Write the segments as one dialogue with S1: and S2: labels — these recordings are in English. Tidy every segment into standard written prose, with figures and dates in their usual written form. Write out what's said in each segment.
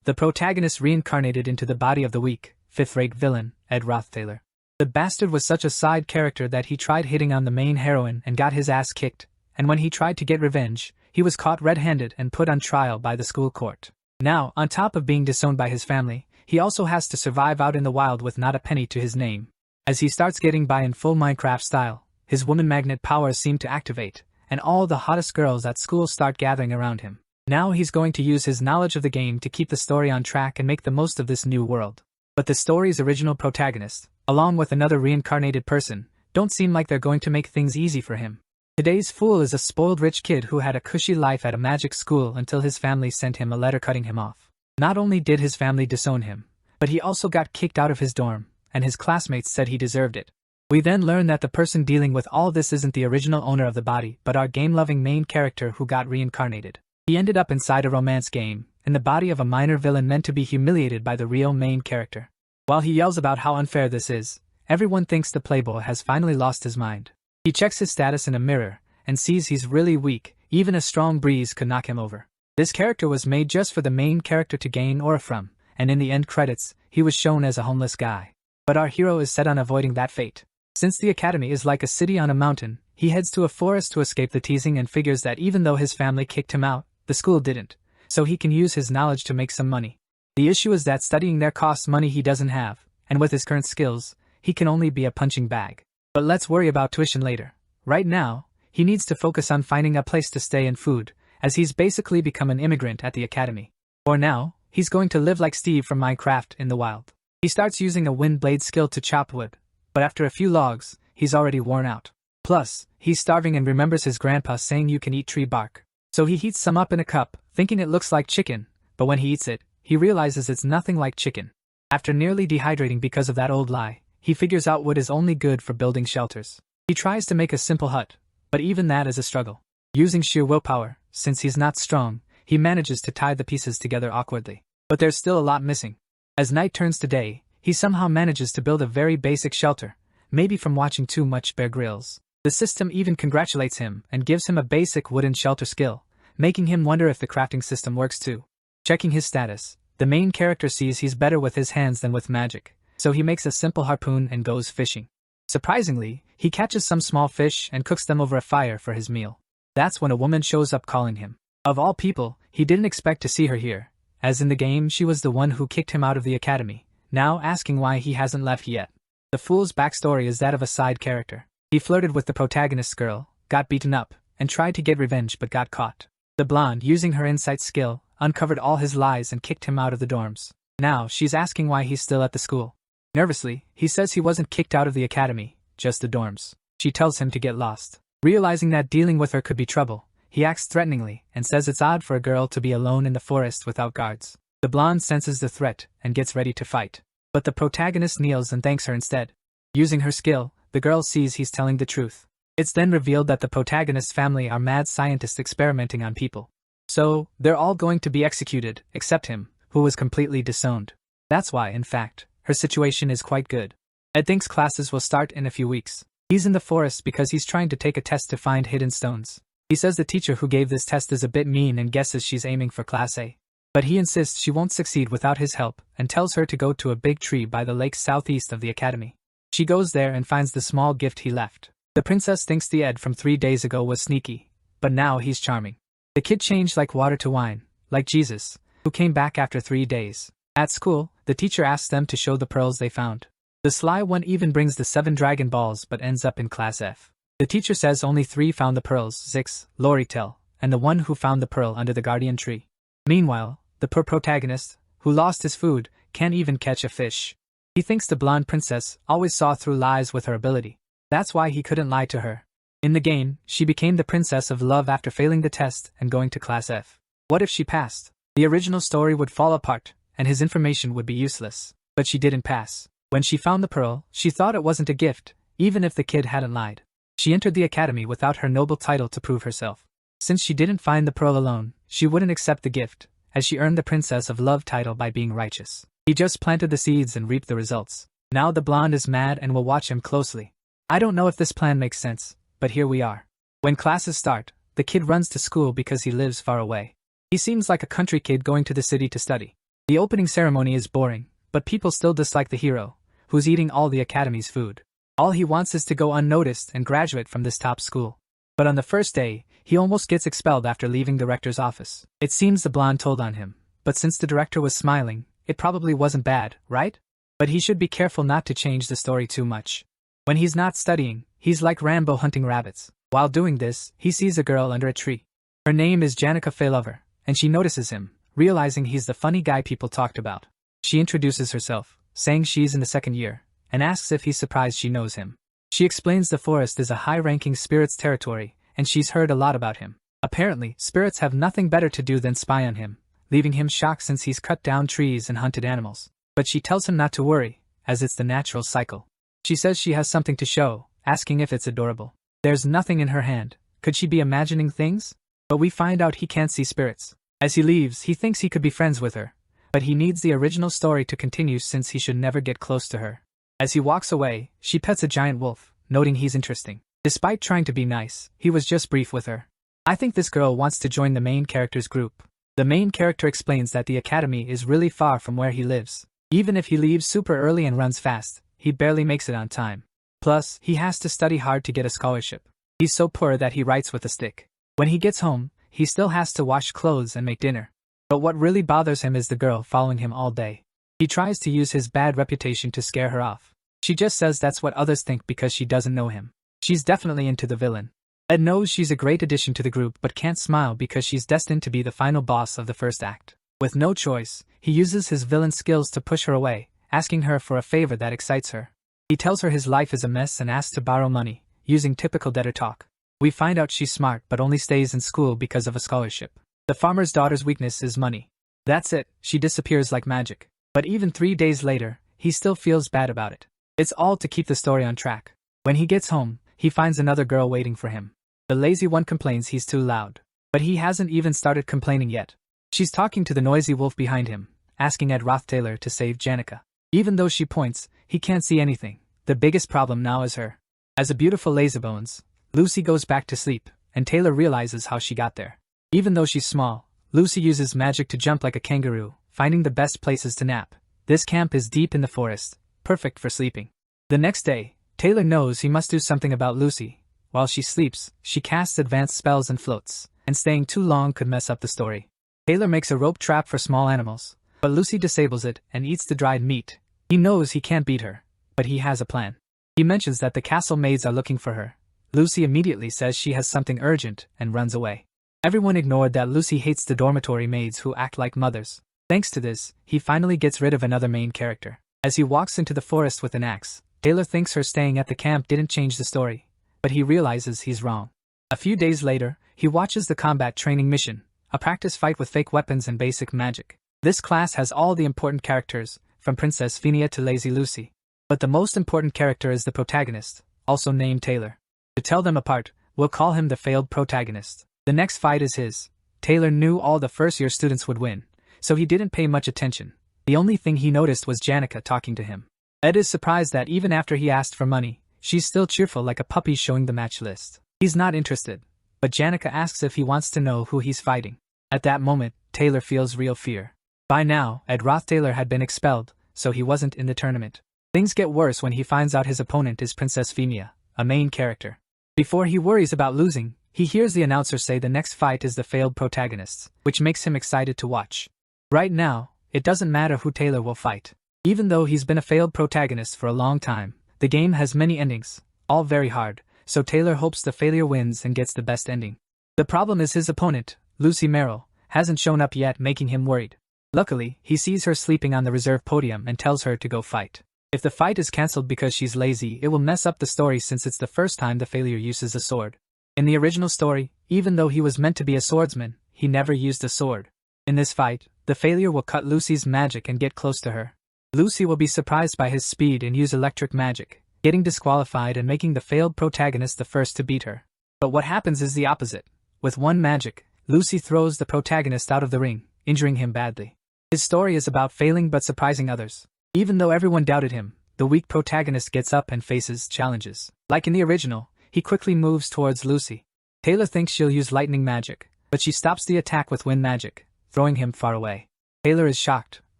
S1: The protagonist reincarnated into the body of the weak, fifth-rate villain, Ed Rothtailor. The bastard was such a side character that he tried hitting on the main heroine and got his ass kicked, and when he tried to get revenge, he was caught red-handed and put on trial by the school court. Now, on top of being disowned by his family, he also has to survive out in the wild with not a penny to his name. As he starts getting by in full Minecraft style, his woman magnet powers seem to activate, and all the hottest girls at school start gathering around him. Now he's going to use his knowledge of the game to keep the story on track and make the most of this new world. But the story's original protagonist, along with another reincarnated person, don't seem like they're going to make things easy for him. Today's fool is a spoiled rich kid who had a cushy life at a magic school until his family sent him a letter cutting him off. Not only did his family disown him, but he also got kicked out of his dorm, and his classmates said he deserved it. We then learn that the person dealing with all this isn't the original owner of the body but our game-loving main character who got reincarnated. He ended up inside a romance game, in the body of a minor villain meant to be humiliated by the real main character. While he yells about how unfair this is, everyone thinks the playboy has finally lost his mind. He checks his status in a mirror, and sees he's really weak, even a strong breeze could knock him over. This character was made just for the main character to gain aura from, and in the end credits, he was shown as a homeless guy. But our hero is set on avoiding that fate. Since the academy is like a city on a mountain, he heads to a forest to escape the teasing and figures that even though his family kicked him out, the school didn't, so he can use his knowledge to make some money. The issue is that studying there costs money he doesn't have, and with his current skills, he can only be a punching bag. But let's worry about tuition later. Right now, he needs to focus on finding a place to stay and food, as he's basically become an immigrant at the academy. For now, he's going to live like Steve from Minecraft in the wild. He starts using a wind blade skill to chop wood, but after a few logs, he's already worn out. Plus, he's starving and remembers his grandpa saying you can eat tree bark. So he heats some up in a cup, thinking it looks like chicken, but when he eats it, he realizes it's nothing like chicken. After nearly dehydrating because of that old lie, he figures out wood is only good for building shelters. He tries to make a simple hut, but even that is a struggle. Using sheer willpower, since he's not strong, he manages to tie the pieces together awkwardly. But there's still a lot missing. As night turns to day, he somehow manages to build a very basic shelter, maybe from watching too much Bear Grylls. The system even congratulates him and gives him a basic wooden shelter skill, making him wonder if the crafting system works too. Checking his status, the main character sees he's better with his hands than with magic, so he makes a simple harpoon and goes fishing. Surprisingly, he catches some small fish and cooks them over a fire for his meal. That's when a woman shows up calling him. Of all people, he didn't expect to see her here, as in the game she was the one who kicked him out of the academy, now asking why he hasn't left yet. The fool's backstory is that of a side character. He flirted with the protagonist's girl, got beaten up, and tried to get revenge but got caught. The blonde, using her insight skill, uncovered all his lies and kicked him out of the dorms. Now she's asking why he's still at the school. Nervously, he says he wasn't kicked out of the academy, just the dorms. She tells him to get lost. Realizing that dealing with her could be trouble, he acts threateningly and says it's odd for a girl to be alone in the forest without guards. The blonde senses the threat and gets ready to fight. But the protagonist kneels and thanks her instead. Using her skill, the girl sees he's telling the truth. It's then revealed that the protagonist's family are mad scientists experimenting on people. So, they're all going to be executed, except him, who was completely disowned. That's why, in fact, her situation is quite good. Ed thinks classes will start in a few weeks. He's in the forest because he's trying to take a test to find hidden stones. He says the teacher who gave this test is a bit mean and guesses she's aiming for Class A. But he insists she won't succeed without his help and tells her to go to a big tree by the lake southeast of the academy. She goes there and finds the small gift he left. The princess thinks the Ed from 3 days ago was sneaky, but now he's charming. The kid changed like water to wine, like Jesus, who came back after 3 days. At school, the teacher asks them to show the pearls they found. The sly one even brings the 7 dragon balls but ends up in Class F. The teacher says only 3 found the pearls, Zix, Loritel, and the one who found the pearl under the guardian tree. Meanwhile, the poor protagonist, who lost his food, can't even catch a fish. He thinks the blonde princess always saw through lies with her ability. That's why he couldn't lie to her. In the game, she became the princess of love after failing the test and going to Class F. What if she passed? The original story would fall apart, and his information would be useless. But she didn't pass. When she found the pearl, she thought it wasn't a gift, even if the kid hadn't lied. She entered the academy without her noble title to prove herself. Since she didn't find the pearl alone, she wouldn't accept the gift, as she earned the Princess of Love title by being righteous. He just planted the seeds and reaped the results. Now the blonde is mad and will watch him closely. I don't know if this plan makes sense, but here we are. When classes start, the kid runs to school because he lives far away. He seems like a country kid going to the city to study. The opening ceremony is boring, but people still dislike the hero, who's eating all the academy's food. All he wants is to go unnoticed and graduate from this top school. But on the first day, he almost gets expelled after leaving the rector's office. It seems the blonde told on him, but since the director was smiling, it probably wasn't bad, right? But he should be careful not to change the story too much. When he's not studying, he's like Rambo hunting rabbits. While doing this, he sees a girl under a tree. Her name is Janica Faylover, and she notices him, realizing he's the funny guy people talked about. She introduces herself, saying she's in the second year, and asks if he's surprised she knows him. She explains the forest is a high-ranking spirit's territory, and she's heard a lot about him. Apparently, spirits have nothing better to do than spy on him, leaving him shocked since he's cut down trees and hunted animals. But she tells him not to worry, as it's the natural cycle. She says she has something to show, asking if it's adorable. There's nothing in her hand. Could she be imagining things? But we find out he can't see spirits. As he leaves, he thinks he could be friends with her, but he needs the original story to continue since he should never get close to her. As he walks away, she pets a giant wolf, noting he's interesting. Despite trying to be nice, he was just brief with her. I think this girl wants to join the main character's group. The main character explains that the academy is really far from where he lives. Even if he leaves super early and runs fast, he barely makes it on time. Plus, he has to study hard to get a scholarship. He's so poor that he writes with a stick. When he gets home, he still has to wash clothes and make dinner. But what really bothers him is the girl following him all day. He tries to use his bad reputation to scare her off. She just says that's what others think because she doesn't know him. She's definitely into the villain. Ed knows she's a great addition to the group but can't smile because she's destined to be the final boss of the first act. With no choice, he uses his villain skills to push her away, asking her for a favor that excites her. He tells her his life is a mess and asks to borrow money, using typical debtor talk. We find out she's smart but only stays in school because of a scholarship. The farmer's daughter's weakness is money. That's it, she disappears like magic. But even 3 days later, he still feels bad about it. It's all to keep the story on track. When he gets home, he finds another girl waiting for him. The lazy one complains he's too loud. But he hasn't even started complaining yet. She's talking to the noisy wolf behind him, asking Ed Taylor to save Janica. Even though she points, he can't see anything. The biggest problem now is her. As a beautiful lazybones, Lucy goes back to sleep, and Taylor realizes how she got there. Even though she's small, Lucy uses magic to jump like a kangaroo, finding the best places to nap. This camp is deep in the forest, perfect for sleeping. The next day, Taylor knows he must do something about Lucy. While she sleeps, she casts advanced spells and floats, and staying too long could mess up the story. Taylor makes a rope trap for small animals, but Lucy disables it and eats the dried meat. He knows he can't beat her, but he has a plan. He mentions that the castle maids are looking for her. Lucy immediately says she has something urgent and runs away. Everyone ignored that Lucy hates the dormitory maids who act like mothers. Thanks to this, he finally gets rid of another main character. As he walks into the forest with an axe, Taylor thinks her staying at the camp didn't change the story, but he realizes he's wrong. A few days later, he watches the combat training mission, a practice fight with fake weapons and basic magic. This class has all the important characters, from Princess Phinia to Lazy Lucy. But the most important character is the protagonist, also named Taylor. To tell them apart, we'll call him the failed protagonist. The next fight is his. Taylor knew all the first-year students would win, so he didn't pay much attention. The only thing he noticed was Janica talking to him. Ed is surprised that even after he asked for money, she's still cheerful like a puppy showing the match list. He's not interested, but Janica asks if he wants to know who he's fighting. At that moment, Taylor feels real fear. By now, Ed Taylor had been expelled, so he wasn't in the tournament. Things get worse when he finds out his opponent is Princess Phinia, a main character. Before he worries about losing, he hears the announcer say the next fight is the failed protagonists, which makes him excited to watch. Right now, it doesn't matter who Taylor will fight. Even though he's been a failed protagonist for a long time, the game has many endings, all very hard, so Taylor hopes the failure wins and gets the best ending. The problem is his opponent, Lucy Merrill, hasn't shown up yet, making him worried. Luckily, he sees her sleeping on the reserve podium and tells her to go fight. If the fight is cancelled because she's lazy, it will mess up the story since it's the first time the failure uses a sword. In the original story, even though he was meant to be a swordsman, he never used a sword. In this fight, the failure will cut Lucy's magic and get close to her. Lucy will be surprised by his speed and use electric magic, getting disqualified and making the failed protagonist the first to beat her. But what happens is the opposite. With one magic, Lucy throws the protagonist out of the ring, injuring him badly. His story is about failing but surprising others. Even though everyone doubted him, the weak protagonist gets up and faces challenges. Like in the original, he quickly moves towards Lucy. Taylor thinks she'll use lightning magic, but she stops the attack with wind magic, throwing him far away. Taylor is shocked,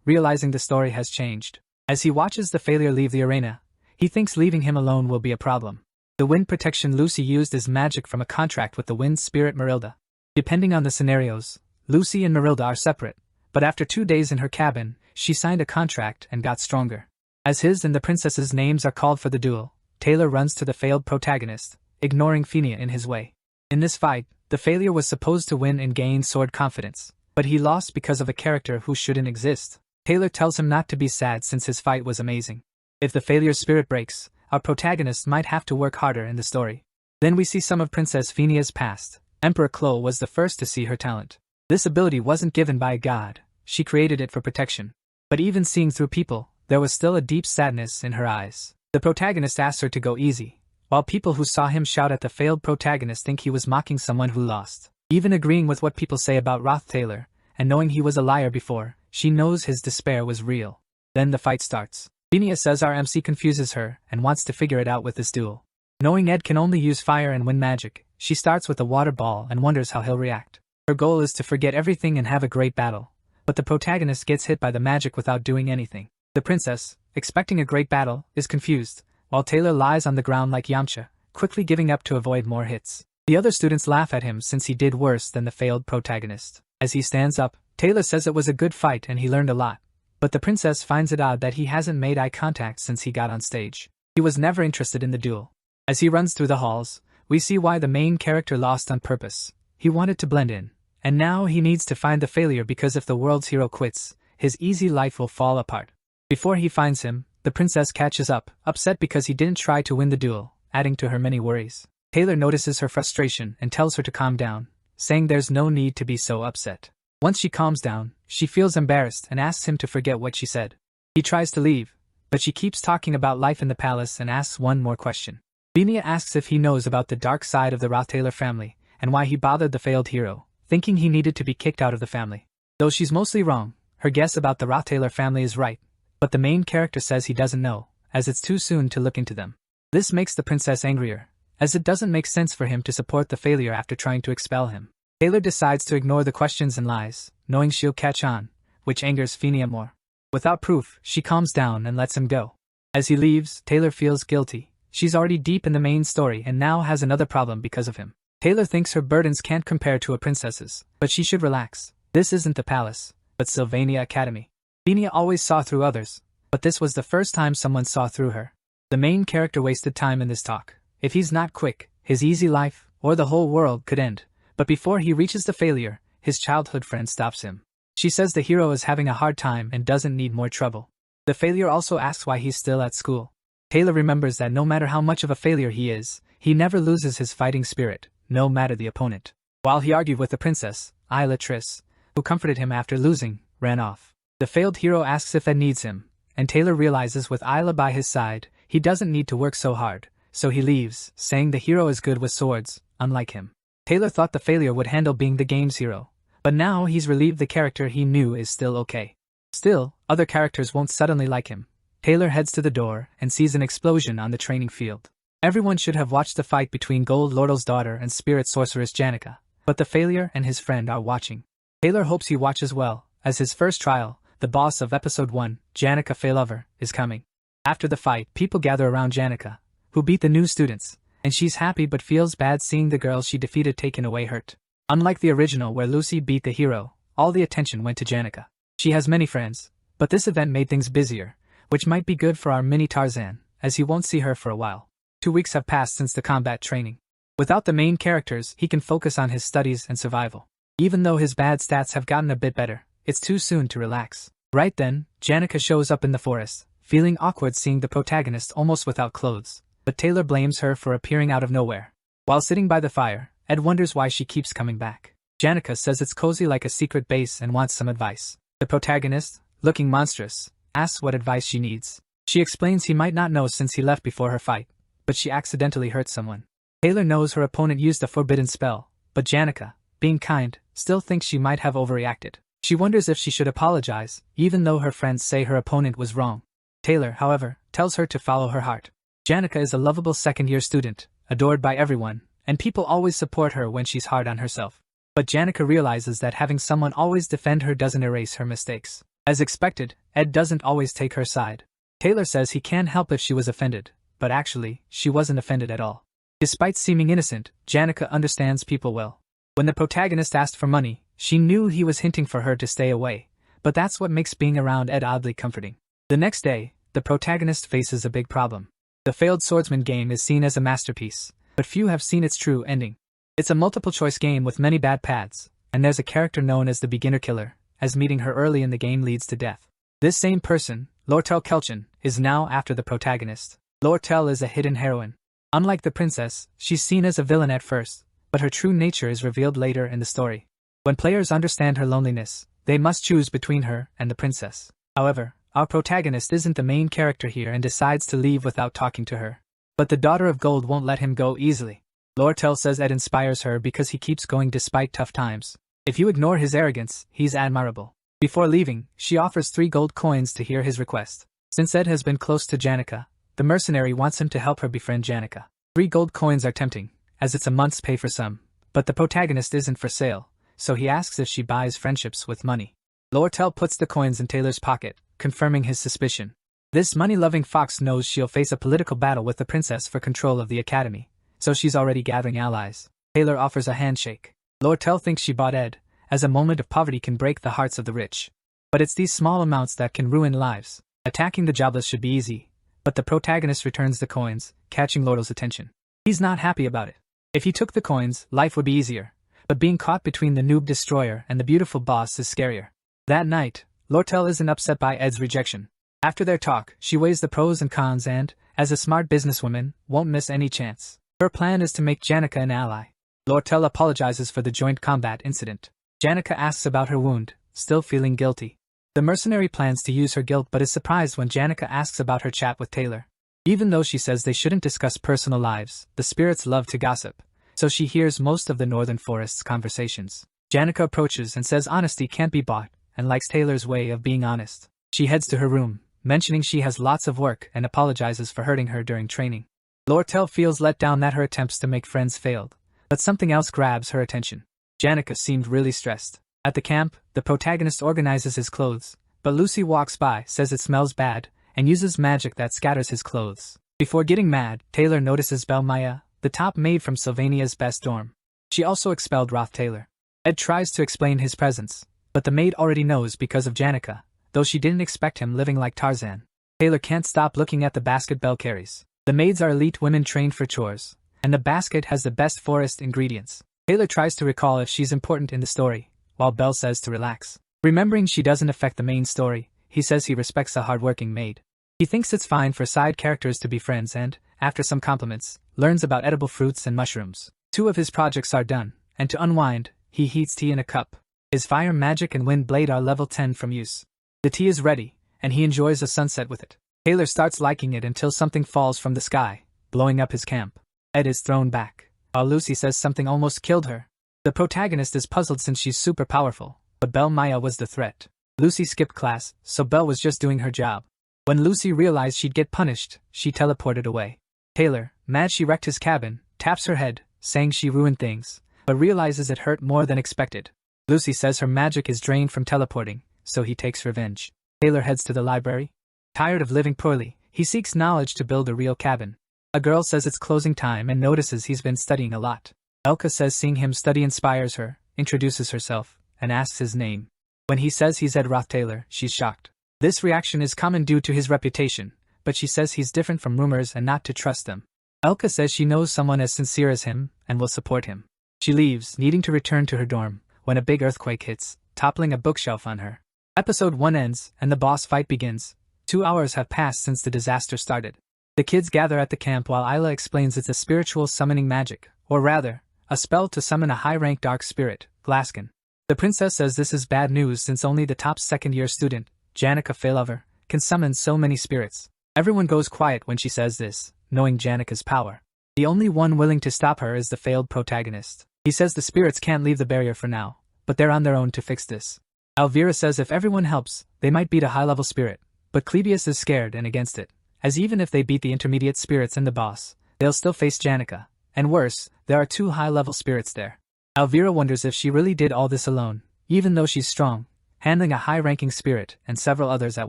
S1: realizing the story has changed. As he watches the failure leave the arena, he thinks leaving him alone will be a problem. The wind protection Lucy used is magic from a contract with the wind spirit Marilda. Depending on the scenarios, Lucy and Marilda are separate, but after 2 days in her cabin, she signed a contract and got stronger. As his and the princess's names are called for the duel, Taylor runs to the failed protagonist, ignoring Phineas in his way. In this fight, the failure was supposed to win and gain sword confidence, but he lost because of a character who shouldn't exist. Taylor tells him not to be sad since his fight was amazing. If the failure's spirit breaks, our protagonist might have to work harder in the story. Then we see some of Princess Phineas's past. Emperor Chloe was the first to see her talent. This ability wasn't given by a god, she created it for protection. But even seeing through people, there was still a deep sadness in her eyes. The protagonist asked her to go easy, while people who saw him shout at the failed protagonist think he was mocking someone who lost. Even agreeing with what people say about Roth Taylor, and knowing he was a liar before, she knows his despair was real. Then the fight starts. Phineas says our MC confuses her and wants to figure it out with this duel. Knowing Ed can only use fire and wind magic, she starts with a water ball and wonders how he'll react. Her goal is to forget everything and have a great battle, but the protagonist gets hit by the magic without doing anything. The princess, expecting a great battle, is confused, while Taylor lies on the ground like Yamcha, quickly giving up to avoid more hits. The other students laugh at him since he did worse than the failed protagonist. As he stands up, Taylor says it was a good fight and he learned a lot. But the princess finds it odd that he hasn't made eye contact since he got on stage. He was never interested in the duel. As he runs through the halls, we see why the main character lost on purpose. He wanted to blend in, and now he needs to find the failure because if the world's hero quits, his easy life will fall apart. Before he finds him, the princess catches up, upset because he didn't try to win the duel, adding to her many worries. Taylor notices her frustration and tells her to calm down, saying there's no need to be so upset. Once she calms down, she feels embarrassed and asks him to forget what she said. He tries to leave, but she keeps talking about life in the palace and asks one more question. Phineas asks if he knows about the dark side of the Roth Taylor family and why he bothered the failed hero, thinking he needed to be kicked out of the family. Though she's mostly wrong, her guess about the Roth Taylor family is right, but the main character says he doesn't know, as it's too soon to look into them. This makes the princess angrier, as it doesn't make sense for him to support the failure after trying to expel him. Taylor decides to ignore the questions and lies, knowing she'll catch on, which angers Phineas more. Without proof, she calms down and lets him go. As he leaves, Taylor feels guilty. She's already deep in the main story and now has another problem because of him. Taylor thinks her burdens can't compare to a princess's, but she should relax. This isn't the palace, but Sylvania Academy. Phineas always saw through others, but this was the first time someone saw through her. The main character wasted time in this talk. If he's not quick, his easy life, or the whole world could end. But before he reaches the failure, his childhood friend stops him. She says the hero is having a hard time and doesn't need more trouble. The failure also asks why he's still at school. Taylor remembers that no matter how much of a failure he is, he never loses his fighting spirit, no matter the opponent. While he argued with the princess, Tris, who comforted him after losing, ran off. The failed hero asks if Ed needs him, and Taylor realizes with Isla by his side, he doesn't need to work so hard, so he leaves, saying the hero is good with swords, unlike him. Taylor thought the failure would handle being the game's hero, but now he's relieved the character he knew is still okay. Still, other characters won't suddenly like him. Taylor heads to the door and sees an explosion on the training field. Everyone should have watched the fight between Gold Lordle's daughter and spirit sorceress Janica, but the failure and his friend are watching. Taylor hopes he watches well, as his first trial, the boss of episode 1, Janica Failover, is coming. After the fight, people gather around Janica, who beat the new students, and she's happy but feels bad seeing the girls she defeated taken away hurt. Unlike the original where Lucy beat the hero, all the attention went to Janica. She has many friends, but this event made things busier, which might be good for our mini Tarzan, as he won't see her for a while. 2 weeks have passed since the combat training. Without the main characters, he can focus on his studies and survival. Even though his bad stats have gotten a bit better, it's too soon to relax. Right then, Janica shows up in the forest, feeling awkward seeing the protagonist almost without clothes. But Taylor blames her for appearing out of nowhere. While sitting by the fire, Ed wonders why she keeps coming back. Janica says it's cozy like a secret base and wants some advice. The protagonist, looking monstrous, asks what advice she needs. She explains he might not know since he left before her fight, but she accidentally hurt someone. Taylor knows her opponent used a forbidden spell, but Janica, being kind, still thinks she might have overreacted. She wonders if she should apologize, even though her friends say her opponent was wrong. Taylor, however, tells her to follow her heart. Janica is a lovable second-year student, adored by everyone, and people always support her when she's hard on herself. But Janica realizes that having someone always defend her doesn't erase her mistakes. As expected, Ed doesn't always take her side. Taylor says he can't help if she was offended, but actually, she wasn't offended at all. Despite seeming innocent, Janica understands people well. When the protagonist asked for money, she knew he was hinting for her to stay away, but that's what makes being around Ed oddly comforting. The next day, the protagonist faces a big problem. The failed swordsman game is seen as a masterpiece, but few have seen its true ending. It's a multiple-choice game with many bad paths, and there's a character known as the beginner killer, as meeting her early in the game leads to death. This same person, Lortel Kelchin, is now after the protagonist. Lortel is a hidden heroine. Unlike the princess, she's seen as a villain at first, but her true nature is revealed later in the story. When players understand her loneliness, they must choose between her and the princess. However, our protagonist isn't the main character here and decides to leave without talking to her. But the Daughter of Gold won't let him go easily. Lortel says Ed inspires her because he keeps going despite tough times. If you ignore his arrogance, he's admirable. Before leaving, she offers 3 gold coins to hear his request. Since Ed has been close to Janica, the mercenary wants him to help her befriend Janica. 3 gold coins are tempting, as it's a month's pay for some, but the protagonist isn't for sale, so he asks if she buys friendships with money. Lortel puts the coins in Taylor's pocket, confirming his suspicion. This money-loving fox knows she'll face a political battle with the princess for control of the academy, so she's already gathering allies. Taylor offers a handshake. Lortel thinks she bought Ed, as a moment of poverty can break the hearts of the rich. But it's these small amounts that can ruin lives. Attacking the jobless should be easy, but the protagonist returns the coins, catching Lortel's attention. He's not happy about it. If he took the coins, life would be easier, but being caught between the noob destroyer and the beautiful boss is scarier. That night, Lortel isn't upset by Ed's rejection. After their talk, she weighs the pros and cons and, as a smart businesswoman, won't miss any chance. Her plan is to make Janica an ally. Lortel apologizes for the joint combat incident. Janica asks about her wound, still feeling guilty. The mercenary plans to use her guilt but is surprised when Janica asks about her chat with Taylor. Even though she says they shouldn't discuss personal lives, the spirits love to gossip, so she hears most of the Northern Forest's conversations. Janica approaches and says honesty can't be bought, and likes Taylor's way of being honest. She heads to her room, mentioning she has lots of work and apologizes for hurting her during training. Lortel feels let down that her attempts to make friends failed, but something else grabs her attention. Janica seemed really stressed. At the camp, the protagonist organizes his clothes, but Lucy walks by, says it smells bad, and uses magic that scatters his clothes. Before getting mad, Taylor notices Belle Maya, the top maid from Sylvania's best dorm. She also expelled Roth Taylor. Ed tries to explain his presence, but the maid already knows because of Janica, though she didn't expect him living like Tarzan. Taylor can't stop looking at the basket Belle carries. The maids are elite women trained for chores, and the basket has the best forest ingredients. Taylor tries to recall if she's important in the story, while Belle says to relax. Remembering she doesn't affect the main story, he says he respects a hardworking maid. He thinks it's fine for side characters to be friends and, after some compliments, learns about edible fruits and mushrooms. 2 of his projects are done, and to unwind, he heats tea in a cup. His fire magic and wind blade are level 10 from use. The tea is ready, and he enjoys a sunset with it. Taylor starts liking it until something falls from the sky, blowing up his camp. Ed is thrown back, while Lucy says something almost killed her. The protagonist is puzzled since she's super powerful, but Belle Maya was the threat. Lucy skipped class, so Belle was just doing her job. When Lucy realized she'd get punished, she teleported away. Taylor, mad she wrecked his cabin, taps her head, saying she ruined things, but realizes it hurt more than expected. Lucy says her magic is drained from teleporting, so he takes revenge. Taylor heads to the library. Tired of living poorly, he seeks knowledge to build a real cabin. A girl says it's closing time and notices he's been studying a lot. Elka says seeing him study inspires her, introduces herself, and asks his name. When he says he's Ed Roth Taylor, she's shocked. This reaction is common due to his reputation, but she says he's different from rumors and not to trust them. Elka says she knows someone as sincere as him and will support him. She leaves, needing to return to her dorm, when a big earthquake hits, toppling a bookshelf on her. Episode 1 ends, and the boss fight begins. 2 hours have passed since the disaster started. The kids gather at the camp while Isla explains it's a spiritual summoning magic, or rather, a spell to summon a high-ranked dark spirit, Glaskin. The princess says this is bad news since only the top second-year student, Janica Failover, can summon so many spirits. Everyone goes quiet when she says this, knowing Janica's power. The only one willing to stop her is the failed protagonist. He says the spirits can't leave the barrier for now, but they're on their own to fix this. Elvira says if everyone helps, they might beat a high-level spirit, but Clebius is scared and against it, as even if they beat the intermediate spirits and the boss, they'll still face Janica, and worse, there are 2 high-level spirits there. Elvira wonders if she really did all this alone, even though she's strong, handling a high-ranking spirit and several others at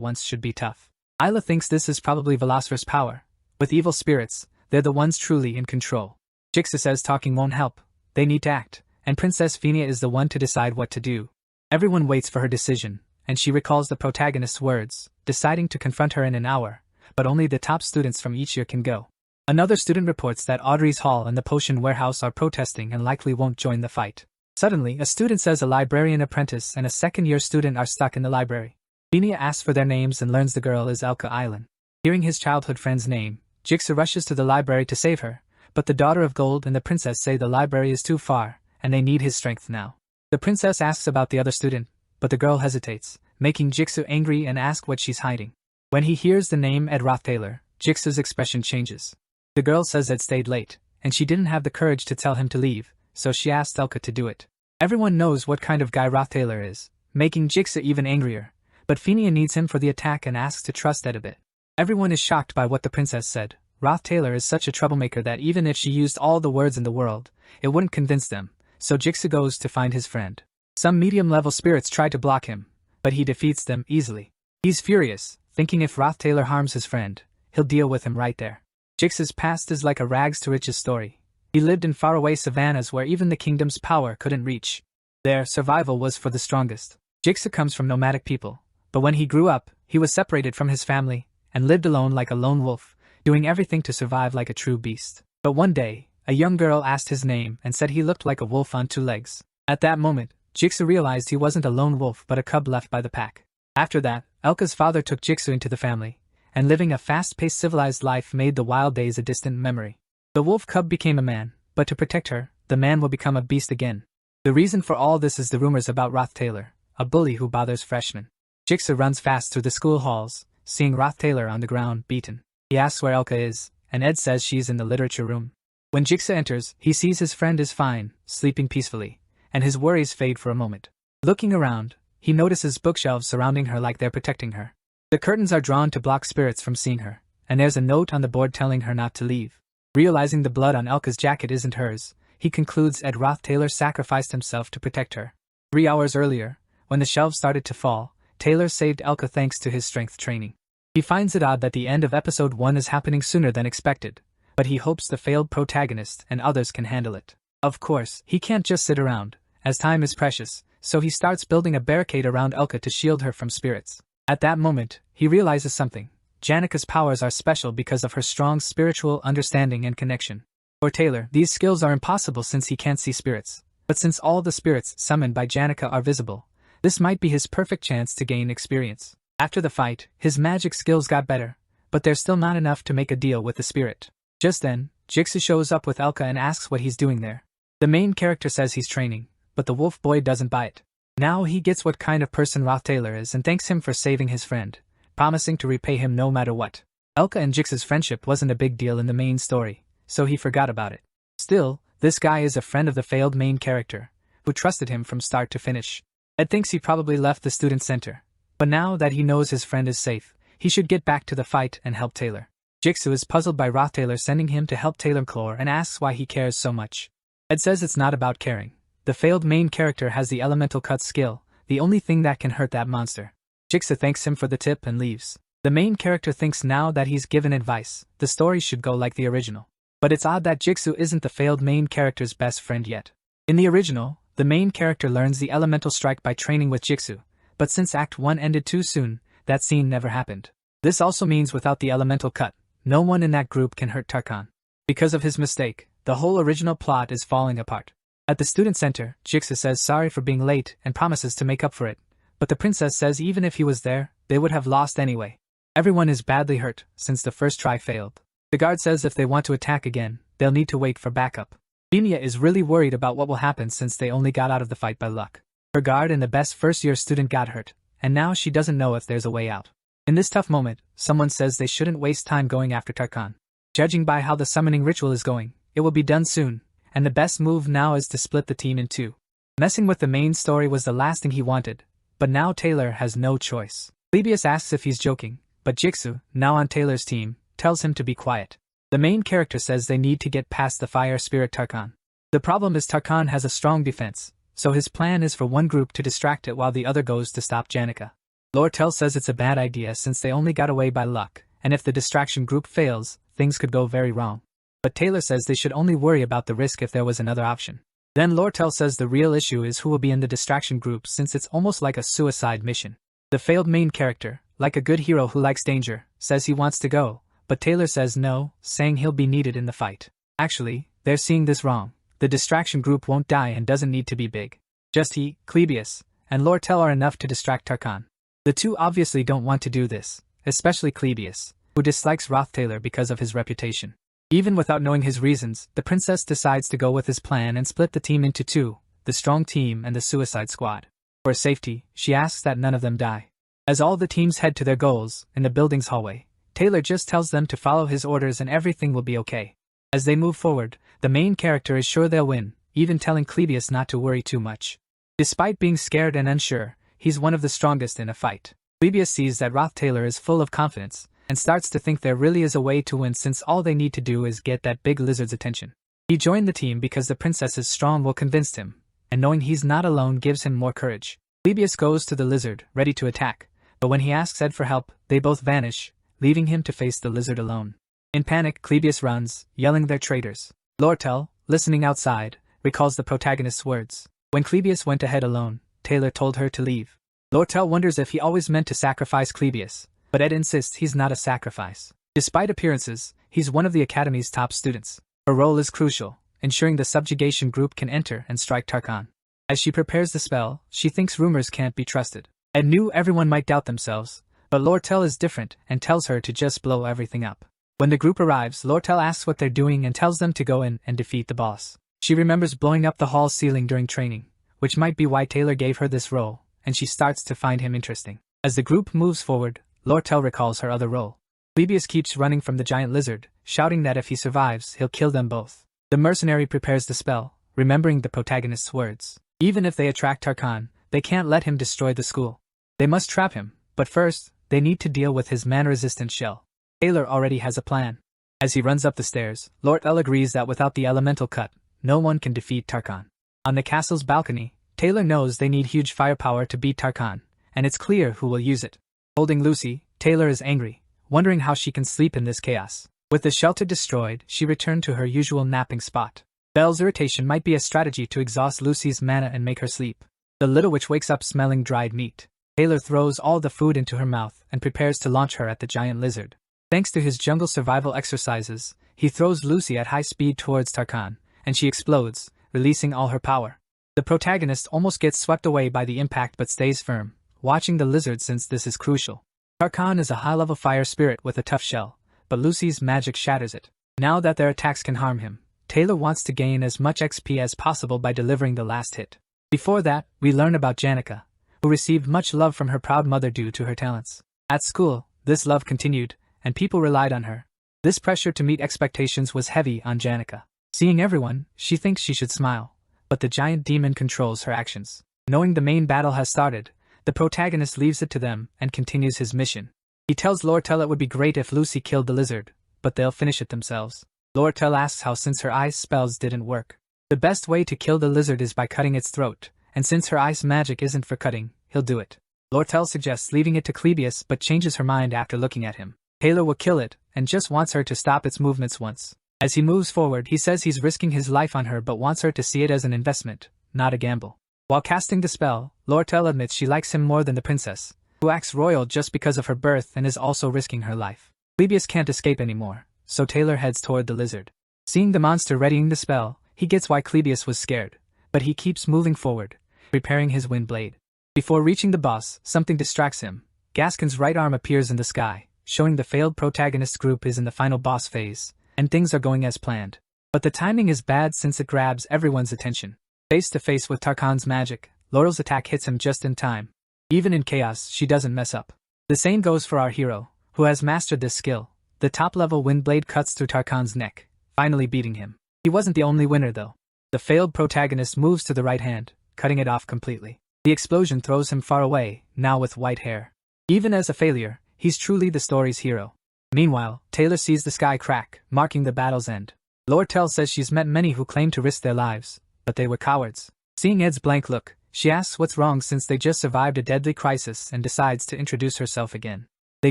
S1: once should be tough. Isla thinks this is probably Velocir's power. With evil spirits, they're the ones truly in control. Jigsaw says talking won't help, they need to act, and Princess Phineas is the one to decide what to do. Everyone waits for her decision, and she recalls the protagonist's words, deciding to confront her in an hour, but only the top students from each year can go. Another student reports that Audrey's Hall and the potion warehouse are protesting and likely won't join the fight. Suddenly, a student says a librarian apprentice and a second-year student are stuck in the library. Phineas asks for their names and learns the girl is Elka Island. Hearing his childhood friend's name, Jigsaw rushes to the library to save her, but the Daughter of Gold and the princess say the library is too far, and they need his strength now. The princess asks about the other student, but the girl hesitates, making Jigsaw angry and asks what she's hiding. When he hears the name Ed Rothtaylor, Jigsaw's expression changes. The girl says Ed stayed late, and she didn't have the courage to tell him to leave, so she asked Elka to do it. Everyone knows what kind of guy Rothtaylor is, making Jigsaw even angrier, but Phineas needs him for the attack and asks to trust Ed a bit. Everyone is shocked by what the princess said. Rothtaylor is such a troublemaker that even if she used all the words in the world, it wouldn't convince them, so Jigsaw goes to find his friend. Some medium-level spirits try to block him, but he defeats them easily. He's furious, thinking if Rothtaylor harms his friend, he'll deal with him right there. Jigsaw's past is like a rags to riches story. He lived in faraway savannas where even the kingdom's power couldn't reach. There, survival was for the strongest. Jigsaw comes from nomadic people, but when he grew up, he was separated from his family, and lived alone like a lone wolf, doing everything to survive like a true beast. But one day, a young girl asked his name and said he looked like a wolf on 2 legs. At that moment, Jigsaw realized he wasn't a lone wolf but a cub left by the pack. After that, Elka's father took Jigsaw into the family, and living a fast-paced civilized life made the wild days a distant memory. The wolf cub became a man, but to protect her, the man will become a beast again. The reason for all this is the rumors about Rothtaylor, a bully who bothers freshmen. Jigsaw runs fast through the school halls, seeing Rothtaylor on the ground, beaten. He asks where Elka is, and Ed says she's in the literature room. When Jigsaw enters, he sees his friend is fine, sleeping peacefully, and his worries fade for a moment. Looking around, he notices bookshelves surrounding her like they're protecting her. The curtains are drawn to block spirits from seeing her, and there's a note on the board telling her not to leave. Realizing the blood on Elka's jacket isn't hers, he concludes Ed Rothtaylor sacrificed himself to protect her. 3 hours earlier, when the shelves started to fall, Taylor saved Elka thanks to his strength training. He finds it odd that the end of episode 1 is happening sooner than expected, but he hopes the failed protagonist and others can handle it. Of course, he can't just sit around, as time is precious, so he starts building a barricade around Elka to shield her from spirits. At that moment, he realizes something. Janika's powers are special because of her strong spiritual understanding and connection. For Taylor, these skills are impossible since he can't see spirits. But since all the spirits summoned by Janika are visible, this might be his perfect chance to gain experience. After the fight, his magic skills got better, but they're still not enough to make a deal with the spirit. Just then, Jigsaw shows up with Elka and asks what he's doing there. The main character says he's training, but the wolf boy doesn't buy it. Now he gets what kind of person Rothtaylor is and thanks him for saving his friend, promising to repay him no matter what. Elka and Jigsaw's friendship wasn't a big deal in the main story, so he forgot about it. Still, this guy is a friend of the failed main character, who trusted him from start to finish. Ed thinks he probably left the student center, but now that he knows his friend is safe, he should get back to the fight and help Taylor. Jigsaw is puzzled by Rothtaylor sending him to help Taylor Clore and asks why he cares so much. Ed says it's not about caring. The failed main character has the elemental cut skill, the only thing that can hurt that monster. Jigsaw thanks him for the tip and leaves. The main character thinks now that he's given advice, the story should go like the original. But it's odd that Jigsaw isn't the failed main character's best friend yet. In the original, the main character learns the elemental strike by training with Jigsaw, but since Act 1 ended too soon, that scene never happened. This also means without the elemental cut, no one in that group can hurt Tarkan. Because of his mistake, the whole original plot is falling apart. At the student center, Jigsaw says sorry for being late and promises to make up for it, but the princess says even if he was there, they would have lost anyway. Everyone is badly hurt, since the first try failed. The guard says if they want to attack again, they'll need to wait for backup. Phineas is really worried about what will happen since they only got out of the fight by luck. Her guard and the best first-year student got hurt, and now she doesn't know if there's a way out. In this tough moment, someone says they shouldn't waste time going after Tarkan. Judging by how the summoning ritual is going, it will be done soon, and the best move now is to split the team in two. Messing with the main story was the last thing he wanted, but now Taylor has no choice. Lebius asks if he's joking, but Jigsaw, now on Taylor's team, tells him to be quiet. The main character says they need to get past the fire spirit Tarkan. The problem is Tarkan has a strong defense, so his plan is for one group to distract it while the other goes to stop Janica. Lortel says it's a bad idea since they only got away by luck, and if the distraction group fails, things could go very wrong. But Taylor says they should only worry about the risk if there was another option. Then Lortel says the real issue is who will be in the distraction group since it's almost like a suicide mission. The failed main character, like a good hero who likes danger, says he wants to go, but Taylor says no, saying he'll be needed in the fight. Actually, they're seeing this wrong. The distraction group won't die and doesn't need to be big. Just he, Clebius, and Lortel are enough to distract Tarkan. The two obviously don't want to do this, especially Clebius, who dislikes Roth Taylor because of his reputation. Even without knowing his reasons, the princess decides to go with his plan and split the team into two, the strong team and the suicide squad. For safety, she asks that none of them die. As all the teams head to their goals, in the building's hallway, Taylor just tells them to follow his orders and everything will be okay. As they move forward, the main character is sure they'll win, even telling Clebius not to worry too much. Despite being scared and unsure, he's one of the strongest in a fight. Clebius sees that Roth Taylor is full of confidence, and starts to think there really is a way to win since all they need to do is get that big lizard's attention. He joined the team because the princess's strong will convinced him, and knowing he's not alone gives him more courage. Clebius goes to the lizard, ready to attack, but when he asks Ed for help, they both vanish, leaving him to face the lizard alone. In panic, Clebius runs, yelling they're traitors. Lortel, listening outside, recalls the protagonist's words. When Clebius went ahead alone, Taylor told her to leave. Lortel wonders if he always meant to sacrifice Clebius, but Ed insists he's not a sacrifice. Despite appearances, he's one of the Academy's top students. Her role is crucial, ensuring the subjugation group can enter and strike Tarkan. As she prepares the spell, she thinks rumors can't be trusted. Ed knew everyone might doubt themselves, but Lortel is different and tells her to just blow everything up. When the group arrives, Lortel asks what they're doing and tells them to go in and defeat the boss. She remembers blowing up the hall ceiling during training, which might be why Taylor gave her this role, and she starts to find him interesting. As the group moves forward, Lortel recalls her other role. Clebius keeps running from the giant lizard, shouting that if he survives, he'll kill them both. The mercenary prepares the spell, remembering the protagonist's words. Even if they attract Tarkan, they can't let him destroy the school. They must trap him, but first, they need to deal with his man-resistant shell. Taylor already has a plan. As he runs up the stairs, Lortel agrees that without the elemental cut, no one can defeat Tarkan. On the castle's balcony, Taylor knows they need huge firepower to beat Tarkan, and it's clear who will use it. Holding Lucy, Taylor is angry, wondering how she can sleep in this chaos. With the shelter destroyed, she returned to her usual napping spot. Belle's irritation might be a strategy to exhaust Lucy's mana and make her sleep. The little witch wakes up smelling dried meat. Taylor throws all the food into her mouth and prepares to launch her at the giant lizard. Thanks to his jungle survival exercises, he throws Lucy at high speed towards Tarkan, and she explodes, releasing all her power. The protagonist almost gets swept away by the impact but stays firm, watching the lizard since this is crucial. Tarkan is a high-level fire spirit with a tough shell, but Lucy's magic shatters it. Now that their attacks can harm him, Taylor wants to gain as much XP as possible by delivering the last hit. Before that, we learn about Janica, who received much love from her proud mother due to her talents. At school, this love continued, and people relied on her. This pressure to meet expectations was heavy on Janica. Seeing everyone, she thinks she should smile, but the giant demon controls her actions. Knowing the main battle has started, the protagonist leaves it to them and continues his mission. He tells Lortel it would be great if Lucy killed the lizard, but they'll finish it themselves. Lortel asks how since her ice spells didn't work. The best way to kill the lizard is by cutting its throat, and since her ice magic isn't for cutting, he'll do it. Lortel suggests leaving it to Clebius but changes her mind after looking at him. Taylor will kill it, and just wants her to stop its movements once. As he moves forward, he says he's risking his life on her but wants her to see it as an investment, not a gamble. While casting the spell, Lortel admits she likes him more than the princess, who acts royal just because of her birth and is also risking her life. Clebius can't escape anymore, so Taylor heads toward the lizard. Seeing the monster readying the spell, he gets why Clebius was scared, but he keeps moving forward, preparing his wind blade. Before reaching the boss, something distracts him. Gaskin's right arm appears in the sky, showing the failed protagonist group is in the final boss phase, and things are going as planned. But the timing is bad since it grabs everyone's attention. Face to face with Tarkan's magic, Laurel's attack hits him just in time. Even in chaos, she doesn't mess up. The same goes for our hero, who has mastered this skill. The top-level wind blade cuts through Tarkan's neck, finally beating him. He wasn't the only winner though. The failed protagonist moves to the right hand, cutting it off completely. The explosion throws him far away, now with white hair. Even as a failure, he's truly the story's hero. Meanwhile, Taylor sees the sky crack, marking the battle's end. Lortel says she's met many who claimed to risk their lives, but they were cowards. Seeing Ed's blank look, she asks what's wrong since they just survived a deadly crisis and decides to introduce herself again. They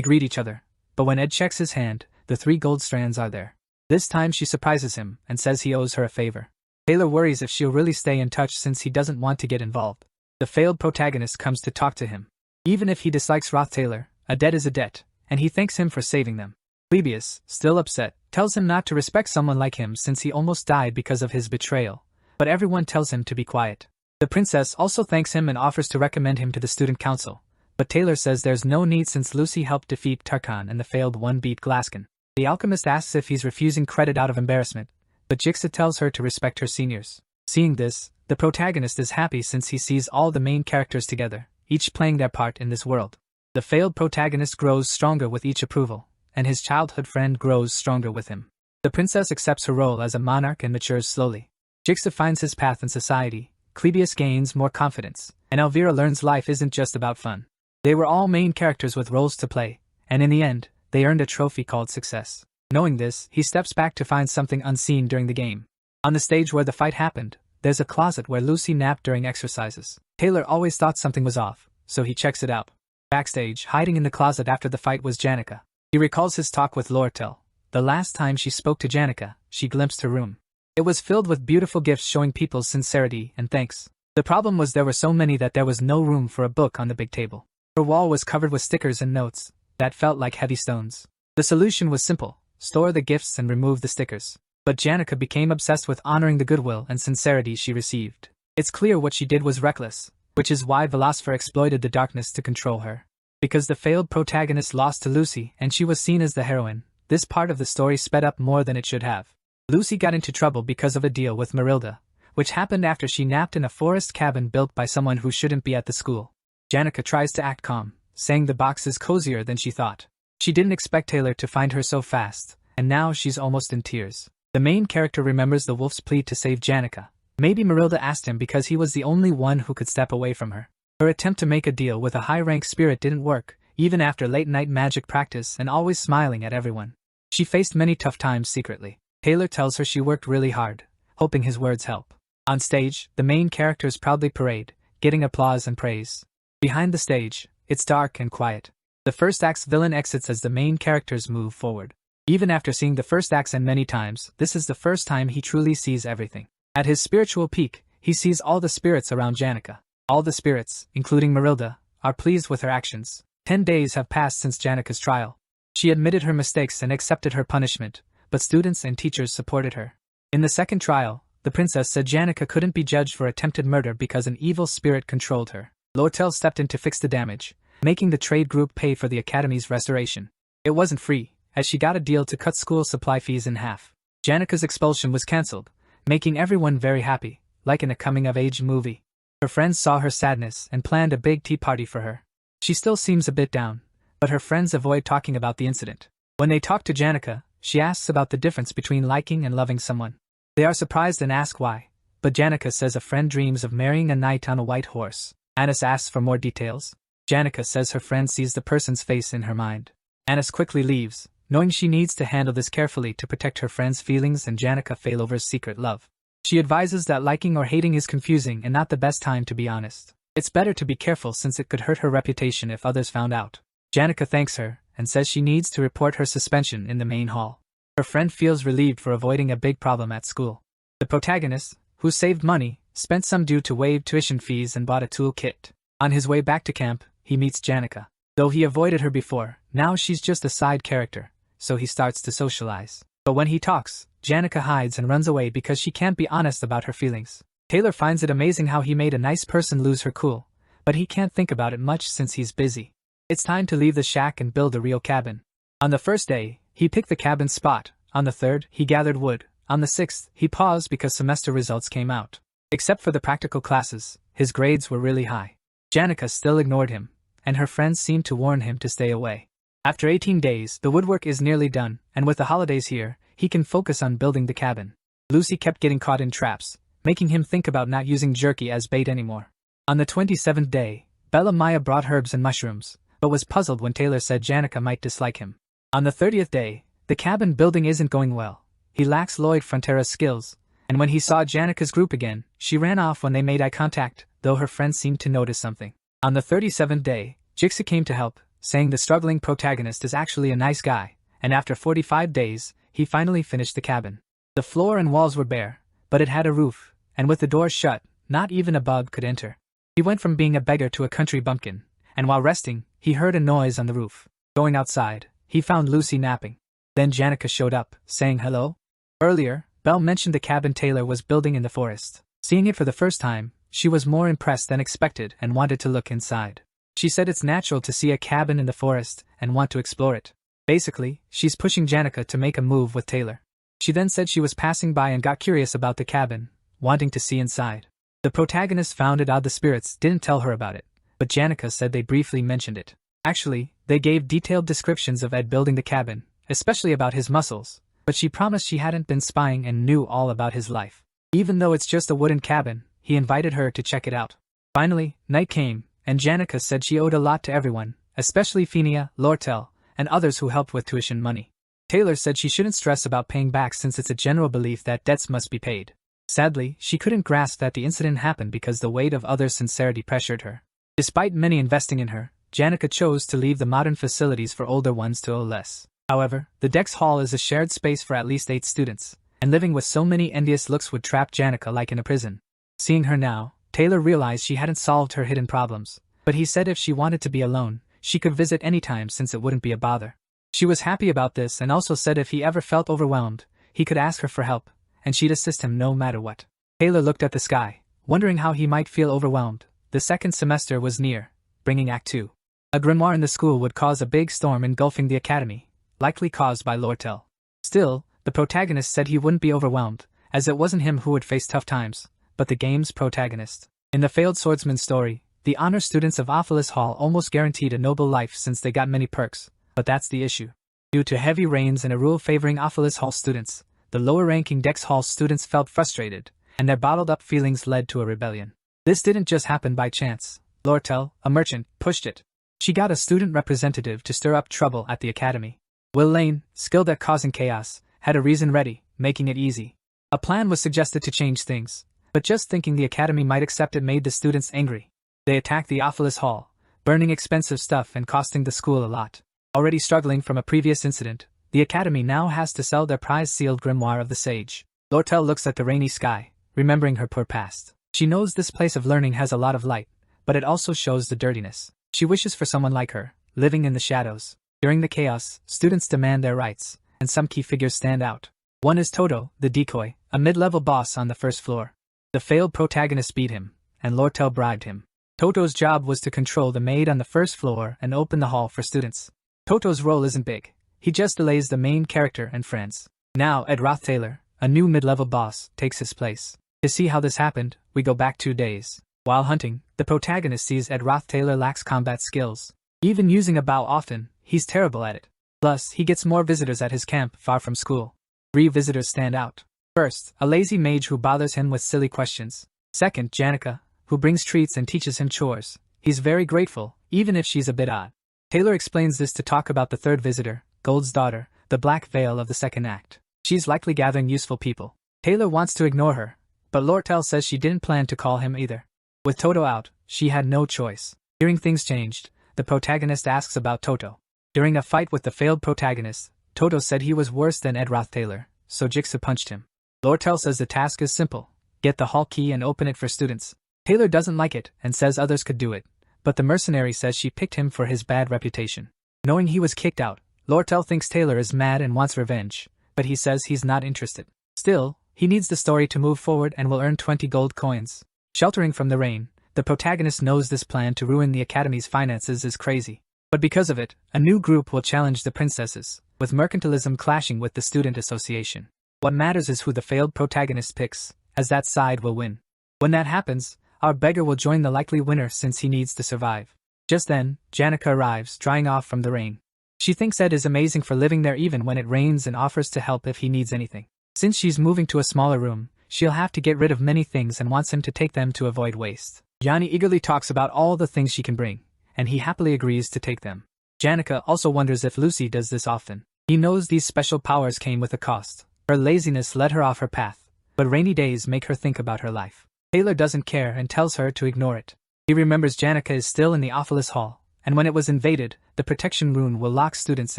S1: greet each other, but when Ed checks his hand, the 3 gold strands are there. This time she surprises him and says he owes her a favor. Taylor worries if she'll really stay in touch since he doesn't want to get involved. The failed protagonist comes to talk to him. Even if he dislikes Roth Taylor, a debt is a debt, and he thanks him for saving them. Phoebus, still upset, tells him not to respect someone like him since he almost died because of his betrayal, but everyone tells him to be quiet. The princess also thanks him and offers to recommend him to the student council, but Taylor says there's no need since Lucy helped defeat Tarkan and the failed one beat Glaskin. The alchemist asks if he's refusing credit out of embarrassment, but Jigsaw tells her to respect her seniors. Seeing this, the protagonist is happy since he sees all the main characters together, each playing their part in this world. The failed protagonist grows stronger with each approval, and his childhood friend grows stronger with him. The princess accepts her role as a monarch and matures slowly. Jigsaw finds his path in society, Clebius gains more confidence, and Elvira learns life isn't just about fun. They were all main characters with roles to play, and in the end, they earned a trophy called success. Knowing this, he steps back to find something unseen during the game. On the stage where the fight happened, there's a closet where Lucy napped during exercises. Taylor always thought something was off, so he checks it out. Backstage, hiding in the closet after the fight was Janica. He recalls his talk with Lortel. The last time she spoke to Janica, she glimpsed her room. It was filled with beautiful gifts showing people's sincerity and thanks. The problem was there were so many that there was no room for a book on the big table. Her wall was covered with stickers and notes that felt like heavy stones. The solution was simple: store the gifts and remove the stickers. But Janica became obsessed with honoring the goodwill and sincerity she received. It's clear what she did was reckless, which is why Velocifer exploited the darkness to control her. Because the failed protagonist lost to Lucy and she was seen as the heroine, this part of the story sped up more than it should have. Lucy got into trouble because of a deal with Marilda, which happened after she napped in a forest cabin built by someone who shouldn't be at the school. Janica tries to act calm, saying the box is cozier than she thought. She didn't expect Taylor to find her so fast, and now she's almost in tears. The main character remembers the wolf's plea to save Janica. Maybe Marilda asked him because he was the only one who could step away from her. Her attempt to make a deal with a high-rank spirit didn't work, even after late-night magic practice and always smiling at everyone. She faced many tough times secretly. Taylor tells her she worked really hard, hoping his words help. On stage, the main characters proudly parade, getting applause and praise. Behind the stage, it's dark and quiet. The first act's villain exits as the main characters move forward. Even after seeing the first acts and many times, this is the first time he truly sees everything. At his spiritual peak, he sees all the spirits around Janica. All the spirits, including Marilda, are pleased with her actions. 10 days have passed since Janica's trial. She admitted her mistakes and accepted her punishment, but students and teachers supported her. In the second trial, the princess said Janica couldn't be judged for attempted murder because an evil spirit controlled her. Lortel stepped in to fix the damage, making the trade group pay for the academy's restoration. It wasn't free, as she got a deal to cut school supply fees in half. Janica's expulsion was cancelled, making everyone very happy, like in a coming-of-age movie. Her friends saw her sadness and planned a big tea party for her. She still seems a bit down, but her friends avoid talking about the incident. When they talk to Janica, she asks about the difference between liking and loving someone. They are surprised and ask why, but Janica says a friend dreams of marrying a knight on a white horse. Anis asks for more details. Janica says her friend sees the person's face in her mind. Anis quickly leaves, knowing she needs to handle this carefully to protect her friend's feelings and Janica Failover's secret love. She advises that liking or hating is confusing and not the best time to be honest. It's better to be careful since it could hurt her reputation if others found out. Janica thanks her and says she needs to report her suspension in the main hall. Her friend feels relieved for avoiding a big problem at school. The protagonist, who saved money, spent some due to waive tuition fees and bought a tool kit. On his way back to camp, he meets Janica. Though he avoided her before, now she's just a side character, so he starts to socialize. But when he talks, Janica hides and runs away because she can't be honest about her feelings. Taylor finds it amazing how he made a nice person lose her cool, but he can't think about it much since he's busy. It's time to leave the shack and build a real cabin. On the first day, he picked the cabin spot. On the third, he gathered wood. On the sixth, he paused because semester results came out. Except for the practical classes, his grades were really high. Janica still ignored him, and her friends seemed to warn him to stay away. After 18 days, the woodwork is nearly done, and with the holidays here, he can focus on building the cabin. Lucy kept getting caught in traps, making him think about not using jerky as bait anymore. On the 27th day, Bella Maya brought herbs and mushrooms, but was puzzled when Taylor said Janica might dislike him. On the 30th day, the cabin building isn't going well. He lacks Lloyd Frontera's skills, And when he saw Janika's group again, she ran off when they made eye contact, though her friend seemed to notice something. On the 37th day, Jigsaw came to help, saying the struggling protagonist is actually a nice guy, and after 45 days, he finally finished the cabin. The floor and walls were bare, but it had a roof, and with the doors shut, not even a bug could enter. He went from being a beggar to a country bumpkin, and while resting, he heard a noise on the roof. Going outside, he found Lucy napping. Then Janica showed up, saying hello. Earlier, Belle mentioned the cabin Taylor was building in the forest. Seeing it for the first time, she was more impressed than expected and wanted to look inside. She said it's natural to see a cabin in the forest and want to explore it. Basically, she's pushing Janica to make a move with Taylor. She then said she was passing by and got curious about the cabin, wanting to see inside. The protagonist found it odd the spirits didn't tell her about it, but Janica said they briefly mentioned it. Actually, they gave detailed descriptions of Ed building the cabin, especially about his muscles, but she promised she hadn't been spying and knew all about his life. Even though it's just a wooden cabin, he invited her to check it out. Finally, night came, and Janica said she owed a lot to everyone, especially Fenia, Lortel, and others who helped with tuition money. Taylor said she shouldn't stress about paying back since it's a general belief that debts must be paid. Sadly, she couldn't grasp that the incident happened because the weight of others' sincerity pressured her. Despite many investing in her, Janica chose to leave the modern facilities for older ones to owe less. However, the Dex Hall is a shared space for at least 8 students, and living with so many envious looks would trap Janica like in a prison. Seeing her now, Taylor realized she hadn't solved her hidden problems, but he said if she wanted to be alone, she could visit anytime since it wouldn't be a bother. She was happy about this and also said if he ever felt overwhelmed, he could ask her for help, and she'd assist him no matter what. Taylor looked at the sky, wondering how he might feel overwhelmed. The second semester was near, bringing Act 2. A grimoire in the school would cause a big storm engulfing the academy, likely caused by Lortel. Still, the protagonist said he wouldn't be overwhelmed, as it wasn't him who would face tough times, but the game's protagonist. In the failed swordsman story, the honor students of Ophelis Hall almost guaranteed a noble life since they got many perks, but that's the issue. Due to heavy rains and a rule favoring Ophelis Hall students, the lower-ranking Dex Hall students felt frustrated, and their bottled-up feelings led to a rebellion. This didn't just happen by chance. Lortel, a merchant, pushed it. She got a student representative to stir up trouble at the academy. Will Lane, skilled at causing chaos, had a reason ready, making it easy. A plan was suggested to change things, but just thinking the academy might accept it made the students angry. They attacked the Ophelis Hall, burning expensive stuff and costing the school a lot. Already struggling from a previous incident, the academy now has to sell their prize-sealed grimoire of the sage. Lortel looks at the rainy sky, remembering her poor past. She knows this place of learning has a lot of light, but it also shows the dirtiness. She wishes for someone like her, living in the shadows. During the chaos, students demand their rights, and some key figures stand out. One is Toto, the decoy, a mid-level boss on the first floor. The failed protagonist beat him, and Lortel bribed him. Toto's job was to control the maid on the first floor and open the hall for students. Toto's role isn't big. He just delays the main character and friends. Now Ed Roth Taylor, a new mid-level boss, takes his place. To see how this happened, we go back 2 days. While hunting, the protagonist sees Ed Roth Taylor lacks combat skills. Even using a bow often, he's terrible at it. Plus, he gets more visitors at his camp far from school. 3 visitors stand out. First, a lazy mage who bothers him with silly questions. Second, Janica, who brings treats and teaches him chores. He's very grateful, even if she's a bit odd. Taylor explains this to talk about the third visitor, Gold's daughter, the Black Veil of the second act. She's likely gathering useful people. Taylor wants to ignore her, but Lortel says she didn't plan to call him either. With Toto out, she had no choice. Hearing things changed, the protagonist asks about Toto. During a fight with the failed protagonist, Toto said he was worse than Ed Roth Taylor, so Jigsaw punched him. Lortel says the task is simple. Get the hall key and open it for students. Taylor doesn't like it and says others could do it, but the mercenary says she picked him for his bad reputation. Knowing he was kicked out, Lortel thinks Taylor is mad and wants revenge, but he says he's not interested. Still, he needs the story to move forward and will earn 20 gold coins. Sheltering from the rain, the protagonist knows this plan to ruin the academy's finances is crazy. But because of it, a new group will challenge the princesses, with mercantilism clashing with the student association. What matters is who the failed protagonist picks, as that side will win. When that happens, our beggar will join the likely winner since he needs to survive. Just then, Janica arrives, drying off from the rain. She thinks Ed is amazing for living there even when it rains and offers to help if he needs anything. Since she's moving to a smaller room, she'll have to get rid of many things and wants him to take them to avoid waste. Johnny eagerly talks about all the things she can bring, and he happily agrees to take them. Janica also wonders if Lucy does this often. He knows these special powers came with a cost. Her laziness led her off her path, but rainy days make her think about her life. Taylor doesn't care and tells her to ignore it. He remembers Janica is still in the Oculus Hall, and when it was invaded, the protection rune will lock students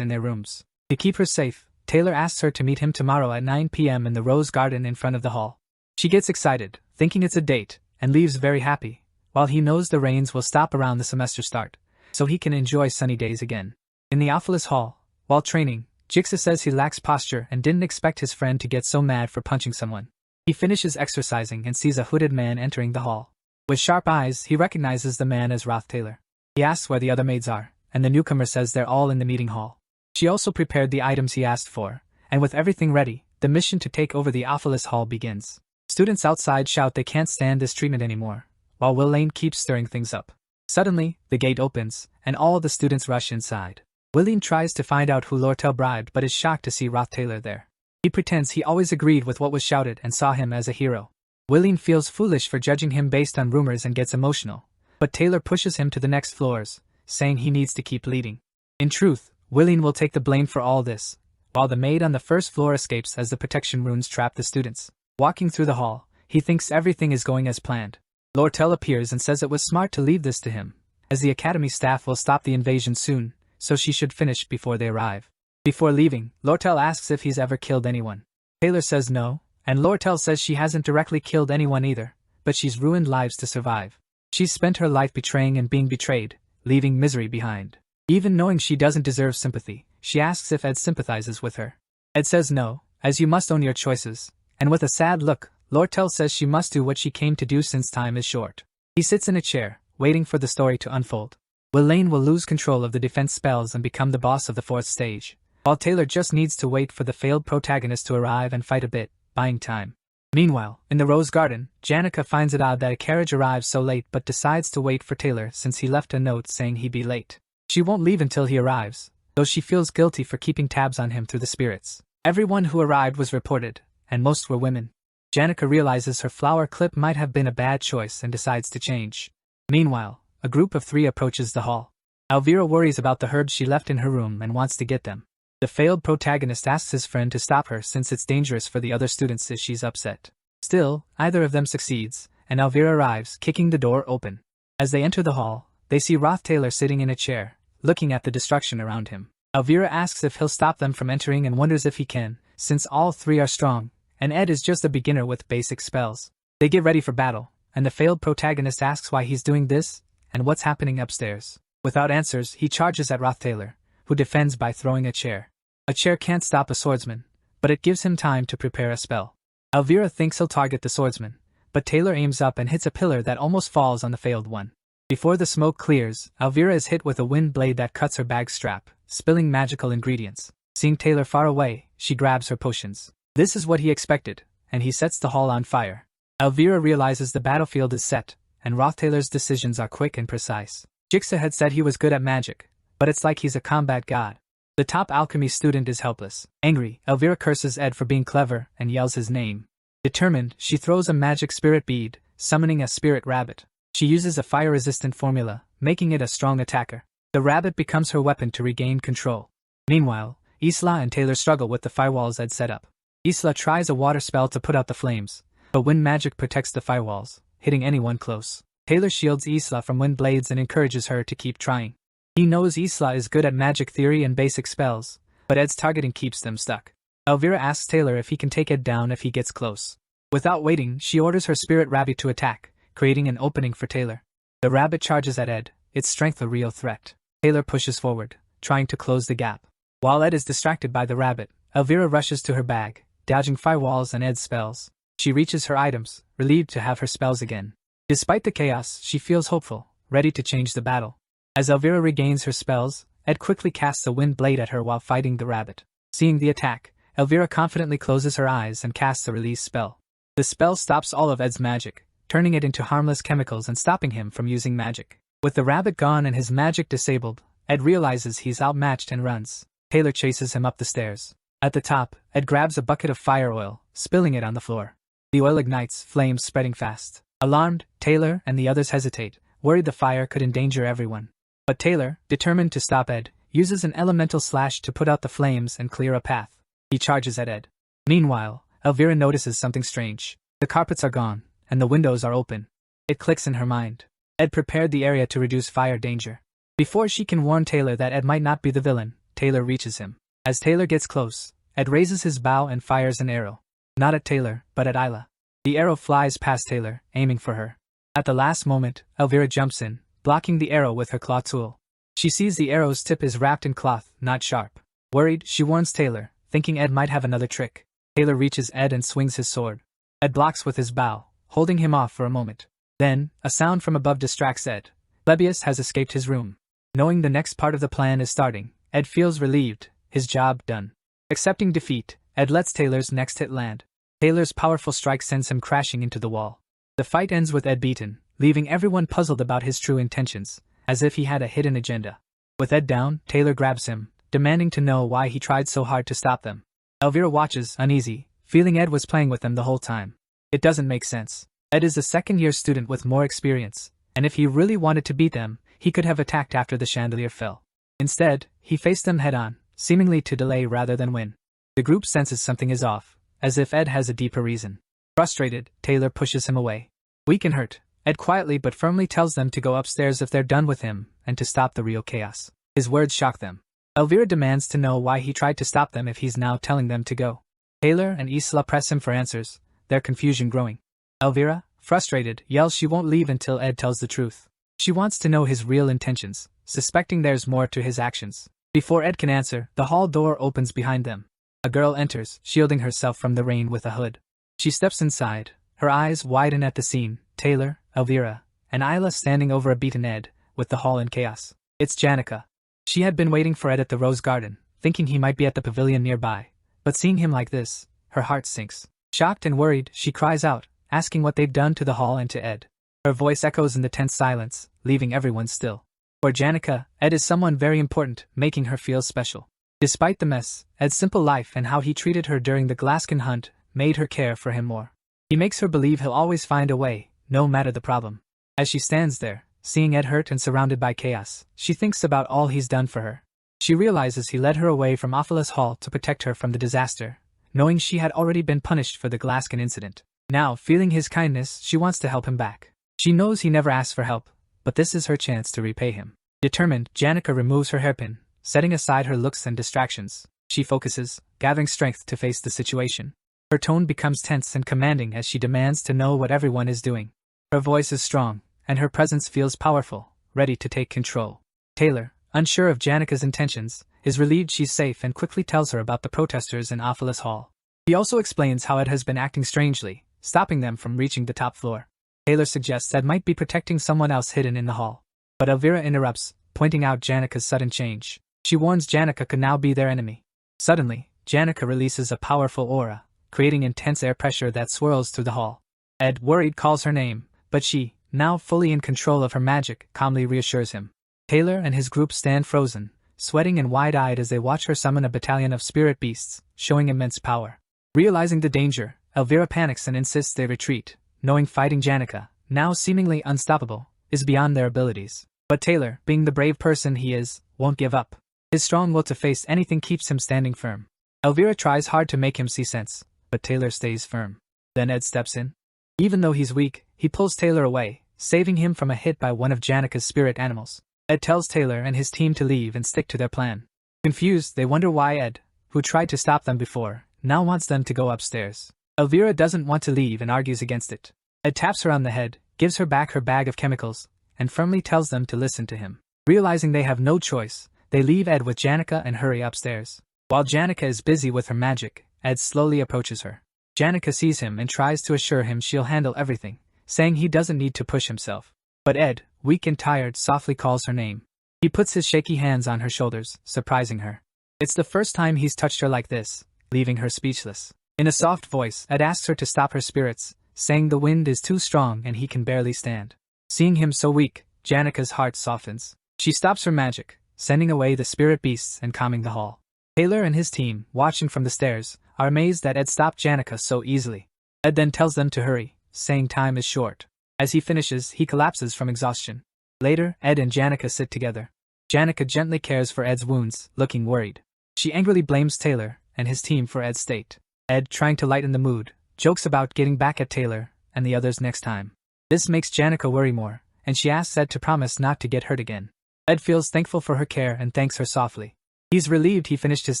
S1: in their rooms. To keep her safe, Taylor asks her to meet him tomorrow at 9 p.m. in the rose garden in front of the hall. She gets excited, thinking it's a date, and leaves very happy, while he knows the rains will stop around the semester start, so he can enjoy sunny days again. In the Oculus Hall, while training, Jigsaw says he lacks posture and didn't expect his friend to get so mad for punching someone. He finishes exercising and sees a hooded man entering the hall. With sharp eyes, he recognizes the man as Roth Taylor. He asks where the other maids are, and the newcomer says they're all in the meeting hall. She also prepared the items he asked for, and with everything ready, the mission to take over the Oculus Hall begins. Students outside shout they can't stand this treatment anymore, while Will Lane keeps stirring things up. Suddenly, the gate opens, and all the students rush inside. William tries to find out who Lortel bribed but is shocked to see Roth Taylor there. He pretends he always agreed with what was shouted and saw him as a hero. William feels foolish for judging him based on rumors and gets emotional, but Taylor pushes him to the next floors, saying he needs to keep leading. In truth, William will take the blame for all this, while the maid on the first floor escapes as the protection runes trap the students. Walking through the hall, he thinks everything is going as planned. Lortel appears and says it was smart to leave this to him, as the academy staff will stop the invasion soon, so she should finish before they arrive. Before leaving, Lortel asks if he's ever killed anyone. Taylor says no, and Lortel says she hasn't directly killed anyone either, but she's ruined lives to survive. She's spent her life betraying and being betrayed, leaving misery behind. Even knowing she doesn't deserve sympathy, she asks if Ed sympathizes with her. Ed says no, as you must own your choices, and with a sad look, Lortel says she must do what she came to do since time is short. He sits in a chair, waiting for the story to unfold. Will Lane will lose control of the defense spells and become the boss of the fourth stage, while Taylor just needs to wait for the failed protagonist to arrive and fight a bit, buying time. Meanwhile, in the Rose Garden, Janica finds it odd that a carriage arrives so late but decides to wait for Taylor since he left a note saying he'd be late. She won't leave until he arrives, though she feels guilty for keeping tabs on him through the spirits. Everyone who arrived was reported, and most were women. Janica realizes her flower clip might have been a bad choice and decides to change. Meanwhile, a group of 3 approaches the hall. Elvira worries about the herbs she left in her room and wants to get them. The failed protagonist asks his friend to stop her since it's dangerous for the other students if she's upset. Still, either of them succeeds, and Elvira arrives, kicking the door open. As they enter the hall, they see Roth Taylor sitting in a chair, looking at the destruction around him. Elvira asks if he'll stop them from entering and wonders if he can, since all 3 are strong, and Ed is just a beginner with basic spells. They get ready for battle, and the failed protagonist asks why he's doing this, and what's happening upstairs. Without answers, he charges at Roth Taylor, who defends by throwing a chair. A chair can't stop a swordsman, but it gives him time to prepare a spell. Elvira thinks he'll target the swordsman, but Taylor aims up and hits a pillar that almost falls on the failed one. Before the smoke clears, Elvira is hit with a wind blade that cuts her bag strap, spilling magical ingredients. Seeing Taylor far away, she grabs her potions. This is what he expected, and he sets the hall on fire. Elvira realizes the battlefield is set, and Roth Taylor's decisions are quick and precise. Jigsaw had said he was good at magic, but it's like he's a combat god. The top alchemy student is helpless. Angry, Elvira curses Ed for being clever and yells his name. Determined, she throws a magic spirit bead, summoning a spirit rabbit. She uses a fire-resistant formula, making it a strong attacker. The rabbit becomes her weapon to regain control. Meanwhile, Isla and Taylor struggle with the firewalls Ed set up. Isla tries a water spell to put out the flames, but wind magic protects the firewalls, hitting anyone close. Taylor shields Isla from wind blades and encourages her to keep trying. He knows Isla is good at magic theory and basic spells, but Ed's targeting keeps them stuck. Elvira asks Taylor if he can take Ed down if he gets close. Without waiting, she orders her spirit rabbit to attack, creating an opening for Taylor. The rabbit charges at Ed, its strength a real threat. Taylor pushes forward, trying to close the gap. While Ed is distracted by the rabbit, Elvira rushes to her bag, dodging firewalls and Ed's spells. She reaches her items, relieved to have her spells again. Despite the chaos, she feels hopeful, ready to change the battle. As Elvira regains her spells, Ed quickly casts a wind blade at her while fighting the rabbit. Seeing the attack, Elvira confidently closes her eyes and casts a release spell. The spell stops all of Ed's magic, turning it into harmless chemicals and stopping him from using magic. With the rabbit gone and his magic disabled, Ed realizes he's outmatched and runs. Taylor chases him up the stairs. At the top, Ed grabs a bucket of fire oil, spilling it on the floor. The oil ignites, flames spreading fast. Alarmed, Taylor and the others hesitate, worried the fire could endanger everyone. But Taylor, determined to stop Ed, uses an elemental slash to put out the flames and clear a path. He charges at Ed. Meanwhile, Elvira notices something strange. The carpets are gone, and the windows are open. It clicks in her mind. Ed prepared the area to reduce fire danger. Before she can warn Taylor that Ed might not be the villain, Taylor reaches him. As Taylor gets close, Ed raises his bow and fires an arrow. Not at Taylor, but at Isla. The arrow flies past Taylor, aiming for her. At the last moment, Elvira jumps in, blocking the arrow with her claw tool. She sees the arrow's tip is wrapped in cloth, not sharp. Worried, she warns Taylor, thinking Ed might have another trick. Taylor reaches Ed and swings his sword. Ed blocks with his bow, holding him off for a moment. Then, a sound from above distracts Ed. Plebius has escaped his room. Knowing the next part of the plan is starting, Ed feels relieved, his job done. Accepting defeat, Ed lets Taylor's next hit land. Taylor's powerful strike sends him crashing into the wall. The fight ends with Ed beaten, leaving everyone puzzled about his true intentions, as if he had a hidden agenda. With Ed down, Taylor grabs him, demanding to know why he tried so hard to stop them. Elvira watches, uneasy, feeling Ed was playing with them the whole time. It doesn't make sense. Ed is a second-year student with more experience, and if he really wanted to beat them, he could have attacked after the chandelier fell. Instead, he faced them head-on, seemingly to delay rather than win. The group senses something is off, as if Ed has a deeper reason. Frustrated, Taylor pushes him away. Weak and hurt, Ed quietly but firmly tells them to go upstairs if they're done with him, and to stop the real chaos. His words shock them. Elvira demands to know why he tried to stop them if he's now telling them to go. Taylor and Isla press him for answers, their confusion growing. Elvira, frustrated, yells she won't leave until Ed tells the truth. She wants to know his real intentions, suspecting there's more to his actions. Before Ed can answer, the hall door opens behind them. A girl enters, shielding herself from the rain with a hood. She steps inside, her eyes widen at the scene, Taylor, Elvira, and Isla standing over a beaten Ed, with the hall in chaos. It's Janica. She had been waiting for Ed at the Rose Garden, thinking he might be at the pavilion nearby, but seeing him like this, her heart sinks. Shocked and worried, she cries out, asking what they've done to the hall and to Ed. Her voice echoes in the tense silence, leaving everyone still. For Janica, Ed is someone very important, making her feel special. Despite the mess, Ed's simple life and how he treated her during the Glaskin hunt made her care for him more. He makes her believe he'll always find a way, no matter the problem. As she stands there, seeing Ed hurt and surrounded by chaos, she thinks about all he's done for her. She realizes he led her away from Ophelis Hall to protect her from the disaster, knowing she had already been punished for the Glaskin incident. Now, feeling his kindness, she wants to help him back. She knows he never asked for help, but this is her chance to repay him. Determined, Janica removes her hairpin, setting aside her looks and distractions. She focuses, gathering strength to face the situation. Her tone becomes tense and commanding as she demands to know what everyone is doing. Her voice is strong, and her presence feels powerful, ready to take control. Taylor, unsure of Janica's intentions, is relieved she's safe and quickly tells her about the protesters in Ophelis Hall. He also explains how Ed has been acting strangely, stopping them from reaching the top floor. Taylor suggests Ed might be protecting someone else hidden in the hall. But Elvira interrupts, pointing out Janica's sudden change. She warns Janica could now be their enemy. Suddenly, Janica releases a powerful aura, creating intense air pressure that swirls through the hall. Ed, worried, calls her name, but she, now fully in control of her magic, calmly reassures him. Taylor and his group stand frozen, sweating and wide-eyed as they watch her summon a battalion of spirit beasts, showing immense power. Realizing the danger, Elvira panics and insists they retreat, knowing fighting Janica, now seemingly unstoppable, is beyond their abilities. But Taylor, being the brave person he is, won't give up. His strong will to face anything keeps him standing firm. Elvira tries hard to make him see sense, but Taylor stays firm. Then Ed steps in. Even though he's weak, he pulls Taylor away, saving him from a hit by one of Janica's spirit animals. Ed tells Taylor and his team to leave and stick to their plan. Confused, they wonder why Ed, who tried to stop them before, now wants them to go upstairs. Elvira doesn't want to leave and argues against it. Ed taps her on the head, gives her back her bag of chemicals, and firmly tells them to listen to him. Realizing they have no choice, they leave Ed with Janica and hurry upstairs. While Janica is busy with her magic, Ed slowly approaches her. Janica sees him and tries to assure him she'll handle everything, saying he doesn't need to push himself. But Ed, weak and tired, softly calls her name. He puts his shaky hands on her shoulders, surprising her. It's the first time he's touched her like this, leaving her speechless. In a soft voice, Ed asks her to stop her spirits, saying the wind is too strong and he can barely stand. Seeing him so weak, Janica's heart softens. She stops her magic, sending away the spirit beasts and calming the hall. Taylor and his team, watching from the stairs, are amazed that Ed stopped Janica so easily. Ed then tells them to hurry, saying time is short. As he finishes, he collapses from exhaustion. Later, Ed and Janica sit together. Janica gently cares for Ed's wounds, looking worried. She angrily blames Taylor and his team for Ed's state. Ed, trying to lighten the mood, jokes about getting back at Taylor and the others next time. This makes Janica worry more, and she asks Ed to promise not to get hurt again. Ed feels thankful for her care and thanks her softly. He's relieved he finished his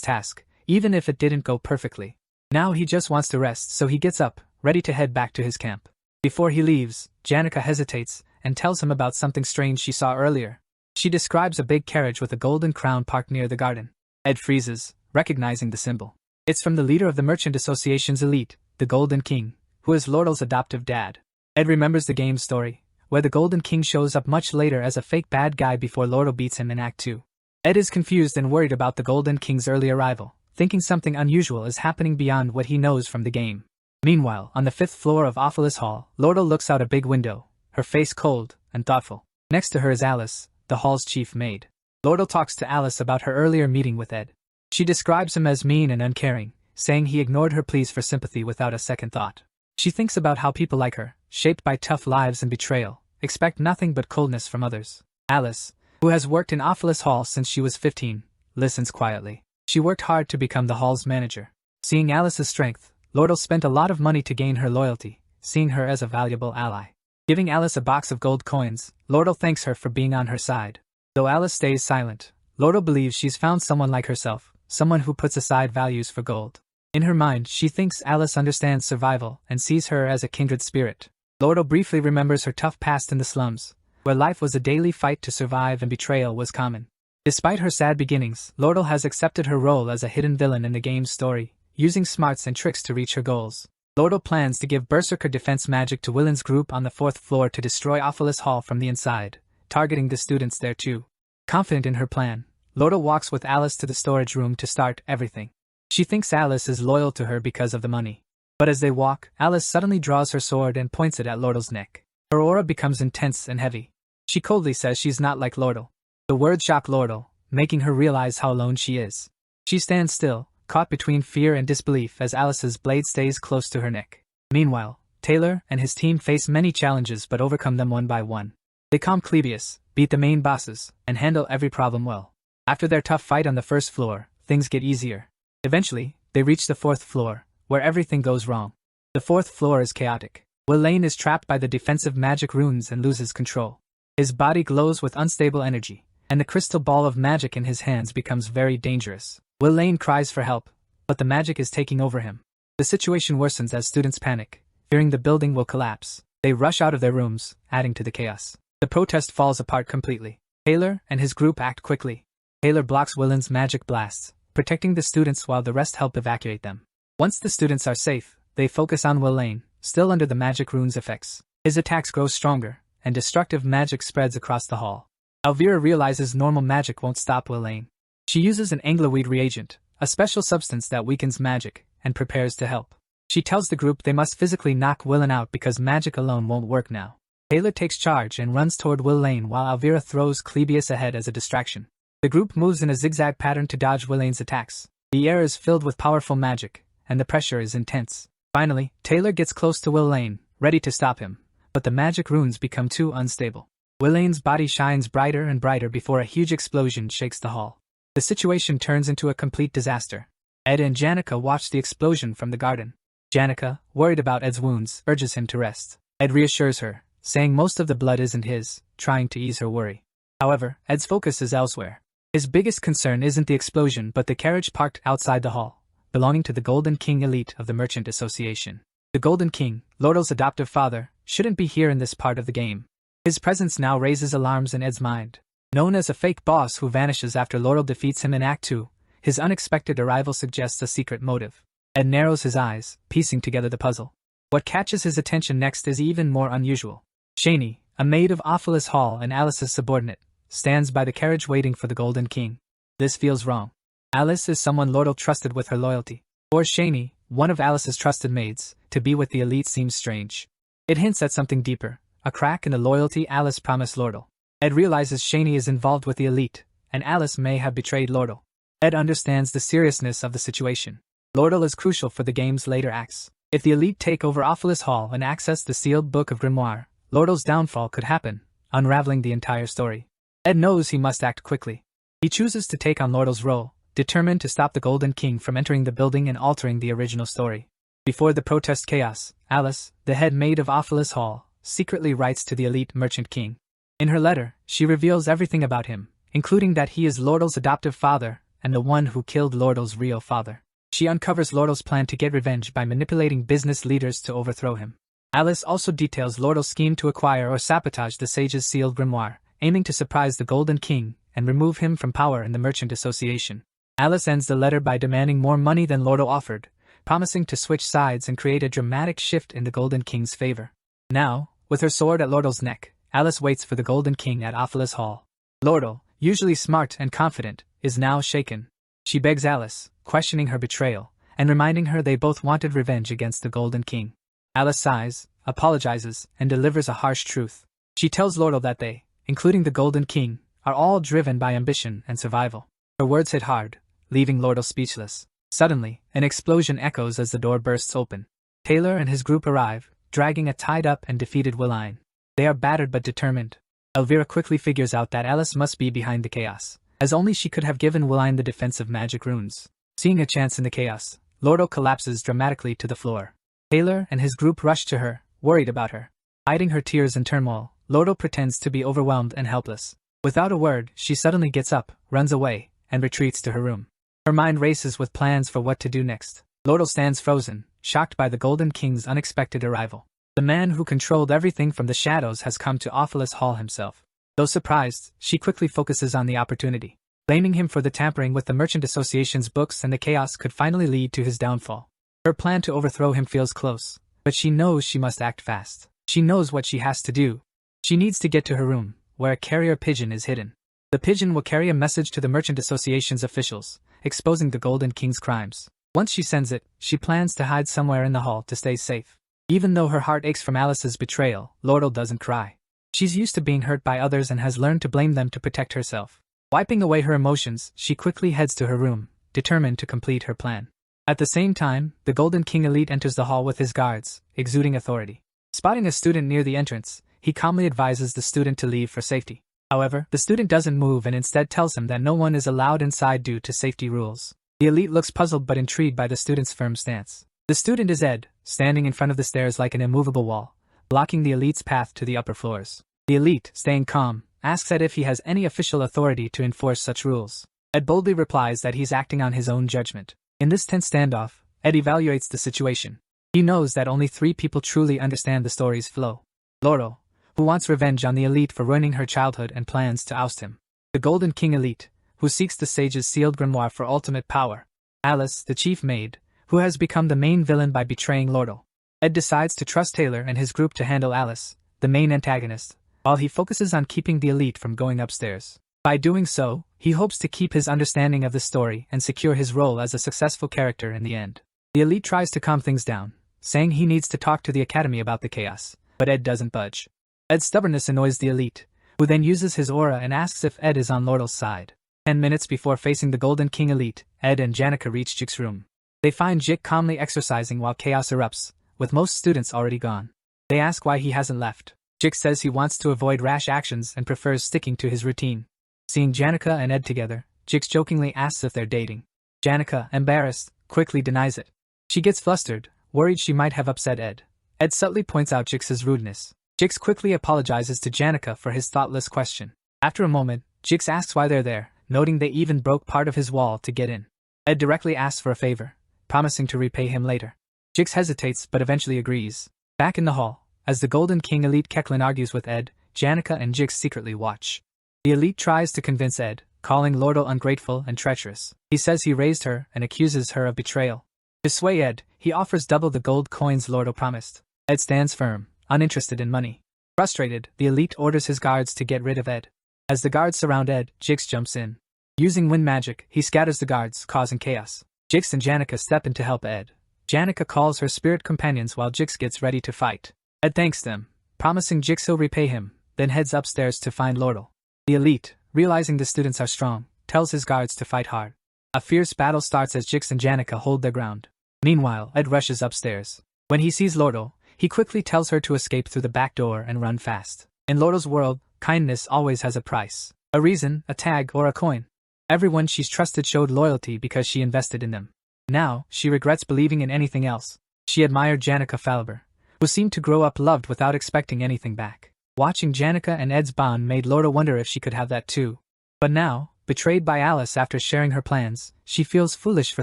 S1: task, even if it didn't go perfectly. Now he just wants to rest, so he gets up, ready to head back to his camp. Before he leaves, Janica hesitates and tells him about something strange she saw earlier. She describes a big carriage with a golden crown parked near the garden. Ed freezes, recognizing the symbol. It's from the leader of the Merchant Association's elite, the Golden King, who is Lordle's adoptive dad. Ed remembers the game's story, where the Golden King shows up much later as a fake bad guy before Lordle beats him in Act 2. Ed is confused and worried about the Golden King's early arrival, thinking something unusual is happening beyond what he knows from the game. Meanwhile, on the 5th floor of Offalis Hall, Lordle looks out a big window, her face cold and thoughtful. Next to her is Alice, the hall's chief maid. Lordle talks to Alice about her earlier meeting with Ed. She describes him as mean and uncaring, saying he ignored her pleas for sympathy without a second thought. She thinks about how people like her, shaped by tough lives and betrayal, expect nothing but coldness from others. Alice, who has worked in Offalis Hall since she was 15, listens quietly. She worked hard to become the hall's manager. Seeing Alice's strength, Lordle spent a lot of money to gain her loyalty, seeing her as a valuable ally. Giving Alice a box of gold coins, Lordle thanks her for being on her side. Though Alice stays silent, Lordle believes she's found someone like herself, someone who puts aside values for gold. In her mind, she thinks Alice understands survival and sees her as a kindred spirit. Lordle briefly remembers her tough past in the slums, where life was a daily fight to survive and betrayal was common. Despite her sad beginnings, Lordle has accepted her role as a hidden villain in the game's story, using smarts and tricks to reach her goals. Lordle plans to give Berserker defense magic to Willen's group on the 4th floor to destroy Offalis Hall from the inside, targeting the students there too. Confident in her plan, Lordle walks with Alice to the storage room to start everything. She thinks Alice is loyal to her because of the money. But as they walk, Alice suddenly draws her sword and points it at Lordle's neck. Her aura becomes intense and heavy. She coldly says she's not like Lordle. The words shock Lordle, making her realize how alone she is. She stands still, caught between fear and disbelief as Alice's blade stays close to her neck. Meanwhile, Taylor and his team face many challenges but overcome them one by one. They calm Clebius, beat the main bosses, and handle every problem well. After their tough fight on the 1st floor, things get easier. Eventually, they reach the 4th floor, where everything goes wrong. The 4th floor is chaotic. Willane is trapped by the defensive magic runes and loses control. His body glows with unstable energy, and the crystal ball of magic in his hands becomes very dangerous. Willane cries for help, but the magic is taking over him. The situation worsens as students panic, fearing the building will collapse. They rush out of their rooms, adding to the chaos. The protest falls apart completely. Taylor and his group act quickly. Taylor blocks Willane's magic blasts, protecting the students while the rest help evacuate them. Once the students are safe, they focus on Willane, still under the magic rune's effects. His attacks grow stronger, and destructive magic spreads across the hall. Elvira realizes normal magic won't stop Willane. She uses an anglerweed reagent, a special substance that weakens magic, and prepares to help. She tells the group they must physically knock Willane out because magic alone won't work now. Taylor takes charge and runs toward Willane while Elvira throws Clebius ahead as a distraction. The group moves in a zigzag pattern to dodge Willane's attacks. The air is filled with powerful magic, and the pressure is intense. Finally, Taylor gets close to Willane, ready to stop him, but the magic runes become too unstable. Willane's body shines brighter and brighter before a huge explosion shakes the hall. The situation turns into a complete disaster. Ed and Janica watch the explosion from the garden. Janica, worried about Ed's wounds, urges him to rest. Ed reassures her, saying most of the blood isn't his, trying to ease her worry. However, Ed's focus is elsewhere. His biggest concern isn't the explosion but the carriage parked outside the hall, belonging to the Golden King elite of the Merchant Association. The Golden King, Lordle's adoptive father, shouldn't be here in this part of the game. His presence now raises alarms in Ed's mind. Known as a fake boss who vanishes after Lordle defeats him in Act 2, his unexpected arrival suggests a secret motive. Ed narrows his eyes, piecing together the puzzle. What catches his attention next is even more unusual. Shani, a maid of Offalis Hall and Alice's subordinate, stands by the carriage waiting for the Golden King. This feels wrong. Alice is someone Lordle trusted with her loyalty. For Shani, one of Alice's trusted maids, to be with the elite seems strange. It hints at something deeper, a crack in the loyalty Alice promised Lordle. Ed realizes Shani is involved with the elite, and Alice may have betrayed Lordle. Ed understands the seriousness of the situation. Lordle is crucial for the game's later acts. If the elite take over Offalis Hall and access the sealed book of Grimoire, Lordle's downfall could happen, unraveling the entire story. Ed knows he must act quickly. He chooses to take on Lordle's role, determined to stop the Golden King from entering the building and altering the original story. Before the protest chaos, Alice, the head maid of Ophelis Hall, secretly writes to the elite merchant king. In her letter, she reveals everything about him, including that he is Lordle's adoptive father and the one who killed Lordle's real father. She uncovers Lordle's plan to get revenge by manipulating business leaders to overthrow him. Alice also details Lordle's scheme to acquire or sabotage the sage's sealed grimoire, aiming to surprise the Golden King and remove him from power in the Merchant Association. Alice ends the letter by demanding more money than Lordle offered, promising to switch sides and create a dramatic shift in the Golden King's favor. Now, with her sword at Lordle's neck, Alice waits for the Golden King at Ophelis Hall. Lordle, usually smart and confident, is now shaken. She begs Alice, questioning her betrayal, and reminding her they both wanted revenge against the Golden King. Alice sighs, apologizes, and delivers a harsh truth. She tells Lordle that they, including the Golden King, are all driven by ambition and survival. Her words hit hard, leaving Lordle speechless. Suddenly, an explosion echoes as the door bursts open. Taylor and his group arrive, dragging a tied-up and defeated Willine. They are battered but determined. Elvira quickly figures out that Alice must be behind the chaos, as only she could have given Willine the defensive magic runes. Seeing a chance in the chaos, Lordle collapses dramatically to the floor. Taylor and his group rush to her, worried about her. Hiding her tears and turmoil, Lordle pretends to be overwhelmed and helpless. Without a word, she suddenly gets up, runs away, and retreats to her room. Her mind races with plans for what to do next. Lordle stands frozen, shocked by the Golden King's unexpected arrival. The man who controlled everything from the shadows has come to Ophelis Hall himself. Though surprised, she quickly focuses on the opportunity. Blaming him for the tampering with the Merchant Association's books and the chaos could finally lead to his downfall. Her plan to overthrow him feels close, but she knows she must act fast. She knows what she has to do. She needs to get to her room, where a carrier pigeon is hidden. The pigeon will carry a message to the Merchant Association's officials, exposing the Golden King's crimes. Once she sends it, she plans to hide somewhere in the hall to stay safe. Even though her heart aches from Alice's betrayal, Lordle doesn't cry. She's used to being hurt by others and has learned to blame them to protect herself. Wiping away her emotions, she quickly heads to her room, determined to complete her plan. At the same time, the Golden King elite enters the hall with his guards, exuding authority. Spotting a student near the entrance, he calmly advises the student to leave for safety. However, the student doesn't move and instead tells him that no one is allowed inside due to safety rules. The elite looks puzzled but intrigued by the student's firm stance. The student is Ed, standing in front of the stairs like an immovable wall, blocking the elite's path to the upper floors. The elite, staying calm, asks Ed if he has any official authority to enforce such rules. Ed boldly replies that he's acting on his own judgment. In this tense standoff, Ed evaluates the situation. He knows that only 3 people truly understand the story's flow. Lordle, who wants revenge on the elite for ruining her childhood and plans to oust him. The Golden King elite, who seeks the sage's sealed grimoire for ultimate power. Alice, the chief maid, who has become the main villain by betraying Lordle. Ed decides to trust Taylor and his group to handle Alice, the main antagonist, while he focuses on keeping the elite from going upstairs. By doing so, he hopes to keep his understanding of the story and secure his role as a successful character in the end. The elite tries to calm things down, saying he needs to talk to the academy about the chaos, but Ed doesn't budge. Ed's stubbornness annoys the elite, who then uses his aura and asks if Ed is on Lordle's side. 10 minutes before facing the Golden King elite, Ed and Janica reach Jik's room. They find Jik calmly exercising while chaos erupts, with most students already gone. They ask why he hasn't left. Jik says he wants to avoid rash actions and prefers sticking to his routine. Seeing Janica and Ed together, Jik jokingly asks if they're dating. Janica, embarrassed, quickly denies it. She gets flustered, worried she might have upset Ed. Ed subtly points out Jik's rudeness. Jik quickly apologizes to Janica for his thoughtless question. After a moment, Jik asks why they're there, noting they even broke part of his wall to get in. Ed directly asks for a favor, promising to repay him later. Jix hesitates but eventually agrees. Back in the hall, as the Golden King elite Keklin argues with Ed, Janica and Jix secretly watch. The elite tries to convince Ed, calling Lordle ungrateful and treacherous. He says he raised her and accuses her of betrayal. To sway Ed, he offers double the gold coins Lordle promised. Ed stands firm, uninterested in money. Frustrated, the elite orders his guards to get rid of Ed. As the guards surround Ed, Jix jumps in. Using wind magic, he scatters the guards, causing chaos. Jix and Janica step in to help Ed. Janica calls her spirit companions while Jix gets ready to fight. Ed thanks them, promising Jix he'll repay him, then heads upstairs to find Lordle. The elite, realizing the students are strong, tells his guards to fight hard. A fierce battle starts as Jix and Janica hold their ground. Meanwhile, Ed rushes upstairs. When he sees Lordle, he quickly tells her to escape through the back door and run fast. In Lordle's world, kindness always has a price. A reason, a tag, or a coin. Everyone she's trusted showed loyalty because she invested in them. Now, she regrets believing in anything else. She admired Janica Falber, who seemed to grow up loved without expecting anything back. Watching Janica and Ed's bond made Lordo wonder if she could have that too. But now, betrayed by Alice after sharing her plans, she feels foolish for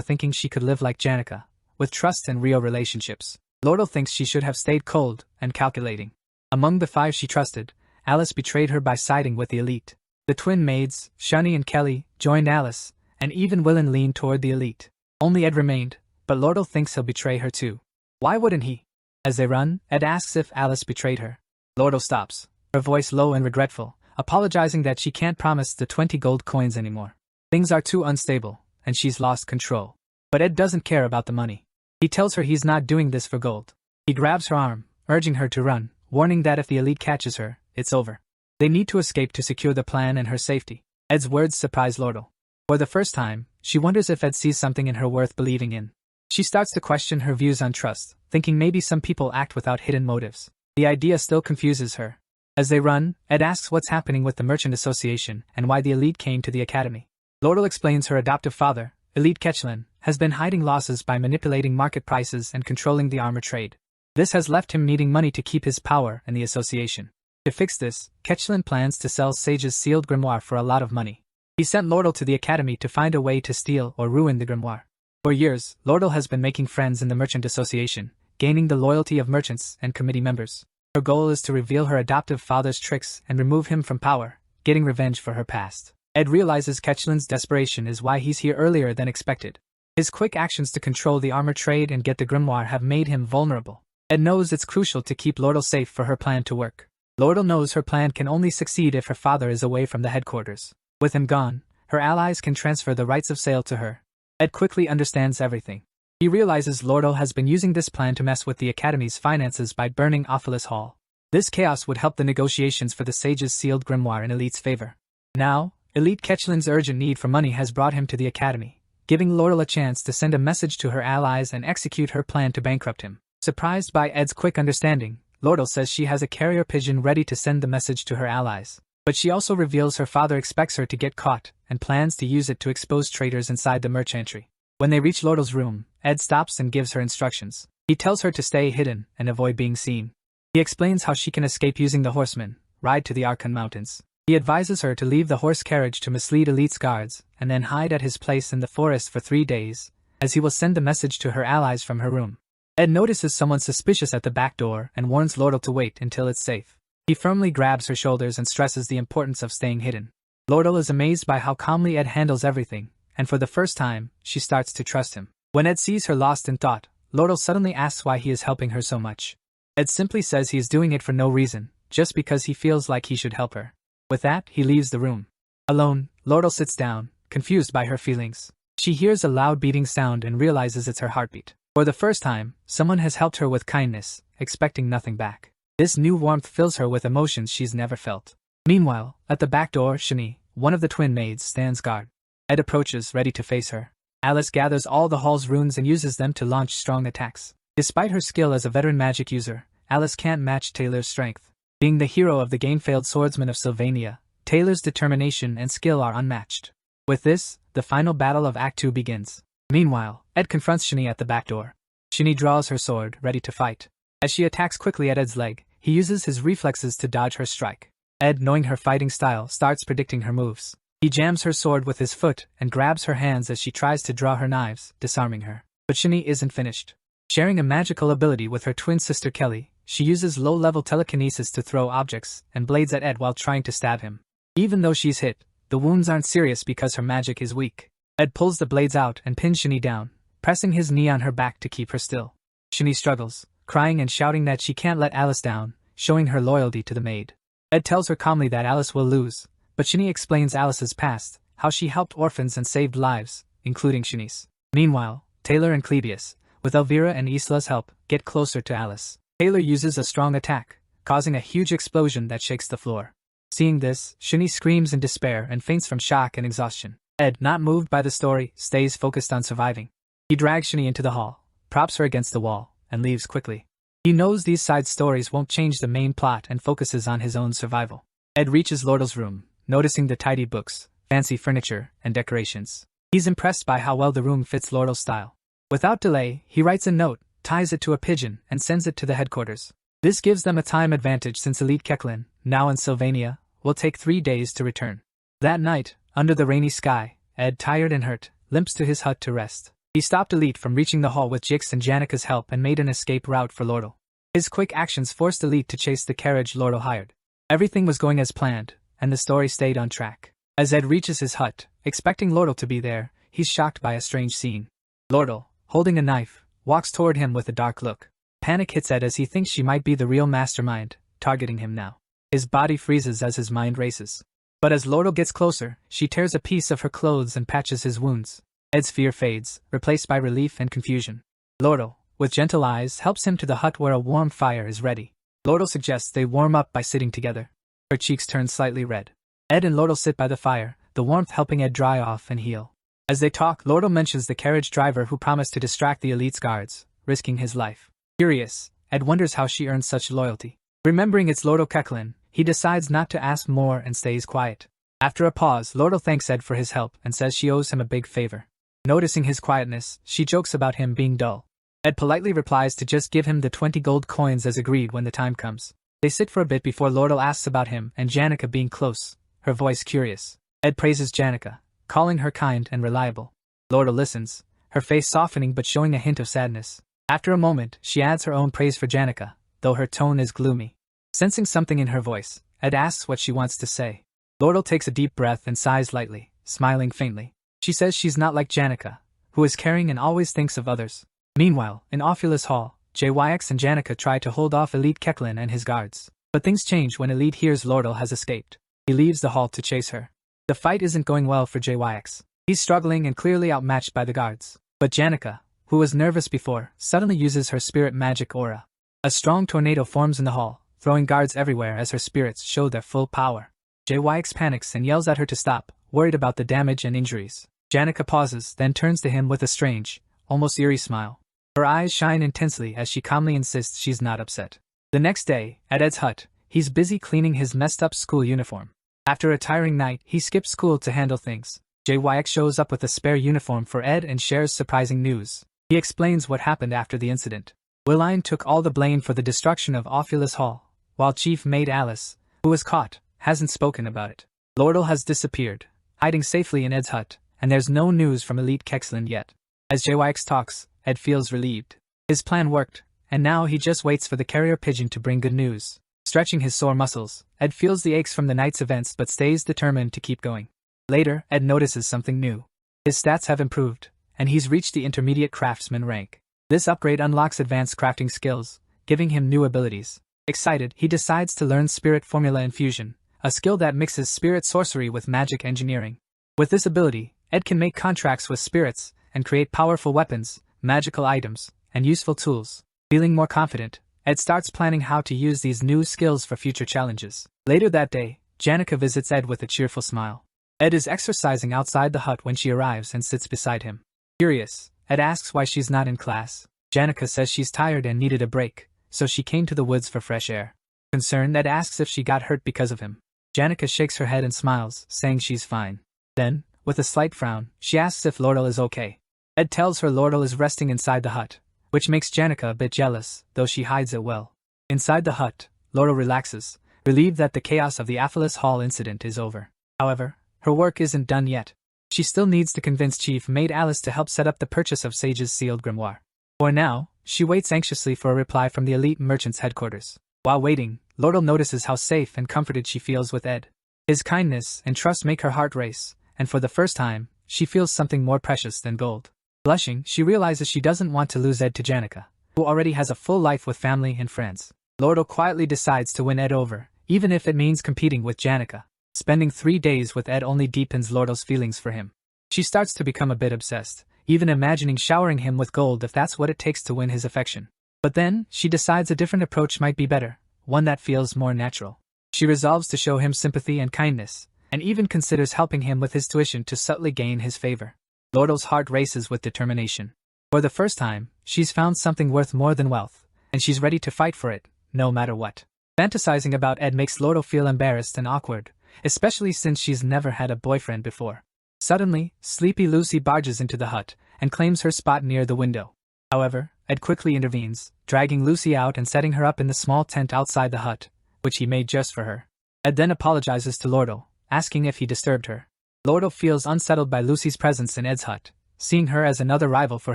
S1: thinking she could live like Janica, with trust and real relationships. Lordo thinks she should have stayed cold and calculating. Among the 5 she trusted, Alice betrayed her by siding with the elite. The twin maids, Shani and Kelly, joined Alice, and even Willen leaned toward the elite. Only Ed remained, but Lordo thinks he'll betray her too. Why wouldn't he? As they run, Ed asks if Alice betrayed her. Lordo stops, her voice low and regretful, apologizing that she can't promise the 20 gold coins anymore. Things are too unstable, and she's lost control. But Ed doesn't care about the money. He tells her he's not doing this for gold. He grabs her arm, urging her to run, warning that if the elite catches her, it's over. They need to escape to secure the plan and her safety. Ed's words surprise Lordo. For the first time, she wonders if Ed sees something in her worth believing in. She starts to question her views on trust, thinking maybe some people act without hidden motives. The idea still confuses her. As they run, Ed asks what's happening with the Merchant Association and why the elite came to the academy. Lordo explains her adoptive father, Elite Ketchlin, has been hiding losses by manipulating market prices and controlling the armor trade. This has left him needing money to keep his power in the association. To fix this, Ketchlin plans to sell Sage's sealed grimoire for a lot of money. He sent Lordle to the academy to find a way to steal or ruin the grimoire. For years, Lordle has been making friends in the Merchant Association, gaining the loyalty of merchants and committee members. Her goal is to reveal her adoptive father's tricks and remove him from power, getting revenge for her past. Ed realizes Ketchlin's desperation is why he's here earlier than expected. His quick actions to control the armor trade and get the grimoire have made him vulnerable. Ed knows it's crucial to keep Lordle safe for her plan to work. Lordle knows her plan can only succeed if her father is away from the headquarters. With him gone, her allies can transfer the rights of sale to her. Ed quickly understands everything. He realizes Lordle has been using this plan to mess with the Academy's finances by burning Ophelis Hall. This chaos would help the negotiations for the Sage's sealed grimoire in Elite's favor. Now, Elite Ketchlin's urgent need for money has brought him to the Academy, giving Lordle a chance to send a message to her allies and execute her plan to bankrupt him. Surprised by Ed's quick understanding, Lordle says she has a carrier pigeon ready to send the message to her allies. But she also reveals her father expects her to get caught and plans to use it to expose traitors inside the merchantry. When they reach Lordle's room, Ed stops and gives her instructions. He tells her to stay hidden and avoid being seen. He explains how she can escape using the horseman, ride to the Archon Mountains. He advises her to leave the horse carriage to mislead Elite's guards and then hide at his place in the forest for 3 days, as he will send the message to her allies from her room. Ed notices someone suspicious at the back door and warns Lordle to wait until it's safe. He firmly grabs her shoulders and stresses the importance of staying hidden. Lordle is amazed by how calmly Ed handles everything, and for the first time, she starts to trust him. When Ed sees her lost in thought, Lordle suddenly asks why he is helping her so much. Ed simply says he is doing it for no reason, just because he feels like he should help her. With that, he leaves the room. Alone, Lordle sits down, confused by her feelings. She hears a loud beating sound and realizes it's her heartbeat. For the first time, someone has helped her with kindness, expecting nothing back. This new warmth fills her with emotions she's never felt. Meanwhile, at the back door, Shani, one of the twin maids, stands guard. Ed approaches, ready to face her. Alice gathers all the hall's runes and uses them to launch strong attacks. Despite her skill as a veteran magic user, Alice can't match Taylor's strength. Being the hero of the game-failed swordsman of Sylvania, Taylor's determination and skill are unmatched. With this, the final battle of Act 2 begins. Meanwhile, Ed confronts Shani at the back door. Shani draws her sword, ready to fight. As she attacks quickly at Ed's leg, he uses his reflexes to dodge her strike. Ed, knowing her fighting style, starts predicting her moves. He jams her sword with his foot and grabs her hands as she tries to draw her knives, disarming her. But Shani isn't finished. Sharing a magical ability with her twin sister Kelly, she uses low-level telekinesis to throw objects and blades at Ed while trying to stab him. Even though she's hit, the wounds aren't serious because her magic is weak. Ed pulls the blades out and pins Shani down, pressing his knee on her back to keep her still. Shani struggles, crying and shouting that she can't let Alice down, showing her loyalty to the maid. Ed tells her calmly that Alice will lose, but Shani explains Alice's past, how she helped orphans and saved lives, including Shani's. Meanwhile, Taylor and Clebius, with Elvira and Isla's help, get closer to Alice. Taylor uses a strong attack, causing a huge explosion that shakes the floor. Seeing this, Shani screams in despair and faints from shock and exhaustion. Ed, not moved by the story, stays focused on surviving. He drags Shani into the hall, props her against the wall, and leaves quickly. He knows these side stories won't change the main plot and focuses on his own survival. Ed reaches Lordle's room, noticing the tidy books, fancy furniture, and decorations. He's impressed by how well the room fits Lordal's style. Without delay, he writes a note, ties it to a pigeon, and sends it to the headquarters. This gives them a time advantage since Elite Keklin, now in Sylvania, will take 3 days to return. That night, under the rainy sky, Ed, tired and hurt, limps to his hut to rest. He stopped Elite from reaching the hall with Jix and Janica's help and made an escape route for Lordal. His quick actions forced Elite to chase the carriage Lordal hired. Everything was going as planned, and the story stayed on track. As Ed reaches his hut, expecting Lordal to be there, he's shocked by a strange scene. Lordal, holding a knife, walks toward him with a dark look. Panic hits Ed as he thinks she might be the real mastermind, targeting him now. His body freezes as his mind races. But as Lordal gets closer, she tears a piece of her clothes and patches his wounds. Ed's fear fades, replaced by relief and confusion. Lordal, with gentle eyes, helps him to the hut where a warm fire is ready. Lordal suggests they warm up by sitting together. Her cheeks turn slightly red. Ed and Lordal sit by the fire, the warmth helping Ed dry off and heal. As they talk, Lordal mentions the carriage driver who promised to distract the Elite's guards, risking his life. Curious, Ed wonders how she earns such loyalty. Remembering it's Lordal Keklin, he decides not to ask more and stays quiet. After a pause, Lordal thanks Ed for his help and says she owes him a big favor. Noticing his quietness, she jokes about him being dull. Ed politely replies to just give him the 20 gold coins as agreed when the time comes. They sit for a bit before Lordal asks about him and Janica being close, her voice curious. Ed praises Janica, calling her kind and reliable. Lordal listens, her face softening but showing a hint of sadness. After a moment, she adds her own praise for Janica, though her tone is gloomy. Sensing something in her voice, Ed asks what she wants to say. Lordal takes a deep breath and sighs lightly, smiling faintly. She says she's not like Janica, who is caring and always thinks of others. Meanwhile, in Ophulus Hall, JYX and Janica try to hold off Elite Keklin and his guards. But things change when Elite hears Lordal has escaped. He leaves the hall to chase her. The fight isn't going well for JYX. He's struggling and clearly outmatched by the guards. But Janica, who was nervous before, suddenly uses her spirit magic aura. A strong tornado forms in the hall, throwing guards everywhere as her spirits show their full power. JYX panics and yells at her to stop, worried about the damage and injuries. Janica pauses, then turns to him with a strange, almost eerie smile. Her eyes shine intensely as she calmly insists she's not upset. The next day, at Ed's hut, he's busy cleaning his messed-up school uniform. After a tiring night, he skips school to handle things. JYX shows up with a spare uniform for Ed and shares surprising news. He explains what happened after the incident. Willine took all the blame for the destruction of Ophulus Hall, while Chief Maid Alice, who was caught, hasn't spoken about it. Lordal has disappeared, hiding safely in Ed's hut, and there's no news from Elite Keklin yet. As JYX talks, Ed feels relieved. His plan worked, and now he just waits for the carrier pigeon to bring good news. Stretching his sore muscles, Ed feels the aches from the night's events but stays determined to keep going. Later, Ed notices something new. His stats have improved, and he's reached the intermediate craftsman rank. This upgrade unlocks advanced crafting skills, giving him new abilities. Excited, he decides to learn Spirit Formula Infusion, a skill that mixes spirit sorcery with magic engineering. With this ability, Ed can make contracts with spirits and create powerful weapons, magical items, and useful tools. Feeling more confident, Ed starts planning how to use these new skills for future challenges. Later that day, Janica visits Ed with a cheerful smile. Ed is exercising outside the hut when she arrives and sits beside him. Curious, Ed asks why she's not in class. Janica says she's tired and needed a break, so she came to the woods for fresh air. Concerned, Ed asks if she got hurt because of him. Janica shakes her head and smiles, saying she's fine. Then, with a slight frown, she asks if Lordal is okay. Ed tells her Lordal is resting inside the hut, which makes Janica a bit jealous, though she hides it well. Inside the hut, Lordal relaxes, relieved that the chaos of the Ophulus Hall incident is over. However, her work isn't done yet. She still needs to convince Chief Maid Alice to help set up the purchase of Sage's sealed grimoire. For now, she waits anxiously for a reply from the elite merchant's headquarters. While waiting, Lordal notices how safe and comforted she feels with Ed. His kindness and trust make her heart race, and for the first time, she feels something more precious than gold. Blushing, she realizes she doesn't want to lose Ed to Janica, who already has a full life with family and friends. Lordal quietly decides to win Ed over, even if it means competing with Janica. Spending 3 days with Ed only deepens Lordal's feelings for him. She starts to become a bit obsessed, even imagining showering him with gold if that's what it takes to win his affection. But then, she decides a different approach might be better, one that feels more natural. She resolves to show him sympathy and kindness, and even considers helping him with his tuition to subtly gain his favor. Lordal's heart races with determination. For the first time, she's found something worth more than wealth, and she's ready to fight for it, no matter what. Fantasizing about Ed makes Lordal feel embarrassed and awkward, especially since she's never had a boyfriend before. Suddenly, Sleepy Lucy barges into the hut and claims her spot near the window. However, Ed quickly intervenes, dragging Lucy out and setting her up in the small tent outside the hut, which he made just for her. Ed then apologizes to Lordle, asking if he disturbed her. Lordle feels unsettled by Lucy's presence in Ed's hut, seeing her as another rival for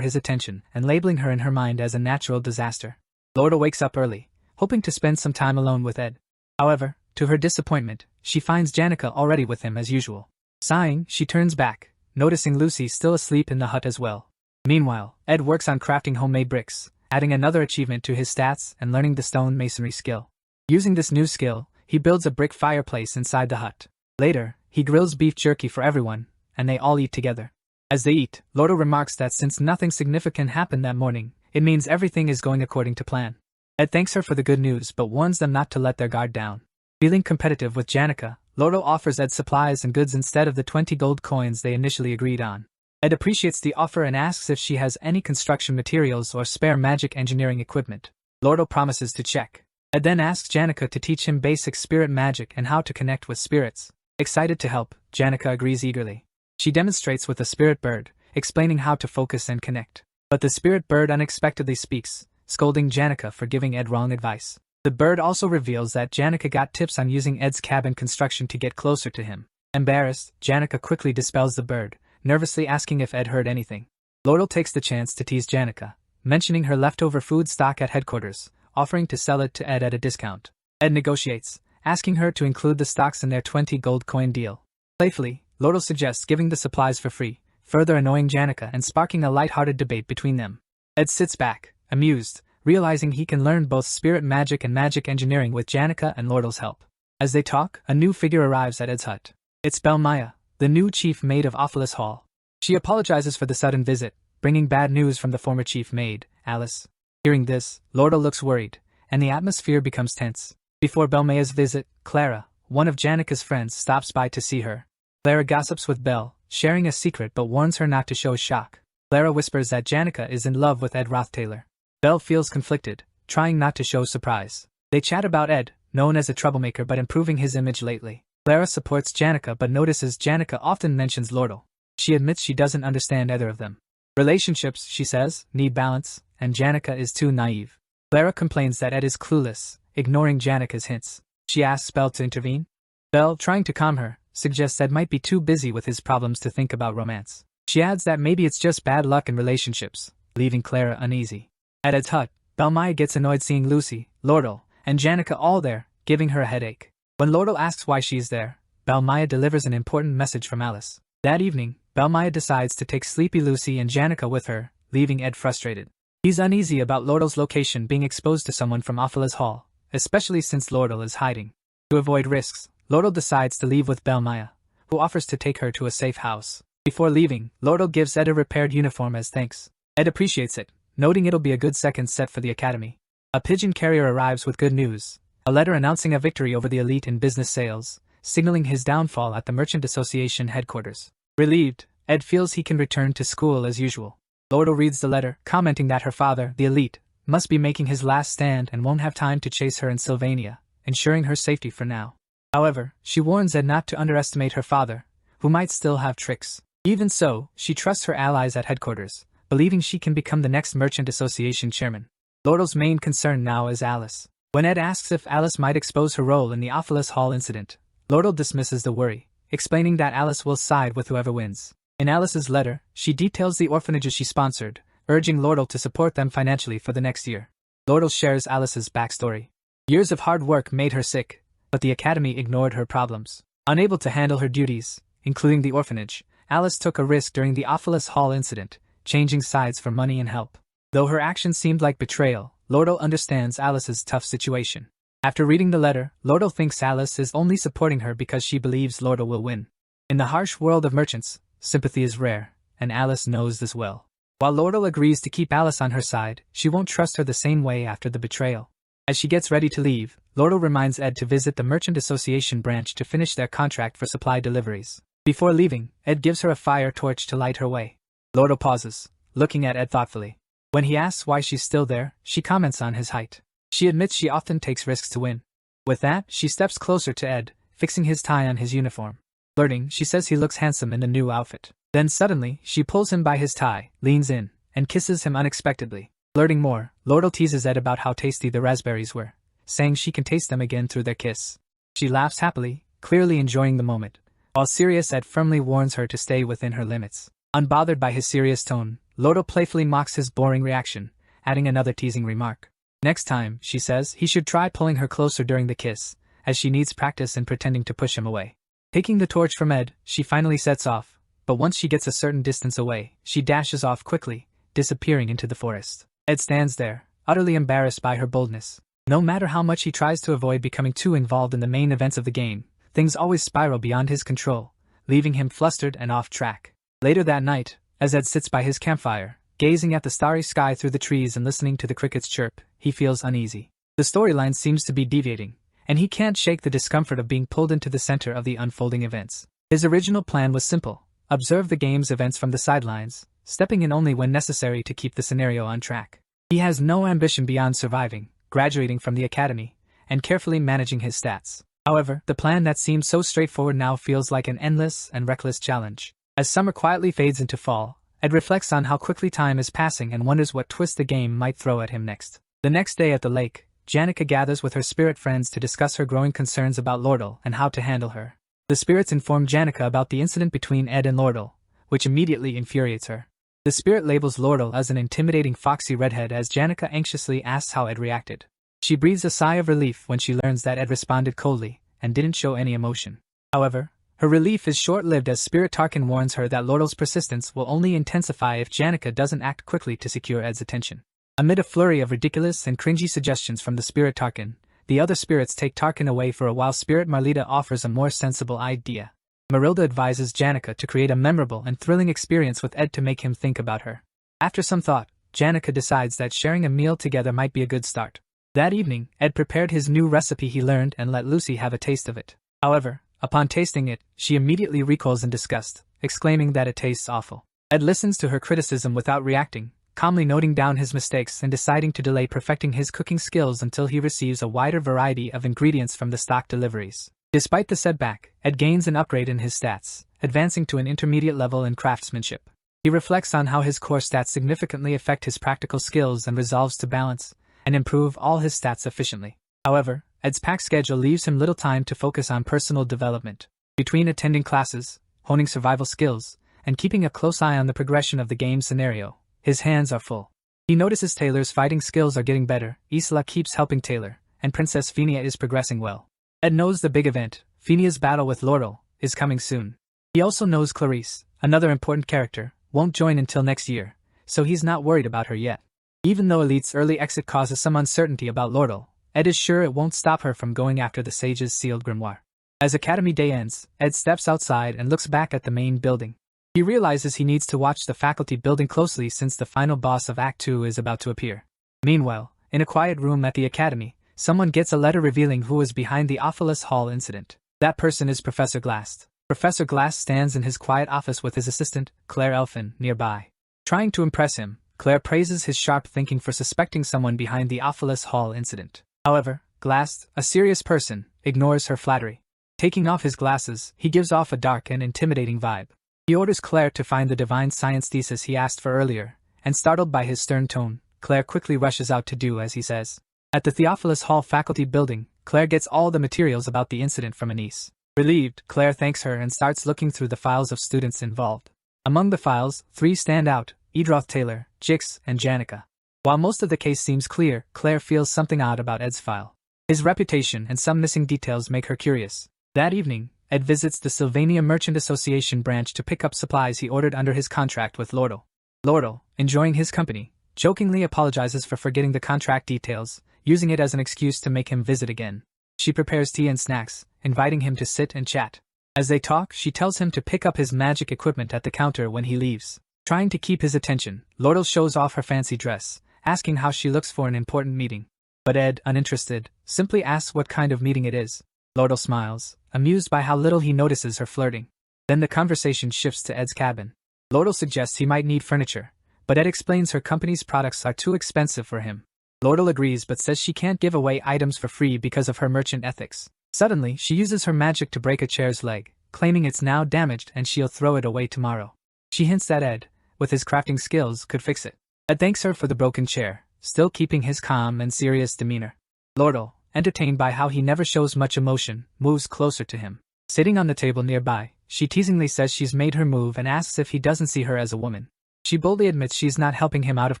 S1: his attention and labeling her in her mind as a natural disaster. Lordle wakes up early, hoping to spend some time alone with Ed. However, to her disappointment, she finds Janica already with him as usual. Sighing, she turns back, noticing Lucy still asleep in the hut as well. Meanwhile, Ed works on crafting homemade bricks, adding another achievement to his stats and learning the stone masonry skill. Using this new skill, he builds a brick fireplace inside the hut. Later, he grills beef jerky for everyone, and they all eat together. As they eat, Lordle remarks that since nothing significant happened that morning, it means everything is going according to plan. Ed thanks her for the good news but warns them not to let their guard down. Feeling competitive with Janica, Lordle offers Ed supplies and goods instead of the 20 gold coins they initially agreed on. Ed appreciates the offer and asks if she has any construction materials or spare magic engineering equipment. Lordle promises to check. Ed then asks Janica to teach him basic spirit magic and how to connect with spirits. Excited to help, Janica agrees eagerly. She demonstrates with a spirit bird, explaining how to focus and connect. But the spirit bird unexpectedly speaks, scolding Janica for giving Ed wrong advice. The bird also reveals that Janica got tips on using Ed's cabin construction to get closer to him. Embarrassed, Janica quickly dispels the bird, nervously asking if Ed heard anything. Lordle takes the chance to tease Janica, mentioning her leftover food stock at headquarters, offering to sell it to Ed at a discount. Ed negotiates, asking her to include the stocks in their 20 gold coin deal. Playfully, Lordle suggests giving the supplies for free, further annoying Janica and sparking a light-hearted debate between them. Ed sits back, amused, realizing he can learn both spirit magic and magic engineering with Janica and Lordle's help. As they talk, a new figure arrives at Ed's hut. It's Belmaya, the new chief maid of Awfulous Hall. She apologizes for the sudden visit, bringing bad news from the former chief maid, Alice. Hearing this, Lordle looks worried, and the atmosphere becomes tense. Before Belmaya's visit, Clara, one of Janica's friends, stops by to see her. Clara gossips with Belle, sharing a secret but warns her not to show shock. Clara whispers that Janica is in love with Ed Rothtaylor. Belle feels conflicted, trying not to show surprise. They chat about Ed, known as a troublemaker but improving his image lately. Clara supports Janica but notices Janica often mentions Lordle. She admits she doesn't understand either of them. Relationships, she says, need balance, and Janica is too naive. Clara complains that Ed is clueless, ignoring Janica's hints. She asks Belle to intervene. Belle, trying to calm her, suggests Ed might be too busy with his problems to think about romance. She adds that maybe it's just bad luck in relationships, leaving Clara uneasy. At Ed's hut, Belmaya gets annoyed seeing Lucy, Lordle, and Janica all there, giving her a headache. When Lordle asks why she's there, Belmaya delivers an important message from Alice. That evening, Belmaya decides to take Sleepy Lucy and Janica with her, leaving Ed frustrated. He's uneasy about Lordle's location being exposed to someone from Awfulous Hall, especially since Lordle is hiding. To avoid risks, Lordle decides to leave with Belmaya, who offers to take her to a safe house. Before leaving, Lordle gives Ed a repaired uniform as thanks. Ed appreciates it, noting it'll be a good second set for the academy. A pigeon carrier arrives with good news, a letter announcing a victory over the elite in business sales, signaling his downfall at the Merchant Association headquarters. Relieved, Ed feels he can return to school as usual. Lordle reads the letter, commenting that her father, the elite, must be making his last stand and won't have time to chase her in Sylvania, ensuring her safety for now. However, she warns Ed not to underestimate her father, who might still have tricks. Even so, she trusts her allies at headquarters, believing she can become the next Merchant Association chairman. Lordle's main concern now is Alice. When Ed asks if Alice might expose her role in the Awfulous Hall incident, Lordle dismisses the worry, explaining that Alice will side with whoever wins. In Alice's letter, she details the orphanages she sponsored, urging Lordle to support them financially for the next year. Lordle shares Alice's backstory. Years of hard work made her sick, but the academy ignored her problems. Unable to handle her duties, including the orphanage, Alice took a risk during the Awfulous Hall incident, changing sides for money and help. Though her actions seemed like betrayal, Lordle understands Alice's tough situation. After reading the letter, Lordle thinks Alice is only supporting her because she believes Lordle will win. In the harsh world of merchants, sympathy is rare, and Alice knows this well. While Lordle agrees to keep Alice on her side, she won't trust her the same way after the betrayal. As she gets ready to leave, Lordle reminds Ed to visit the Merchant Association branch to finish their contract for supply deliveries. Before leaving, Ed gives her a fire torch to light her way. Lordle pauses, looking at Ed thoughtfully. When he asks why she's still there, she comments on his height. She admits she often takes risks to win. With that, she steps closer to Ed, fixing his tie on his uniform. Flirting, she says he looks handsome in the new outfit. Then suddenly, she pulls him by his tie, leans in, and kisses him unexpectedly. Flirting more, Lordle teases Ed about how tasty the raspberries were, saying she can taste them again through their kiss. She laughs happily, clearly enjoying the moment, while serious Ed firmly warns her to stay within her limits. Unbothered by his serious tone, Lordle playfully mocks his boring reaction, adding another teasing remark. Next time, she says, he should try pulling her closer during the kiss, as she needs practice in pretending to push him away. Taking the torch from Ed, she finally sets off, but once she gets a certain distance away, she dashes off quickly, disappearing into the forest. Ed stands there, utterly embarrassed by her boldness. No matter how much he tries to avoid becoming too involved in the main events of the game, things always spiral beyond his control, leaving him flustered and off track. Later that night, as Ed sits by his campfire, gazing at the starry sky through the trees and listening to the crickets chirp, he feels uneasy. The storyline seems to be deviating, and he can't shake the discomfort of being pulled into the center of the unfolding events. His original plan was simple: observe the game's events from the sidelines, stepping in only when necessary to keep the scenario on track. He has no ambition beyond surviving, graduating from the academy, and carefully managing his stats. However, the plan that seemed so straightforward now feels like an endless and reckless challenge. As summer quietly fades into fall, Ed reflects on how quickly time is passing and wonders what twist the game might throw at him next. The next day at the lake, Janica gathers with her spirit friends to discuss her growing concerns about Lordle and how to handle her. The spirits inform Janica about the incident between Ed and Lordle, which immediately infuriates her. The spirit labels Lordle as an intimidating foxy redhead as Janica anxiously asks how Ed reacted. She breathes a sigh of relief when she learns that Ed responded coldly and didn't show any emotion. However, her relief is short-lived as Spirit Tarkin warns her that Lordle's persistence will only intensify if Janica doesn't act quickly to secure Ed's attention. Amid a flurry of ridiculous and cringy suggestions from the Spirit Tarkin, the other spirits take Tarkin away for a while. Spirit Marlita offers a more sensible idea. Marilda advises Janica to create a memorable and thrilling experience with Ed to make him think about her. After some thought, Janica decides that sharing a meal together might be a good start. That evening, Ed prepared his new recipe he learned and let Lucy have a taste of it. However, upon tasting it, she immediately recoils in disgust, exclaiming that it tastes awful. Ed listens to her criticism without reacting, calmly noting down his mistakes and deciding to delay perfecting his cooking skills until he receives a wider variety of ingredients from the stock deliveries. Despite the setback, Ed gains an upgrade in his stats, advancing to an intermediate level in craftsmanship. He reflects on how his core stats significantly affect his practical skills and resolves to balance and improve all his stats efficiently. However, Ed's packed schedule leaves him little time to focus on personal development. Between attending classes, honing survival skills, and keeping a close eye on the progression of the game scenario, his hands are full. He notices Taylor's fighting skills are getting better, Isla keeps helping Taylor, and Princess Phinia is progressing well. Ed knows the big event, Phinia's battle with Lordle, is coming soon. He also knows Clarice, another important character, won't join until next year, so he's not worried about her yet. Even though Elite's early exit causes some uncertainty about Lordle, Ed is sure it won't stop her from going after the sage's sealed grimoire. As Academy Day ends, Ed steps outside and looks back at the main building. He realizes he needs to watch the faculty building closely since the final boss of Act 2 is about to appear. Meanwhile, in a quiet room at the Academy, someone gets a letter revealing who is behind the Ophilus Hall incident. That person is Professor Glass. Professor Glass stands in his quiet office with his assistant, Claire Elfin, nearby. Trying to impress him, Claire praises his sharp thinking for suspecting someone behind the Ophilus Hall incident. However, Glass, a serious person, ignores her flattery. Taking off his glasses, he gives off a dark and intimidating vibe. He orders Claire to find the divine science thesis he asked for earlier, and startled by his stern tone, Claire quickly rushes out to do as he says. At the Theophilus Hall faculty building, Claire gets all the materials about the incident from Anise. Relieved, Claire thanks her and starts looking through the files of students involved. Among the files, 3 stand out: Edroth Taylor, Jix, and Janica. While most of the case seems clear, Claire feels something odd about Ed's file. His reputation and some missing details make her curious. That evening, Ed visits the Sylvania Merchant Association branch to pick up supplies he ordered under his contract with Lordle. Lordle, enjoying his company, jokingly apologizes for forgetting the contract details, using it as an excuse to make him visit again. She prepares tea and snacks, inviting him to sit and chat. As they talk, she tells him to pick up his magic equipment at the counter when he leaves. Trying to keep his attention, Lordle shows off her fancy dress, asking how she looks for an important meeting. But Ed, uninterested, simply asks what kind of meeting it is. Lordle smiles, amused by how little he notices her flirting. Then the conversation shifts to Ed's cabin. Lordle suggests he might need furniture, but Ed explains her company's products are too expensive for him. Lordle agrees but says she can't give away items for free because of her merchant ethics. Suddenly, she uses her magic to break a chair's leg, claiming it's now damaged and she'll throw it away tomorrow. She hints that Ed, with his crafting skills, could fix it. Ed thanks her for the broken chair, still keeping his calm and serious demeanor. Lordle, entertained by how he never shows much emotion, moves closer to him. Sitting on the table nearby, she teasingly says she's made her move and asks if he doesn't see her as a woman. She boldly admits she's not helping him out of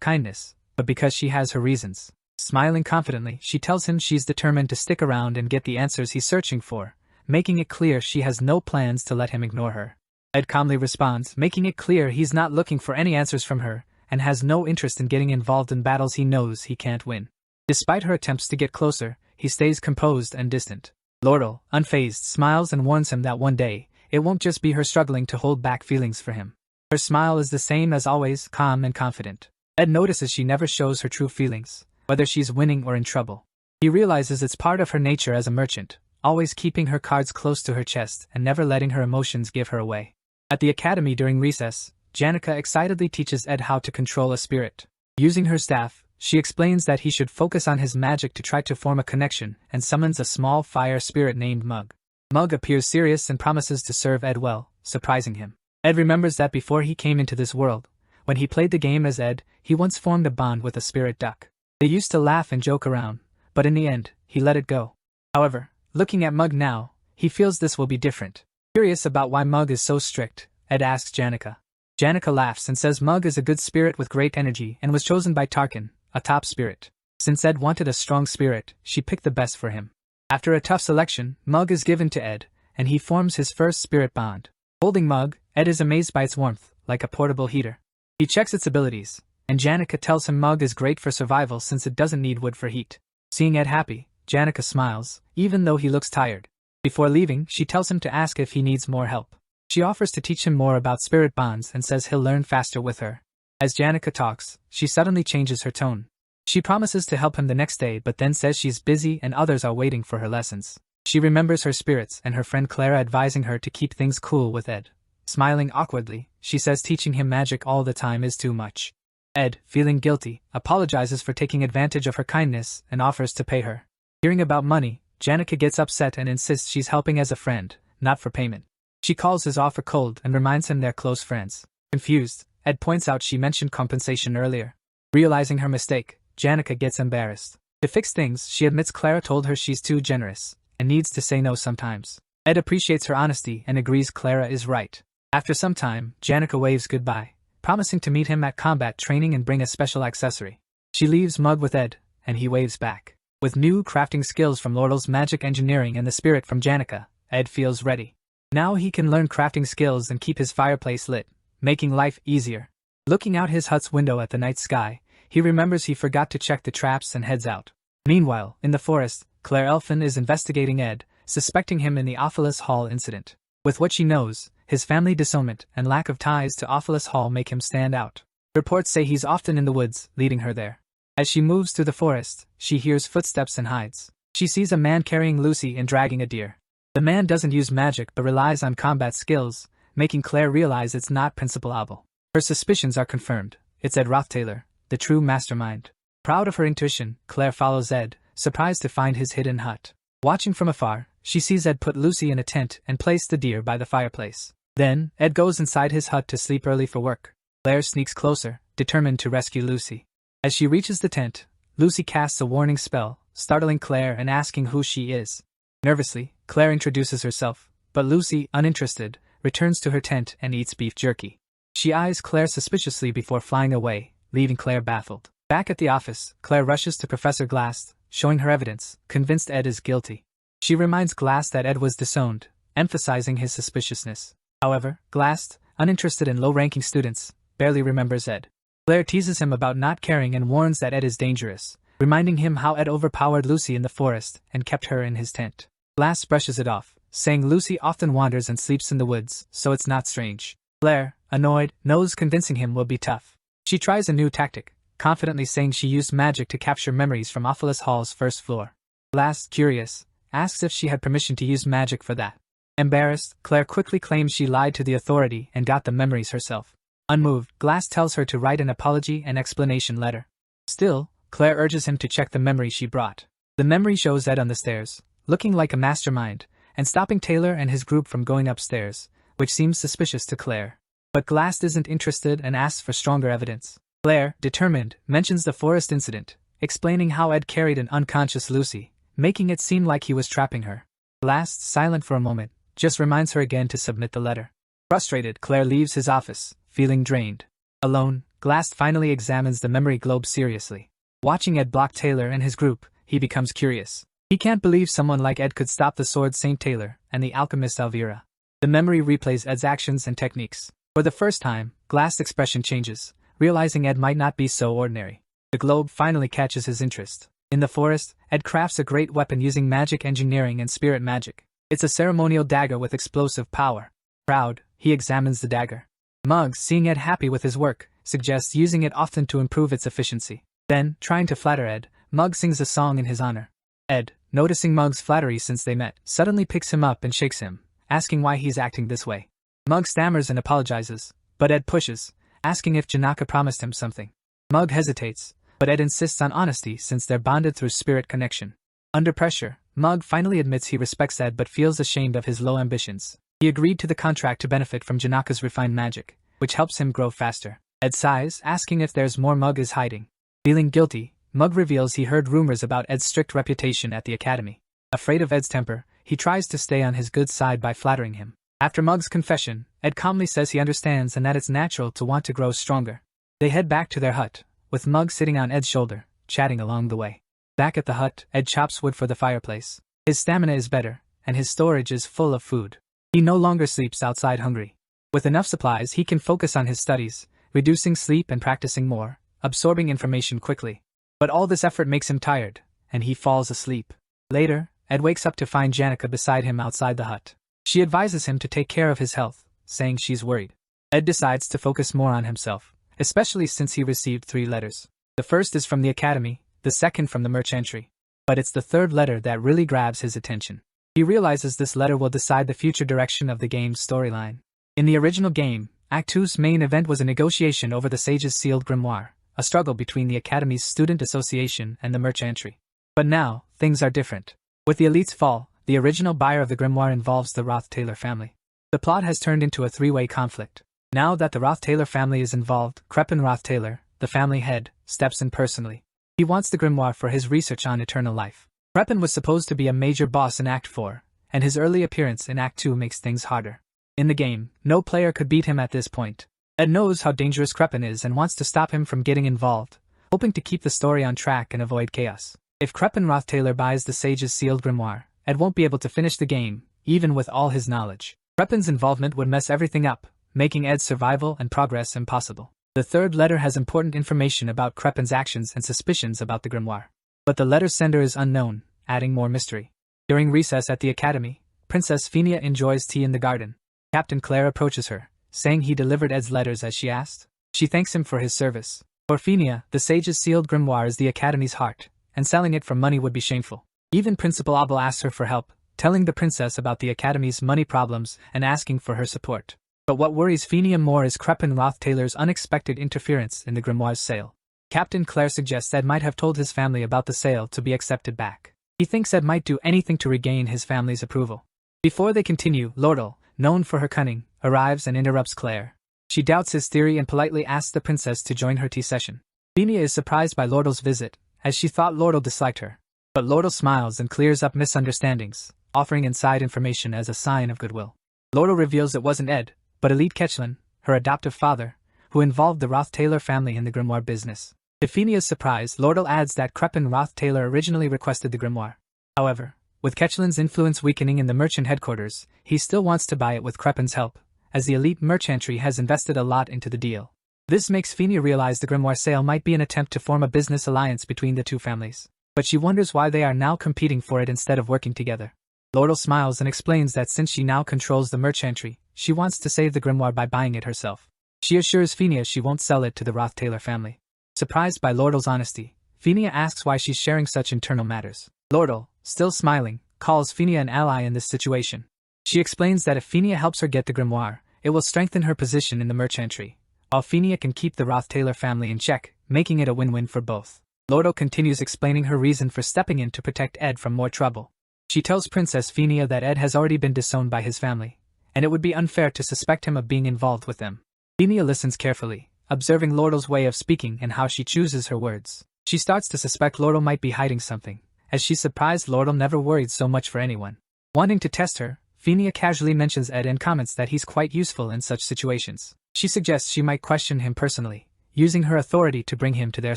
S1: kindness, but because she has her reasons. Smiling confidently, she tells him she's determined to stick around and get the answers he's searching for, making it clear she has no plans to let him ignore her. Ed calmly responds, making it clear he's not looking for any answers from her, and has no interest in getting involved in battles he knows he can't win. Despite her attempts to get closer, he stays composed and distant. Lordle, unfazed, smiles and warns him that one day, it won't just be her struggling to hold back feelings for him. Her smile is the same as always, calm and confident. Ed notices she never shows her true feelings, whether she's winning or in trouble. He realizes it's part of her nature as a merchant, always keeping her cards close to her chest and never letting her emotions give her away. At the academy during recess, Janica excitedly teaches Ed how to control a spirit. Using her staff, she explains that he should focus on his magic to try to form a connection and summons a small fire spirit named Mug. Mug appears serious and promises to serve Ed well, surprising him. Ed remembers that before he came into this world, when he played the game as Ed, he once formed a bond with a spirit duck. They used to laugh and joke around, but in the end, he let it go. However, looking at Mug now, he feels this will be different. Curious about why Mug is so strict, Ed asks Janica. Janica laughs and says Mug is a good spirit with great energy and was chosen by Tarkin, a top spirit. Since Ed wanted a strong spirit, she picked the best for him. After a tough selection, Mug is given to Ed, and he forms his first spirit bond. Holding Mug, Ed is amazed by its warmth, like a portable heater. He checks its abilities, and Janica tells him Mug is great for survival since it doesn't need wood for heat. Seeing Ed happy, Janica smiles, even though he looks tired. Before leaving, she tells him to ask if he needs more help. She offers to teach him more about spirit bonds and says he'll learn faster with her. As Janica talks, she suddenly changes her tone. She promises to help him the next day but then says she's busy and others are waiting for her lessons. She remembers her spirits and her friend Clara advising her to keep things cool with Ed. Smiling awkwardly, she says teaching him magic all the time is too much. Ed, feeling guilty, apologizes for taking advantage of her kindness and offers to pay her. Hearing about money, Janica gets upset and insists she's helping as a friend, not for payment. She calls his offer cold and reminds him they're close friends. Confused, Ed points out she mentioned compensation earlier. Realizing her mistake, Janica gets embarrassed. To fix things, she admits Clara told her she's too generous and needs to say no sometimes. Ed appreciates her honesty and agrees Clara is right. After some time, Janica waves goodbye, promising to meet him at combat training and bring a special accessory. She leaves Mug with Ed, and he waves back. With new crafting skills from Lordle's magic engineering and the spirit from Janica, Ed feels ready. Now he can learn crafting skills and keep his fireplace lit, making life easier. Looking out his hut's window at the night sky, he remembers he forgot to check the traps and heads out. Meanwhile, in the forest, Claire Elfin is investigating Ed, suspecting him in the Ophelis Hall incident. With what she knows, his family disownment and lack of ties to Ophelis Hall make him stand out. Reports say he's often in the woods, leading her there. As she moves through the forest, she hears footsteps and hides. She sees a man carrying Lucy and dragging a deer. The man doesn't use magic but relies on combat skills, making Claire realize it's not Principal Abel. Her suspicions are confirmed. It's Ed Rothtailor, the true mastermind. Proud of her intuition, Claire follows Ed, surprised to find his hidden hut. Watching from afar, she sees Ed put Lucy in a tent and place the deer by the fireplace. Then, Ed goes inside his hut to sleep early for work. Claire sneaks closer, determined to rescue Lucy. As she reaches the tent, Lucy casts a warning spell, startling Claire and asking who she is. Nervously, Claire introduces herself, but Lucy, uninterested, returns to her tent and eats beef jerky. She eyes Claire suspiciously before flying away, leaving Claire baffled. Back at the office, Claire rushes to Professor Glass, showing her evidence, convinced Ed is guilty. She reminds Glass that Ed was disowned, emphasizing his suspiciousness. However, Glass, uninterested in low-ranking students, barely remembers Ed. Claire teases him about not caring and warns that Ed is dangerous, reminding him how Ed overpowered Lucy in the forest and kept her in his tent. Glass brushes it off, saying Lucy often wanders and sleeps in the woods, so it's not strange. Claire, annoyed, knows convincing him will be tough. She tries a new tactic, confidently saying she used magic to capture memories from Ophelis Hall's first floor. Glass, curious, asks if she had permission to use magic for that. Embarrassed, Claire quickly claims she lied to the authority and got the memories herself. Unmoved, Glass tells her to write an apology and explanation letter. Still, Claire urges him to check the memory she brought. The memory shows Ed on the stairs, looking like a mastermind, and stopping Taylor and his group from going upstairs, which seems suspicious to Claire. But Glast isn't interested and asks for stronger evidence. Claire, determined, mentions the forest incident, explaining how Ed carried an unconscious Lucy, making it seem like he was trapping her. Glast, silent for a moment, just reminds her again to submit the letter. Frustrated, Claire leaves his office, feeling drained. Alone, Glast finally examines the memory globe seriously. Watching Ed block Taylor and his group, he becomes curious. He can't believe someone like Ed could stop the Sword Saint Taylor and the alchemist Elvira. The memory replays Ed's actions and techniques. For the first time, Glast's expression changes, realizing Ed might not be so ordinary. The globe finally catches his interest. In the forest, Ed crafts a great weapon using magic engineering and spirit magic. It's a ceremonial dagger with explosive power. Proud, he examines the dagger. Muggs, seeing Ed happy with his work, suggests using it often to improve its efficiency. Then, trying to flatter Ed, Muggs sings a song in his honor. Ed, noticing Muggs' flattery since they met, suddenly picks him up and shakes him, asking why he's acting this way. Muggs stammers and apologizes, but Ed pushes, asking if Janaka promised him something. Mugg hesitates, but Ed insists on honesty since they're bonded through spirit connection. Under pressure, Mugg finally admits he respects Ed but feels ashamed of his low ambitions. He agreed to the contract to benefit from Janaka's refined magic, which helps him grow faster. Ed sighs, asking if there's more Mugg is hiding. Feeling guilty, Mugg reveals he heard rumors about Ed's strict reputation at the academy. Afraid of Ed's temper, he tries to stay on his good side by flattering him. After Mugg's confession, Ed calmly says he understands and that it's natural to want to grow stronger. They head back to their hut, with Mugg sitting on Ed's shoulder, chatting along the way. Back at the hut, Ed chops wood for the fireplace. His stamina is better, and his storage is full of food. He no longer sleeps outside hungry. With enough supplies, he can focus on his studies, reducing sleep and practicing more, absorbing information quickly. But all this effort makes him tired, and he falls asleep. Later, Ed wakes up to find Janica beside him outside the hut. She advises him to take care of his health, saying she's worried. Ed decides to focus more on himself, especially since he received 3 letters. The first is from the academy, the second from the mercenary. But it's the third letter that really grabs his attention. He realizes this letter will decide the future direction of the game's storyline. In the original game, Act 2's main event was a negotiation over the Sage's sealed grimoire, a struggle between the Academy's Student Association and the mercenary. But now, things are different. With the elite's fall, the original buyer of the grimoire involves the Roth-Taylor family. The plot has turned into a 3-way conflict. Now that the Roth-Taylor family is involved, Crepin Roth-Taylor, the family head, steps in personally. He wants the grimoire for his research on eternal life. Crepin was supposed to be a major boss in Act 4, and his early appearance in Act 2 makes things harder. In the game, no player could beat him at this point. Ed knows how dangerous Crepin is and wants to stop him from getting involved, hoping to keep the story on track and avoid chaos. If Crepin Roth-Taylor buys the Sage's sealed grimoire, Ed won't be able to finish the game, even with all his knowledge. Crepin's involvement would mess everything up, making Ed's survival and progress impossible. The third letter has important information about Crepin's actions and suspicions about the grimoire. But the letter's sender is unknown, adding more mystery. During recess at the academy, Princess Phinia enjoys tea in the garden. Captain Claire approaches her, saying he delivered Ed's letters as she asked. She thanks him for his service. For Phinia, the Sage's sealed grimoire is the Academy's heart, and selling it for money would be shameful. Even Principal Abel asks her for help, telling the princess about the Academy's money problems and asking for her support. But what worries Phinia more is Crepin Roth-Taylor's unexpected interference in the grimoire's sale. Captain Claire suggests Ed might have told his family about the sale to be accepted back. He thinks Ed might do anything to regain his family's approval. Before they continue, Lordle, known for her cunning, arrives and interrupts Claire. She doubts his theory and politely asks the princess to join her tea session. Phinia is surprised by Lordle's visit, as she thought Lordle disliked her. But Lordle smiles and clears up misunderstandings, offering inside information as a sign of goodwill. Lordle reveals it wasn't Ed, but Elite Ketchlin, her adoptive father, who involved the Roth-Taylor family in the grimoire business. To Phinia's surprise, Lordle adds that Crepin Roth-Taylor originally requested the grimoire. However, with Ketchlin's influence weakening in the merchant headquarters, he still wants to buy it with Crepin's help, as the elite merchantry has invested a lot into the deal. This makes Phinia realize the grimoire sale might be an attempt to form a business alliance between the two families. But she wonders why they are now competing for it instead of working together. Lordle smiles and explains that since she now controls the merchantry, she wants to save the grimoire by buying it herself. She assures Phinia she won't sell it to the Roth-Taylor family. Surprised by Lordle's honesty, Phinia asks why she's sharing such internal matters. Lordle, still smiling, calls Phinia an ally in this situation. She explains that if Phinia helps her get the grimoire, it will strengthen her position in the merchantry, while Phinia can keep the Roth-Taylor family in check, making it a win-win for both. Lordle continues explaining her reason for stepping in to protect Ed from more trouble. She tells Princess Phinia that Ed has already been disowned by his family, and it would be unfair to suspect him of being involved with them. Phinia listens carefully, observing Lordle's way of speaking and how she chooses her words. She starts to suspect Lordle might be hiding something, as she's surprised Lordle never worried so much for anyone. Wanting to test her, Phinia casually mentions Ed and comments that he's quite useful in such situations. She suggests she might question him personally, using her authority to bring him to their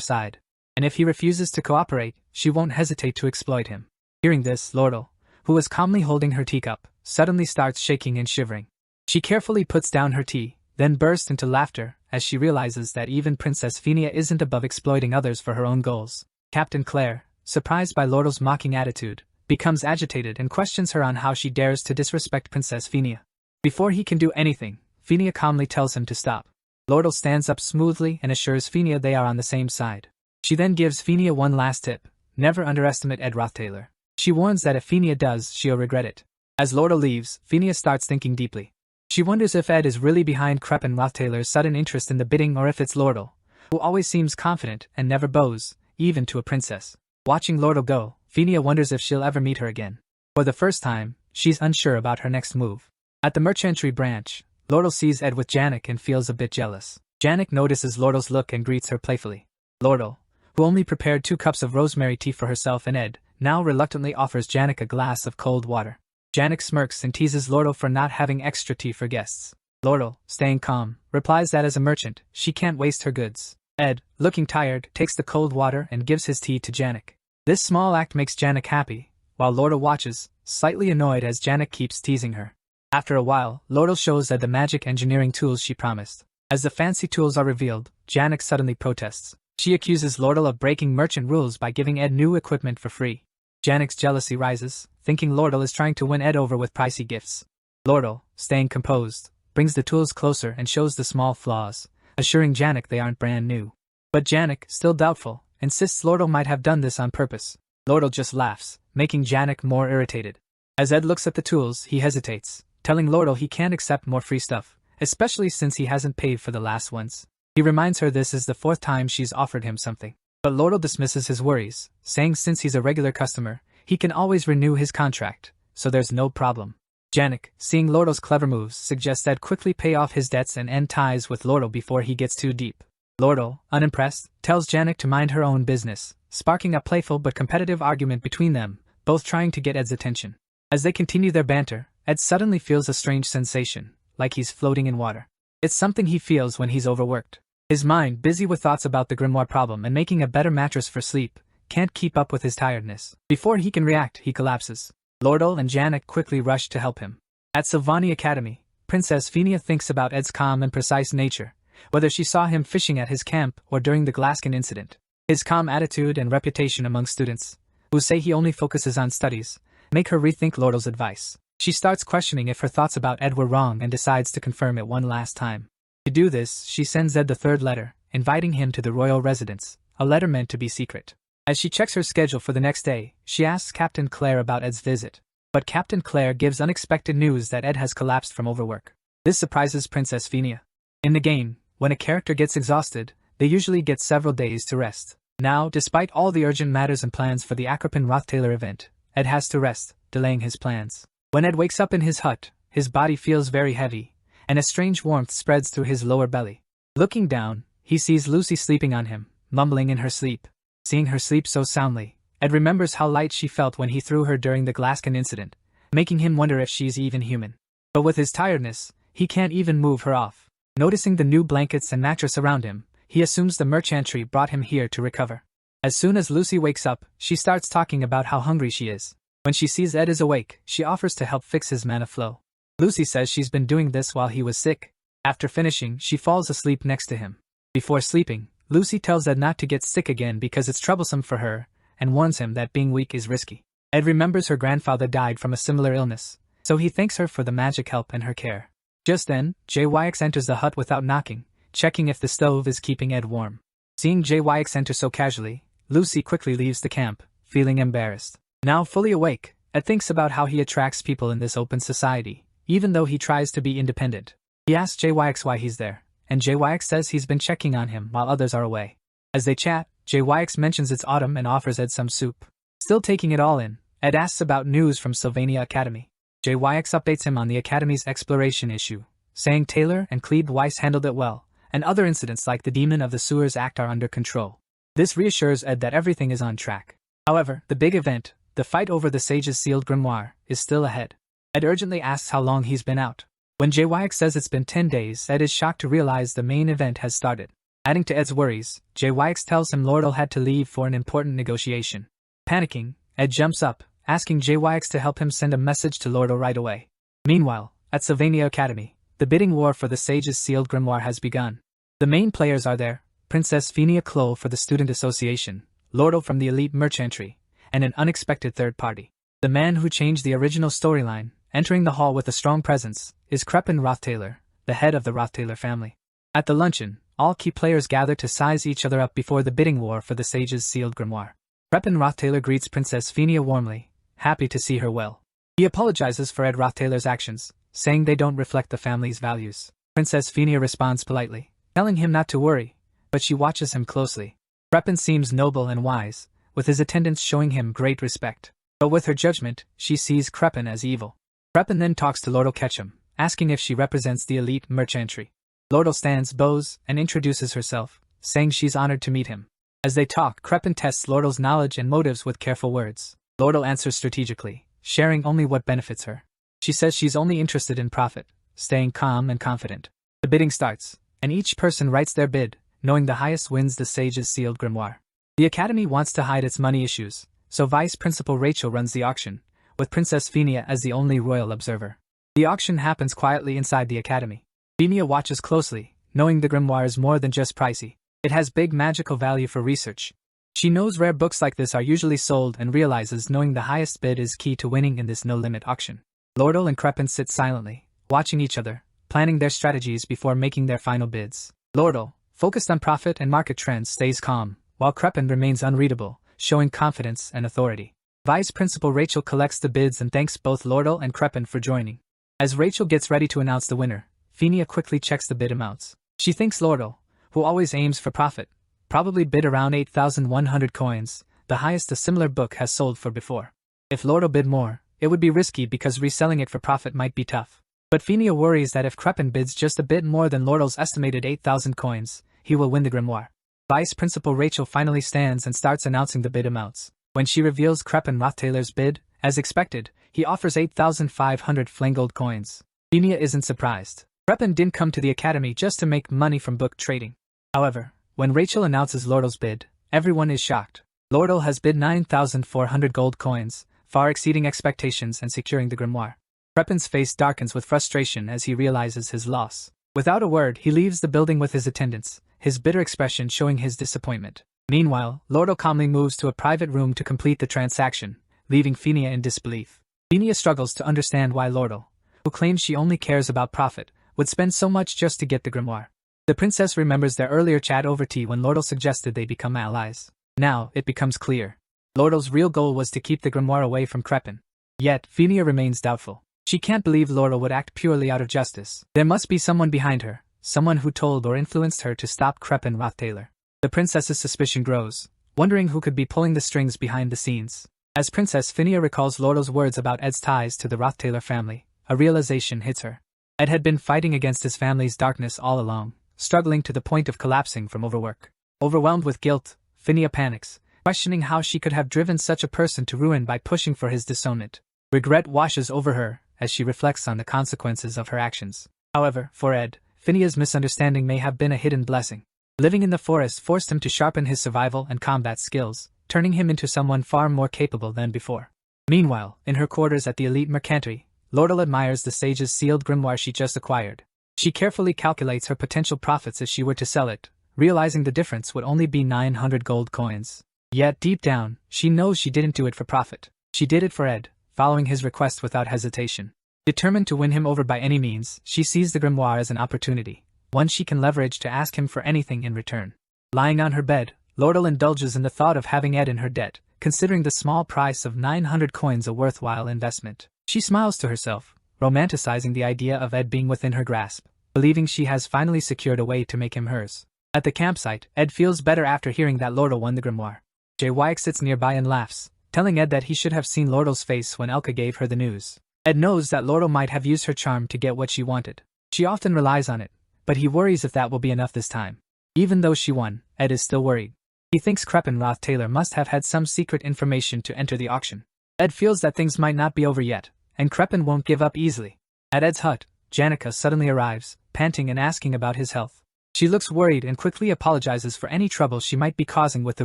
S1: side. And if he refuses to cooperate, she won't hesitate to exploit him. Hearing this, Lordle, who was calmly holding her teacup, suddenly starts shaking and shivering. She carefully puts down her tea, then bursts into laughter as she realizes that even Princess Phinia isn't above exploiting others for her own goals. Captain Claire, surprised by Lordle's mocking attitude, becomes agitated and questions her on how she dares to disrespect Princess Phinia. Before he can do anything, Phinia calmly tells him to stop. Lordle stands up smoothly and assures Phinia they are on the same side. She then gives Phinia one last tip: never underestimate Ed Rothtailor. She warns that if Phinia does, she'll regret it. As Lordle leaves, Phinia starts thinking deeply. She wonders if Ed is really behind Crepin Rothtailor's sudden interest in the bidding, or if it's Lordle, who always seems confident and never bows, even to a princess. Watching Lordle go, Phinia wonders if she'll ever meet her again. For the first time, she's unsure about her next move. At the mercenary branch, Lordle sees Ed with Janek and feels a bit jealous. Janek notices Lordle's look and greets her playfully. Lordle, who only prepared 2 cups of rosemary tea for herself and Ed, now reluctantly offers Janek a glass of cold water. Janek smirks and teases Lordle for not having extra tea for guests. Lordle, staying calm, replies that as a merchant, she can't waste her goods. Ed, looking tired, takes the cold water and gives his tea to Janek. This small act makes Janek happy, while Lordle watches, slightly annoyed as Janek keeps teasing her. After a while, Lordle shows Ed the magic engineering tools she promised. As the fancy tools are revealed, Janek suddenly protests. She accuses Lordle of breaking merchant rules by giving Ed new equipment for free. Janek's jealousy rises, thinking Lordle is trying to win Ed over with pricey gifts. Lordle, staying composed, brings the tools closer and shows the small flaws, assuring Janek they aren't brand new. But Janek, still doubtful, insists Lordle might have done this on purpose. Lordle just laughs, making Janek more irritated. As Ed looks at the tools, he hesitates, telling Lordle he can't accept more free stuff, especially since he hasn't paid for the last ones. He reminds her this is the 4th time she's offered him something. But Lordle dismisses his worries, saying since he's a regular customer, he can always renew his contract, so there's no problem. Janek, seeing Lordle's clever moves, suggests Ed quickly pay off his debts and end ties with Lordle before he gets too deep. Lordle, unimpressed, tells Janek to mind her own business, sparking a playful but competitive argument between them, both trying to get Ed's attention. As they continue their banter, Ed suddenly feels a strange sensation, like he's floating in water. It's something he feels when he's overworked. His mind, busy with thoughts about the grimoire problem and making a better mattress for sleep, can't keep up with his tiredness. Before he can react, he collapses. Lordle and Janek quickly rush to help him. At Sylvania Academy, Princess Phinia thinks about Ed's calm and precise nature, whether she saw him fishing at his camp or during the Glaskin incident. His calm attitude and reputation among students, who say he only focuses on studies, make her rethink Lordle's advice. She starts questioning if her thoughts about Ed were wrong and decides to confirm it one last time. To do this, she sends Ed the 3rd letter, inviting him to the royal residence, a letter meant to be secret. As she checks her schedule for the next day, she asks Captain Claire about Ed's visit. But Captain Claire gives unexpected news that Ed has collapsed from overwork. This surprises Princess Phinia. In the game, when a character gets exhausted, they usually get several days to rest. Now, despite all the urgent matters and plans for the Crepin Rothtailor event, Ed has to rest, delaying his plans. When Ed wakes up in his hut, his body feels very heavy, and a strange warmth spreads through his lower belly. Looking down, he sees Lucy sleeping on him, mumbling in her sleep. Seeing her sleep so soundly, Ed remembers how light she felt when he threw her during the Glaskin incident, making him wonder if she's even human. But with his tiredness, he can't even move her off. Noticing the new blankets and mattress around him, he assumes the merchantry brought him here to recover. As soon as Lucy wakes up, she starts talking about how hungry she is. When she sees Ed is awake, she offers to help fix his mana flow. Lucy says she's been doing this while he was sick. After finishing, she falls asleep next to him. Before sleeping, Lucy tells Ed not to get sick again because it's troublesome for her, and warns him that being weak is risky. Ed remembers her grandfather died from a similar illness, so he thanks her for the magic help and her care. Just then, JYX enters the hut without knocking, checking if the stove is keeping Ed warm. Seeing JYX enter so casually, Lucy quickly leaves the camp, feeling embarrassed. Now fully awake, Ed thinks about how he attracts people in this open society, even though he tries to be independent. He asks JYX why he's there, and JYX says he's been checking on him while others are away. As they chat, JYX mentions it's autumn and offers Ed some soup. Still taking it all in, Ed asks about news from Sylvania Academy. JYX updates him on the Academy's exploration issue, saying Taylor and Cleve Weiss handled it well, and other incidents like the Demon of the Sewers Act are under control. This reassures Ed that everything is on track. However, the big event, the fight over the Sage's sealed grimoire, is still ahead. Ed urgently asks how long he's been out. When JYX says it's been 10 days, Ed is shocked to realize the main event has started. Adding to Ed's worries, JYX tells him Lordle had to leave for an important negotiation. Panicking, Ed jumps up, asking JYX to help him send a message to Lordle right away. Meanwhile, at Sylvania Academy, the bidding war for the Sage's sealed grimoire has begun. The main players are there: Princess Phinia Clo for the Student Association, Lordle from the Elite Mercenary, and an unexpected third party. The man who changed the original storyline, entering the hall with a strong presence, is Crepin Rothtaylor, the head of the Rothtaylor family. At the luncheon, all key players gather to size each other up before the bidding war for the Sage's sealed grimoire. Crepin Rothtaylor greets Princess Phinia warmly, happy to see her well. He apologizes for Ed Rothtaylor's actions, saying they don't reflect the family's values. Princess Phinia responds politely, telling him not to worry, but she watches him closely. Crepin seems noble and wise, with his attendants showing him great respect. But with her judgment, she sees Crepin as evil. Crepin then talks to Lordle Ketchum, asking if she represents the Elite Merchantry. Lordle stands, bows, and introduces herself, saying she's honored to meet him. As they talk, Crepin tests Lordle's knowledge and motives with careful words. Lordle answers strategically, sharing only what benefits her. She says she's only interested in profit, staying calm and confident. The bidding starts, and each person writes their bid, knowing the highest wins the Sage's sealed grimoire. The Academy wants to hide its money issues, so Vice Principal Rachel runs the auction, with Princess Phinia as the only royal observer. The auction happens quietly inside the Academy. Phinia watches closely, knowing the grimoire is more than just pricey. It has big magical value for research. She knows rare books like this are usually sold and realizes knowing the highest bid is key to winning in this no-limit auction. Lordle and Crepin sit silently, watching each other, planning their strategies before making their final bids. Lordle, focused on profit and market trends, stays calm, while Crepin remains unreadable, showing confidence and authority. Vice Principal Rachel collects the bids and thanks both Lordle and Crepin for joining. As Rachel gets ready to announce the winner, Phinia quickly checks the bid amounts. She thinks Lordle, who always aims for profit, probably bid around 8,100 coins, the highest a similar book has sold for before. If Lordle bid more, it would be risky because reselling it for profit might be tough. But Phinia worries that if Crepin bids just a bit more than Lordle's estimated 8,000 coins, he will win the grimoire. Vice Principal Rachel finally stands and starts announcing the bid amounts. When she reveals Crepin Rothtaylor's bid, as expected, he offers 8,500 flangold coins. Phinia isn't surprised. Crepin didn't come to the Academy just to make money from book trading. However, when Rachel announces Lordle's bid, everyone is shocked. Lordle has bid 9,400 gold coins, far exceeding expectations and securing the grimoire. Crepin's face darkens with frustration as he realizes his loss. Without a word, he leaves the building with his attendants, his bitter expression showing his disappointment. Meanwhile, Lordle calmly moves to a private room to complete the transaction, leaving Phinia in disbelief. Phinia struggles to understand why Lordle, who claims she only cares about profit, would spend so much just to get the grimoire. The princess remembers their earlier chat over tea when Lordle suggested they become allies. Now, it becomes clear. Lordle's real goal was to keep the grimoire away from Crepin. Yet, Phinia remains doubtful. She can't believe Lordle would act purely out of justice. There must be someone behind her, someone who told or influenced her to stop Crepin Rothtaylor. The princess's suspicion grows, wondering who could be pulling the strings behind the scenes. As Princess Phinia recalls Lordle's words about Ed's ties to the Rothtaylor family, a realization hits her. Ed had been fighting against his family's darkness all along, struggling to the point of collapsing from overwork. Overwhelmed with guilt, Phinia panics, questioning how she could have driven such a person to ruin by pushing for his disownment. Regret washes over her as she reflects on the consequences of her actions. However, for Ed, Phinia's misunderstanding may have been a hidden blessing. Living in the forest forced him to sharpen his survival and combat skills, turning him into someone far more capable than before. Meanwhile, in her quarters at the Elite Mercenary, Lordle admires the sage's sealed grimoire she just acquired. She carefully calculates her potential profits if she were to sell it, realizing the difference would only be 900 gold coins. Yet deep down, she knows she didn't do it for profit. She did it for Ed, following his request without hesitation. Determined to win him over by any means, she sees the grimoire as an opportunity, one she can leverage to ask him for anything in return. Lying on her bed, Lordle indulges in the thought of having Ed in her debt, considering the small price of 900 coins a worthwhile investment. She smiles to herself, romanticizing the idea of Ed being within her grasp, believing she has finally secured a way to make him hers. At the campsite, Ed feels better after hearing that Lordle won the grimoire. JY sits nearby and laughs, telling Ed that he should have seen Lordle's face when Elka gave her the news. Ed knows that Lordle might have used her charm to get what she wanted. She often relies on it, but he worries if that will be enough this time. Even though she won, Ed is still worried. He thinks Creppenroth Taylor must have had some secret information to enter the auction. Ed feels that things might not be over yet, and Creppen won't give up easily. At Ed's hut, Janica suddenly arrives, panting and asking about his health. She looks worried and quickly apologizes for any trouble she might be causing with the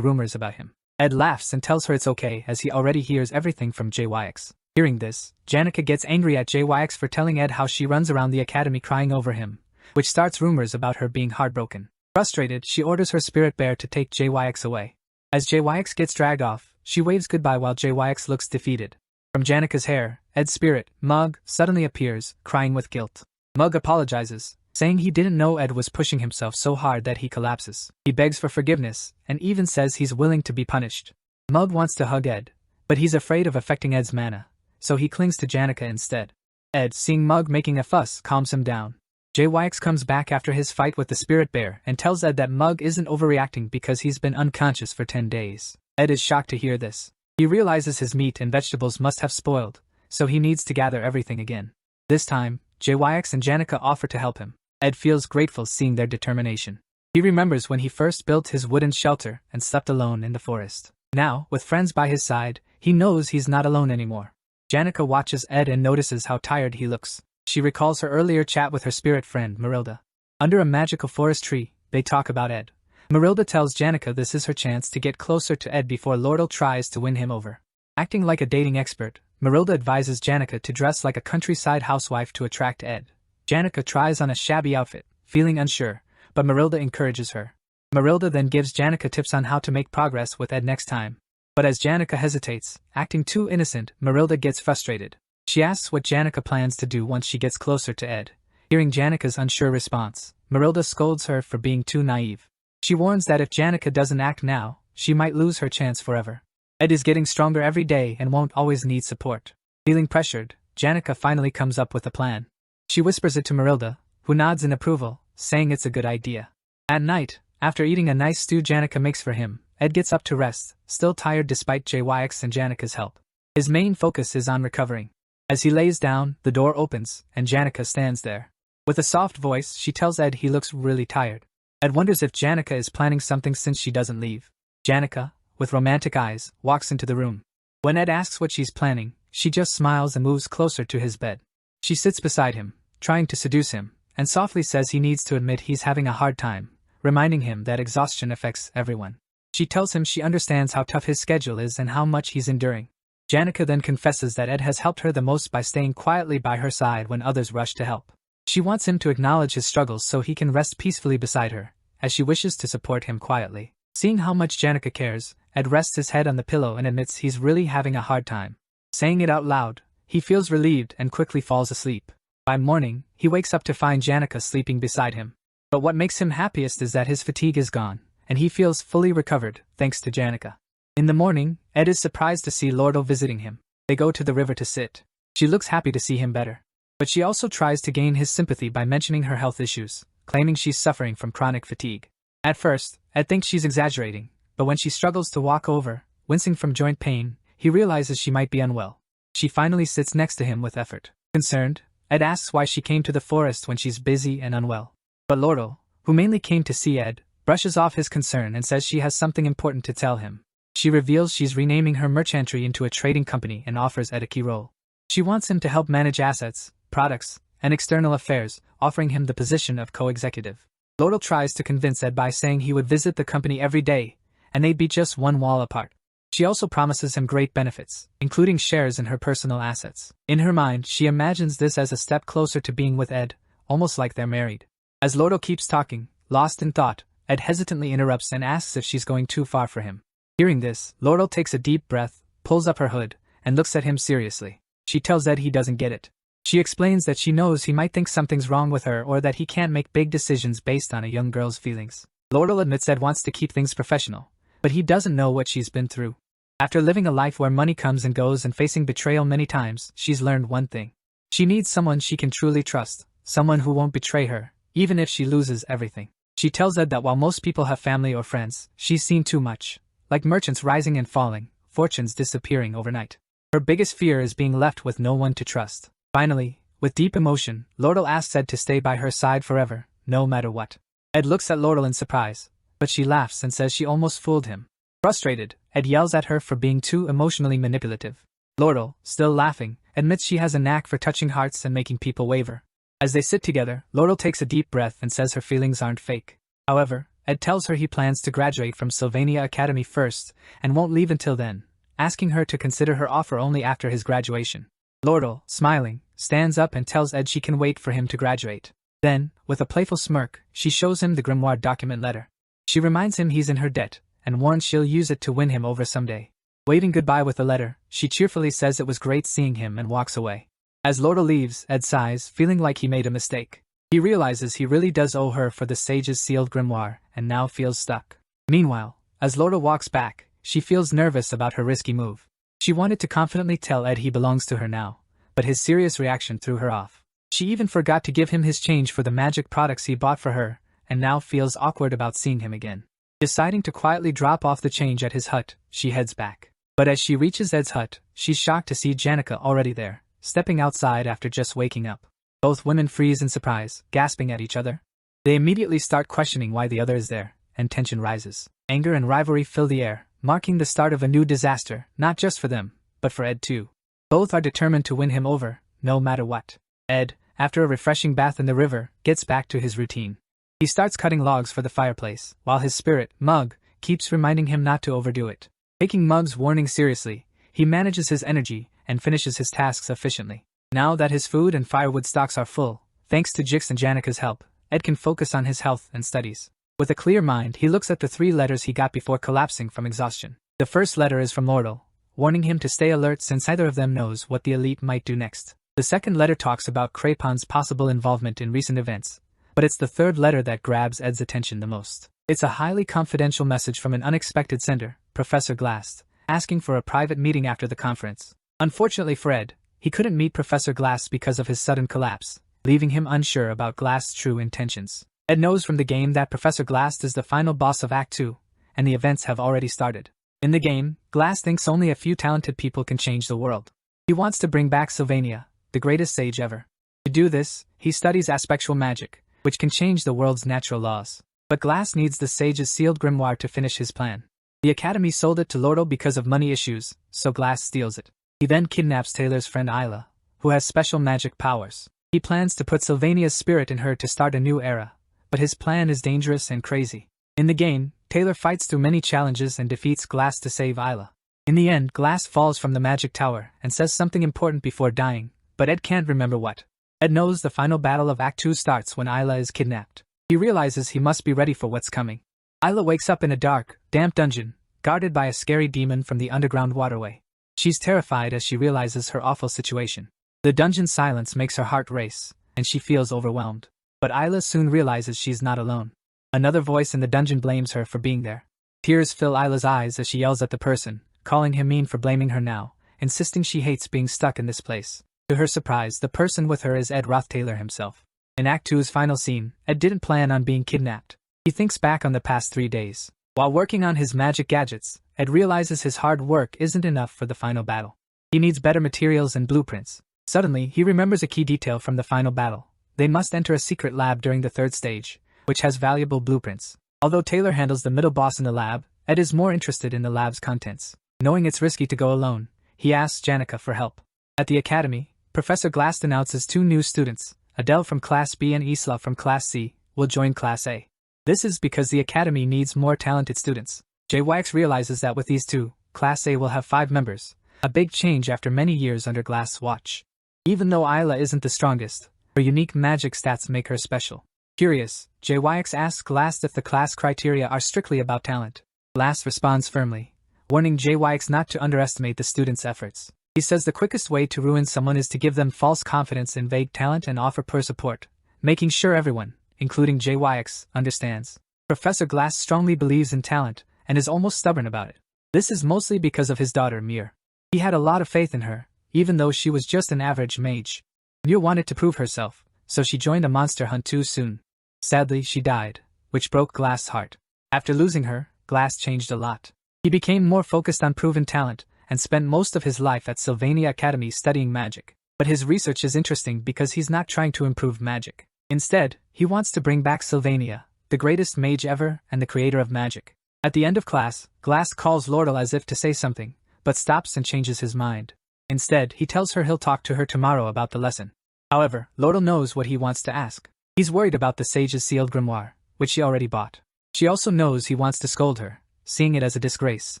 S1: rumors about him. Ed laughs and tells her it's okay as he already hears everything from JYX. Hearing this, Janica gets angry at JYX for telling Ed how she runs around the academy crying over him, which starts rumors about her being heartbroken. Frustrated, she orders her spirit bear to take JYX away. As JYX gets dragged off, she waves goodbye while JYX looks defeated. From Janica's hair, Ed's spirit, Mug, suddenly appears, crying with guilt. Mug apologizes, saying he didn't know Ed was pushing himself so hard that he collapses. He begs for forgiveness, and even says he's willing to be punished. Mug wants to hug Ed, but he's afraid of affecting Ed's mana, so he clings to Janica instead. Ed, seeing Mug making a fuss, calms him down. JYX comes back after his fight with the spirit bear and tells Ed that Mug isn't overreacting because he's been unconscious for 10 days. Ed is shocked to hear this. He realizes his meat and vegetables must have spoiled, so he needs to gather everything again. This time, JYX and Janica offer to help him. Ed feels grateful seeing their determination. He remembers when he first built his wooden shelter and slept alone in the forest. Now, with friends by his side, he knows he's not alone anymore. Janica watches Ed and notices how tired he looks. She recalls her earlier chat with her spirit friend, Marilda. Under a magical forest tree, they talk about Ed. Marilda tells Janica this is her chance to get closer to Ed before Lordle tries to win him over. Acting like a dating expert, Marilda advises Janica to dress like a countryside housewife to attract Ed. Janica tries on a shabby outfit, feeling unsure, but Marilda encourages her. Marilda then gives Janica tips on how to make progress with Ed next time. But as Janica hesitates, acting too innocent, Marilda gets frustrated. She asks what Janica plans to do once she gets closer to Ed. Hearing Janica's unsure response, Marilda scolds her for being too naive. She warns that if Janica doesn't act now, she might lose her chance forever. Ed is getting stronger every day and won't always need support. Feeling pressured, Janica finally comes up with a plan. She whispers it to Marilda, who nods in approval, saying it's a good idea. At night, after eating a nice stew Janica makes for him, Ed gets up to rest, still tired despite JYX and Janica's help. His main focus is on recovering. As he lays down, the door opens, and Janica stands there. With a soft voice, she tells Ed he looks really tired. Ed wonders if Janica is planning something since she doesn't leave. Janica, with romantic eyes, walks into the room. When Ed asks what she's planning, she just smiles and moves closer to his bed. She sits beside him, trying to seduce him, and softly says he needs to admit he's having a hard time, reminding him that exhaustion affects everyone. She tells him she understands how tough his schedule is and how much he's enduring. Janica then confesses that Ed has helped her the most by staying quietly by her side when others rush to help. She wants him to acknowledge his struggles so he can rest peacefully beside her, as she wishes to support him quietly. Seeing how much Janica cares, Ed rests his head on the pillow and admits he's really having a hard time. Saying it out loud, he feels relieved and quickly falls asleep. By morning, he wakes up to find Janica sleeping beside him. But what makes him happiest is that his fatigue is gone, and he feels fully recovered, thanks to Janica. In the morning, Ed is surprised to see Lordle visiting him. They go to the river to sit. She looks happy to see him better. But she also tries to gain his sympathy by mentioning her health issues, claiming she's suffering from chronic fatigue. At first, Ed thinks she's exaggerating, but when she struggles to walk over, wincing from joint pain, he realizes she might be unwell. She finally sits next to him with effort. Concerned, Ed asks why she came to the forest when she's busy and unwell. But Lordle, who mainly came to see Ed, brushes off his concern and says she has something important to tell him. She reveals she's renaming her merchantry into a trading company and offers Ed a key role. She wants him to help manage assets, products, and external affairs, offering him the position of co-executive. Lordle tries to convince Ed by saying he would visit the company every day, and they'd be just one wall apart. She also promises him great benefits, including shares in her personal assets. In her mind, she imagines this as a step closer to being with Ed, almost like they're married. As Lordle keeps talking, lost in thought, Ed hesitantly interrupts and asks if she's going too far for him. Hearing this, Lordle takes a deep breath, pulls up her hood, and looks at him seriously. She tells Ed he doesn't get it. She explains that she knows he might think something's wrong with her or that he can't make big decisions based on a young girl's feelings. Lordle admits Ed wants to keep things professional, but he doesn't know what she's been through. After living a life where money comes and goes and facing betrayal many times, she's learned one thing. She needs someone she can truly trust, someone who won't betray her, even if she loses everything. She tells Ed that while most people have family or friends, she's seen too much. Like merchants rising and falling, fortunes disappearing overnight. Her biggest fear is being left with no one to trust. Finally, with deep emotion, Laurel asks Ed to stay by her side forever, no matter what. Ed looks at Laurel in surprise, but she laughs and says she almost fooled him. Frustrated, Ed yells at her for being too emotionally manipulative. Laurel, still laughing, admits she has a knack for touching hearts and making people waver. As they sit together, Laurel takes a deep breath and says her feelings aren't fake. However, Ed tells her he plans to graduate from Sylvania Academy first and won't leave until then, asking her to consider her offer only after his graduation. Laurel, smiling, stands up and tells Ed she can wait for him to graduate. Then, with a playful smirk, she shows him the grimoire document letter. She reminds him he's in her debt, and warns she'll use it to win him over someday. Waving goodbye with the letter, she cheerfully says it was great seeing him and walks away. As Laurel leaves, Ed sighs, feeling like he made a mistake. He realizes he really does owe her for the sage's sealed grimoire, and now feels stuck. Meanwhile, as Laurel walks back, she feels nervous about her risky move. She wanted to confidently tell Ed he belongs to her now, but his serious reaction threw her off. She even forgot to give him his change for the magic products he bought for her, and now feels awkward about seeing him again. Deciding to quietly drop off the change at his hut, she heads back. But as she reaches Ed's hut, she's shocked to see Janica already there, stepping outside after just waking up. Both women freeze in surprise, gasping at each other. They immediately start questioning why the other is there, and tension rises. Anger and rivalry fill the air, marking the start of a new disaster, not just for them, but for Ed too. Both are determined to win him over, no matter what. Ed, after a refreshing bath in the river, gets back to his routine. He starts cutting logs for the fireplace, while his spirit, Mug, keeps reminding him not to overdo it. Taking Mug's warning seriously, he manages his energy and finishes his tasks efficiently. Now that his food and firewood stocks are full, thanks to Jix and Janica's help, Ed can focus on his health and studies. With a clear mind, he looks at the 3 letters he got before collapsing from exhaustion. The first letter is from Laurel, warning him to stay alert since neither of them knows what the elite might do next. The second letter talks about Craypon's possible involvement in recent events, but it's the third letter that grabs Ed's attention the most. It's a highly confidential message from an unexpected sender, Professor Glass, asking for a private meeting after the conference. Unfortunately for Ed, he couldn't meet Professor Glass because of his sudden collapse, leaving him unsure about Glass' true intentions. Ed knows from the game that Professor Glass is the final boss of Act 2, and the events have already started. In the game, Glass thinks only a few talented people can change the world. He wants to bring back Sylvania, the greatest sage ever. To do this, he studies aspectual magic, which can change the world's natural laws. But Glass needs the sage's sealed grimoire to finish his plan. The Academy sold it to Laurel because of money issues, so Glass steals it. He then kidnaps Taylor's friend Isla, who has special magic powers. He plans to put Sylvania's spirit in her to start a new era, but his plan is dangerous and crazy. In the game, Taylor fights through many challenges and defeats Glass to save Isla. In the end, Glass falls from the magic tower and says something important before dying, but Ed can't remember what. Ed knows the final battle of Act 2 starts when Isla is kidnapped. He realizes he must be ready for what's coming. Isla wakes up in a dark, damp dungeon, guarded by a scary demon from the underground waterway. She's terrified as she realizes her awful situation. The dungeon's silence makes her heart race, and she feels overwhelmed. But Isla soon realizes she's not alone. Another voice in the dungeon blames her for being there. Tears fill Isla's eyes as she yells at the person, calling him mean for blaming her now, insisting she hates being stuck in this place. To her surprise, the person with her is Ed Roth Taylor himself. In Act 2's final scene, Ed didn't plan on being kidnapped. He thinks back on the past 3 days. While working on his magic gadgets, Ed realizes his hard work isn't enough for the final battle. He needs better materials and blueprints. Suddenly, he remembers a key detail from the final battle. They must enter a secret lab during the 3rd stage, which has valuable blueprints. Although Taylor handles the middle boss in the lab, Ed is more interested in the lab's contents. Knowing it's risky to go alone, he asks Janica for help. At the academy, Professor Glass announces 2 new students, Adele from Class B and Isla from Class C, will join Class A. This is because the academy needs more talented students. JYX realizes that with these 2, Class A will have 5 members, a big change after many years under Glass' watch. Even though Isla isn't the strongest, her unique magic stats make her special. Curious, JYX asks Glass if the class criteria are strictly about talent. Glass responds firmly, warning JYX not to underestimate the students' efforts. He says the quickest way to ruin someone is to give them false confidence in vague talent and offer poor support, making sure everyone, including JYX, understands. Professor Glass strongly believes in talent, and is almost stubborn about it. This is mostly because of his daughter Mir. He had a lot of faith in her, even though she was just an average mage. Mir wanted to prove herself, so she joined a monster hunt too soon. Sadly, she died, which broke Glass' heart. After losing her, Glass changed a lot. He became more focused on proven talent, and spent most of his life at Sylvania Academy studying magic. But his research is interesting because he's not trying to improve magic. Instead, he wants to bring back Sylvania, the greatest mage ever and the creator of magic. At the end of class, Glass calls Lordle as if to say something, but stops and changes his mind. Instead, he tells her he'll talk to her tomorrow about the lesson. However, Lordle knows what he wants to ask. He's worried about the sage's sealed grimoire, which she already bought. She also knows he wants to scold her, seeing it as a disgrace,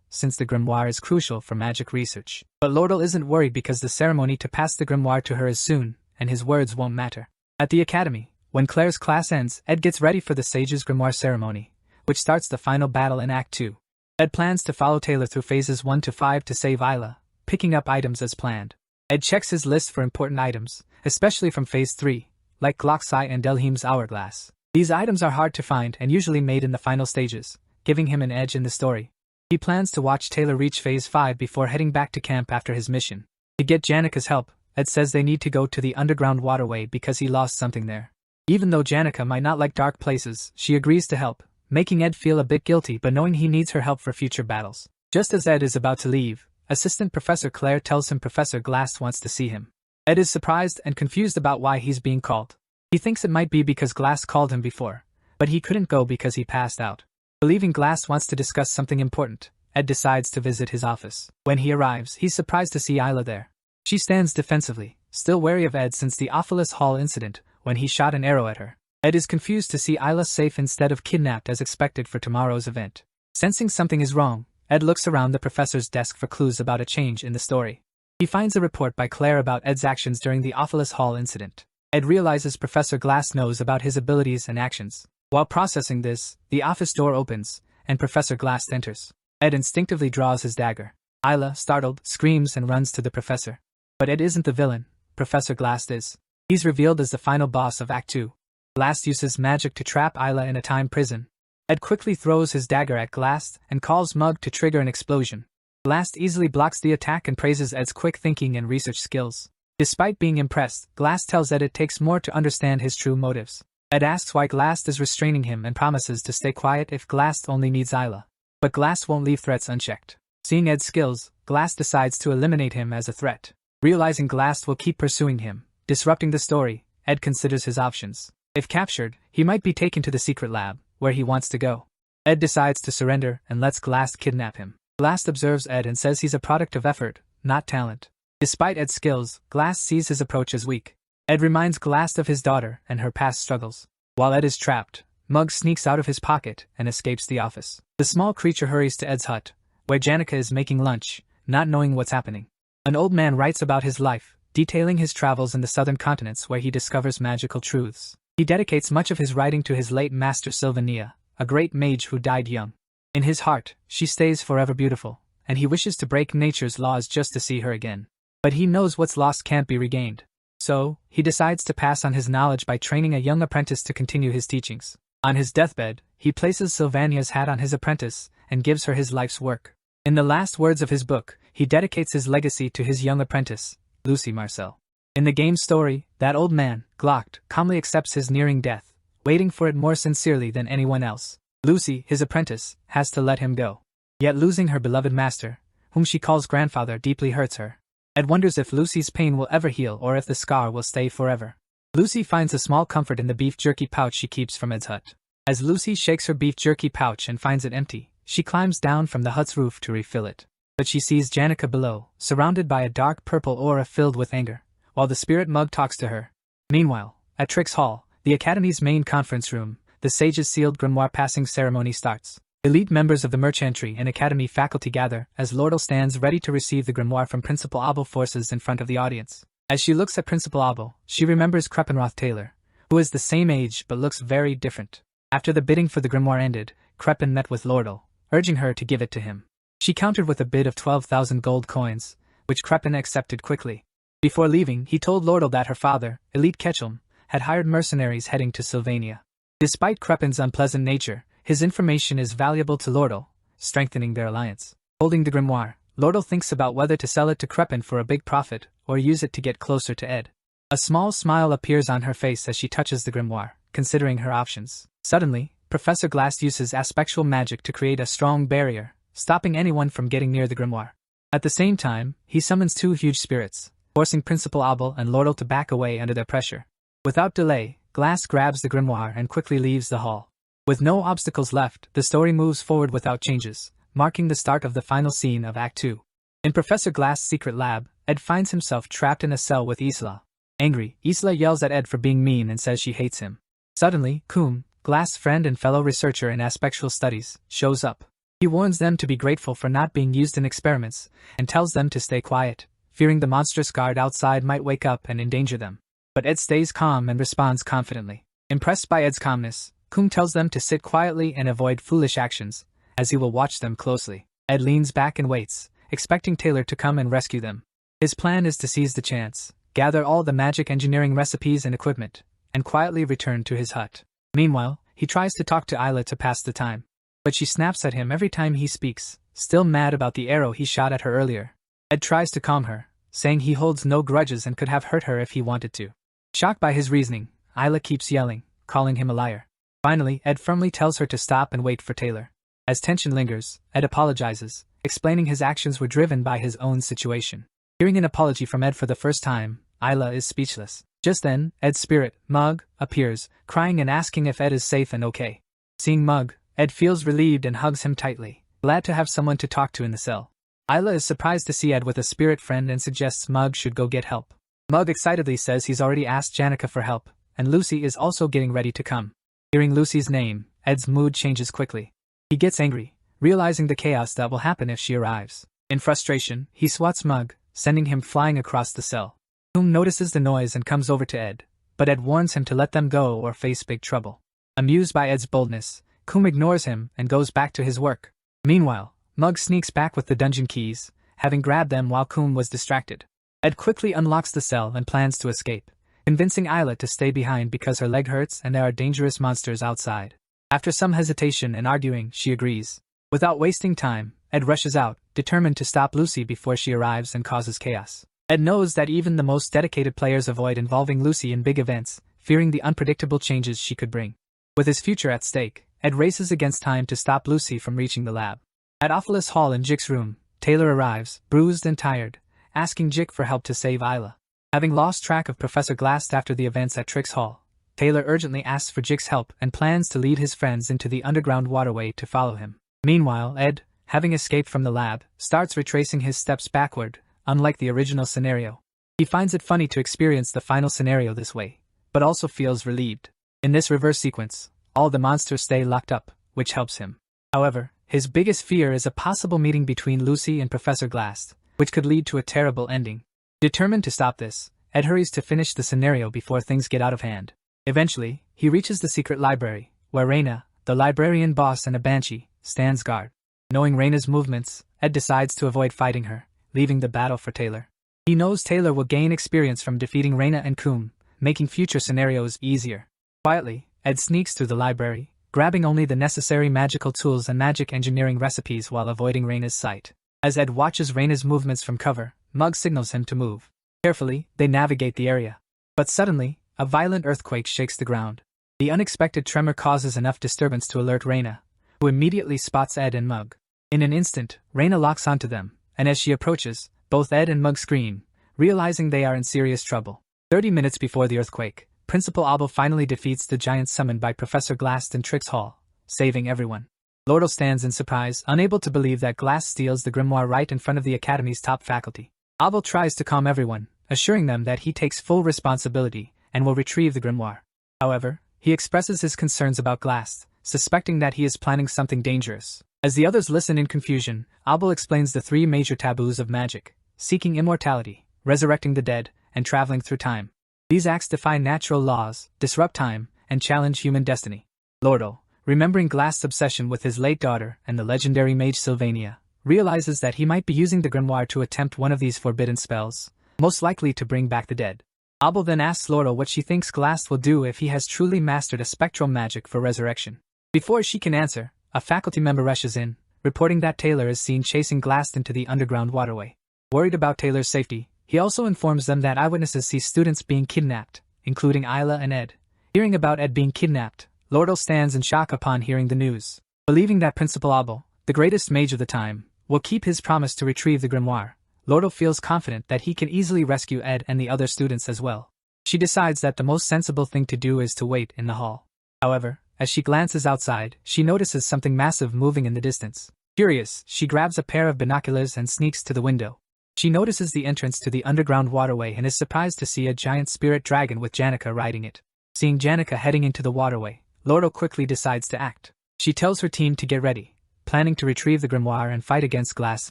S1: since the grimoire is crucial for magic research. But Lordle isn't worried because the ceremony to pass the grimoire to her is soon, and his words won't matter. At the academy, when Claire's class ends, Ed gets ready for the sage's grimoire ceremony, which starts the final battle in Act 2. Ed plans to follow Taylor through phases 1 to 5 to save Isla, picking up items as planned. Ed checks his list for important items, especially from Phase 3, like Glock's Eye and Delheim's Hourglass. These items are hard to find and usually made in the final stages, giving him an edge in the story. He plans to watch Taylor reach Phase 5 before heading back to camp after his mission. To get Janica's help, Ed says they need to go to the underground waterway because he lost something there. Even though Janica might not like dark places, she agrees to help, making Ed feel a bit guilty but knowing he needs her help for future battles. Just as Ed is about to leave, Assistant Professor Claire tells him Professor Glass wants to see him. Ed is surprised and confused about why he's being called. He thinks it might be because Glass called him before, but he couldn't go because he passed out. Believing Glass wants to discuss something important, Ed decides to visit his office. When he arrives, he's surprised to see Isla there. She stands defensively, still wary of Ed since the Ophilus Hall incident, when he shot an arrow at her. Ed is confused to see Isla safe instead of kidnapped as expected for tomorrow's event. Sensing something is wrong, Ed looks around the professor's desk for clues about a change in the story. He finds a report by Claire about Ed's actions during the Ophilus Hall incident. Ed realizes Professor Glass knows about his abilities and actions. While processing this, the office door opens, and Professor Glass enters. Ed instinctively draws his dagger. Isla, startled, screams and runs to the professor. But Ed isn't the villain, Professor Glass is. He's revealed as the final boss of Act 2. Glass uses magic to trap Isla in a time prison. Ed quickly throws his dagger at Glass and calls Mug to trigger an explosion. Glass easily blocks the attack and praises Ed's quick thinking and research skills. Despite being impressed, Glass tells Ed it takes more to understand his true motives. Ed asks why Glass is restraining him and promises to stay quiet if Glass only needs Isla. But Glass won't leave threats unchecked. Seeing Ed's skills, Glass decides to eliminate him as a threat. Realizing Glass will keep pursuing him, disrupting the story, Ed considers his options. If captured, he might be taken to the secret lab, where he wants to go. Ed decides to surrender and lets Glass kidnap him. Glass observes Ed and says he's a product of effort, not talent. Despite Ed's skills, Glass sees his approach as weak. Ed reminds Glass of his daughter and her past struggles. While Ed is trapped, Mug sneaks out of his pocket and escapes the office. The small creature hurries to Ed's hut, where Janica is making lunch, not knowing what's happening. An old man writes about his life, detailing his travels in the southern continents where he discovers magical truths. He dedicates much of his writing to his late master Sylvania, a great mage who died young. In his heart, she stays forever beautiful, and he wishes to break nature's laws just to see her again. But he knows what's lost can't be regained. So, he decides to pass on his knowledge by training a young apprentice to continue his teachings. On his deathbed, he places Sylvania's hat on his apprentice and gives her his life's work. In the last words of his book, he dedicates his legacy to his young apprentice, Lucy Marcel. In the game's story, that old man, Glocked, calmly accepts his nearing death, waiting for it more sincerely than anyone else. Lucy, his apprentice, has to let him go. Yet losing her beloved master, whom she calls grandfather, deeply hurts her. Ed wonders if Lucy's pain will ever heal or if the scar will stay forever. Lucy finds a small comfort in the beef jerky pouch she keeps from Ed's hut. As Lucy shakes her beef jerky pouch and finds it empty, she climbs down from the hut's roof to refill it. But she sees Janica below, surrounded by a dark purple aura filled with anger, while the spirit Mug talks to her. Meanwhile, at Trix Hall, the Academy's main conference room, the Sage's sealed grimoire passing ceremony starts. Elite members of the mercenary and Academy faculty gather as Lordle stands ready to receive the grimoire from Principal Abel forces in front of the audience. As she looks at Principal Abel, she remembers Kreppenroth Taylor, who is the same age but looks very different. After the bidding for the grimoire ended, Kreppen met with Lordle, urging her to give it to him. She countered with a bid of 12,000 gold coins, which Kreppen accepted quickly. Before leaving, he told Lordle that her father, Elite Ketchum, had hired mercenaries heading to Sylvania. Despite Kreppen's unpleasant nature, his information is valuable to Lordle, strengthening their alliance. Holding the grimoire, Lordle thinks about whether to sell it to Kreppen for a big profit or use it to get closer to Ed. A small smile appears on her face as she touches the grimoire, considering her options. Suddenly, Professor Glass uses aspectual magic to create a strong barrier, stopping anyone from getting near the grimoire. At the same time, he summons two huge spirits, forcing Principal Abel and Lordle to back away under their pressure. Without delay, Glass grabs the grimoire and quickly leaves the hall. With no obstacles left, the story moves forward without changes, marking the start of the final scene of Act 2. In Professor Glass' secret lab, Ed finds himself trapped in a cell with Isla. Angry, Isla yells at Ed for being mean and says she hates him. Suddenly, Kum, Glass' friend and fellow researcher in aspectual studies, shows up. He warns them to be grateful for not being used in experiments, and tells them to stay quiet, fearing the monstrous guard outside might wake up and endanger them. But Ed stays calm and responds confidently. Impressed by Ed's calmness, Kum tells them to sit quietly and avoid foolish actions, as he will watch them closely. Ed leans back and waits, expecting Taylor to come and rescue them. His plan is to seize the chance, gather all the magic engineering recipes and equipment, and quietly return to his hut. Meanwhile, he tries to talk to Isla to pass the time, but she snaps at him every time he speaks, still mad about the arrow he shot at her earlier. Ed tries to calm her, saying he holds no grudges and could have hurt her if he wanted to. Shocked by his reasoning, Isla keeps yelling, calling him a liar. Finally, Ed firmly tells her to stop and wait for Taylor. As tension lingers, Ed apologizes, explaining his actions were driven by his own situation. Hearing an apology from Ed for the first time, Isla is speechless. Just then, Ed's spirit, Mug, appears, crying and asking if Ed is safe and okay. Seeing Mug, Ed feels relieved and hugs him tightly, glad to have someone to talk to in the cell. Isla is surprised to see Ed with a spirit friend and suggests Mug should go get help. Mug excitedly says he's already asked Janica for help, and Lucy is also getting ready to come. Hearing Lucy's name, Ed's mood changes quickly. He gets angry, realizing the chaos that will happen if she arrives. In frustration, he swats Mug, sending him flying across the cell. Kum notices the noise and comes over to Ed, but Ed warns him to let them go or face big trouble. Amused by Ed's boldness, Kum ignores him and goes back to his work. Meanwhile, Mug sneaks back with the dungeon keys, having grabbed them while Kum was distracted. Ed quickly unlocks the cell and plans to escape, convincing Isla to stay behind because her leg hurts and there are dangerous monsters outside. After some hesitation and arguing, she agrees. Without wasting time, Ed rushes out, determined to stop Lucy before she arrives and causes chaos. Ed knows that even the most dedicated players avoid involving Lucy in big events, fearing the unpredictable changes she could bring. With his future at stake, Ed races against time to stop Lucy from reaching the lab. At Ophelis Hall in Jick's room, Taylor arrives, bruised and tired, asking Jick for help to save Isla. Having lost track of Professor Glass after the events at Trix Hall, Taylor urgently asks for Jick's help and plans to lead his friends into the underground waterway to follow him. Meanwhile, Ed, having escaped from the lab, starts retracing his steps backward, unlike the original scenario. He finds it funny to experience the final scenario this way, but also feels relieved. In this reverse sequence, all the monsters stay locked up, which helps him. However, his biggest fear is a possible meeting between Lucy and Professor Glass, which could lead to a terrible ending. Determined to stop this, Ed hurries to finish the scenario before things get out of hand. Eventually, he reaches the secret library, where Reina, the librarian boss and a banshee, stands guard. Knowing Reina's movements, Ed decides to avoid fighting her, leaving the battle for Taylor. He knows Taylor will gain experience from defeating Reina and Kum, making future scenarios easier. Quietly, Ed sneaks through the library, grabbing only the necessary magical tools and magic engineering recipes while avoiding Reina's sight. As Ed watches Reina's movements from cover, Mug signals him to move. Carefully, they navigate the area. But suddenly, a violent earthquake shakes the ground. The unexpected tremor causes enough disturbance to alert Reina, who immediately spots Ed and Mug. In an instant, Reina locks onto them, and as she approaches, both Ed and Mug scream, realizing they are in serious trouble. 30 minutes before the earthquake, Principal Abel finally defeats the giant summoned by Professor Glass in Trix Hall, saving everyone. Lordle stands in surprise, unable to believe that Glass steals the grimoire right in front of the Academy's top faculty. Abel tries to calm everyone, assuring them that he takes full responsibility and will retrieve the grimoire. However, he expresses his concerns about Glass, suspecting that he is planning something dangerous. As the others listen in confusion, Abel explains the three major taboos of magic: seeking immortality, resurrecting the dead, and traveling through time. These acts defy natural laws, disrupt time, and challenge human destiny. Lordle, remembering Glass' obsession with his late daughter and the legendary mage Sylvania, realizes that he might be using the grimoire to attempt one of these forbidden spells, most likely to bring back the dead. Abel then asks Lordle what she thinks Glass will do if he has truly mastered a spectral magic for resurrection. Before she can answer, a faculty member rushes in, reporting that Taylor is seen chasing Glass into the underground waterway. Worried about Taylor's safety, he also informs them that eyewitnesses see students being kidnapped, including Isla and Ed. Hearing about Ed being kidnapped, Lordle stands in shock upon hearing the news. Believing that Principal Abel, the greatest mage of the time, will keep his promise to retrieve the grimoire, Lordle feels confident that he can easily rescue Ed and the other students as well. She decides that the most sensible thing to do is to wait in the hall. However, as she glances outside, she notices something massive moving in the distance. Curious, she grabs a pair of binoculars and sneaks to the window. She notices the entrance to the underground waterway and is surprised to see a giant spirit dragon with Janica riding it. Seeing Janica heading into the waterway, Lordle quickly decides to act. She tells her team to get ready, planning to retrieve the grimoire and fight against Glass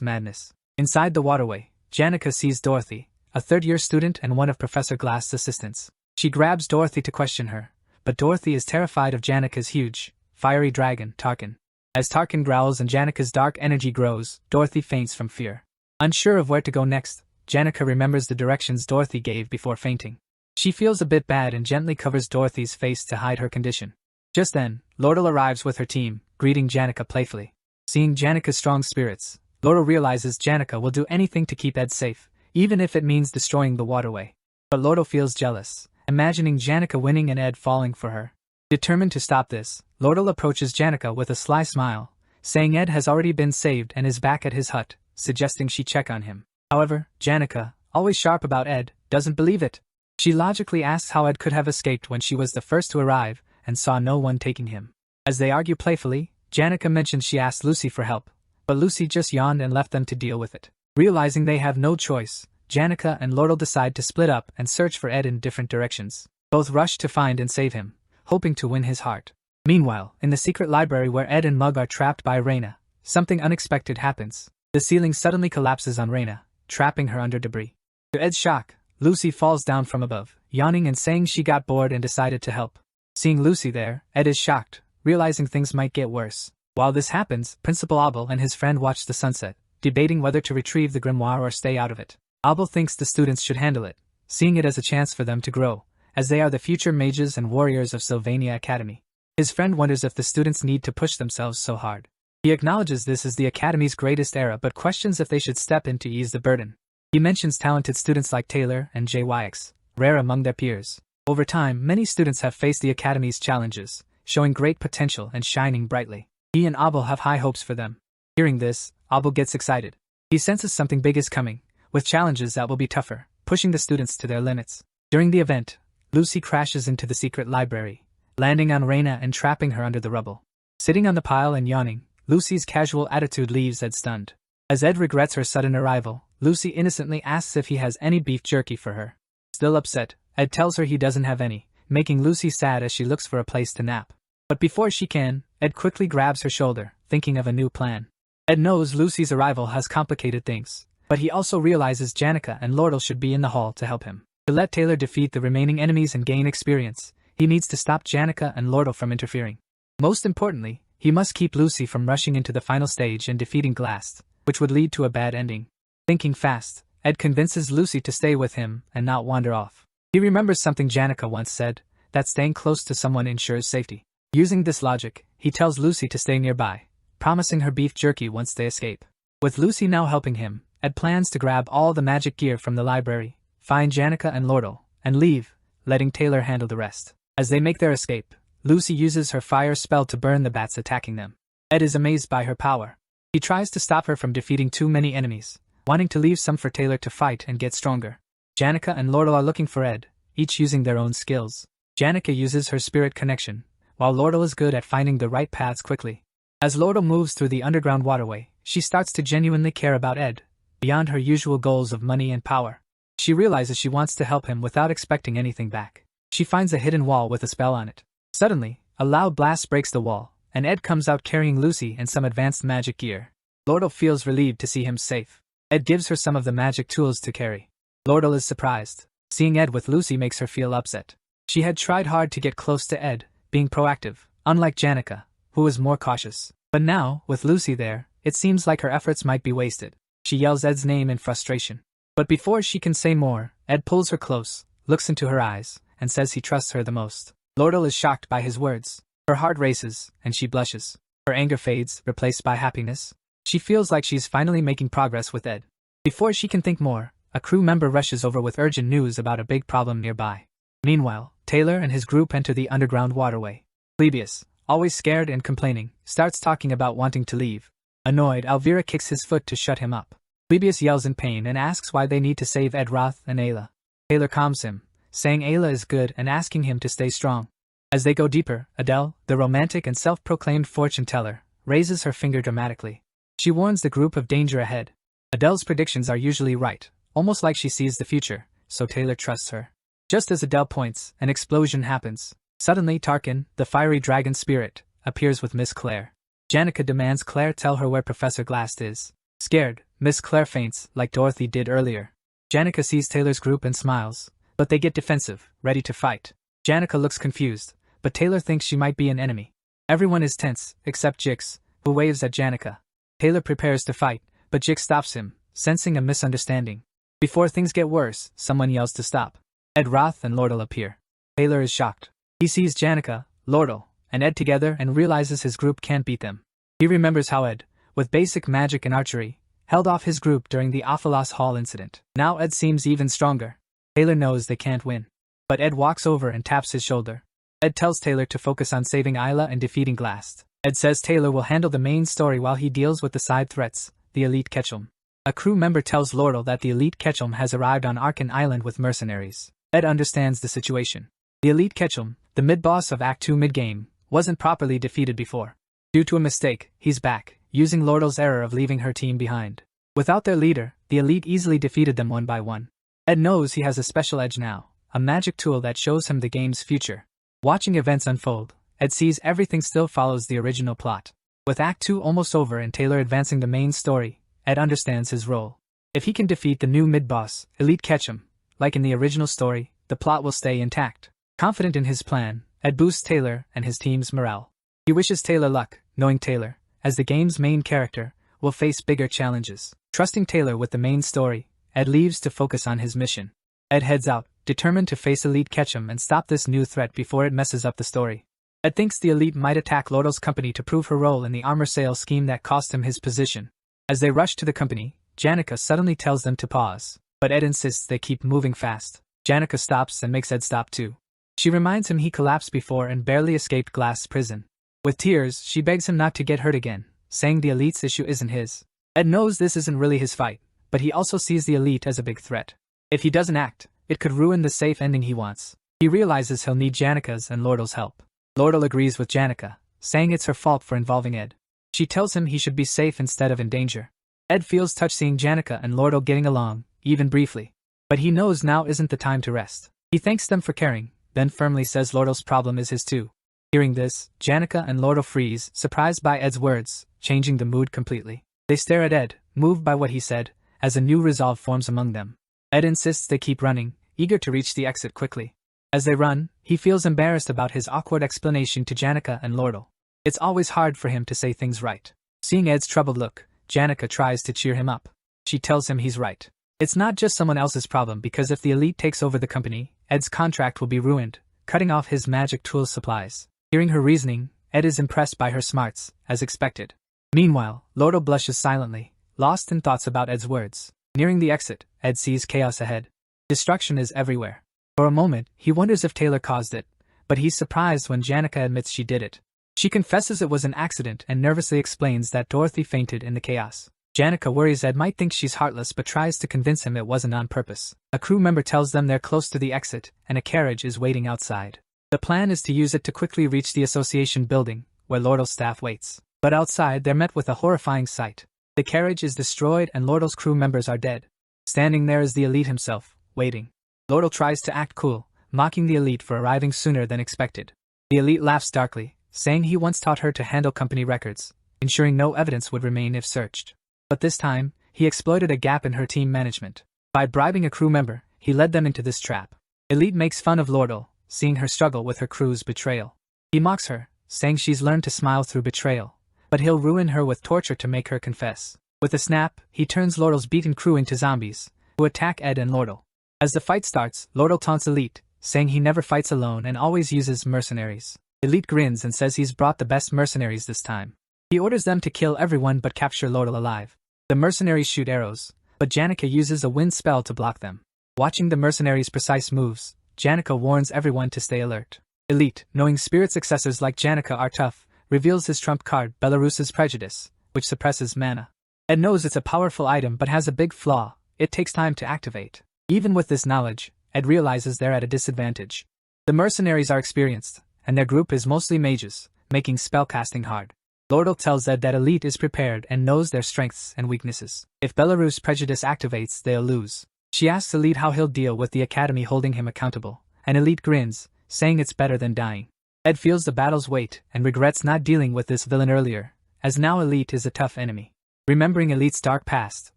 S1: Madness. Inside the waterway, Janica sees Dorothy, a third-year student and one of Professor Glass's assistants. She grabs Dorothy to question her, but Dorothy is terrified of Janica's huge, fiery dragon, Tarkin. As Tarkin growls and Janica's dark energy grows, Dorothy faints from fear. Unsure of where to go next, Janica remembers the directions Dorothy gave before fainting. She feels a bit bad and gently covers Dorothy's face to hide her condition. Just then, Lordle arrives with her team, greeting Janica playfully. Seeing Janica's strong spirits, Lordle realizes Janica will do anything to keep Ed safe, even if it means destroying the waterway. But Lordle feels jealous, imagining Janica winning and Ed falling for her. Determined to stop this, Lordle approaches Janica with a sly smile, saying Ed has already been saved and is back at his hut, suggesting she check on him. However, Janica, always sharp about Ed, doesn't believe it. She logically asks how Ed could have escaped when she was the first to arrive and saw no one taking him. As they argue playfully, Janica mentions she asked Lucy for help, but Lucy just yawned and left them to deal with it. Realizing they have no choice, Janica and Lordle decide to split up and search for Ed in different directions. Both rush to find and save him, hoping to win his heart. Meanwhile, in the secret library where Ed and Mug are trapped by Reina, something unexpected happens. The ceiling suddenly collapses on Reina, trapping her under debris. To Ed's shock, Lucy falls down from above, yawning and saying she got bored and decided to help. Seeing Lucy there, Ed is shocked, realizing things might get worse. While this happens, Principal Abel and his friend watch the sunset, debating whether to retrieve the grimoire or stay out of it. Abel thinks the students should handle it, seeing it as a chance for them to grow, as they are the future mages and warriors of Sylvania Academy. His friend wonders if the students need to push themselves so hard. He acknowledges this as the Academy's greatest era but questions if they should step in to ease the burden. He mentions talented students like Taylor and JYX, rare among their peers. Over time, many students have faced the Academy's challenges, showing great potential and shining brightly. He and Abel have high hopes for them. Hearing this, Abel gets excited. He senses something big is coming, with challenges that will be tougher, pushing the students to their limits. During the event, Lucy crashes into the secret library, landing on Reina and trapping her under the rubble. Sitting on the pile and yawning, Lucy's casual attitude leaves Ed stunned. As Ed regrets her sudden arrival, Lucy innocently asks if he has any beef jerky for her. Still upset, Ed tells her he doesn't have any, making Lucy sad as she looks for a place to nap. But before she can, Ed quickly grabs her shoulder, thinking of a new plan. Ed knows Lucy's arrival has complicated things, but he also realizes Janica and Lordle should be in the hall to help him. To let Taylor defeat the remaining enemies and gain experience, he needs to stop Janica and Lordle from interfering. Most importantly, he must keep Lucy from rushing into the final stage and defeating Glass, which would lead to a bad ending. Thinking fast, Ed convinces Lucy to stay with him and not wander off. He remembers something Janica once said, that staying close to someone ensures safety. Using this logic, he tells Lucy to stay nearby, promising her beef jerky once they escape. With Lucy now helping him, Ed plans to grab all the magic gear from the library, find Janica and Lordle, and leave, letting Taylor handle the rest. As they make their escape, Lucy uses her fire spell to burn the bats attacking them. Ed is amazed by her power. He tries to stop her from defeating too many enemies, wanting to leave some for Taylor to fight and get stronger. Janica and Lordle are looking for Ed, each using their own skills. Janica uses her spirit connection, while Lordle is good at finding the right paths quickly. As Lordle moves through the underground waterway, she starts to genuinely care about Ed, beyond her usual goals of money and power. She realizes she wants to help him without expecting anything back. She finds a hidden wall with a spell on it. Suddenly, a loud blast breaks the wall, and Ed comes out carrying Lucy and some advanced magic gear. Lordle feels relieved to see him safe. Ed gives her some of the magic tools to carry. Lordle is surprised. Seeing Ed with Lucy makes her feel upset. She had tried hard to get close to Ed, being proactive, unlike Janica, who was more cautious. But now, with Lucy there, it seems like her efforts might be wasted. She yells Ed's name in frustration. But before she can say more, Ed pulls her close, looks into her eyes, and says he trusts her the most. Lordle is shocked by his words. Her heart races, and she blushes. Her anger fades, replaced by happiness. She feels like she's finally making progress with Ed. Before she can think more, a crew member rushes over with urgent news about a big problem nearby. Meanwhile, Taylor and his group enter the underground waterway. Phoebus, always scared and complaining, starts talking about wanting to leave. Annoyed, Elvira kicks his foot to shut him up. Phoebus yells in pain and asks why they need to save Ed, Roth, and Ayla. Taylor calms him, saying Ayla is good and asking him to stay strong. As they go deeper, Adele, the romantic and self-proclaimed fortune-teller, raises her finger dramatically. She warns the group of danger ahead. Adele's predictions are usually right, almost like she sees the future, so Taylor trusts her. Just as Adele points, an explosion happens. Suddenly Tarkin, the fiery dragon spirit, appears with Miss Claire. Janica demands Claire tell her where Professor Glass is. Scared, Miss Claire faints, like Dorothy did earlier. Janica sees Taylor's group and smiles, but they get defensive, ready to fight. Janica looks confused, but Taylor thinks she might be an enemy. Everyone is tense, except Jix, who waves at Janica. Taylor prepares to fight, but Jix stops him, sensing a misunderstanding. Before things get worse, someone yells to stop. Ed, Roth, and Lordle appear. Taylor is shocked. He sees Janica, Lordle, and Ed together and realizes his group can't beat them. He remembers how Ed, with basic magic and archery, held off his group during the Ophelos Hall incident. Now Ed seems even stronger. Taylor knows they can't win. But Ed walks over and taps his shoulder. Ed tells Taylor to focus on saving Ayla and defeating Glass. Ed says Taylor will handle the main story while he deals with the side threats, the Elite Ketchum. A crew member tells Lordle that the Elite Ketchum has arrived on Arkan Island with mercenaries. Ed understands the situation. The Elite Ketchum, the mid-boss of Act 2 mid-game, wasn't properly defeated before. Due to a mistake, he's back, using Lordle's error of leaving her team behind. Without their leader, the Elite easily defeated them one by one. Ed knows he has a special edge now, a magic tool that shows him the game's future. Watching events unfold, Ed sees everything still follows the original plot. With Act 2 almost over and Taylor advancing the main story, Ed understands his role. If he can defeat the new mid-boss, Elite Ketchum, like in the original story, the plot will stay intact. Confident in his plan, Ed boosts Taylor and his team's morale. He wishes Taylor luck, knowing Taylor, as the game's main character, will face bigger challenges. Trusting Taylor with the main story, Ed leaves to focus on his mission. Ed heads out, determined to face Elite Ketchum and stop this new threat before it messes up the story. Ed thinks the Elite might attack Lordle's company to prove her role in the armor sale scheme that cost him his position. As they rush to the company, Janica suddenly tells them to pause, but Ed insists they keep moving fast. Janica stops and makes Ed stop too. She reminds him he collapsed before and barely escaped Glass prison. With tears, she begs him not to get hurt again, saying the Elite's issue isn't his. Ed knows this isn't really his fight, but he also sees the Elite as a big threat. If he doesn't act, it could ruin the safe ending he wants. He realizes he'll need Janica's and Lordle's help. Lordle agrees with Janica, saying it's her fault for involving Ed. She tells him he should be safe instead of in danger. Ed feels touched seeing Janica and Lordle getting along, even briefly. But he knows now isn't the time to rest. He thanks them for caring, then firmly says Lordle's problem is his too. Hearing this, Janica and Lordle freeze, surprised by Ed's words, changing the mood completely. They stare at Ed, moved by what he said, as a new resolve forms among them. Ed insists they keep running, eager to reach the exit quickly. As they run, he feels embarrassed about his awkward explanation to Janica and Lordle. It's always hard for him to say things right. Seeing Ed's troubled look, Janica tries to cheer him up. She tells him he's right. It's not just someone else's problem because if the Elite takes over the company, Ed's contract will be ruined, cutting off his magic tool supplies. Hearing her reasoning, Ed is impressed by her smarts, as expected. Meanwhile, Lordle blushes silently, lost in thoughts about Ed's words. Nearing the exit, Ed sees chaos ahead. Destruction is everywhere. For a moment, he wonders if Taylor caused it, but he's surprised when Janica admits she did it. She confesses it was an accident and nervously explains that Dorothy fainted in the chaos. Janica worries Ed might think she's heartless but tries to convince him it wasn't on purpose. A crew member tells them they're close to the exit and a carriage is waiting outside. The plan is to use it to quickly reach the association building, where Lordle's staff waits. But outside they're met with a horrifying sight. The carriage is destroyed and Lordle's crew members are dead. Standing there is the Elite himself, waiting. Lordle tries to act cool, mocking the Elite for arriving sooner than expected. The Elite laughs darkly, saying he once taught her to handle company records, ensuring no evidence would remain if searched. But this time, he exploited a gap in her team management. By bribing a crew member, he led them into this trap. Elite makes fun of Lordle, seeing her struggle with her crew's betrayal. He mocks her, saying she's learned to smile through betrayal, but he'll ruin her with torture to make her confess. With a snap, he turns Lordle's beaten crew into zombies, who attack Ed and Lordle. As the fight starts, Lordle taunts Elite, saying he never fights alone and always uses mercenaries. Elite grins and says he's brought the best mercenaries this time. He orders them to kill everyone but capture Lordle alive. The mercenaries shoot arrows, but Janica uses a wind spell to block them. Watching the mercenaries' precise moves, Janica warns everyone to stay alert. Elite, knowing spirit successors like Janica are tough, reveals his trump card, Belarus's Prejudice, which suppresses mana. Ed knows it's a powerful item but has a big flaw: it takes time to activate. Even with this knowledge, Ed realizes they're at a disadvantage. The mercenaries are experienced, and their group is mostly mages, making spellcasting hard. Lordle tells Ed that Elite is prepared and knows their strengths and weaknesses. If Belarus Prejudice activates, they'll lose. She asks Elite how he'll deal with the Academy holding him accountable, and Elite grins, saying it's better than dying. Ed feels the battle's weight and regrets not dealing with this villain earlier, as now Elite is a tough enemy. Remembering Elite's dark past,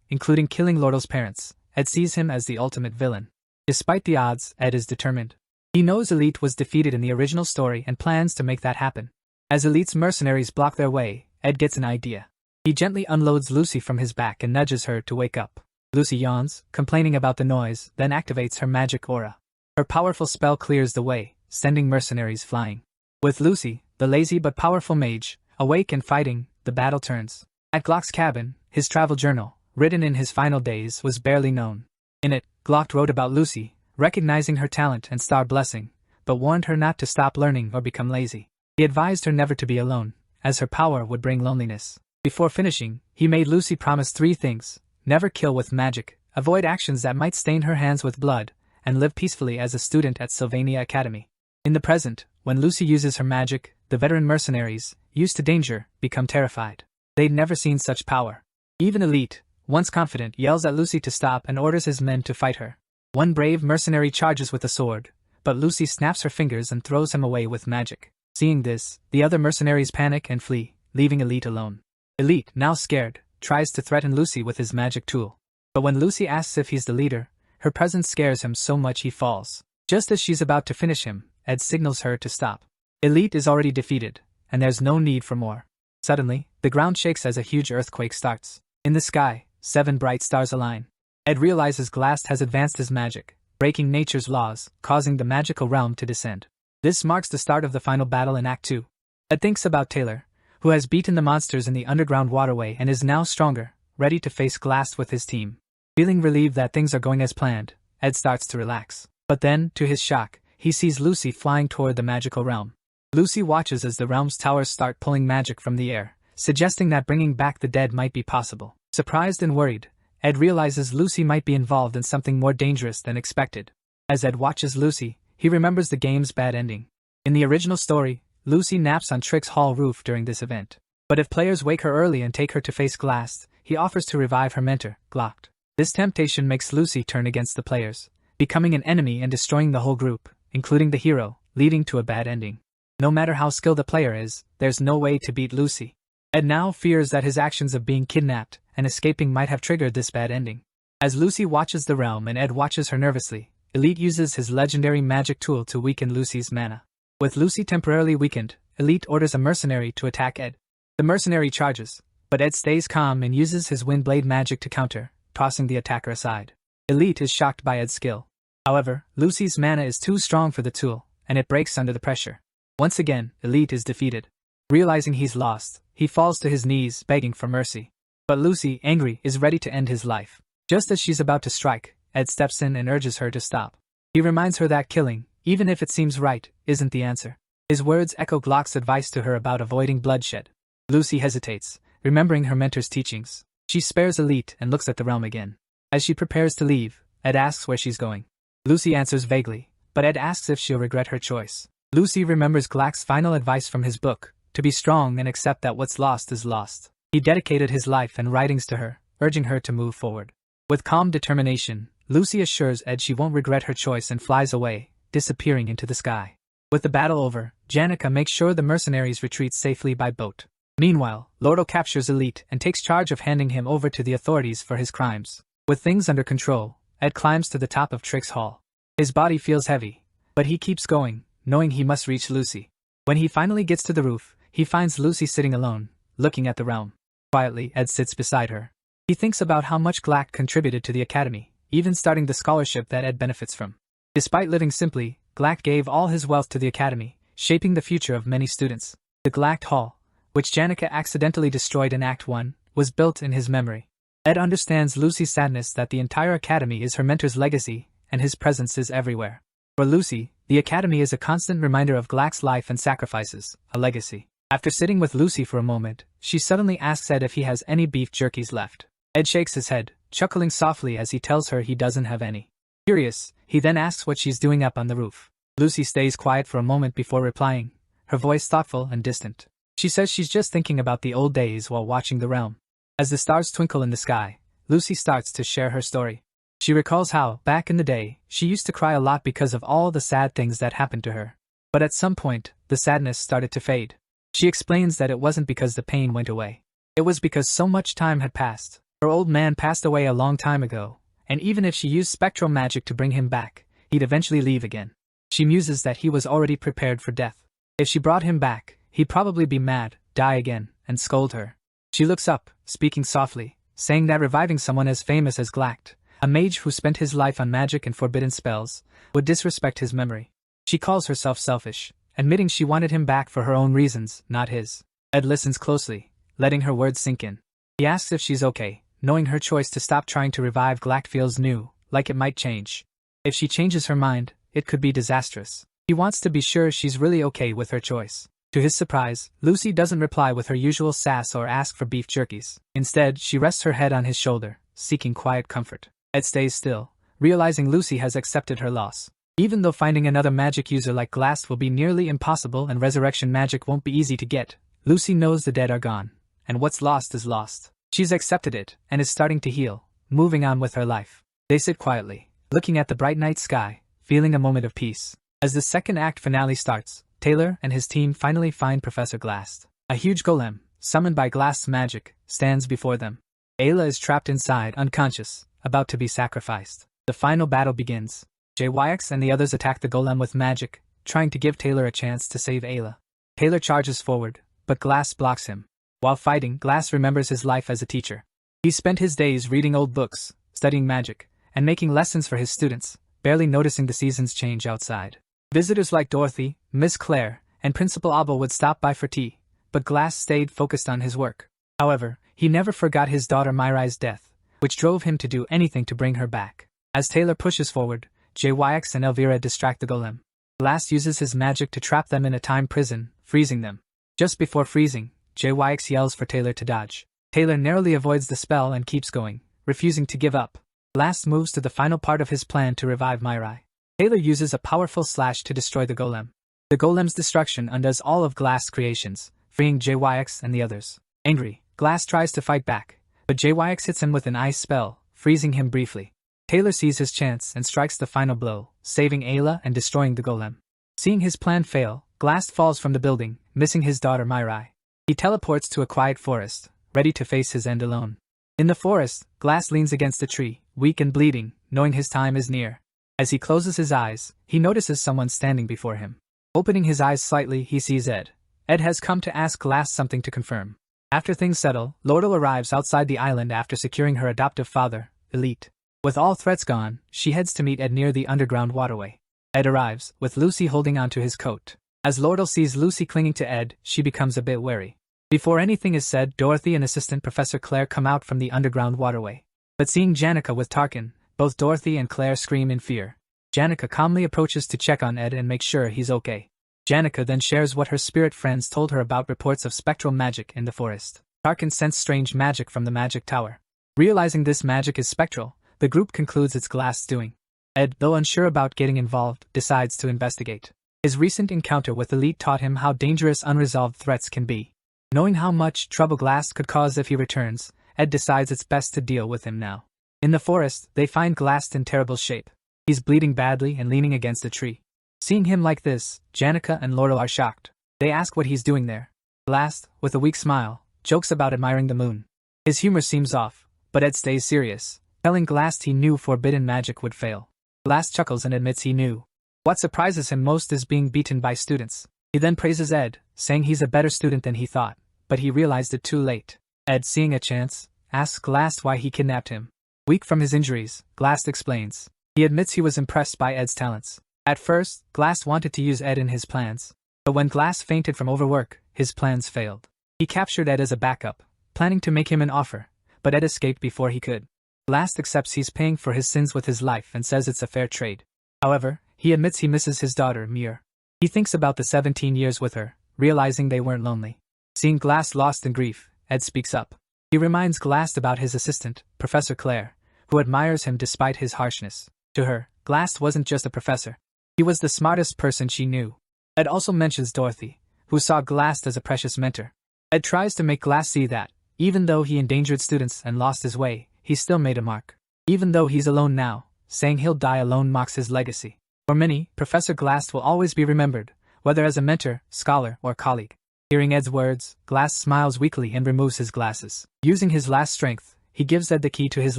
S1: including killing Lordle's parents, Ed sees him as the ultimate villain. Despite the odds, Ed is determined. He knows Elite was defeated in the original story and plans to make that happen. As Elite's mercenaries block their way, Ed gets an idea. He gently unloads Lucy from his back and nudges her to wake up. Lucy yawns, complaining about the noise, then activates her magic aura. Her powerful spell clears the way, sending mercenaries flying. With Lucy, the lazy but powerful mage, awake and fighting, the battle turns. At Glock's cabin, his travel journal, written in his final days, was barely known. In it, Glock wrote about Lucy, recognizing her talent and star blessing, but warned her not to stop learning or become lazy. He advised her never to be alone, as her power would bring loneliness. Before finishing, he made Lucy promise 3 things: never kill with magic, avoid actions that might stain her hands with blood, and live peacefully as a student at Sylvania Academy. In the present, when Lucy uses her magic, the veteran mercenaries, used to danger, become terrified. They'd never seen such power. Even Elite, once confident, yells at Lucy to stop and orders his men to fight her. One brave mercenary charges with a sword, but Lucy snaps her fingers and throws him away with magic. Seeing this, the other mercenaries panic and flee, leaving Elite alone. Elite, now scared, tries to threaten Lucy with his magic tool. But when Lucy asks if he's the leader, her presence scares him so much he falls. Just as she's about to finish him, Ed signals her to stop. Elite is already defeated, and there's no need for more. Suddenly, the ground shakes as a huge earthquake starts. In the sky, 7 bright stars align. Ed realizes Glast has advanced his magic, breaking nature's laws, causing the magical realm to descend. This marks the start of the final battle in Act 2. Ed thinks about Taylor, who has beaten the monsters in the underground waterway and is now stronger, ready to face Glast with his team. Feeling relieved that things are going as planned, Ed starts to relax. But then, to his shock, he sees Lucy flying toward the magical realm. Lucy watches as the realm's towers start pulling magic from the air, suggesting that bringing back the dead might be possible. Surprised and worried, Ed realizes Lucy might be involved in something more dangerous than expected. As Ed watches Lucy, he remembers the game's bad ending. In the original story, Lucy naps on Trick's hall roof during this event. But if players wake her early and take her to face Glast, he offers to revive her mentor, Glock. This temptation makes Lucy turn against the players, becoming an enemy and destroying the whole group, including the hero, leading to a bad ending. No matter how skilled a player is, there's no way to beat Lucy. Ed now fears that his actions of being kidnapped and escaping might have triggered this bad ending. As Lucy watches the realm and Ed watches her nervously, Elite uses his legendary magic tool to weaken Lucy's mana. With Lucy temporarily weakened, Elite orders a mercenary to attack Ed. The mercenary charges, but Ed stays calm and uses his Windblade magic to counter, tossing the attacker aside. Elite is shocked by Ed's skill. However, Lucy's mana is too strong for the tool, and it breaks under the pressure. Once again, Elite is defeated. Realizing he's lost, he falls to his knees, begging for mercy. But Lucy, angry, is ready to end his life. Just as she's about to strike, Ed steps in and urges her to stop. He reminds her that killing, even if it seems right, isn't the answer. His words echo Glock's advice to her about avoiding bloodshed. Lucy hesitates, remembering her mentor's teachings. She spares Elite and looks at the realm again. As she prepares to leave, Ed asks where she's going. Lucy answers vaguely, but Ed asks if she'll regret her choice. Lucy remembers Glock's final advice from his book, to be strong and accept that what's lost is lost. He dedicated his life and writings to her, urging her to move forward. With calm determination, Lucy assures Ed she won't regret her choice and flies away, disappearing into the sky. With the battle over, Janica makes sure the mercenaries retreat safely by boat. Meanwhile, Lordo captures Elite and takes charge of handing him over to the authorities for his crimes. With things under control, Ed climbs to the top of Trick's hall. His body feels heavy, but he keeps going, knowing he must reach Lucy. When he finally gets to the roof, he finds Lucy sitting alone, looking at the realm. Quietly, Ed sits beside her. He thinks about how much Glack contributed to the academy, even starting the scholarship that Ed benefits from. Despite living simply, Glack gave all his wealth to the academy, shaping the future of many students. The Glack Hall, which Janica accidentally destroyed in Act 1, was built in his memory. Ed understands Lucy's sadness that the entire academy is her mentor's legacy, and his presence is everywhere. For Lucy, the academy is a constant reminder of Glack's life and sacrifices, a legacy. After sitting with Lucy for a moment, she suddenly asks Ed if he has any beef jerkies left. Ed shakes his head, chuckling softly as he tells her he doesn't have any. Curious, he then asks what she's doing up on the roof. Lucy stays quiet for a moment before replying, her voice thoughtful and distant. She says she's just thinking about the old days while watching The Realm. As the stars twinkle in the sky, Lucy starts to share her story. She recalls how, back in the day, she used to cry a lot because of all the sad things that happened to her. But at some point, the sadness started to fade. She explains that it wasn't because the pain went away. It was because so much time had passed. Her old man passed away a long time ago, and even if she used spectral magic to bring him back, he'd eventually leave again. She muses that he was already prepared for death. If she brought him back, he'd probably be mad, die again, and scold her. She looks up, speaking softly, saying that reviving someone as famous as Glact, a mage who spent his life on magic and forbidden spells, would disrespect his memory. She calls herself selfish, admitting she wanted him back for her own reasons, not his. Ed listens closely, letting her words sink in. He asks if she's okay, knowing her choice to stop trying to revive Glact feels new, like it might change. If she changes her mind, it could be disastrous. He wants to be sure she's really okay with her choice. To his surprise, Lucy doesn't reply with her usual sass or ask for beef jerkies. Instead, she rests her head on his shoulder, seeking quiet comfort. Ed stays still, realizing Lucy has accepted her loss. Even though finding another magic user like Glass will be nearly impossible and resurrection magic won't be easy to get, Lucy knows the dead are gone, and what's lost is lost. She's accepted it, and is starting to heal, moving on with her life. They sit quietly, looking at the bright night sky, feeling a moment of peace. As the second act finale starts, Taylor and his team finally find Professor Glass. A huge golem, summoned by Glass's magic, stands before them. Ayla is trapped inside, unconscious, about to be sacrificed. The final battle begins. JYX and the others attack the golem with magic, trying to give Taylor a chance to save Ayla. Taylor charges forward, but Glass blocks him. While fighting, Glass remembers his life as a teacher. He spent his days reading old books, studying magic, and making lessons for his students, barely noticing the seasons change outside. Visitors like Dorothy, Miss Claire, and Principal Abel would stop by for tea, but Glass stayed focused on his work. However, he never forgot his daughter Myrai's death, which drove him to do anything to bring her back. As Taylor pushes forward, JYX and Elvira distract the golem. Glass uses his magic to trap them in a time prison, freezing them. Just before freezing, JYX yells for Taylor to dodge. Taylor narrowly avoids the spell and keeps going, refusing to give up. Glass moves to the final part of his plan to revive Myrai. Taylor uses a powerful slash to destroy the golem. The golem's destruction undoes all of Glass' creations, freeing JYX and the others. Angry, Glass tries to fight back, but JYX hits him with an ice spell, freezing him briefly. Taylor sees his chance and strikes the final blow, saving Ayla and destroying the golem. Seeing his plan fail, Glass falls from the building, missing his daughter Myrai. He teleports to a quiet forest, ready to face his end alone. In the forest, Glass leans against a tree, weak and bleeding, knowing his time is near. As he closes his eyes, he notices someone standing before him. Opening his eyes slightly, he sees Ed. Ed has come to ask Glass something to confirm. After things settle, Lordle arrives outside the island after securing her adoptive father, Elite. With all threats gone, she heads to meet Ed near the underground waterway. Ed arrives, with Lucy holding onto his coat. As Lordle sees Lucy clinging to Ed, she becomes a bit wary. Before anything is said, Dorothy and Assistant Professor Claire come out from the underground waterway. But seeing Janica with Tarkin, both Dorothy and Claire scream in fear. Janica calmly approaches to check on Ed and make sure he's okay. Janica then shares what her spirit friends told her about reports of spectral magic in the forest. Tarkin sensed strange magic from the magic tower. Realizing this magic is spectral, the group concludes it's Glass' doing. Ed, though unsure about getting involved, decides to investigate. His recent encounter with Elite taught him how dangerous unresolved threats can be. Knowing how much trouble Glass could cause if he returns, Ed decides it's best to deal with him now. In the forest, they find Glass in terrible shape. He's bleeding badly and leaning against a tree. Seeing him like this, Janica and Laurel are shocked. They ask what he's doing there. Glass, with a weak smile, jokes about admiring the moon. His humor seems off, but Ed stays serious, telling Glass he knew forbidden magic would fail. Glass chuckles and admits he knew. What surprises him most is being beaten by students. He then praises Ed, saying he's a better student than he thought, but he realized it too late. Ed, seeing a chance, asks Glass why he kidnapped him. Weak from his injuries, Glass explains. He admits he was impressed by Ed's talents. At first, Glass wanted to use Ed in his plans, but when Glass fainted from overwork, his plans failed. He captured Ed as a backup, planning to make him an offer, but Ed escaped before he could. Glass accepts he's paying for his sins with his life and says it's a fair trade. However, he admits he misses his daughter, Muir. He thinks about the 17 years with her, realizing they weren't lonely. Seeing Glass lost in grief, Ed speaks up. He reminds Glass about his assistant, Professor Claire, who admires him despite his harshness. To her, Glass wasn't just a professor. He was the smartest person she knew. Ed also mentions Dorothy, who saw Glass as a precious mentor. Ed tries to make Glass see that, even though he endangered students and lost his way, he still made a mark. Even though he's alone now, saying he'll die alone mocks his legacy. For many, Professor Glass will always be remembered, whether as a mentor, scholar, or colleague. Hearing Ed's words, Glass smiles weakly and removes his glasses. Using his last strength, he gives Ed the key to his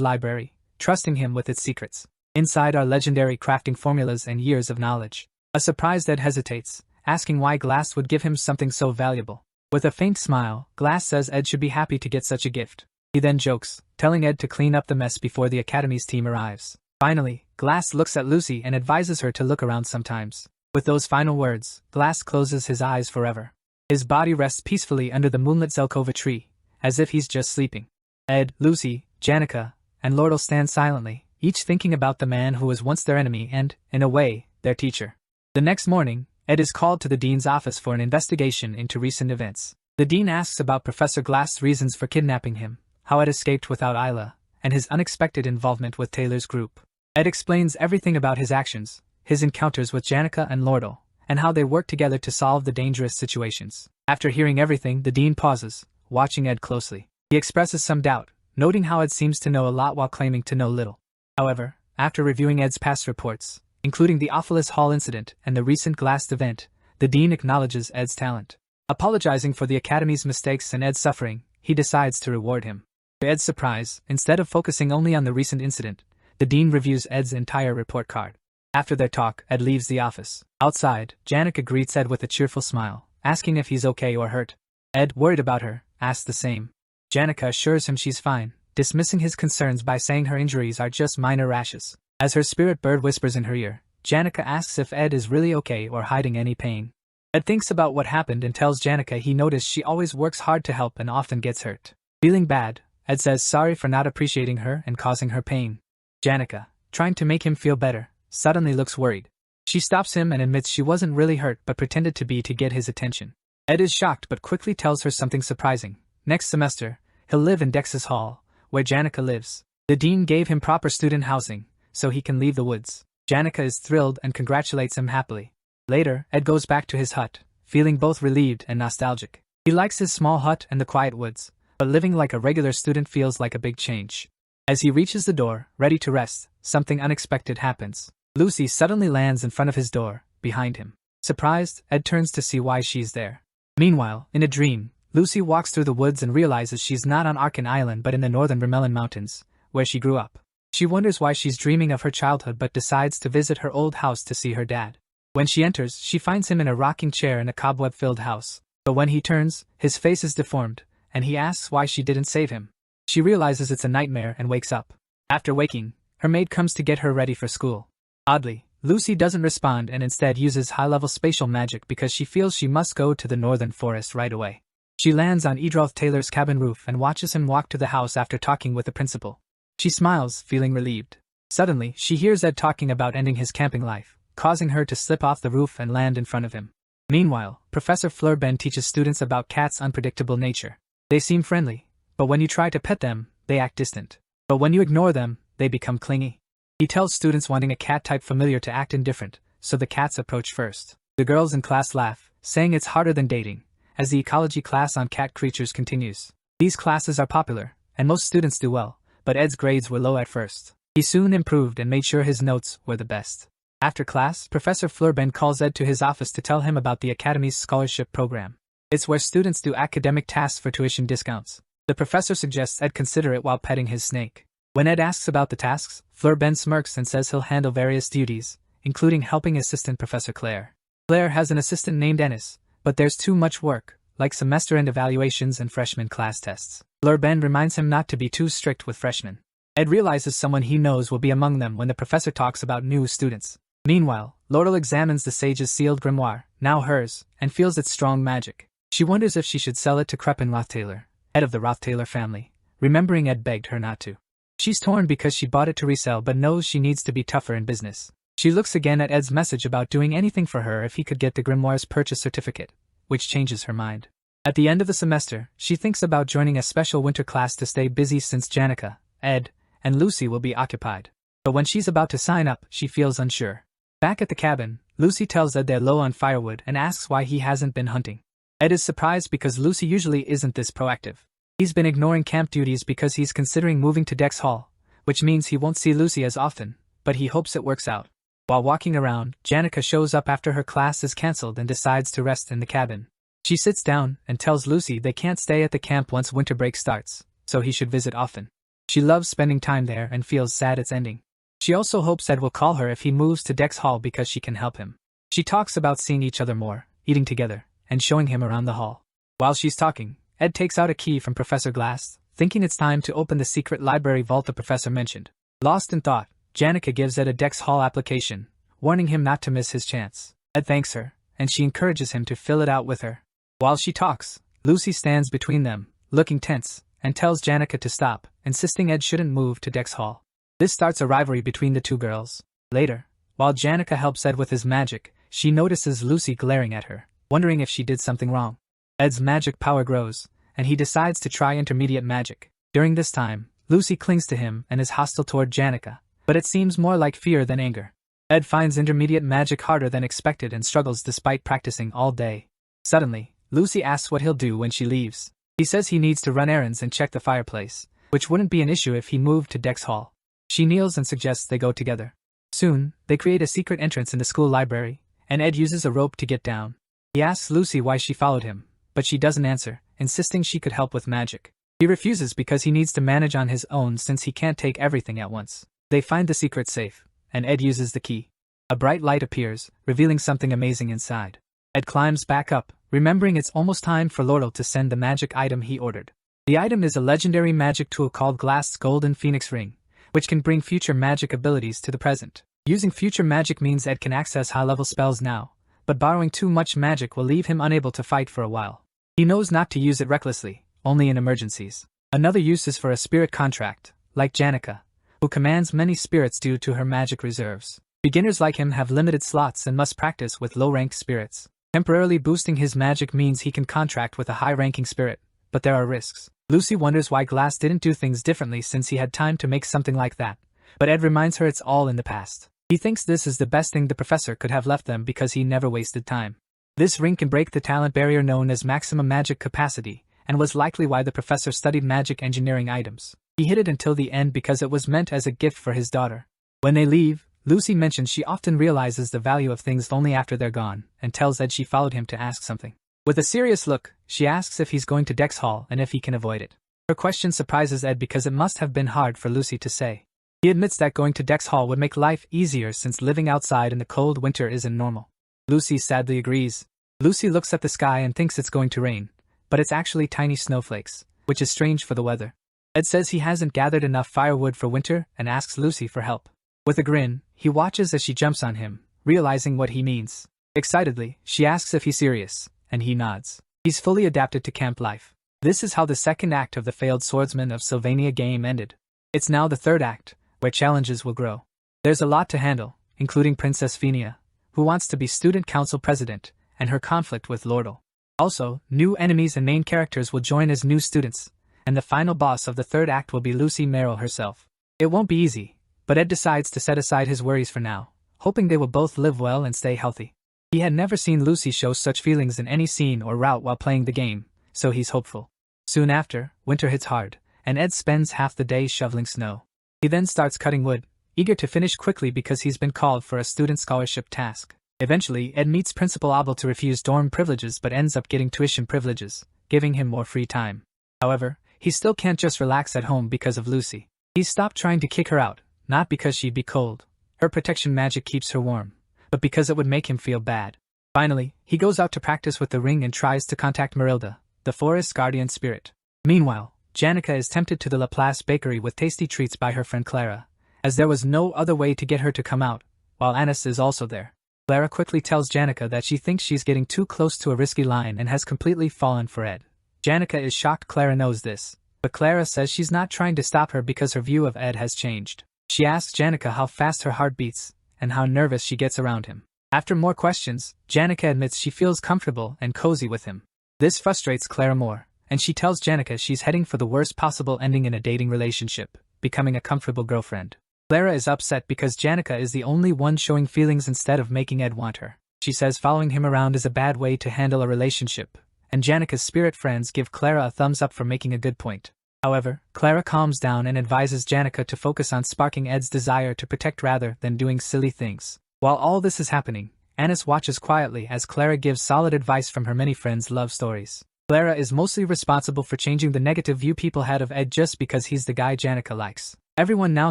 S1: library, trusting him with its secrets. Inside are legendary crafting formulas and years of knowledge. A surprised Ed hesitates, asking why Glass would give him something so valuable. With a faint smile, Glass says Ed should be happy to get such a gift. He then jokes, telling Ed to clean up the mess before the Academy's team arrives. Finally, Glass looks at Lucy and advises her to look around sometimes. With those final words, Glass closes his eyes forever. His body rests peacefully under the moonlit Zelkova tree, as if he's just sleeping. Ed, Lucy, Janica, and Lordle stand silently, each thinking about the man who was once their enemy and, in a way, their teacher. The next morning, Ed is called to the dean's office for an investigation into recent events. The dean asks about Professor Glass's reasons for kidnapping him, how Ed escaped without Isla, and his unexpected involvement with Taylor's group. Ed explains everything about his actions, his encounters with Janica and Lordle, and how they work together to solve the dangerous situations. After hearing everything, the dean pauses, watching Ed closely. He expresses some doubt, noting how Ed seems to know a lot while claiming to know little. However, after reviewing Ed's past reports, including the Ophilus Hall incident and the recent Glass event, the dean acknowledges Ed's talent. Apologizing for the Academy's mistakes and Ed's suffering, he decides to reward him. To Ed's surprise, instead of focusing only on the recent incident, the dean reviews Ed's entire report card. After their talk, Ed leaves the office. Outside, Janica greets Ed with a cheerful smile, asking if he's okay or hurt. Ed, worried about her, asks the same. Janica assures him she's fine, dismissing his concerns by saying her injuries are just minor rashes. As her spirit bird whispers in her ear, Janica asks if Ed is really okay or hiding any pain. Ed thinks about what happened and tells Janica he noticed she always works hard to help and often gets hurt. Feeling bad, Ed says sorry for not appreciating her and causing her pain. Janica, trying to make him feel better, suddenly looks worried. She stops him and admits she wasn't really hurt but pretended to be to get his attention. Ed is shocked but quickly tells her something surprising. Next semester, he'll live in Dex's Hall, where Janica lives. The dean gave him proper student housing, so he can leave the woods. Janica is thrilled and congratulates him happily. Later, Ed goes back to his hut, feeling both relieved and nostalgic. He likes his small hut and the quiet woods, but living like a regular student feels like a big change. As he reaches the door, ready to rest, something unexpected happens. Lucy suddenly lands in front of his door, behind him. Surprised, Ed turns to see why she's there. Meanwhile, in a dream, Lucy walks through the woods and realizes she's not on Arkan Island but in the northern Remelon Mountains, where she grew up. She wonders why she's dreaming of her childhood but decides to visit her old house to see her dad. When she enters, she finds him in a rocking chair in a cobweb-filled house. But when he turns, his face is deformed, and he asks why she didn't save him. She realizes it's a nightmare and wakes up. After waking, her maid comes to get her ready for school. Oddly, Lucy doesn't respond and instead uses high-level spatial magic because she feels she must go to the northern forest right away. She lands on Edroth Taylor's cabin roof and watches him walk to the house after talking with the principal. She smiles, feeling relieved. Suddenly, she hears Ed talking about ending his camping life, causing her to slip off the roof and land in front of him. Meanwhile, Professor Fleur-Ben teaches students about cats' unpredictable nature. They seem friendly, but when you try to pet them, they act distant. But when you ignore them, they become clingy. He tells students wanting a cat-type familiar to act indifferent, so the cats approach first. The girls in class laugh, saying it's harder than dating, as the ecology class on cat creatures continues. These classes are popular, and most students do well, but Ed's grades were low at first. He soon improved and made sure his notes were the best. After class, Professor Fleur-Ben calls Ed to his office to tell him about the Academy's scholarship program. It's where students do academic tasks for tuition discounts. The professor suggests Ed consider it while petting his snake. When Ed asks about the tasks, Fleur-Ben smirks and says he'll handle various duties, including helping assistant Professor Claire. Claire has an assistant named Ennis, but there's too much work, like semester-end evaluations and freshman class tests. Fleur-Ben reminds him not to be too strict with freshmen. Ed realizes someone he knows will be among them when the professor talks about new students. Meanwhile, Lordle examines the sage's sealed grimoire, now hers, and feels its strong magic. She wonders if she should sell it to Crepin Rothtaylor, head of the Rothtaylor family, remembering Ed begged her not to. She's torn because she bought it to resell but knows she needs to be tougher in business. She looks again at Ed's message about doing anything for her if he could get the grimoire's purchase certificate, which changes her mind. At the end of the semester, she thinks about joining a special winter class to stay busy since Janica, Ed, and Lucy will be occupied. But when she's about to sign up, she feels unsure. Back at the cabin, Lucy tells Ed they're low on firewood and asks why he hasn't been hunting. Ed is surprised because Lucy usually isn't this proactive. He's been ignoring camp duties because he's considering moving to Dex Hall, which means he won't see Lucy as often, but he hopes it works out. While walking around, Janica shows up after her class is cancelled and decides to rest in the cabin. She sits down and tells Lucy they can't stay at the camp once winter break starts, so he should visit often. She loves spending time there and feels sad it's ending. She also hopes Ed will call her if he moves to Dex Hall because she can help him. She talks about seeing each other more, eating together, and showing him around the hall. While she's talking, Ed takes out a key from Professor Glass, thinking it's time to open the secret library vault the professor mentioned. Lost in thought, Janica gives Ed a Dex Hall application, warning him not to miss his chance. Ed thanks her, and she encourages him to fill it out with her. While she talks, Lucy stands between them, looking tense, and tells Janica to stop, insisting Ed shouldn't move to Dex Hall. This starts a rivalry between the two girls. Later, while Janica helps Ed with his magic, she notices Lucy glaring at her, wondering if she did something wrong. Ed's magic power grows, and he decides to try intermediate magic. During this time, Lucy clings to him and is hostile toward Janica, but it seems more like fear than anger. Ed finds intermediate magic harder than expected and struggles despite practicing all day. Suddenly, Lucy asks what he'll do when she leaves. He says he needs to run errands and check the fireplace, which wouldn't be an issue if he moved to Dex Hall. She kneels and suggests they go together. Soon, they create a secret entrance in the school library, and Ed uses a rope to get down. He asks Lucy why she followed him, but she doesn't answer, insisting she could help with magic. He refuses because he needs to manage on his own since he can't take everything at once. They find the secret safe, and Ed uses the key. A bright light appears, revealing something amazing inside. Ed climbs back up, remembering it's almost time for Lordle to send the magic item he ordered. The item is a legendary magic tool called Glass's Golden Phoenix Ring, which can bring future magic abilities to the present. Using future magic means Ed can access high-level spells now, but borrowing too much magic will leave him unable to fight for a while. He knows not to use it recklessly, only in emergencies. Another use is for a spirit contract, like Janica, who commands many spirits due to her magic reserves. Beginners like him have limited slots and must practice with low-ranked spirits. Temporarily boosting his magic means he can contract with a high-ranking spirit, but there are risks. Lucy wonders why Glass didn't do things differently since he had time to make something like that, but Ed reminds her it's all in the past. He thinks this is the best thing the professor could have left them because he never wasted time. This ring can break the talent barrier known as maximum magic capacity, and was likely why the professor studied magic engineering items. He hid it until the end because it was meant as a gift for his daughter. When they leave, Lucy mentions she often realizes the value of things only after they're gone, and tells Ed she followed him to ask something. With a serious look, she asks if he's going to Dex Hall and if he can avoid it. Her question surprises Ed because it must have been hard for Lucy to say. He admits that going to Dex Hall would make life easier since living outside in the cold winter isn't normal. Lucy sadly agrees. Lucy looks at the sky and thinks it's going to rain, but it's actually tiny snowflakes, which is strange for the weather. Ed says he hasn't gathered enough firewood for winter and asks Lucy for help. With a grin, he watches as she jumps on him, realizing what he means. Excitedly, she asks if he's serious, and he nods. He's fully adapted to camp life. This is how the second act of the failed Swordsman of Sylvania game ended. It's now the third act, where challenges will grow. There's a lot to handle, including Princess Phenia, who wants to be student council president, and her conflict with Lordle. Also, new enemies and main characters will join as new students, and the final boss of the third act will be Lucy Merrill herself. It won't be easy, but Ed decides to set aside his worries for now, hoping they will both live well and stay healthy. He had never seen Lucy show such feelings in any scene or route while playing the game, so he's hopeful. Soon after, winter hits hard, and Ed spends half the day shoveling snow. He then starts cutting wood, eager to finish quickly because he's been called for a student scholarship task. Eventually, Ed meets Principal Abel to refuse dorm privileges but ends up getting tuition privileges, giving him more free time. However, he still can't just relax at home because of Lucy. He's stopped trying to kick her out, not because she'd be cold. Her protection magic keeps her warm, but because it would make him feel bad. Finally, he goes out to practice with the ring and tries to contact Marilda, the forest's guardian spirit. Meanwhile, Janica is tempted to the Laplace bakery with tasty treats by her friend Clara, as there was no other way to get her to come out, while Anis is also there. Clara quickly tells Janica that she thinks she's getting too close to a risky line and has completely fallen for Ed. Janica is shocked Clara knows this, but Clara says she's not trying to stop her because her view of Ed has changed. She asks Janica how fast her heart beats, and how nervous she gets around him. After more questions, Janica admits she feels comfortable and cozy with him. This frustrates Clara more, and she tells Janica she's heading for the worst possible ending in a dating relationship, becoming a comfortable girlfriend. Clara is upset because Janica is the only one showing feelings instead of making Ed want her. She says following him around is a bad way to handle a relationship, and Janica's spirit friends give Clara a thumbs up for making a good point. However, Clara calms down and advises Janica to focus on sparking Ed's desire to protect rather than doing silly things. While all this is happening, Anis watches quietly as Clara gives solid advice from her many friends' love stories. Clara is mostly responsible for changing the negative view people had of Ed just because he's the guy Janica likes. Everyone now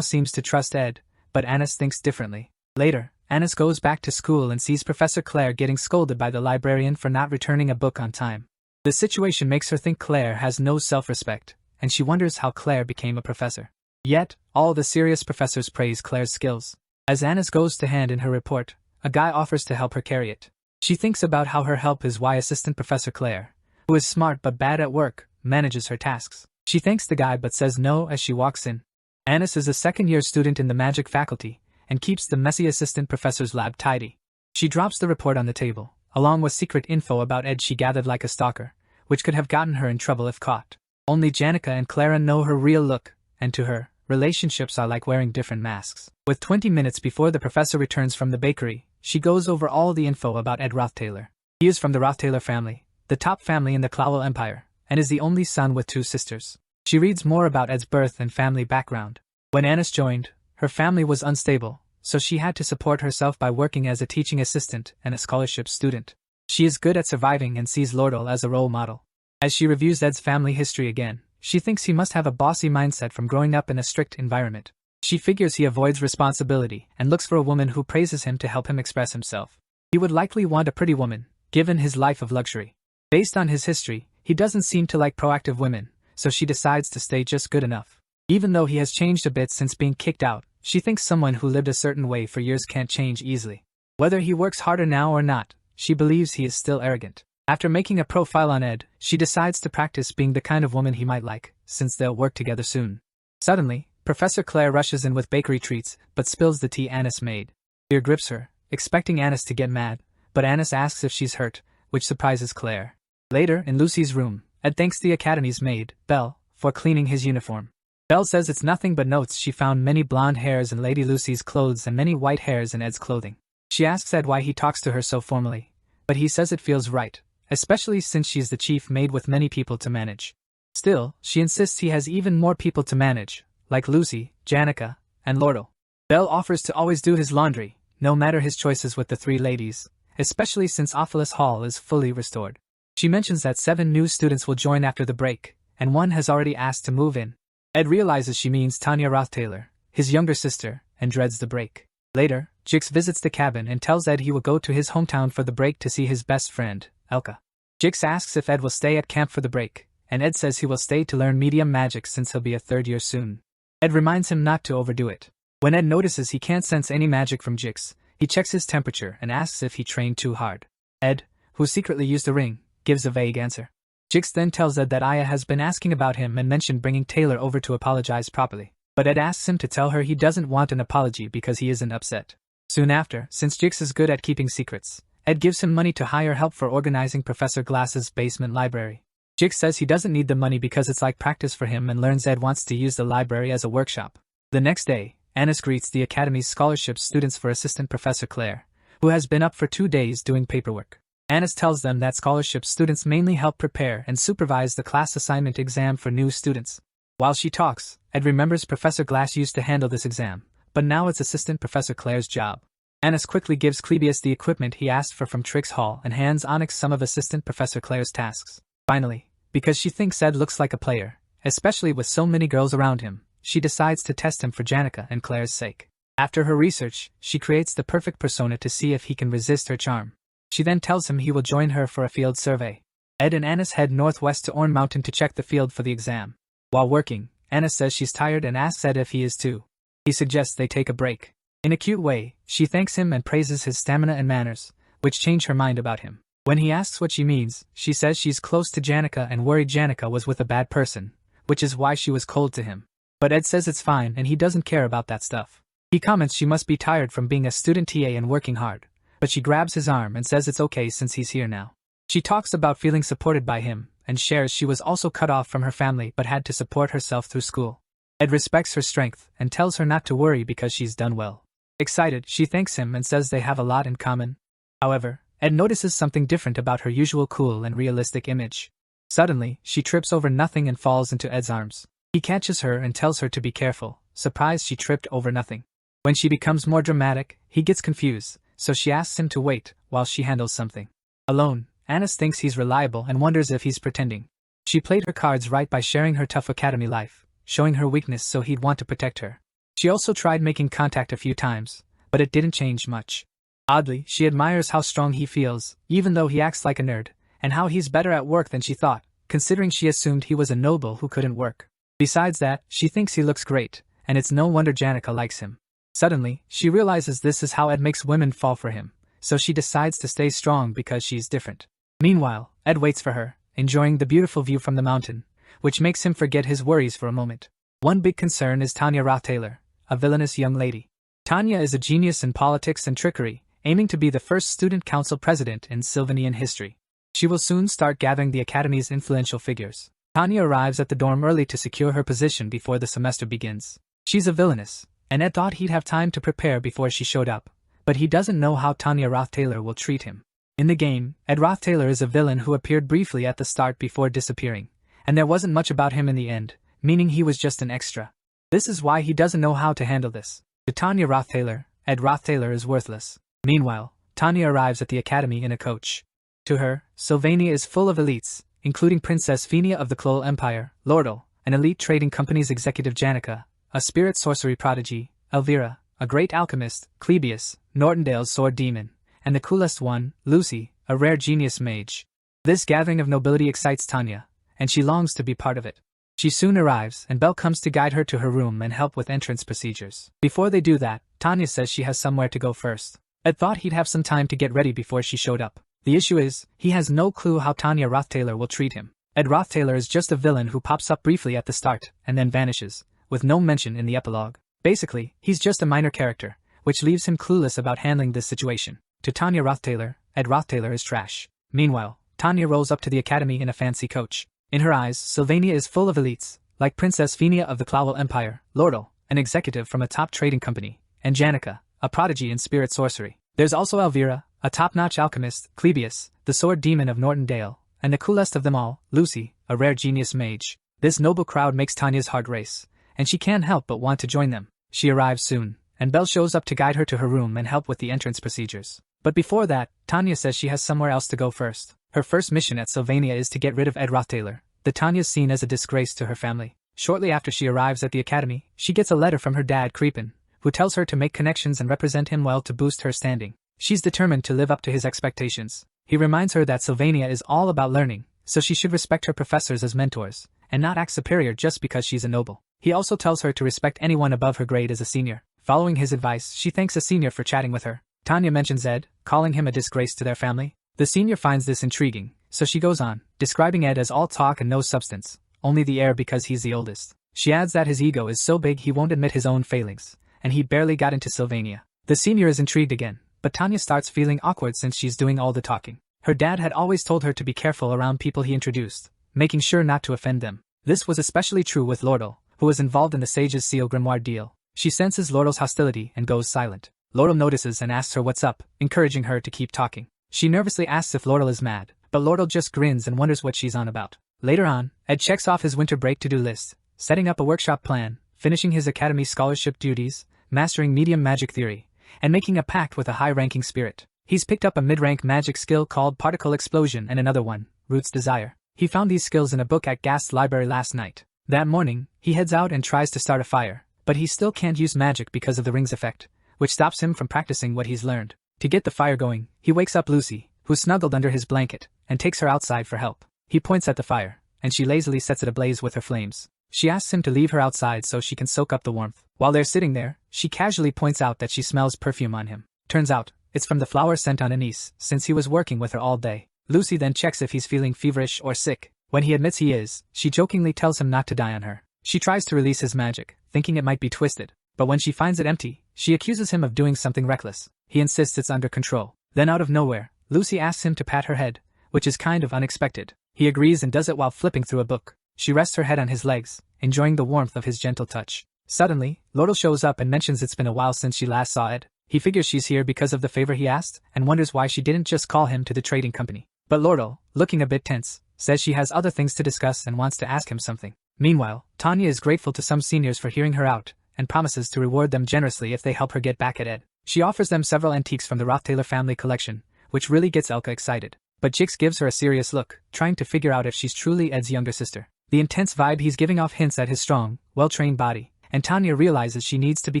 S1: seems to trust Ed, but Anis thinks differently. Later, Anis goes back to school and sees Professor Claire getting scolded by the librarian for not returning a book on time. The situation makes her think Claire has no self-respect, and she wonders how Claire became a professor. Yet, all the serious professors praise Claire's skills. As Anis goes to hand in her report, a guy offers to help her carry it. She thinks about how her help is why Assistant Professor Claire, who is smart but bad at work, manages her tasks. She thanks the guy but says no as she walks in. Anis is a second-year student in the magic faculty, and keeps the messy assistant professor's lab tidy. She drops the report on the table, along with secret info about Ed she gathered like a stalker, which could have gotten her in trouble if caught. Only Janica and Clara know her real look, and to her, relationships are like wearing different masks. With 20 minutes before the professor returns from the bakery, she goes over all the info about Ed Rothtaylor. He is from the Rothtaylor family, the top family in the Clawell Empire, and is the only son with 2 sisters. She reads more about Ed's birth and family background. When Anis joined, her family was unstable, so she had to support herself by working as a teaching assistant and a scholarship student. She is good at surviving and sees Lordell as a role model. As she reviews Ed's family history again, she thinks he must have a bossy mindset from growing up in a strict environment. She figures he avoids responsibility and looks for a woman who praises him to help him express himself. He would likely want a pretty woman, given his life of luxury. Based on his history, he doesn't seem to like proactive women, so she decides to stay just good enough. Even though he has changed a bit since being kicked out, she thinks someone who lived a certain way for years can't change easily. Whether he works harder now or not, she believes he is still arrogant. After making a profile on Ed, she decides to practice being the kind of woman he might like, since they'll work together soon. Suddenly, Professor Claire rushes in with bakery treats, but spills the tea Anis made. Fear grips her, expecting Anis to get mad, but Anis asks if she's hurt, which surprises Claire. Later, in Lucy's room, Ed thanks the Academy's maid, Belle, for cleaning his uniform. Belle says it's nothing but notes. She found many blonde hairs in Lady Lucy's clothes and many white hairs in Ed's clothing. She asks Ed why he talks to her so formally, but he says it feels right, especially since she's the chief maid with many people to manage. Still, she insists he has even more people to manage, like Lucy, Janica, and Lordell. Belle offers to always do his laundry, no matter his choices with the 3 ladies, especially since Ophelis Hall is fully restored. She mentions that 7 new students will join after the break, and 1 has already asked to move in. Ed realizes she means Tanya Rothtaylor, his younger sister, and dreads the break. Later, Jix visits the cabin and tells Ed he will go to his hometown for the break to see his best friend, Elka. Jix asks if Ed will stay at camp for the break, and Ed says he will stay to learn medium magic since he'll be a 3rd year soon. Ed reminds him not to overdo it. When Ed notices he can't sense any magic from Jix, he checks his temperature and asks if he trained too hard. Ed, who secretly used a ring, gives a vague answer. Jix then tells Ed that Aya has been asking about him and mentioned bringing Taylor over to apologize properly. But Ed asks him to tell her he doesn't want an apology because he isn't upset. Soon after, since Jix is good at keeping secrets, Ed gives him money to hire help for organizing Professor Glass's basement library. Jix says he doesn't need the money because it's like practice for him and learns Ed wants to use the library as a workshop. The next day, Anis greets the Academy's scholarship students for Assistant Professor Claire, who has been up for 2 days doing paperwork. Anis tells them that scholarship students mainly help prepare and supervise the class assignment exam for new students. While she talks, Ed remembers Professor Glass used to handle this exam, but now it's Assistant Professor Claire's job. Anis quickly gives Clebius the equipment he asked for from Trix Hall and hands Onyx some of Assistant Professor Claire's tasks. Finally, because she thinks Ed looks like a player, especially with so many girls around him, she decides to test him for Janica and Claire's sake. After her research, she creates the perfect persona to see if he can resist her charm. She then tells him he will join her for a field survey. Ed and Anis head northwest to Orn Mountain to check the field for the exam. While working, Anis says she's tired and asks Ed if he is too. He suggests they take a break. In a cute way, she thanks him and praises his stamina and manners, which change her mind about him. When he asks what she means, she says she's close to Janica and worried Janica was with a bad person, which is why she was cold to him. But Ed says it's fine and he doesn't care about that stuff. He comments she must be tired from being a student TA and working hard, but she grabs his arm and says it's okay since he's here now. She talks about feeling supported by him, and shares she was also cut off from her family but had to support herself through school. Ed respects her strength and tells her not to worry because she's done well. Excited, she thanks him and says they have a lot in common. However, Ed notices something different about her usual cool and realistic image. Suddenly, she trips over nothing and falls into Ed's arms. He catches her and tells her to be careful, surprised she tripped over nothing. When she becomes more dramatic, he gets confused, so she asks him to wait while she handles something. Alone, Anis thinks he's reliable and wonders if he's pretending. She played her cards right by sharing her tough academy life, showing her weakness so he'd want to protect her. She also tried making contact a few times, but it didn't change much. Oddly, she admires how strong he feels, even though he acts like a nerd, and how he's better at work than she thought, considering she assumed he was a noble who couldn't work. Besides that, she thinks he looks great, and it's no wonder Janica likes him. Suddenly, she realizes this is how Ed makes women fall for him, so she decides to stay strong because she's different. Meanwhile, Ed waits for her, enjoying the beautiful view from the mountain, which makes him forget his worries for a moment. One big concern is Tanya Roth-Taylor, a villainous young lady. Tanya is a genius in politics and trickery, aiming to be the first student council president in Sylvanian history. She will soon start gathering the academy's influential figures. Tanya arrives at the dorm early to secure her position before the semester begins. She's a villainess, and Ed thought he'd have time to prepare before she showed up, but he doesn't know how Tanya Roth-Taylor will treat him. In the game, Ed Roth-Taylor is a villain who appeared briefly at the start before disappearing, and there wasn't much about him in the end, meaning he was just an extra. This is why he doesn't know how to handle this. To Tanya Roth-Taylor, Ed Roth-Taylor is worthless. Meanwhile, Tanya arrives at the academy in a coach. To her, Sylvania is full of elites, including Princess Phenia of the Clole Empire, Lordle, an elite trading company's executive Janica, a spirit sorcery prodigy, Elvira, a great alchemist, Clebius, Nortondale's sword demon, and the coolest one, Lucy, a rare genius mage. This gathering of nobility excites Tanya, and she longs to be part of it. She soon arrives, and Belle comes to guide her to her room and help with entrance procedures. Before they do that, Tanya says she has somewhere to go first. Ed thought he'd have some time to get ready before she showed up. The issue is, he has no clue how Tanya Roth-Taylor will treat him. Ed Roth-Taylor is just a villain who pops up briefly at the start, and then vanishes, with no mention in the epilogue. Basically, he's just a minor character, which leaves him clueless about handling this situation. To Tanya Roth-Taylor, Ed Roth-Taylor is trash. Meanwhile, Tanya rolls up to the academy in a fancy coach. In her eyes, Sylvania is full of elites, like Princess Phenia of the Clole Empire, Lordle, an executive from a top trading company, and Janica, a prodigy in spirit sorcery. There's also Elvira, a top-notch alchemist, Clebius, the sword demon of Nortondale, and the coolest of them all, Lucy, a rare genius mage. This noble crowd makes Tanya's heart race, and she can't help but want to join them. She arrives soon, and Belle shows up to guide her to her room and help with the entrance procedures. But before that, Tanya says she has somewhere else to go first. Her first mission at Sylvania is to get rid of Ed Roth-Taylor. Tanya's seen as a disgrace to her family. Shortly after she arrives at the academy, she gets a letter from her dad Creepin, who tells her to make connections and represent him well to boost her standing. She's determined to live up to his expectations. He reminds her that Sylvania is all about learning, so she should respect her professors as mentors, and not act superior just because she's a noble. He also tells her to respect anyone above her grade as a senior. Following his advice, she thanks a senior for chatting with her. Tanya mentions Ed, calling him a disgrace to their family. The senior finds this intriguing, so she goes on, describing Ed as all talk and no substance, only the air because he's the oldest. She adds that his ego is so big he won't admit his own failings, and he barely got into Sylvania. The senior is intrigued again, but Tanya starts feeling awkward since she's doing all the talking. Her dad had always told her to be careful around people he introduced, making sure not to offend them. This was especially true with Lordle, who was involved in the Sage's Seal Grimoire deal. She senses Lordle's hostility and goes silent. Lordle notices and asks her what's up, encouraging her to keep talking. She nervously asks if Lordle is mad, but Lordle just grins and wonders what she's on about. Later on, Ed checks off his winter break to-do list, setting up a workshop plan, finishing his academy scholarship duties, mastering medium magic theory, and making a pact with a high-ranking spirit. He's picked up a mid-rank magic skill called Particle Explosion and another one, Root's Desire. He found these skills in a book at Gast's library last night. That morning, he heads out and tries to start a fire, but he still can't use magic because of the ring's effect, which stops him from practicing what he's learned. To get the fire going, he wakes up Lucy, who's snuggled under his blanket, and takes her outside for help. He points at the fire, and she lazily sets it ablaze with her flames. She asks him to leave her outside so she can soak up the warmth. While they're sitting there, she casually points out that she smells perfume on him. Turns out, it's from the flower scent on Anise, since he was working with her all day. Lucy then checks if he's feeling feverish or sick. When he admits he is, she jokingly tells him not to die on her. She tries to release his magic, thinking it might be twisted, but when she finds it empty, she accuses him of doing something reckless. He insists it's under control. Then out of nowhere, Lucy asks him to pat her head, which is kind of unexpected. He agrees and does it while flipping through a book. She rests her head on his legs, enjoying the warmth of his gentle touch. Suddenly, Lordle shows up and mentions it's been a while since she last saw Ed. He figures she's here because of the favor he asked, and wonders why she didn't just call him to the trading company. But Lordle, looking a bit tense, says she has other things to discuss and wants to ask him something. Meanwhile, Tanya is grateful to some seniors for hearing her out, and promises to reward them generously if they help her get back at Ed. She offers them several antiques from the Rothtailor family collection, which really gets Elka excited. But Jix gives her a serious look, trying to figure out if she's truly Ed's younger sister. The intense vibe he's giving off hints at his strong, well-trained body, and Tanya realizes she needs to be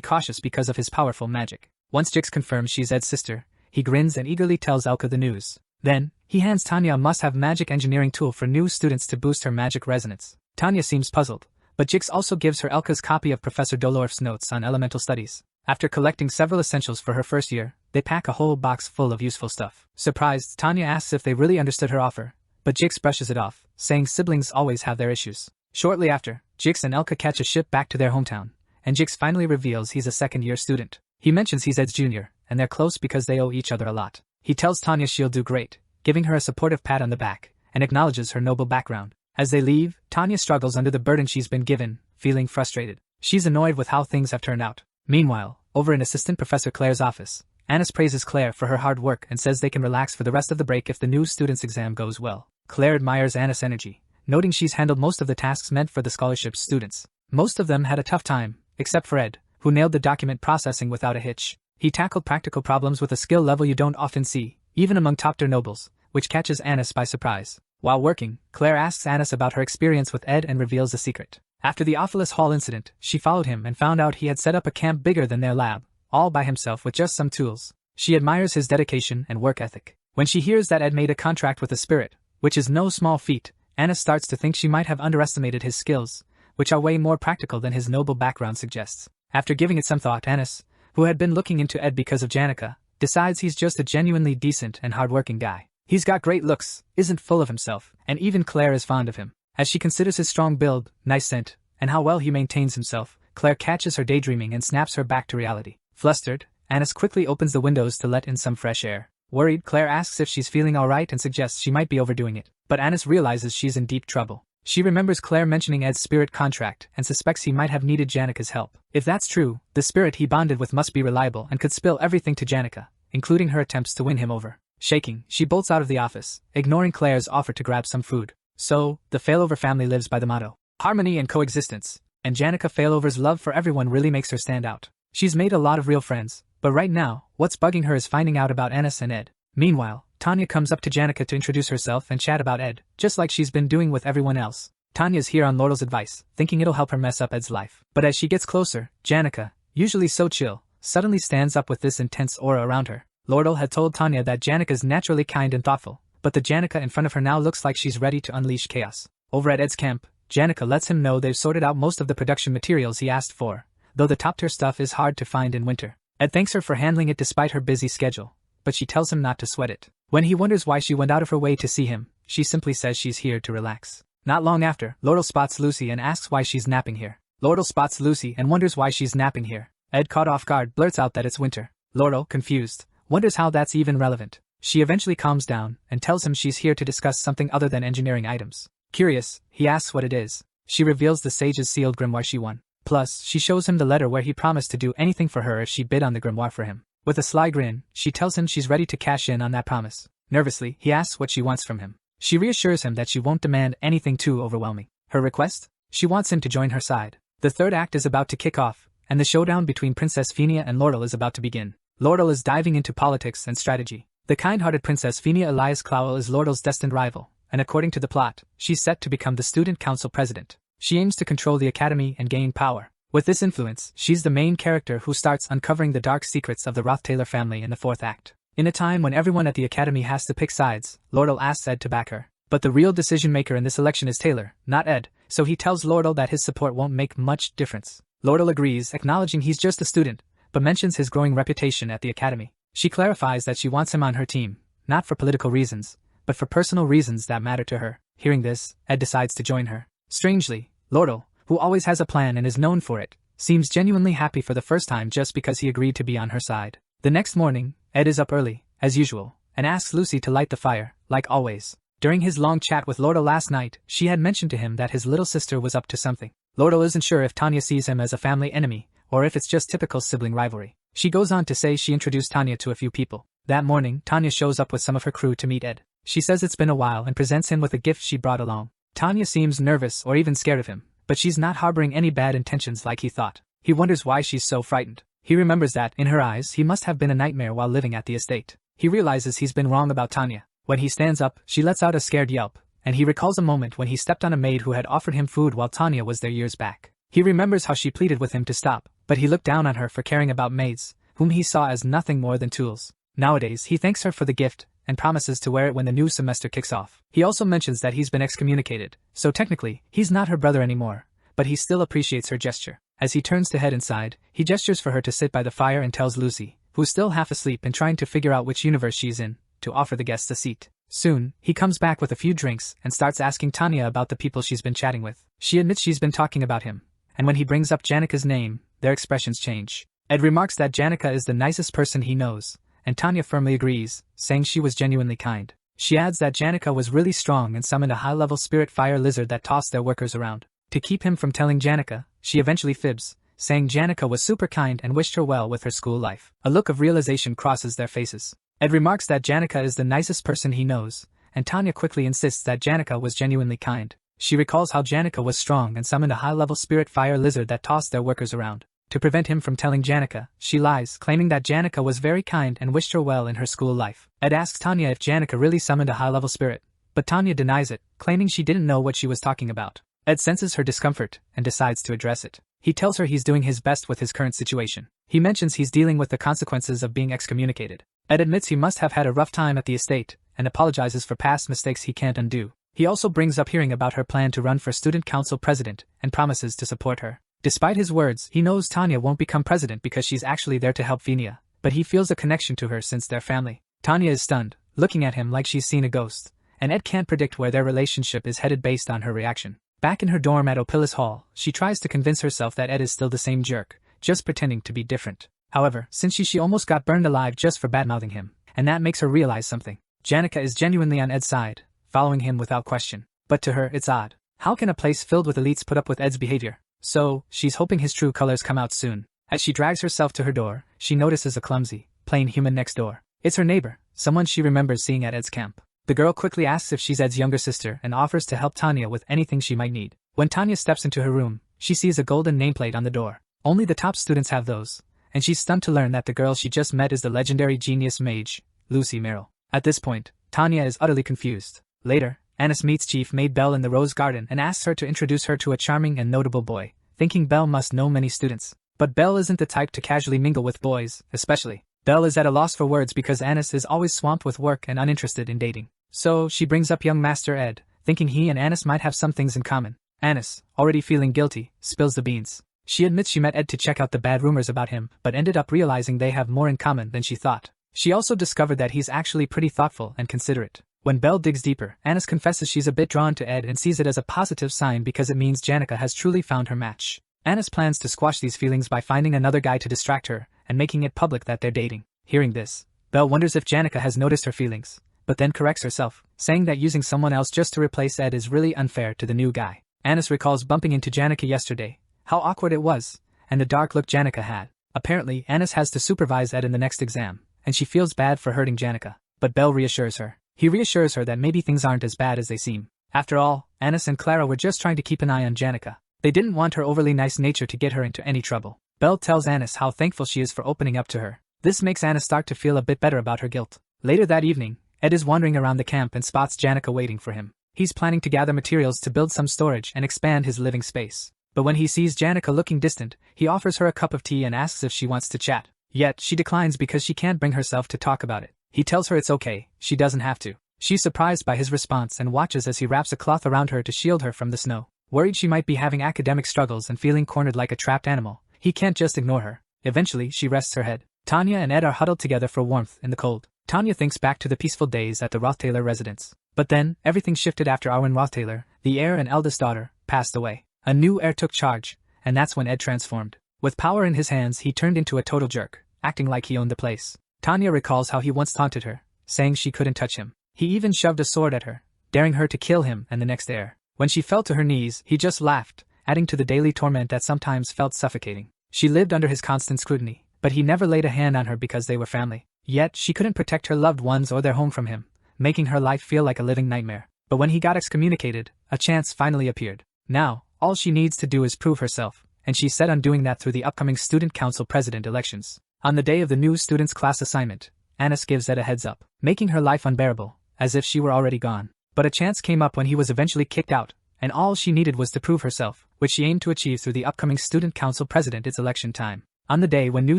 S1: cautious because of his powerful magic. Once Jix confirms she's Ed's sister, he grins and eagerly tells Elka the news. Then, he hands Tanya a must-have magic engineering tool for new students to boost her magic resonance. Tanya seems puzzled, but Jix also gives her Elka's copy of Professor Dolorf's notes on elemental studies. After collecting several essentials for her first year, they pack a whole box full of useful stuff. Surprised, Tanya asks if they really understood her offer, but Jix brushes it off, saying siblings always have their issues. Shortly after, Jix and Elka catch a ship back to their hometown, and Jix finally reveals he's a second-year student. He mentions he's Ed's junior, and they're close because they owe each other a lot. He tells Tanya she'll do great, giving her a supportive pat on the back, and acknowledges her noble background. As they leave, Tanya struggles under the burden she's been given, feeling frustrated. She's annoyed with how things have turned out. Meanwhile, over in Assistant Professor Claire's office, Anis praises Claire for her hard work and says they can relax for the rest of the break if the new student's exam goes well. Claire admires Anis' energy, noting she's handled most of the tasks meant for the scholarship's students. Most of them had a tough time, except for Ed, who nailed the document processing without a hitch. He tackled practical problems with a skill level you don't often see, even among top-tier nobles, which catches Anis by surprise. While working, Claire asks Anis about her experience with Ed and reveals a secret. After the Ophilus Hall incident, she followed him and found out he had set up a camp bigger than their lab, all by himself with just some tools. She admires his dedication and work ethic. When she hears that Ed made a contract with a spirit, which is no small feat, Anis starts to think she might have underestimated his skills, which are way more practical than his noble background suggests. After giving it some thought, Anis, who had been looking into Ed because of Janica, decides he's just a genuinely decent and hardworking guy. He's got great looks, isn't full of himself, and even Claire is fond of him. As she considers his strong build, nice scent, and how well he maintains himself, Claire catches her daydreaming and snaps her back to reality. Flustered, Anis quickly opens the windows to let in some fresh air. Worried, Claire asks if she's feeling alright and suggests she might be overdoing it, but Anis realizes she's in deep trouble. She remembers Claire mentioning Ed's spirit contract and suspects he might have needed Janica's help. If that's true, the spirit he bonded with must be reliable and could spill everything to Janica, including her attempts to win him over. Shaking, she bolts out of the office, ignoring Claire's offer to grab some food. So, the Failover family lives by the motto, harmony and coexistence, and Janica Failover's love for everyone really makes her stand out. She's made a lot of real friends, but right now, what's bugging her is finding out about Anis and Ed. Meanwhile, Tanya comes up to Janica to introduce herself and chat about Ed, just like she's been doing with everyone else. Tanya's here on Lordle's advice, thinking it'll help her mess up Ed's life. But as she gets closer, Janica, usually so chill, suddenly stands up with this intense aura around her. Lordle had told Tanya that Janica's naturally kind and thoughtful, but the Janica in front of her now looks like she's ready to unleash chaos. Over at Ed's camp, Janica lets him know they've sorted out most of the production materials he asked for, though the top-tier stuff is hard to find in winter. Ed thanks her for handling it despite her busy schedule, but she tells him not to sweat it. When he wonders why she went out of her way to see him, she simply says she's here to relax. Not long after, Lordle spots Lucy and asks why she's napping here. Lordle spots Lucy and wonders why she's napping here. Ed, caught off guard, blurts out that it's winter. Lordle, confused, wonders how that's even relevant. She eventually calms down and tells him she's here to discuss something other than engineering items. Curious, he asks what it is. She reveals the sage's sealed grimoire she won. Plus, she shows him the letter where he promised to do anything for her if she bid on the grimoire for him. With a sly grin, she tells him she's ready to cash in on that promise. Nervously, he asks what she wants from him. She reassures him that she won't demand anything too overwhelming. Her request? She wants him to join her side. The third act is about to kick off, and the showdown between Princess Phenia and Lordle is about to begin. Lordle is diving into politics and strategy. The kind-hearted Princess Phenia Elias Clowell is Lordle's destined rival, and according to the plot, she's set to become the student council president. She aims to control the academy and gain power. With this influence, she's the main character who starts uncovering the dark secrets of the Rothtailor family in the fourth act. In a time when everyone at the academy has to pick sides, Lordle asks Ed to back her. But the real decision-maker in this election is Taylor, not Ed, so he tells Lordle that his support won't make much difference. Lordle agrees, acknowledging he's just a student, but mentions his growing reputation at the academy. She clarifies that she wants him on her team, not for political reasons, but for personal reasons that matter to her. Hearing this, Ed decides to join her. Strangely, Lordle, who always has a plan and is known for it, seems genuinely happy for the first time just because he agreed to be on her side. The next morning, Ed is up early, as usual, and asks Lucy to light the fire, like always. During his long chat with Lordo last night, she had mentioned to him that his little sister was up to something. Lordo isn't sure if Tanya sees him as a family enemy, or if it's just typical sibling rivalry. She goes on to say she introduced Tanya to a few people. That morning, Tanya shows up with some of her crew to meet Ed. She says it's been a while and presents him with a gift she brought along. Tanya seems nervous or even scared of him, but she's not harboring any bad intentions like he thought. He wonders why she's so frightened. He remembers that, in her eyes, he must have been a nightmare while living at the estate. He realizes he's been wrong about Tanya. When he stands up, she lets out a scared yelp, and he recalls a moment when he stepped on a maid who had offered him food while Tanya was there years back. He remembers how she pleaded with him to stop, but he looked down on her for caring about maids, whom he saw as nothing more than tools. Nowadays, he thanks her for the gift, and promises to wear it when the new semester kicks off. He also mentions that he's been excommunicated, so technically, he's not her brother anymore, but he still appreciates her gesture. As he turns to head inside, he gestures for her to sit by the fire and tells Lucy, who's still half asleep and trying to figure out which universe she's in, to offer the guests a seat. Soon, he comes back with a few drinks and starts asking Tanya about the people she's been chatting with. She admits she's been talking about him, and when he brings up Janika's name, their expressions change. Ed remarks that Janika is the nicest person he knows, and Tanya firmly agrees, saying she was genuinely kind. She adds that Janika was really strong and summoned a high-level spirit fire lizard that tossed their workers around. To keep him from telling Janika, she eventually fibs, saying Janika was super kind and wished her well with her school life. A look of realization crosses their faces. Ed remarks that Janika is the nicest person he knows, and Tanya quickly insists that Janika was genuinely kind. She recalls how Janika was strong and summoned a high-level spirit fire lizard that tossed their workers around. To prevent him from telling Janika, she lies, claiming that Janika was very kind and wished her well in her school life. Ed asks Tanya if Janika really summoned a high-level spirit, but Tanya denies it, claiming she didn't know what she was talking about. Ed senses her discomfort and decides to address it. He tells her he's doing his best with his current situation. He mentions he's dealing with the consequences of being excommunicated. Ed admits he must have had a rough time at the estate, and apologizes for past mistakes he can't undo. He also brings up hearing about her plan to run for student council president, and promises to support her. Despite his words, he knows Tanya won't become president because she's actually there to help Venia, but he feels a connection to her since they're family. Tanya is stunned, looking at him like she's seen a ghost, and Ed can't predict where their relationship is headed based on her reaction. Back in her dorm at Opilus Hall, she tries to convince herself that Ed is still the same jerk, just pretending to be different. However, since she almost got burned alive just for badmouthing him, and that makes her realize something. Janika is genuinely on Ed's side, following him without question. But to her, it's odd. How can a place filled with elites put up with Ed's behavior? So, she's hoping his true colors come out soon. As she drags herself to her door, she notices a clumsy, plain human next door. It's her neighbor, someone she remembers seeing at Ed's camp. The girl quickly asks if she's Ed's younger sister and offers to help Tanya with anything she might need. When Tanya steps into her room, she sees a golden nameplate on the door. Only the top students have those, and she's stunned to learn that the girl she just met is the legendary genius mage, Lucy Merrill. At this point, Tanya is utterly confused. Later, Anis meets Chief Maid Belle in the Rose Garden and asks her to introduce her to a charming and notable boy, thinking Belle must know many students. But Belle isn't the type to casually mingle with boys, especially. Belle is at a loss for words because Anis is always swamped with work and uninterested in dating. So, she brings up young Master Ed, thinking he and Anis might have some things in common. Anis, already feeling guilty, spills the beans. She admits she met Ed to check out the bad rumors about him, but ended up realizing they have more in common than she thought. She also discovered that he's actually pretty thoughtful and considerate. When Belle digs deeper, Anis confesses she's a bit drawn to Ed and sees it as a positive sign because it means Janika has truly found her match. Anis plans to squash these feelings by finding another guy to distract her, and making it public that they're dating. Hearing this, Belle wonders if Janika has noticed her feelings, but then corrects herself, saying that using someone else just to replace Ed is really unfair to the new guy. Anis recalls bumping into Janika yesterday, how awkward it was, and the dark look Janika had. Apparently, Anis has to supervise Ed in the next exam, and she feels bad for hurting Janika. But Belle reassures her. He reassures her that maybe things aren't as bad as they seem. After all, Anis and Clara were just trying to keep an eye on Janika. They didn't want her overly nice nature to get her into any trouble. Belle tells Anis how thankful she is for opening up to her. This makes Anis start to feel a bit better about her guilt. Later that evening, Ed is wandering around the camp and spots Janika waiting for him. He's planning to gather materials to build some storage and expand his living space. But when he sees Janika looking distant, he offers her a cup of tea and asks if she wants to chat. Yet, she declines because she can't bring herself to talk about it. He tells her it's okay, she doesn't have to. She's surprised by his response and watches as he wraps a cloth around her to shield her from the snow. Worried she might be having academic struggles and feeling cornered like a trapped animal, he can't just ignore her. Eventually, she rests her head. Tanya and Ed are huddled together for warmth in the cold. Tanya thinks back to the peaceful days at the Rothtaylor residence. But then, everything shifted after Arwen Rothtaylor, the heir and eldest daughter, passed away. A new heir took charge, and that's when Ed transformed. With power in his hands, he turned into a total jerk, acting like he owned the place. Tanya recalls how he once taunted her, saying she couldn't touch him. He even shoved a sword at her, daring her to kill him and the next air. When she fell to her knees, he just laughed, adding to the daily torment that sometimes felt suffocating. She lived under his constant scrutiny, but he never laid a hand on her because they were family. Yet, she couldn't protect her loved ones or their home from him, making her life feel like a living nightmare. But when he got excommunicated, a chance finally appeared. Now, all she needs to do is prove herself, and she's set on doing that through the upcoming Student Council President elections. On the day of the new student's class assignment, Anis gives Ed a heads up, making her life unbearable, as if she were already gone. But a chance came up when he was eventually kicked out, and all she needed was to prove herself, which she aimed to achieve through the upcoming Student Council President. It's election time. On the day when new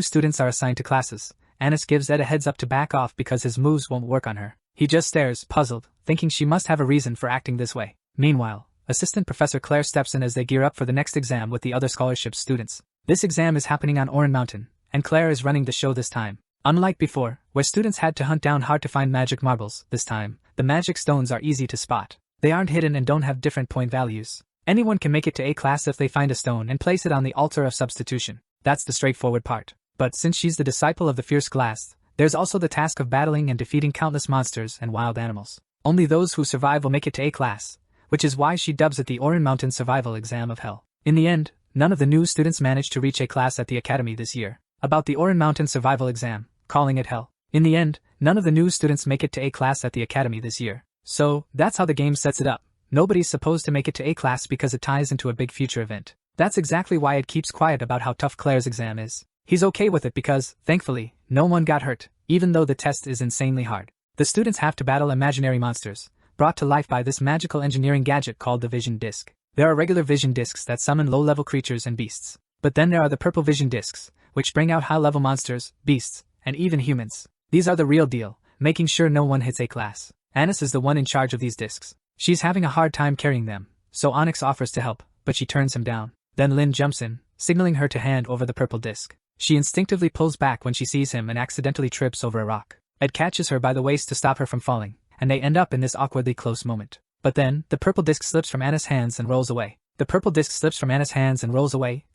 S1: students are assigned to classes, Anis gives Ed a heads up to back off because his moves won't work on her. He just stares, puzzled, thinking she must have a reason for acting this way. Meanwhile, Assistant Professor Claire steps in as they gear up for the next exam with the other scholarship students. This exam is happening on Oran Mountain, and Claire is running the show this time. Unlike before, where students had to hunt down hard to find magic marbles, this time, the magic stones are easy to spot. They aren't hidden and don't have different point values. Anyone can make it to A class if they find a stone and place it on the altar of substitution. That's the straightforward part. But since she's the disciple of the fierce glass, there's also the task of battling and defeating countless monsters and wild animals. Only those who survive will make it to A class, which is why she dubs it the Oran Mountain Survival Exam of Hell. In the end, none of the new students managed to reach A class at the academy this year. About the Oran Mountain Survival Exam, calling it hell. In the end, none of the new students make it to A class at the academy this year. So, that's how the game sets it up. Nobody's supposed to make it to A class because it ties into a big future event. That's exactly why Ed keeps quiet about how tough Claire's exam is. He's okay with it because, thankfully, no one got hurt, even though the test is insanely hard. The students have to battle imaginary monsters, brought to life by this magical engineering gadget called the Vision Disc. There are regular vision discs that summon low-level creatures and beasts. But then there are the purple vision discs, which bring out high-level monsters, beasts, and even humans. These are the real deal, making sure no one hits A class. Anis is the one in charge of these discs. She's having a hard time carrying them, so Onyx offers to help, but she turns him down. Then Lin jumps in, signaling her to hand over the purple disc. She instinctively pulls back when she sees him and accidentally trips over a rock. Ed catches her by the waist to stop her from falling, and they end up in this awkwardly close moment. But then, the purple disc slips from Anis' hands and rolls away.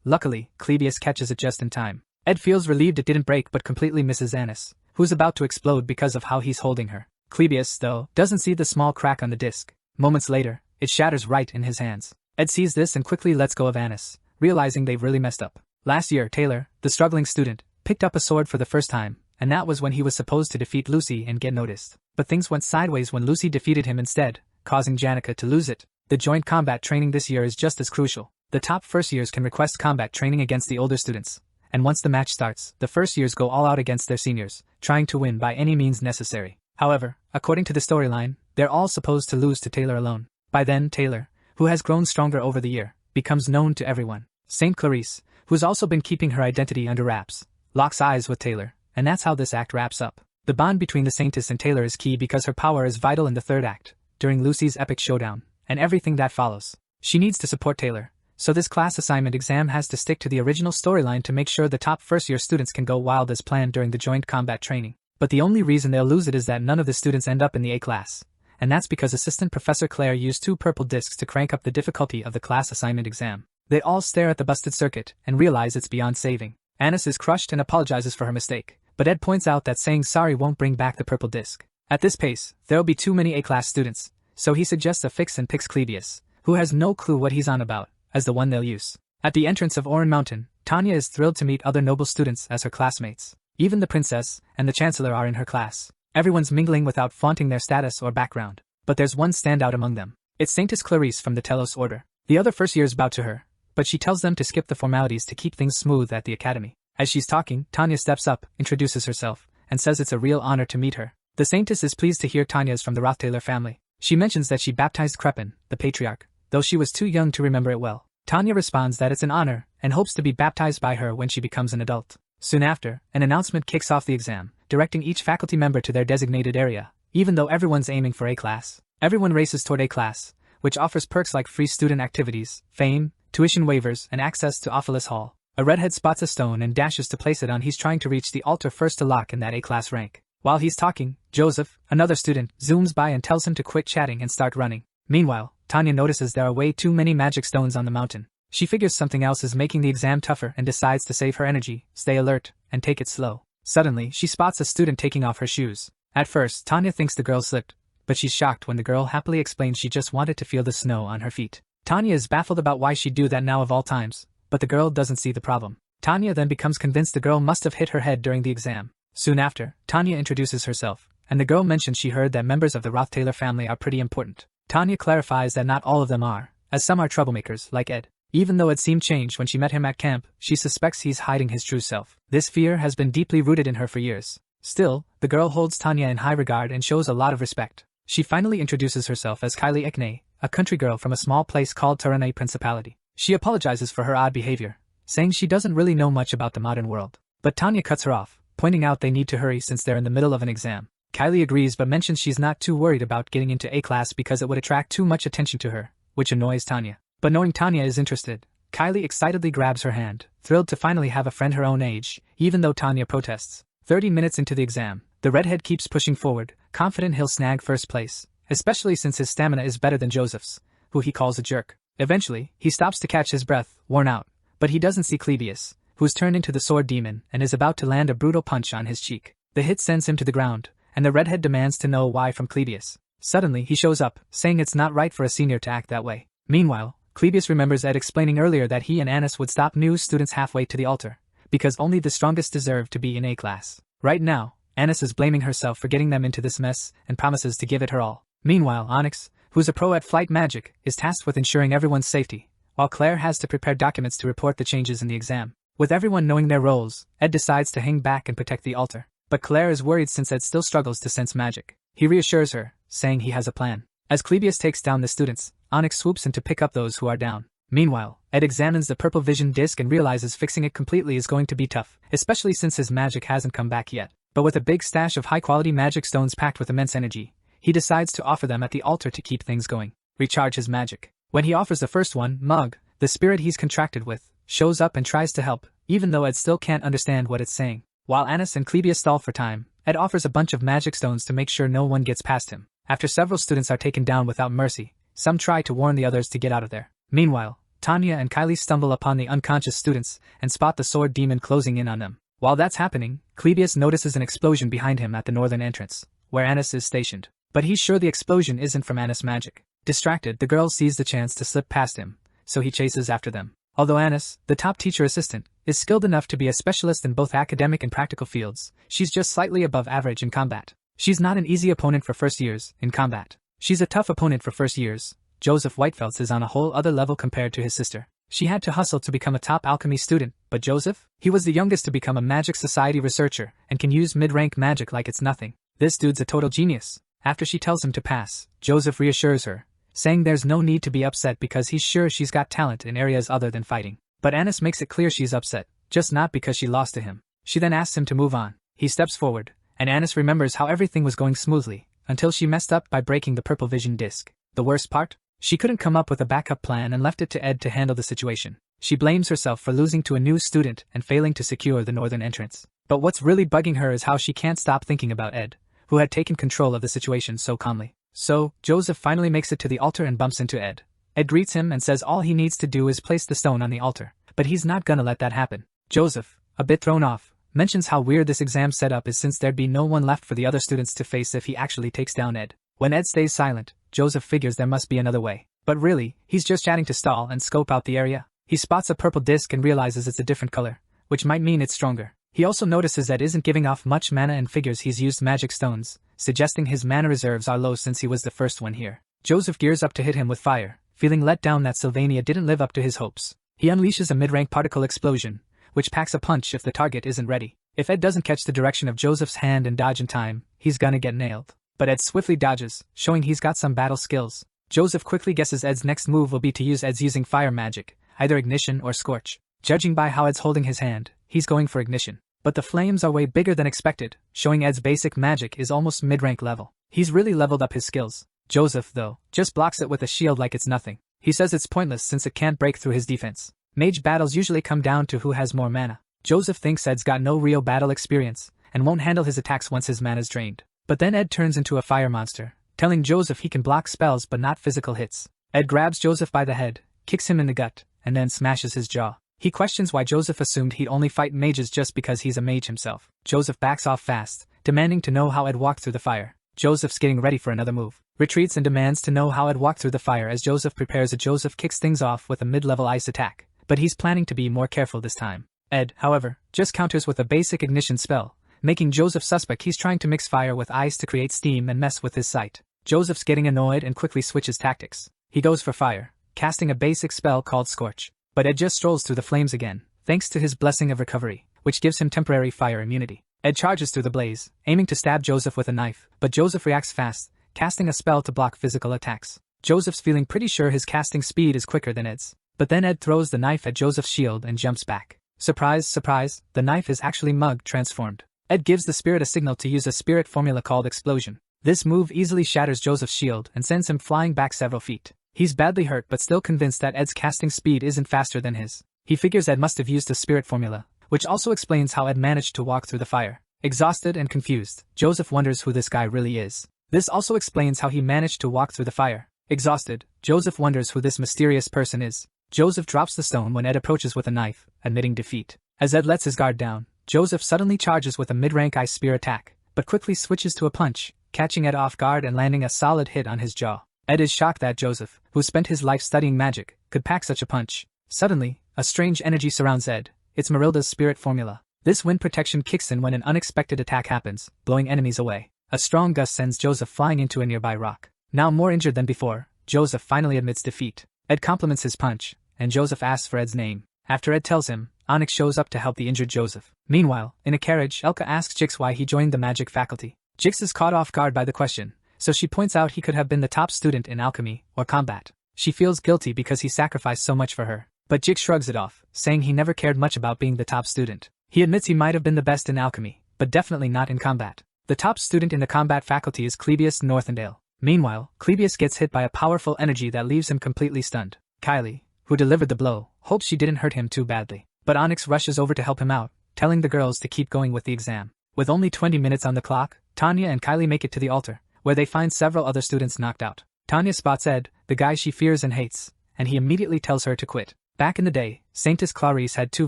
S1: Luckily, Clebius catches it just in time. Ed feels relieved it didn't break but completely misses Anis, who's about to explode because of how he's holding her. Clebius, though, doesn't see the small crack on the disc. Moments later, it shatters right in his hands. Ed sees this and quickly lets go of Anis, realizing they've really messed up. Last year, Taylor, the struggling student, picked up a sword for the first time, and that was when he was supposed to defeat Lucy and get noticed. But things went sideways when Lucy defeated him instead, causing Janica to lose it. The joint combat training this year is just as crucial. The top first years can request combat training against the older students, and once the match starts, the first years go all out against their seniors, trying to win by any means necessary. However, according to the storyline, they're all supposed to lose to Taylor alone. By then, Taylor, who has grown stronger over the year, becomes known to everyone. Saint Clarice, who's also been keeping her identity under wraps, locks eyes with Taylor, and that's how this act wraps up. The bond between the Saintess and Taylor is key because her power is vital in the third act, during Lucy's epic showdown, and everything that follows. She needs to support Taylor, so this class assignment exam has to stick to the original storyline to make sure the top first-year students can go wild as planned during the joint combat training. But the only reason they'll lose it is that none of the students end up in the A class, and that's because Assistant Professor Claire used 2 purple discs to crank up the difficulty of the class assignment exam. They all stare at the busted circuit and realize it's beyond saving. Anis is crushed and apologizes for her mistake, but Ed points out that saying sorry won't bring back the purple disc. At this pace, there'll be too many A-class students, so he suggests a fix and picks Clebius, who has no clue what he's on about, as the one they'll use. At the entrance of Oran Mountain, Tanya is thrilled to meet other noble students as her classmates. Even the princess and the chancellor are in her class. Everyone's mingling without flaunting their status or background, but there's one standout among them. It's Saintess Clarice from the Telos Order. The other first years bow to her, but she tells them to skip the formalities to keep things smooth at the academy. As she's talking, Tanya steps up, introduces herself, and says it's a real honor to meet her. The Saintess is pleased to hear Tanya is from the Rothtaylor family. She mentions that she baptized Crepin, the patriarch, though she was too young to remember it well. Tanya responds that it's an honor, and hopes to be baptized by her when she becomes an adult. Soon after, an announcement kicks off the exam, directing each faculty member to their designated area. Even though everyone's aiming for A class, everyone races toward A class, which offers perks like free student activities, fame, tuition waivers, and access to Ophelis Hall. A redhead spots a stone and dashes to place it on. He's trying to reach the altar first to lock in that A-class rank. While he's talking, Joseph, another student, zooms by and tells him to quit chatting and start running. Meanwhile, Tanya notices there are way too many magic stones on the mountain. She figures something else is making the exam tougher and decides to save her energy, stay alert, and take it slow. Suddenly, she spots a student taking off her shoes. At first, Tanya thinks the girl slipped, but she's shocked when the girl happily explains she just wanted to feel the snow on her feet. Tanya is baffled about why she'd do that now of all times, but the girl doesn't see the problem. Tanya then becomes convinced the girl must have hit her head during the exam. Soon after, Tanya introduces herself, and the girl mentions she heard that members of the Rothtailor family are pretty important. Tanya clarifies that not all of them are, as some are troublemakers, like Ed. Even though Ed seemed changed when she met him at camp, she suspects he's hiding his true self. This fear has been deeply rooted in her for years. Still, the girl holds Tanya in high regard and shows a lot of respect. She finally introduces herself as Kylie Ekne, a country girl from a small place called Taranay Principality. She apologizes for her odd behavior, saying she doesn't really know much about the modern world. But Tanya cuts her off, pointing out they need to hurry since they're in the middle of an exam. Kylie agrees but mentions she's not too worried about getting into A class because it would attract too much attention to her, which annoys Tanya. But knowing Tanya is interested, Kylie excitedly grabs her hand, thrilled to finally have a friend her own age, even though Tanya protests. 30 minutes into the exam, the redhead keeps pushing forward, confident he'll snag first place, especially since his stamina is better than Joseph's, who he calls a jerk. Eventually, he stops to catch his breath, worn out, but he doesn't see Clebius, who's turned into the sword demon and is about to land a brutal punch on his cheek. The hit sends him to the ground, and the redhead demands to know why from Clebius. Suddenly, he shows up, saying it's not right for a senior to act that way. Meanwhile, Clebius remembers Ed explaining earlier that he and Anis would stop new students halfway to the altar, because only the strongest deserve to be in A class. Right now, Anis is blaming herself for getting them into this mess and promises to give it her all. Meanwhile, Onyx, who's a pro at flight magic, is tasked with ensuring everyone's safety, while Claire has to prepare documents to report the changes in the exam. With everyone knowing their roles, Ed decides to hang back and protect the altar. But Claire is worried since Ed still struggles to sense magic. He reassures her, saying he has a plan. As Clebius takes down the students, Onyx swoops in to pick up those who are down. Meanwhile, Ed examines the purple vision disc and realizes fixing it completely is going to be tough, especially since his magic hasn't come back yet. But with a big stash of high-quality magic stones packed with immense energy, he decides to offer them at the altar to keep things going. Recharge his magic. When he offers the first one, Mug, the spirit he's contracted with, shows up and tries to help, even though Ed still can't understand what it's saying. While Anis and Clebius stall for time, Ed offers a bunch of magic stones to make sure no one gets past him. After several students are taken down without mercy, some try to warn the others to get out of there. Meanwhile, Tanya and Kylie stumble upon the unconscious students and spot the sword demon closing in on them. While that's happening, Clebius notices an explosion behind him at the northern entrance, where Anis is stationed. But he's sure the explosion isn't from Anis' magic. Distracted, the girl sees the chance to slip past him, so he chases after them. Although Anis, the top teacher assistant, is skilled enough to be a specialist in both academic and practical fields, she's just slightly above average in combat. She's not an easy opponent for first years in combat. She's a tough opponent for first years. Joseph Whitefelds is on a whole other level compared to his sister. She had to hustle to become a top alchemy student, but Joseph? He was the youngest to become a Magic Society researcher and can use mid-rank magic like it's nothing. This dude's a total genius. After she tells him to pass, Joseph reassures her, saying there's no need to be upset because he's sure she's got talent in areas other than fighting. But Anis makes it clear she's upset, just not because she lost to him. She then asks him to move on. He steps forward, and Anis remembers how everything was going smoothly, until she messed up by breaking the purple vision disc. The worst part? She couldn't come up with a backup plan and left it to Ed to handle the situation. She blames herself for losing to a new student and failing to secure the northern entrance. But what's really bugging her is how she can't stop thinking about Ed, who had taken control of the situation so calmly. So, Joseph finally makes it to the altar and bumps into Ed. Ed greets him and says all he needs to do is place the stone on the altar, but he's not gonna let that happen. Joseph, a bit thrown off, mentions how weird this exam setup is since there'd be no one left for the other students to face if he actually takes down Ed. When Ed stays silent, Joseph figures there must be another way. But really, he's just chatting to stall and scope out the area. He spots a purple disc and realizes it's a different color, which might mean it's stronger. He also notices Ed isn't giving off much mana and figures he's used magic stones, suggesting his mana reserves are low since he was the first one here. Joseph gears up to hit him with fire, feeling let down that Sylvania didn't live up to his hopes. He unleashes a mid-rank particle explosion, which packs a punch if the target isn't ready. If Ed doesn't catch the direction of Joseph's hand and dodge in time, he's gonna get nailed. But Ed swiftly dodges, showing he's got some battle skills. Joseph quickly guesses Ed's next move will be to use Ed's using fire magic, either ignition or scorch. Judging by how Ed's holding his hand, he's going for ignition. But the flames are way bigger than expected, showing Ed's basic magic is almost mid-rank level. He's really leveled up his skills. Joseph, though, just blocks it with a shield like it's nothing. He says it's pointless since it can't break through his defense. Mage battles usually come down to who has more mana. Joseph thinks Ed's got no real battle experience, and won't handle his attacks once his mana's drained. But then Ed turns into a fire monster, telling Joseph he can block spells but not physical hits. Ed grabs Joseph by the head, kicks him in the gut, and then smashes his jaw. He questions why Joseph assumed he'd only fight mages just because he's a mage himself. Joseph backs off fast, demanding to know how Ed walked through the fire. Joseph's getting ready for another move. Retreats and demands to know how Ed walked through the fire as Joseph prepares. Joseph kicks things off with a mid-level ice attack, but he's planning to be more careful this time. Ed, however, just counters with a basic ignition spell, making Joseph suspect he's trying to mix fire with ice to create steam and mess with his sight. Joseph's getting annoyed and quickly switches tactics. He goes for fire, casting a basic spell called Scorch. But Ed just strolls through the flames again, thanks to his blessing of recovery, which gives him temporary fire immunity. Ed charges through the blaze, aiming to stab Joseph with a knife, but Joseph reacts fast, casting a spell to block physical attacks. Joseph's feeling pretty sure his casting speed is quicker than Ed's, but then Ed throws the knife at Joseph's shield and jumps back. Surprise, surprise, the knife is actually Mug transformed. Ed gives the spirit a signal to use a spirit formula called Explosion. This move easily shatters Joseph's shield and sends him flying back several feet. He's badly hurt but still convinced that Ed's casting speed isn't faster than his. He figures Ed must have used a spirit formula, which also explains how Ed managed to walk through the fire. Exhausted and confused, Joseph wonders who this guy really is. This also explains how he managed to walk through the fire. Exhausted, Joseph wonders who this mysterious person is. Joseph drops the stone when Ed approaches with a knife, admitting defeat. As Ed lets his guard down, Joseph suddenly charges with a mid-rank ice spear attack, but quickly switches to a punch, catching Ed off guard and landing a solid hit on his jaw. Ed is shocked that Joseph, who spent his life studying magic, could pack such a punch. Suddenly, a strange energy surrounds Ed. It's Marilda's spirit formula. This wind protection kicks in when an unexpected attack happens, blowing enemies away. A strong gust sends Joseph flying into a nearby rock. Now more injured than before, Joseph finally admits defeat. Ed compliments his punch, and Joseph asks for Ed's name. After Ed tells him, Onyx shows up to help the injured Joseph. Meanwhile, in a carriage, Elka asks Jix why he joined the magic faculty. Jix is caught off guard by the question, so she points out he could have been the top student in alchemy or combat. She feels guilty because he sacrificed so much for her, but Jix shrugs it off, saying he never cared much about being the top student. He admits he might have been the best in alchemy, but definitely not in combat. The top student in the combat faculty is Clebius Northendale. Meanwhile, Clebius gets hit by a powerful energy that leaves him completely stunned. Kylie, who delivered the blow, hopes she didn't hurt him too badly, but Onyx rushes over to help him out, telling the girls to keep going with the exam. With only 20 minutes on the clock, Tanya and Kylie make it to the altar, where they find several other students knocked out. Tanya spots Ed, the guy she fears and hates, and he immediately tells her to quit. Back in the day, Saintess Clarice had two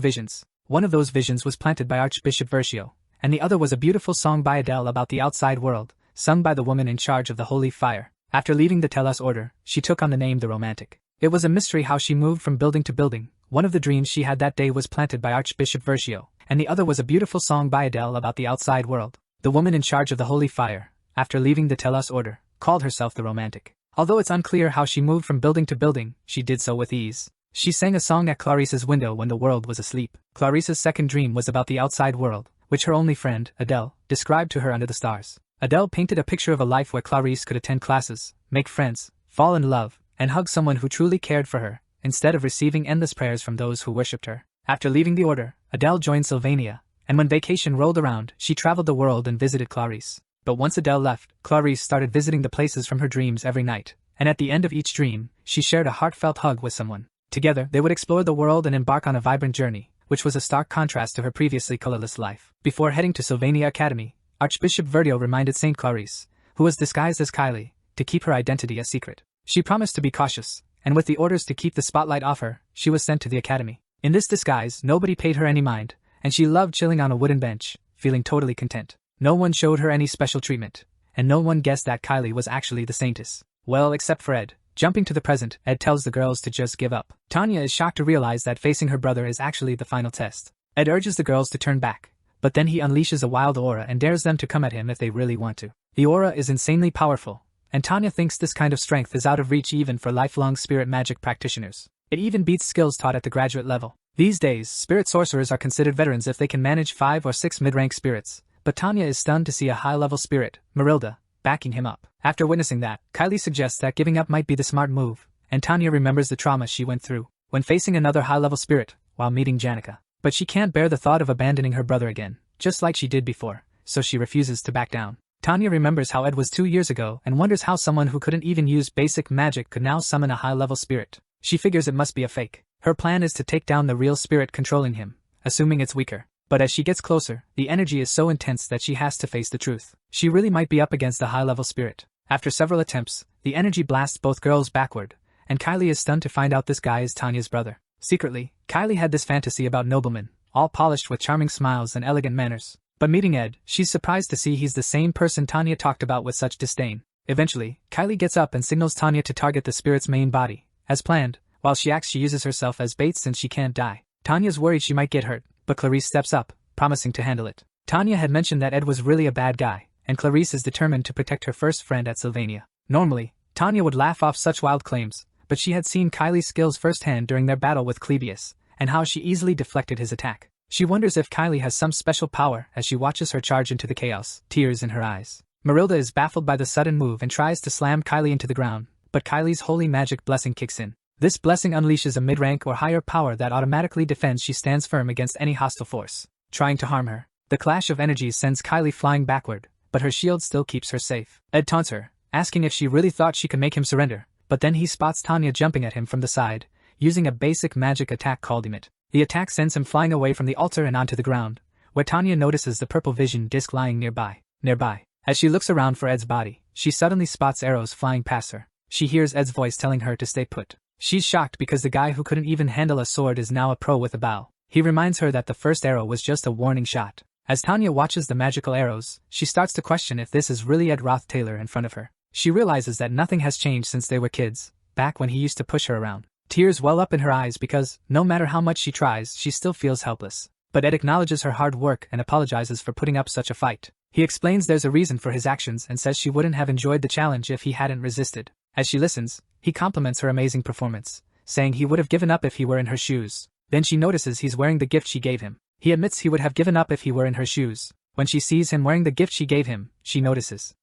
S1: visions. One of those visions was planted by Archbishop Versio, and the other was a beautiful song by Adele about the outside world, sung by the woman in charge of the Holy Fire. After leaving the Telos Order, she took on the name The Romantic. It was a mystery how she moved from building to building. One of the dreams she had that day was planted by Archbishop Versio, and the other was a beautiful song by Adele about the outside world. The woman in charge of the Holy Fire, after leaving the Telos Order, called herself the Romantic. Although it's unclear how she moved from building to building, she did so with ease. She sang a song at Clarice's window when the world was asleep. Clarice's second dream was about the outside world, which her only friend, Adele, described to her under the stars. Adele painted a picture of a life where Clarice could attend classes, make friends, fall in love, and hug someone who truly cared for her, instead of receiving endless prayers from those who worshipped her. After leaving the order, Adele joined Sylvania, and when vacation rolled around, she traveled the world and visited Clarice. But once Adele left, Clarice started visiting the places from her dreams every night, and at the end of each dream, she shared a heartfelt hug with someone. Together, they would explore the world and embark on a vibrant journey, which was a stark contrast to her previously colorless life. Before heading to Sylvania Academy, Archbishop Verdio reminded Saint Clarice, who was disguised as Kylie, to keep her identity a secret. She promised to be cautious, and with the orders to keep the spotlight off her, she was sent to the academy. In this disguise, nobody paid her any mind, and she loved chilling on a wooden bench, feeling totally content. No one showed her any special treatment, and no one guessed that Kylie was actually the saintess. Well, except for Ed. Jumping to the present, Ed tells the girls to just give up. Tanya is shocked to realize that facing her brother is actually the final test. Ed urges the girls to turn back, but then he unleashes a wild aura and dares them to come at him if they really want to. The aura is insanely powerful, and Tanya thinks this kind of strength is out of reach even for lifelong spirit magic practitioners. It even beats skills taught at the graduate level. These days, spirit sorcerers are considered veterans if they can manage 5 or 6 mid-rank spirits, but Tanya is stunned to see a high-level spirit, Marilda, backing him up. After witnessing that, Kylie suggests that giving up might be the smart move, and Tanya remembers the trauma she went through when facing another high-level spirit while meeting Janica. But she can't bear the thought of abandoning her brother again, just like she did before, so she refuses to back down. Tanya remembers how Ed was 2 years ago and wonders how someone who couldn't even use basic magic could now summon a high-level spirit. She figures it must be a fake. Her plan is to take down the real spirit controlling him, assuming it's weaker. But as she gets closer, the energy is so intense that she has to face the truth. She really might be up against a high-level spirit. After several attempts, the energy blasts both girls backward, and Kylie is stunned to find out this guy is Tanya's brother. Secretly, Kylie had this fantasy about noblemen, all polished with charming smiles and elegant manners. But meeting Ed, she's surprised to see he's the same person Tanya talked about with such disdain. Eventually, Kylie gets up and signals Tanya to target the spirit's main body. As planned, while she acts she uses herself as bait since she can't die. Tanya's worried she might get hurt, but Clarice steps up, promising to handle it. Tanya had mentioned that Ed was really a bad guy, and Clarice is determined to protect her first friend at Sylvania. Normally, Tanya would laugh off such wild claims, but she had seen Kylie's skills firsthand during their battle with Clebius, and how she easily deflected his attack. She wonders if Kylie has some special power as she watches her charge into the chaos, tears in her eyes. Marilda is baffled by the sudden move and tries to slam Kylie into the ground, but Kylie's holy magic blessing kicks in. This blessing unleashes a mid-rank or higher power that automatically defends. She stands firm against any hostile force trying to harm her. The clash of energies sends Kylie flying backward, but her shield still keeps her safe. Ed taunts her, asking if she really thought she could make him surrender, but then he spots Tanya jumping at him from the side, using a basic magic attack called Emit. The attack sends him flying away from the altar and onto the ground, where Tanya notices the purple vision disc lying nearby. As she looks around for Ed's body, she suddenly spots arrows flying past her. She hears Ed's voice telling her to stay put. She's shocked because the guy who couldn't even handle a sword is now a pro with a bow. He reminds her that the first arrow was just a warning shot. As Tanya watches the magical arrows, she starts to question if this is really Ed Roth Taylor in front of her. She realizes that nothing has changed since they were kids, back when he used to push her around. Tears well up in her eyes because, no matter how much she tries, she still feels helpless. But Ed acknowledges her hard work and apologizes for putting up such a fight. He explains there's a reason for his actions and says she wouldn't have enjoyed the challenge if he hadn't resisted. As she listens, he compliments her amazing performance, saying he would have given up if he were in her shoes. Then she notices he's wearing the gift she gave him. He admits he would have given up if he were in her shoes. When she sees him wearing the gift she gave him, she notices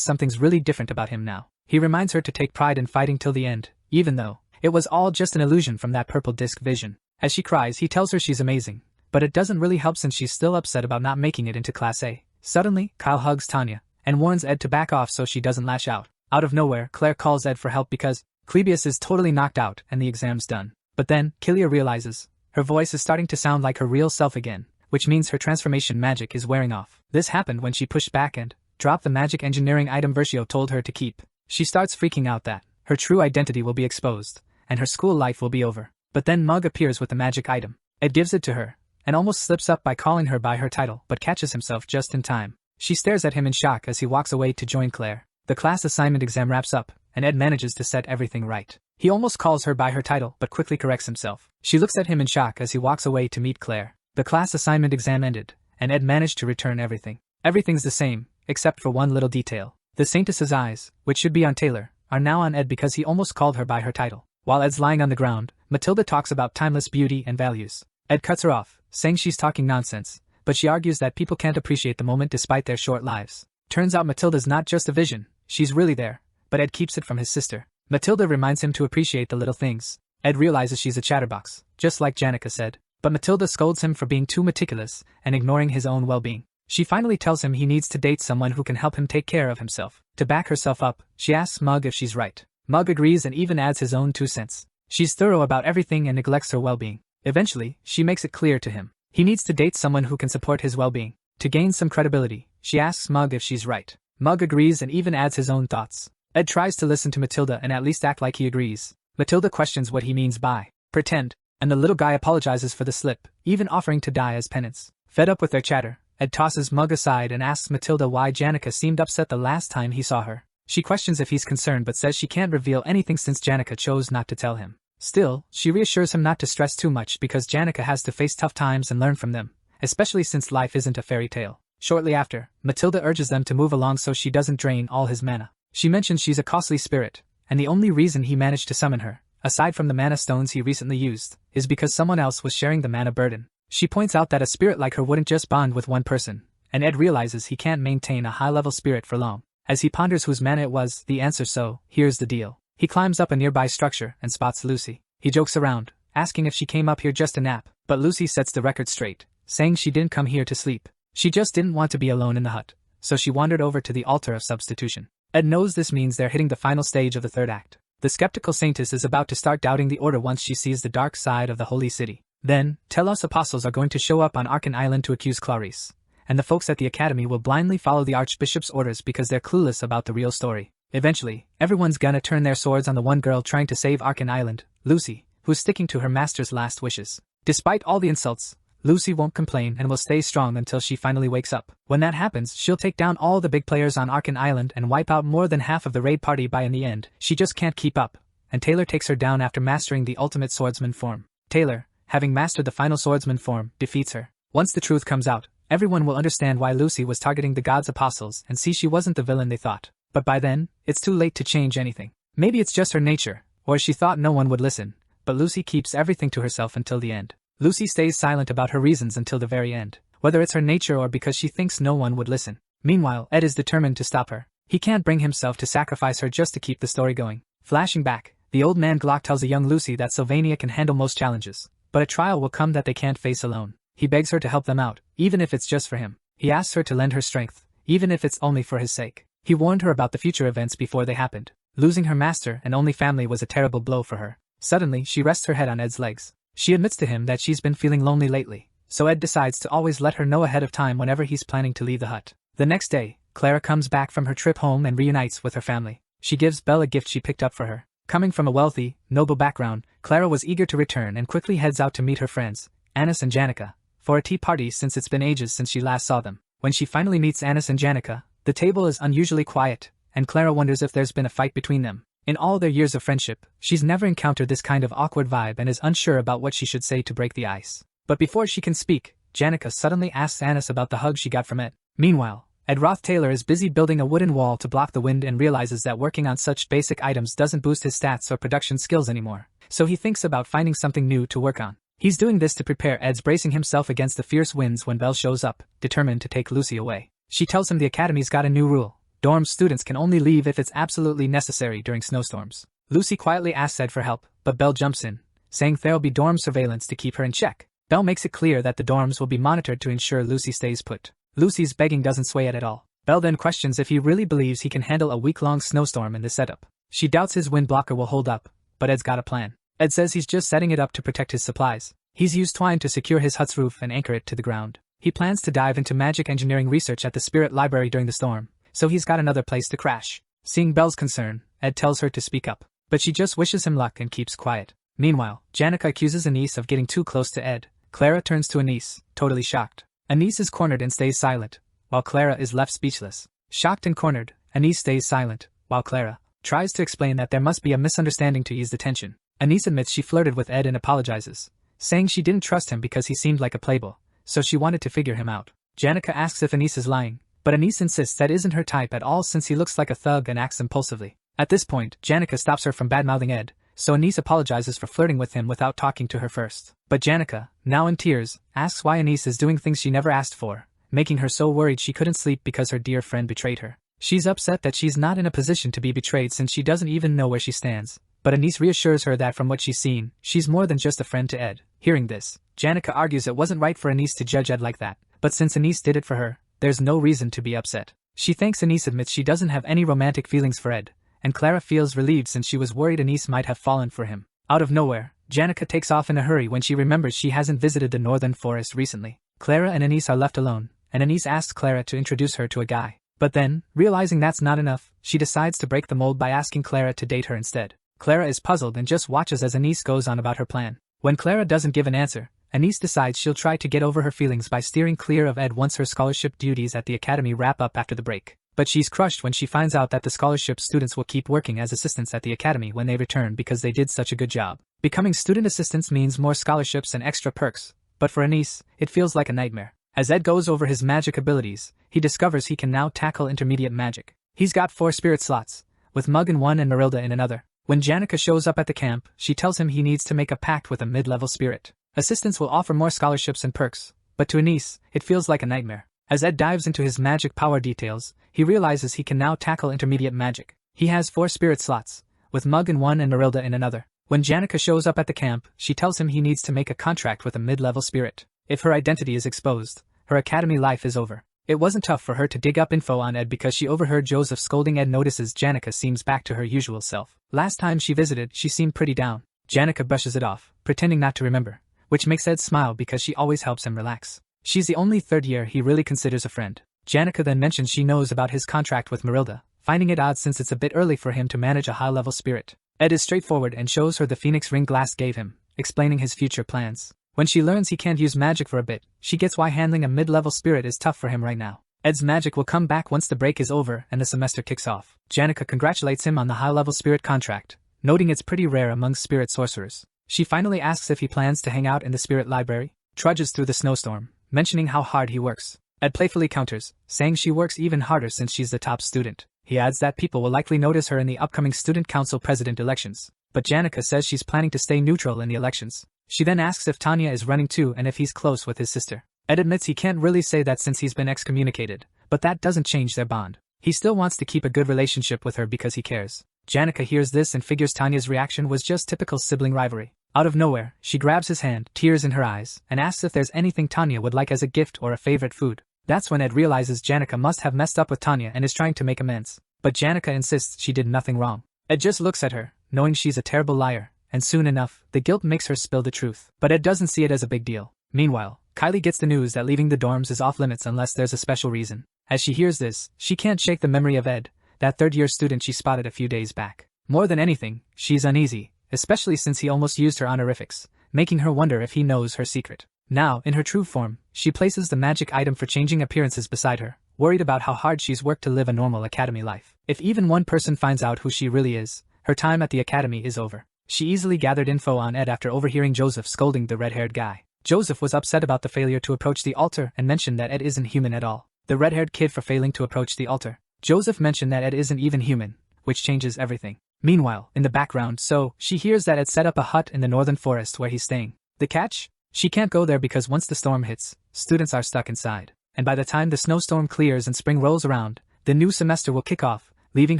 S1: something's really different about him now. He reminds her to take pride in fighting till the end, even though it was all just an illusion from that purple disc vision. As she cries, he tells her she's amazing, but it doesn't really help since she's still upset about not making it into Class A. Suddenly, Kyle hugs Tanya and warns Ed to back off so she doesn't lash out. Out of nowhere, Claire calls Ed for help because Clebius is totally knocked out and the exam's done. But then, Kilia realizes her voice is starting to sound like her real self again, which means her transformation magic is wearing off. This happened when she pushed back and dropped the magic engineering item Versio told her to keep. She starts freaking out that her true identity will be exposed, and her school life will be over. But then Mug appears with the magic item. Ed gives it to her, and almost slips up by calling her by her title, but catches himself just in time. She stares at him in shock as he walks away to join Claire. The class assignment exam wraps up, and Ed manages to set everything right. He almost calls her by her title, but quickly corrects himself. She looks at him in shock as he walks away to meet Claire. The class assignment exam ended, and Ed managed to return everything. Everything's the same, except for one little detail. The Saintess's eyes, which should be on Taylor, are now on Ed because he almost called her by her title. While Ed's lying on the ground, Matilda talks about timeless beauty and values. Ed cuts her off, saying she's talking nonsense, but she argues that people can't appreciate the moment despite their short lives. Turns out Matilda's not just a vision, she's really there, but Ed keeps it from his sister. Matilda reminds him to appreciate the little things. Ed realizes she's a chatterbox, just like Janica said, but Matilda scolds him for being too meticulous and ignoring his own well-being. She finally tells him he needs to date someone who can help him take care of himself. To back herself up, she asks Mug if she's right. Mug agrees and even adds his own 2 cents. She's thorough about everything and neglects her well-being. Eventually, she makes it clear to him. He needs to date someone who can support his well-being. To gain some credibility, she asks Mug if she's right. Mug agrees and even adds his own thoughts. Ed tries to listen to Matilda and at least act like he agrees. Matilda questions what he means by pretend, and the little guy apologizes for the slip, even offering to die as penance. Fed up with their chatter, Ed tosses Mug aside and asks Matilda why Janica seemed upset the last time he saw her. She questions if he's concerned but says she can't reveal anything since Janica chose not to tell him. Still, she reassures him not to stress too much because Janica has to face tough times and learn from them, especially since life isn't a fairy tale. Shortly after, Matilda urges them to move along so she doesn't drain all his mana. She mentions she's a costly spirit, and the only reason he managed to summon her, aside from the mana stones he recently used, is because someone else was sharing the mana burden. She points out that a spirit like her wouldn't just bond with one person, and Ed realizes he can't maintain a high-level spirit for long. As he ponders whose mana it was, the answer so, here's the deal. He climbs up a nearby structure and spots Lucy. He jokes around, asking if she came up here just to nap, but Lucy sets the record straight, saying she didn't come here to sleep. She just didn't want to be alone in the hut, so she wandered over to the altar of substitution. Ed knows this means they're hitting the final stage of the third act. The skeptical Saintess is about to start doubting the order once she sees the dark side of the holy city. Then, Telos apostles are going to show up on Arkan Island to accuse Clarice, and the folks at the academy will blindly follow the Archbishop's orders because they're clueless about the real story. Eventually, everyone's gonna turn their swords on the one girl trying to save Arkan Island, Lucy, who's sticking to her master's last wishes. Despite all the insults, Lucy won't complain and will stay strong until she finally wakes up. When that happens, she'll take down all the big players on Arkan Island and wipe out more than half of the raid party by in the end. She just can't keep up, and Taylor takes her down after mastering the ultimate swordsman form. Taylor, having mastered the final swordsman form, defeats her. Once the truth comes out, everyone will understand why Lucy was targeting the gods' apostles and see she wasn't the villain they thought. But by then, it's too late to change anything. Maybe it's just her nature, or she thought no one would listen, but Lucy keeps everything to herself until the end. Lucy stays silent about her reasons until the very end, whether it's her nature or because she thinks no one would listen. Meanwhile, Ed is determined to stop her. He can't bring himself to sacrifice her just to keep the story going. Flashing back, the old man Glock tells a young Lucy that Sylvania can handle most challenges, but a trial will come that they can't face alone. He begs her to help them out, even if it's just for him. He asks her to lend her strength, even if it's only for his sake. He warned her about the future events before they happened. Losing her master and only family was a terrible blow for her. Suddenly, she rests her head on Ed's legs. She admits to him that she's been feeling lonely lately, so Ed decides to always let her know ahead of time whenever he's planning to leave the hut. The next day, Clara comes back from her trip home and reunites with her family. She gives Belle a gift she picked up for her. Coming from a wealthy, noble background, Clara was eager to return and quickly heads out to meet her friends, Anis and Janica, for a tea party since it's been ages since she last saw them. When she finally meets Anis and Janica, the table is unusually quiet, and Clara wonders if there's been a fight between them. In all their years of friendship, she's never encountered this kind of awkward vibe and is unsure about what she should say to break the ice. But before she can speak, Janica suddenly asks Anis about the hug she got from Ed. Meanwhile, Ed Roth Taylor is busy building a wooden wall to block the wind and realizes that working on such basic items doesn't boost his stats or production skills anymore, so he thinks about finding something new to work on. He's doing this to prepare Ed's bracing himself against the fierce winds when Belle shows up, determined to take Lucy away. She tells him the academy's got a new rule. Dorm students can only leave if it's absolutely necessary during snowstorms. Lucy quietly asks Ed for help, but Belle jumps in, saying there'll be dorm surveillance to keep her in check. Belle makes it clear that the dorms will be monitored to ensure Lucy stays put. Lucy's begging doesn't sway Ed at all. Belle then questions if he really believes he can handle a week-long snowstorm in this setup. She doubts his wind blocker will hold up, but Ed's got a plan. Ed says he's just setting it up to protect his supplies. He's used twine to secure his hut's roof and anchor it to the ground. He plans to dive into magic engineering research at the Spirit Library during the storm, so he's got another place to crash. Seeing Belle's concern, Ed tells her to speak up, but she just wishes him luck and keeps quiet. Meanwhile, Janica accuses Anis of getting too close to Ed. Clara turns to Anis, totally shocked. Anis is cornered and stays silent, while Clara is left speechless. Shocked and cornered, Anis stays silent, while Clara tries to explain that there must be a misunderstanding to ease the tension. Anis admits she flirted with Ed and apologizes, saying she didn't trust him because he seemed like a playboy, so she wanted to figure him out. Janica asks if Anis is lying, but Anis insists that isn't her type at all since he looks like a thug and acts impulsively. At this point, Janica stops her from bad-mouthing Ed, so Anis apologizes for flirting with him without talking to her first. But Janica, now in tears, asks why Anis is doing things she never asked for, making her so worried she couldn't sleep because her dear friend betrayed her. She's upset that she's not in a position to be betrayed since she doesn't even know where she stands, but Anis reassures her that from what she's seen, she's more than just a friend to Ed. Hearing this, Janica argues it wasn't right for Anis to judge Ed like that, but since Anis did it for her, there's no reason to be upset. She thanks Anis, admits she doesn't have any romantic feelings for Ed, and Clara feels relieved since she was worried Anis might have fallen for him. Out of nowhere, Janica takes off in a hurry when she remembers she hasn't visited the northern forest recently. Clara and Anis are left alone, and Anis asks Clara to introduce her to a guy. But then, realizing that's not enough, she decides to break the mold by asking Clara to date her instead. Clara is puzzled and just watches as Anis goes on about her plan. When Clara doesn't give an answer, Anis decides she'll try to get over her feelings by steering clear of Ed once her scholarship duties at the academy wrap up after the break. But she's crushed when she finds out that the scholarship students will keep working as assistants at the academy when they return because they did such a good job. Becoming student assistants means more scholarships and extra perks, but for Anis, it feels like a nightmare. As Ed goes over his magic abilities, he discovers he can now tackle intermediate magic. He's got 4 spirit slots, with Mug in one and Marilda in another. When Janica shows up at the camp, she tells him he needs to make a pact with a mid-level spirit. Assistants will offer more scholarships and perks, but to Anis, it feels like a nightmare. As Ed dives into his magic power details, he realizes he can now tackle intermediate magic. He has 4 spirit slots, with Mug in one and Marilda in another. When Janica shows up at the camp, she tells him he needs to make a contract with a mid-level spirit. If her identity is exposed, her academy life is over. It wasn't tough for her to dig up info on Ed because she overheard Joseph scolding Ed. Notices Janica seems back to her usual self. Last time she visited, she seemed pretty down. Janica brushes it off, pretending not to remember, which makes Ed smile because she always helps him relax. She's the only third year he really considers a friend. Janica then mentions she knows about his contract with Marilda, finding it odd since it's a bit early for him to manage a high-level spirit. Ed is straightforward and shows her the phoenix ring Glass gave him, explaining his future plans. When she learns he can't use magic for a bit, she gets why handling a mid-level spirit is tough for him right now. Ed's magic will come back once the break is over and the semester kicks off. Janica congratulates him on the high-level spirit contract, noting it's pretty rare among spirit sorcerers. She finally asks if he plans to hang out in the spirit library, trudges through the snowstorm, mentioning how hard he works. Ed playfully counters, saying she works even harder since she's the top student. He adds that people will likely notice her in the upcoming student council president elections, but Janica says she's planning to stay neutral in the elections. She then asks if Tanya is running too and if he's close with his sister. Ed admits he can't really say that since he's been excommunicated, but that doesn't change their bond. He still wants to keep a good relationship with her because he cares. Janica hears this and figures Tanya's reaction was just typical sibling rivalry. Out of nowhere, she grabs his hand, tears in her eyes, and asks if there's anything Tanya would like as a gift or a favorite food. That's when Ed realizes Janica must have messed up with Tanya and is trying to make amends. But Janica insists she did nothing wrong. Ed just looks at her, knowing she's a terrible liar, and soon enough, the guilt makes her spill the truth. But Ed doesn't see it as a big deal. Meanwhile, Kylie gets the news that leaving the dorms is off limits unless there's a special reason. As she hears this, she can't shake the memory of Ed, that third-year student she spotted a few days back. More than anything, she's uneasy, especially since he almost used her honorifics, making her wonder if he knows her secret. Now, in her true form, she places the magic item for changing appearances beside her, worried about how hard she's worked to live a normal academy life. If even one person finds out who she really is, her time at the academy is over. She easily gathered info on Ed after overhearing Joseph scolding the red-haired guy. Joseph was upset about the failure to approach the altar and mentioned that Ed isn't human at all. The red-haired kid for failing to approach the altar. Joseph mentioned that Ed isn't even human, which changes everything. Meanwhile, in the background, she hears that Ed set up a hut in the northern forest where he's staying. The catch? She can't go there because once the storm hits, students are stuck inside. And by the time the snowstorm clears and spring rolls around, the new semester will kick off, leaving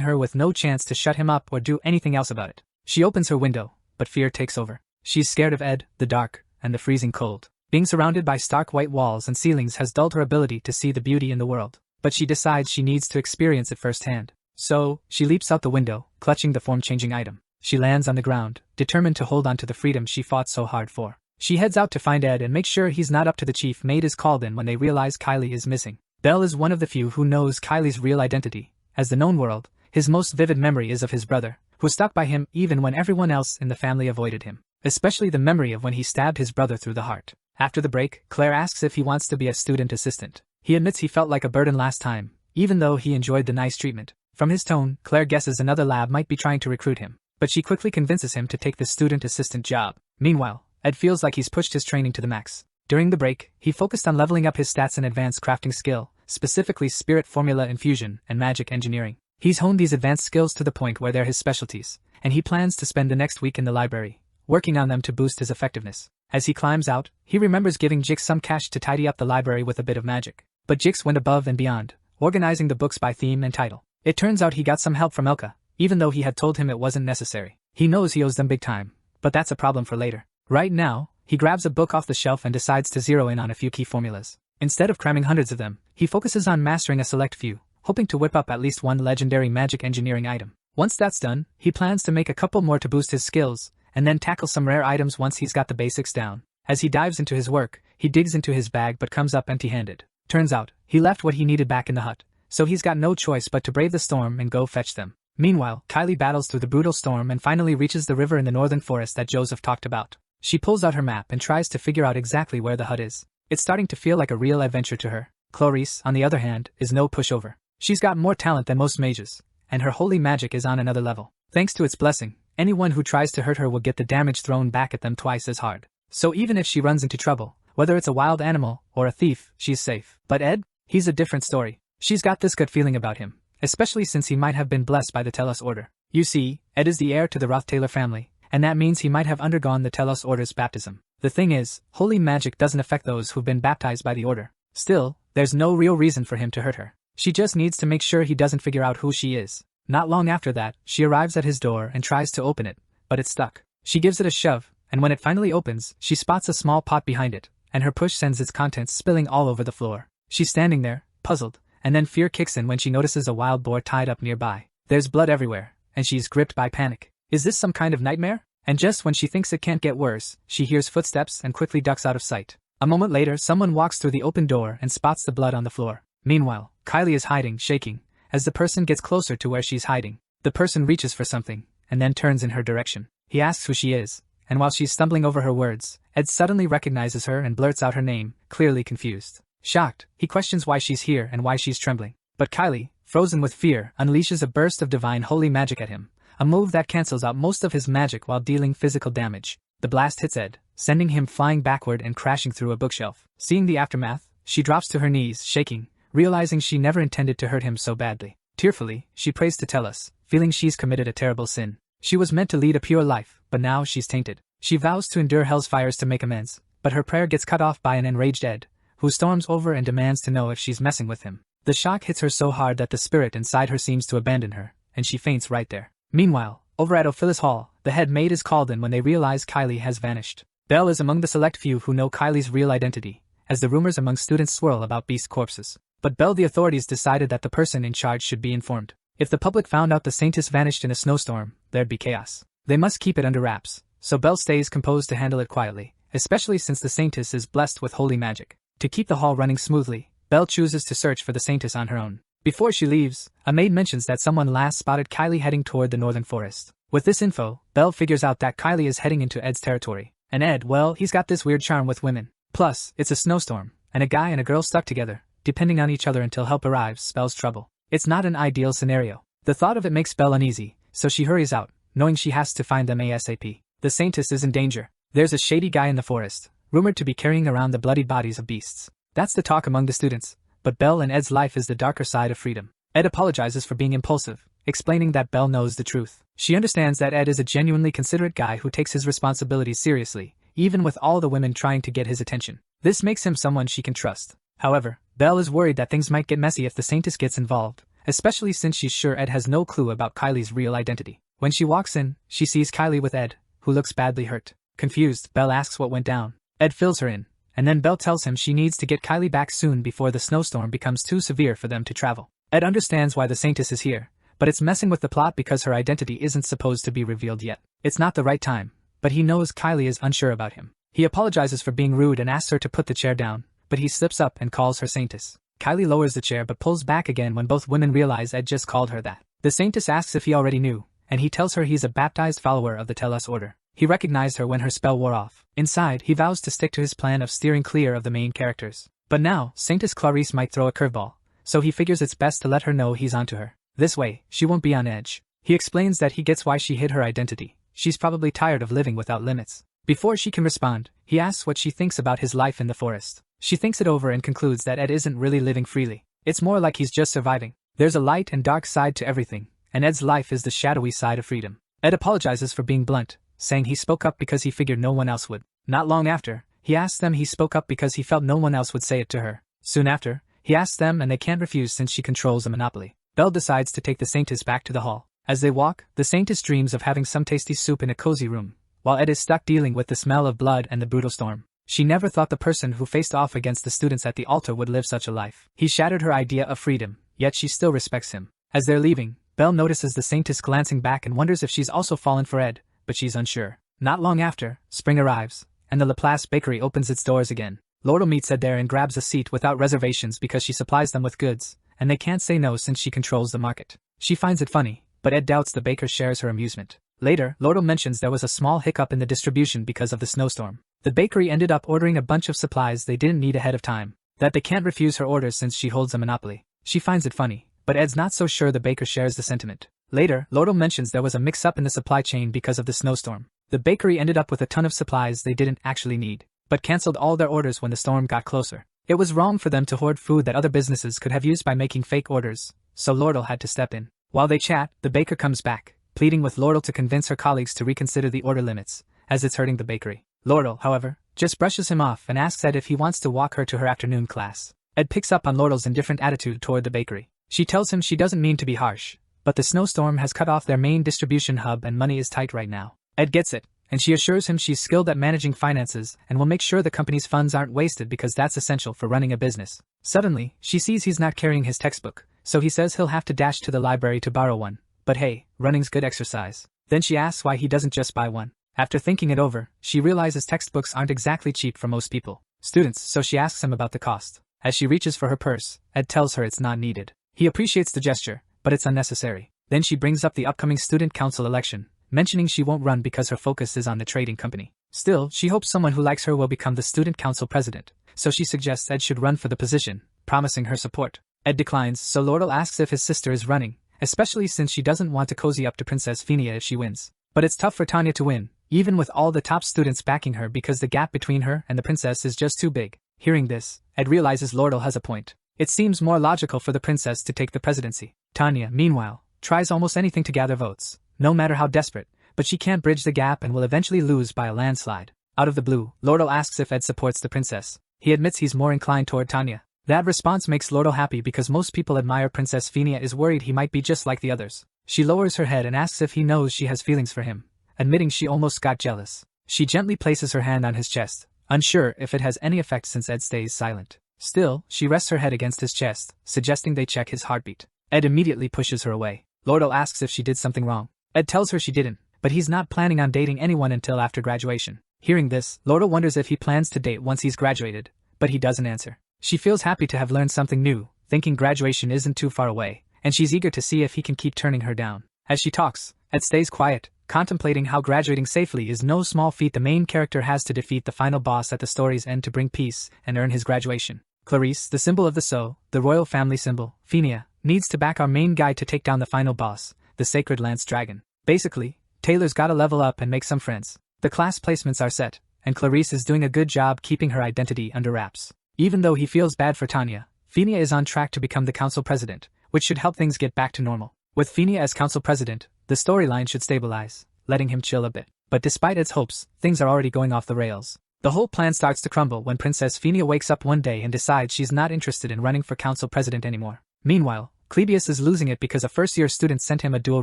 S1: her with no chance to shut him up or do anything else about it. She opens her window, but fear takes over. She's scared of Ed, the dark, and the freezing cold. Being surrounded by stark white walls and ceilings has dulled her ability to see the beauty in the world. But she decides she needs to experience it firsthand. So, she leaps out the window, clutching the form-changing item. She lands on the ground, determined to hold on to the freedom she fought so hard for. She heads out to find Ed and makes sure he's not up to the chief maid is called in when they realize Kylie is missing. Belle is one of the few who knows Kylie's real identity. As the known world, his most vivid memory is of his brother, who stuck by him even when everyone else in the family avoided him. Especially the memory of when he stabbed his brother through the heart. After the break, Claire asks if he wants to be a student assistant. He admits he felt like a burden last time, even though he enjoyed the nice treatment. From his tone, Claire guesses another lab might be trying to recruit him, but she quickly convinces him to take the student assistant job. Meanwhile, Ed feels like he's pushed his training to the max. During the break, he focused on leveling up his stats and advanced crafting skill, specifically spirit formula infusion and magic engineering. He's honed these advanced skills to the point where they're his specialties, and he plans to spend the next week in the library, working on them to boost his effectiveness. As he climbs out, he remembers giving Jix some cash to tidy up the library with a bit of magic. But Jix went above and beyond, organizing the books by theme and title. It turns out he got some help from Elka, even though he had told him it wasn't necessary. He knows he owes them big time, but that's a problem for later. Right now, he grabs a book off the shelf and decides to zero in on a few key formulas. Instead of cramming hundreds of them, he focuses on mastering a select few, hoping to whip up at least one legendary magic engineering item. Once that's done, he plans to make a couple more to boost his skills, and then tackle some rare items once he's got the basics down. As he dives into his work, he digs into his bag but comes up empty-handed. Turns out, he left what he needed back in the hut, so he's got no choice but to brave the storm and go fetch them. Meanwhile, Kylie battles through the brutal storm and finally reaches the river in the northern forest that Joseph talked about. She pulls out her map and tries to figure out exactly where the hut is. It's starting to feel like a real adventure to her. Clarice, on the other hand, is no pushover. She's got more talent than most mages, and her holy magic is on another level. Thanks to its blessing, anyone who tries to hurt her will get the damage thrown back at them twice as hard. So even if she runs into trouble, whether it's a wild animal or a thief, she's safe. But Ed? He's a different story. She's got this gut feeling about him, especially since he might have been blessed by the Telos Order. You see, Ed is the heir to the Roth-Taylor family, and that means he might have undergone the Telos Order's baptism. The thing is, holy magic doesn't affect those who've been baptized by the Order. Still, there's no real reason for him to hurt her. She just needs to make sure he doesn't figure out who she is. Not long after that, she arrives at his door and tries to open it, but it's stuck. She gives it a shove, and when it finally opens, she spots a small pot behind it, and her push sends its contents spilling all over the floor. She's standing there, puzzled, and then fear kicks in when she notices a wild boar tied up nearby. There's blood everywhere, and she's gripped by panic. Is this some kind of nightmare? And just when she thinks it can't get worse, she hears footsteps and quickly ducks out of sight. A moment later, someone walks through the open door and spots the blood on the floor. Meanwhile, Kylie is hiding, shaking, as the person gets closer to where she's hiding. The person reaches for something, and then turns in her direction. He asks who she is, and while she's stumbling over her words, Ed suddenly recognizes her and blurts out her name, clearly confused. Shocked, he questions why she's here and why she's trembling. But Kylie, frozen with fear, unleashes a burst of divine holy magic at him, a move that cancels out most of his magic while dealing physical damage. The blast hits Ed, sending him flying backward and crashing through a bookshelf. Seeing the aftermath, she drops to her knees, shaking, realizing she never intended to hurt him so badly. Tearfully, she prays to Tellus, feeling she's committed a terrible sin. She was meant to lead a pure life, but now she's tainted. She vows to endure hell's fires to make amends, but her prayer gets cut off by an enraged Ed, who storms over and demands to know if she's messing with him. The shock hits her so hard that the spirit inside her seems to abandon her, and she faints right there. Meanwhile, over at Ophilis Hall, the head maid is called in when they realize Kylie has vanished. Belle is among the select few who know Kylie's real identity, as the rumors among students swirl about beast corpses. But Belle, the authorities decided that the person in charge should be informed. If the public found out the Saintess vanished in a snowstorm, there'd be chaos. They must keep it under wraps, so Belle stays composed to handle it quietly, especially since the Saintess is blessed with holy magic. To keep the hall running smoothly, Belle chooses to search for the Saintess on her own. Before she leaves, a maid mentions that someone last spotted Kylie heading toward the northern forest. With this info, Belle figures out that Kylie is heading into Ed's territory. And Ed, well, he's got this weird charm with women. Plus, it's a snowstorm, and a guy and a girl stuck together, depending on each other until help arrives, spells trouble. It's not an ideal scenario. The thought of it makes Belle uneasy, so she hurries out, knowing she has to find them ASAP. The Saintess is in danger. There's a shady guy in the forest, rumored to be carrying around the bloodied bodies of beasts. That's the talk among the students, but Belle and Ed's life is the darker side of freedom. Ed apologizes for being impulsive, explaining that Belle knows the truth. She understands that Ed is a genuinely considerate guy who takes his responsibilities seriously, even with all the women trying to get his attention. This makes him someone she can trust. However, Belle is worried that things might get messy if the Saintess gets involved, especially since she's sure Ed has no clue about Kylie's real identity. When she walks in, she sees Kylie with Ed, who looks badly hurt. Confused, Belle asks what went down. Ed fills her in, and then Belle tells him she needs to get Kylie back soon before the snowstorm becomes too severe for them to travel. Ed understands why the Saintess is here, but it's messing with the plot because her identity isn't supposed to be revealed yet. It's not the right time, but he knows Kylie is unsure about him. He apologizes for being rude and asks her to put the chair down, but he slips up and calls her Saintess. Kylie lowers the chair but pulls back again when both women realize Ed just called her that. The Saintess asks if he already knew, and he tells her he's a baptized follower of the Tellus order. He recognized her when her spell wore off. Inside, he vows to stick to his plan of steering clear of the main characters. But now, Saintess Clarice might throw a curveball, so he figures it's best to let her know he's onto her. This way, she won't be on edge. He explains that he gets why she hid her identity. She's probably tired of living without limits. Before she can respond, he asks what she thinks about his life in the forest. She thinks it over and concludes that Ed isn't really living freely. It's more like he's just surviving. There's a light and dark side to everything, and Ed's life is the shadowy side of freedom. Ed apologizes for being blunt, saying he spoke up because he figured no one else would. Not long after, he asks them he spoke up because he felt no one else would say it to her. Soon after, he asks them and they can't refuse since she controls a monopoly. Belle decides to take the Saintess back to the hall. As they walk, the Saintess dreams of having some tasty soup in a cozy room, while Ed is stuck dealing with the smell of blood and the brutal storm. She never thought the person who faced off against the students at the altar would live such a life. He shattered her idea of freedom, yet she still respects him. As they're leaving, Belle notices the Saintess glancing back and wonders if she's also fallen for Ed, but she's unsure. Not long after, spring arrives, and the Laplace bakery opens its doors again. Laurel meets Ed there and grabs a seat without reservations because she supplies them with goods, and they can't say no since she controls the market. She finds it funny, but Ed doubts the baker shares her amusement. Later, Laurel mentions there was a small hiccup in the distribution because of the snowstorm. The bakery ended up ordering a bunch of supplies they didn't need ahead of time, that they can't refuse her orders since she holds a monopoly. She finds it funny, but Ed's not so sure the baker shares the sentiment. Later, Laurel mentions there was a mix-up in the supply chain because of the snowstorm. The bakery ended up with a ton of supplies they didn't actually need, but cancelled all their orders when the storm got closer. It was wrong for them to hoard food that other businesses could have used by making fake orders, so Laurel had to step in. While they chat, the baker comes back, pleading with Laurel to convince her colleagues to reconsider the order limits, as it's hurting the bakery. Laurel, however, just brushes him off and asks Ed if he wants to walk her to her afternoon class. Ed picks up on Laurel's indifferent attitude toward the bakery. She tells him she doesn't mean to be harsh, but the snowstorm has cut off their main distribution hub and money is tight right now. Ed gets it, and she assures him she's skilled at managing finances and will make sure the company's funds aren't wasted because that's essential for running a business. Suddenly, she sees he's not carrying his textbook, so he says he'll have to dash to the library to borrow one. But hey, running's good exercise. Then she asks why he doesn't just buy one. After thinking it over, she realizes textbooks aren't exactly cheap for most students, so she asks him about the cost. As she reaches for her purse, Ed tells her it's not needed. He appreciates the gesture, but it's unnecessary. Then she brings up the upcoming student council election, mentioning she won't run because her focus is on the trading company. Still, she hopes someone who likes her will become the student council president, so she suggests Ed should run for the position, promising her support. Ed declines, so Laurel asks if his sister is running, especially since she doesn't want to cozy up to Princess Phinia if she wins. But it's tough for Tanya to win, even with all the top students backing her because the gap between her and the princess is just too big. Hearing this, Ed realizes Laurel has a point. It seems more logical for the princess to take the presidency. Tanya, meanwhile, tries almost anything to gather votes, no matter how desperate, but she can't bridge the gap and will eventually lose by a landslide. Out of the blue, Laurel asks if Ed supports the princess. He admits he's more inclined toward Tanya. That response makes Laurel happy because most people admire Princess Phinia is worried he might be just like the others. She lowers her head and asks if he knows she has feelings for him, admitting she almost got jealous. She gently places her hand on his chest, unsure if it has any effect since Ed stays silent. Still, she rests her head against his chest, suggesting they check his heartbeat. Ed immediately pushes her away. Laurel asks if she did something wrong. Ed tells her she didn't, but he's not planning on dating anyone until after graduation. Hearing this, Laurel wonders if he plans to date once he's graduated, but he doesn't answer. She feels happy to have learned something new, thinking graduation isn't too far away, and she's eager to see if he can keep turning her down. As she talks, Ed stays quiet, contemplating how graduating safely is no small feat the main character has to defeat the final boss at the story's end to bring peace and earn his graduation. Clarice, the symbol of the So, the royal family symbol, Phinia, needs to back our main guy to take down the final boss, the Sacred Lance Dragon. Basically, Taylor's gotta level up and make some friends. The class placements are set, and Clarice is doing a good job keeping her identity under wraps. Even though he feels bad for Tanya, Phinia is on track to become the council president, which should help things get back to normal. With Phinia as council president, the storyline should stabilize, letting him chill a bit. But despite Ed's hopes, things are already going off the rails. The whole plan starts to crumble when Princess Phinia wakes up one day and decides she's not interested in running for council president anymore. Meanwhile, Clebius is losing it because a first-year student sent him a duel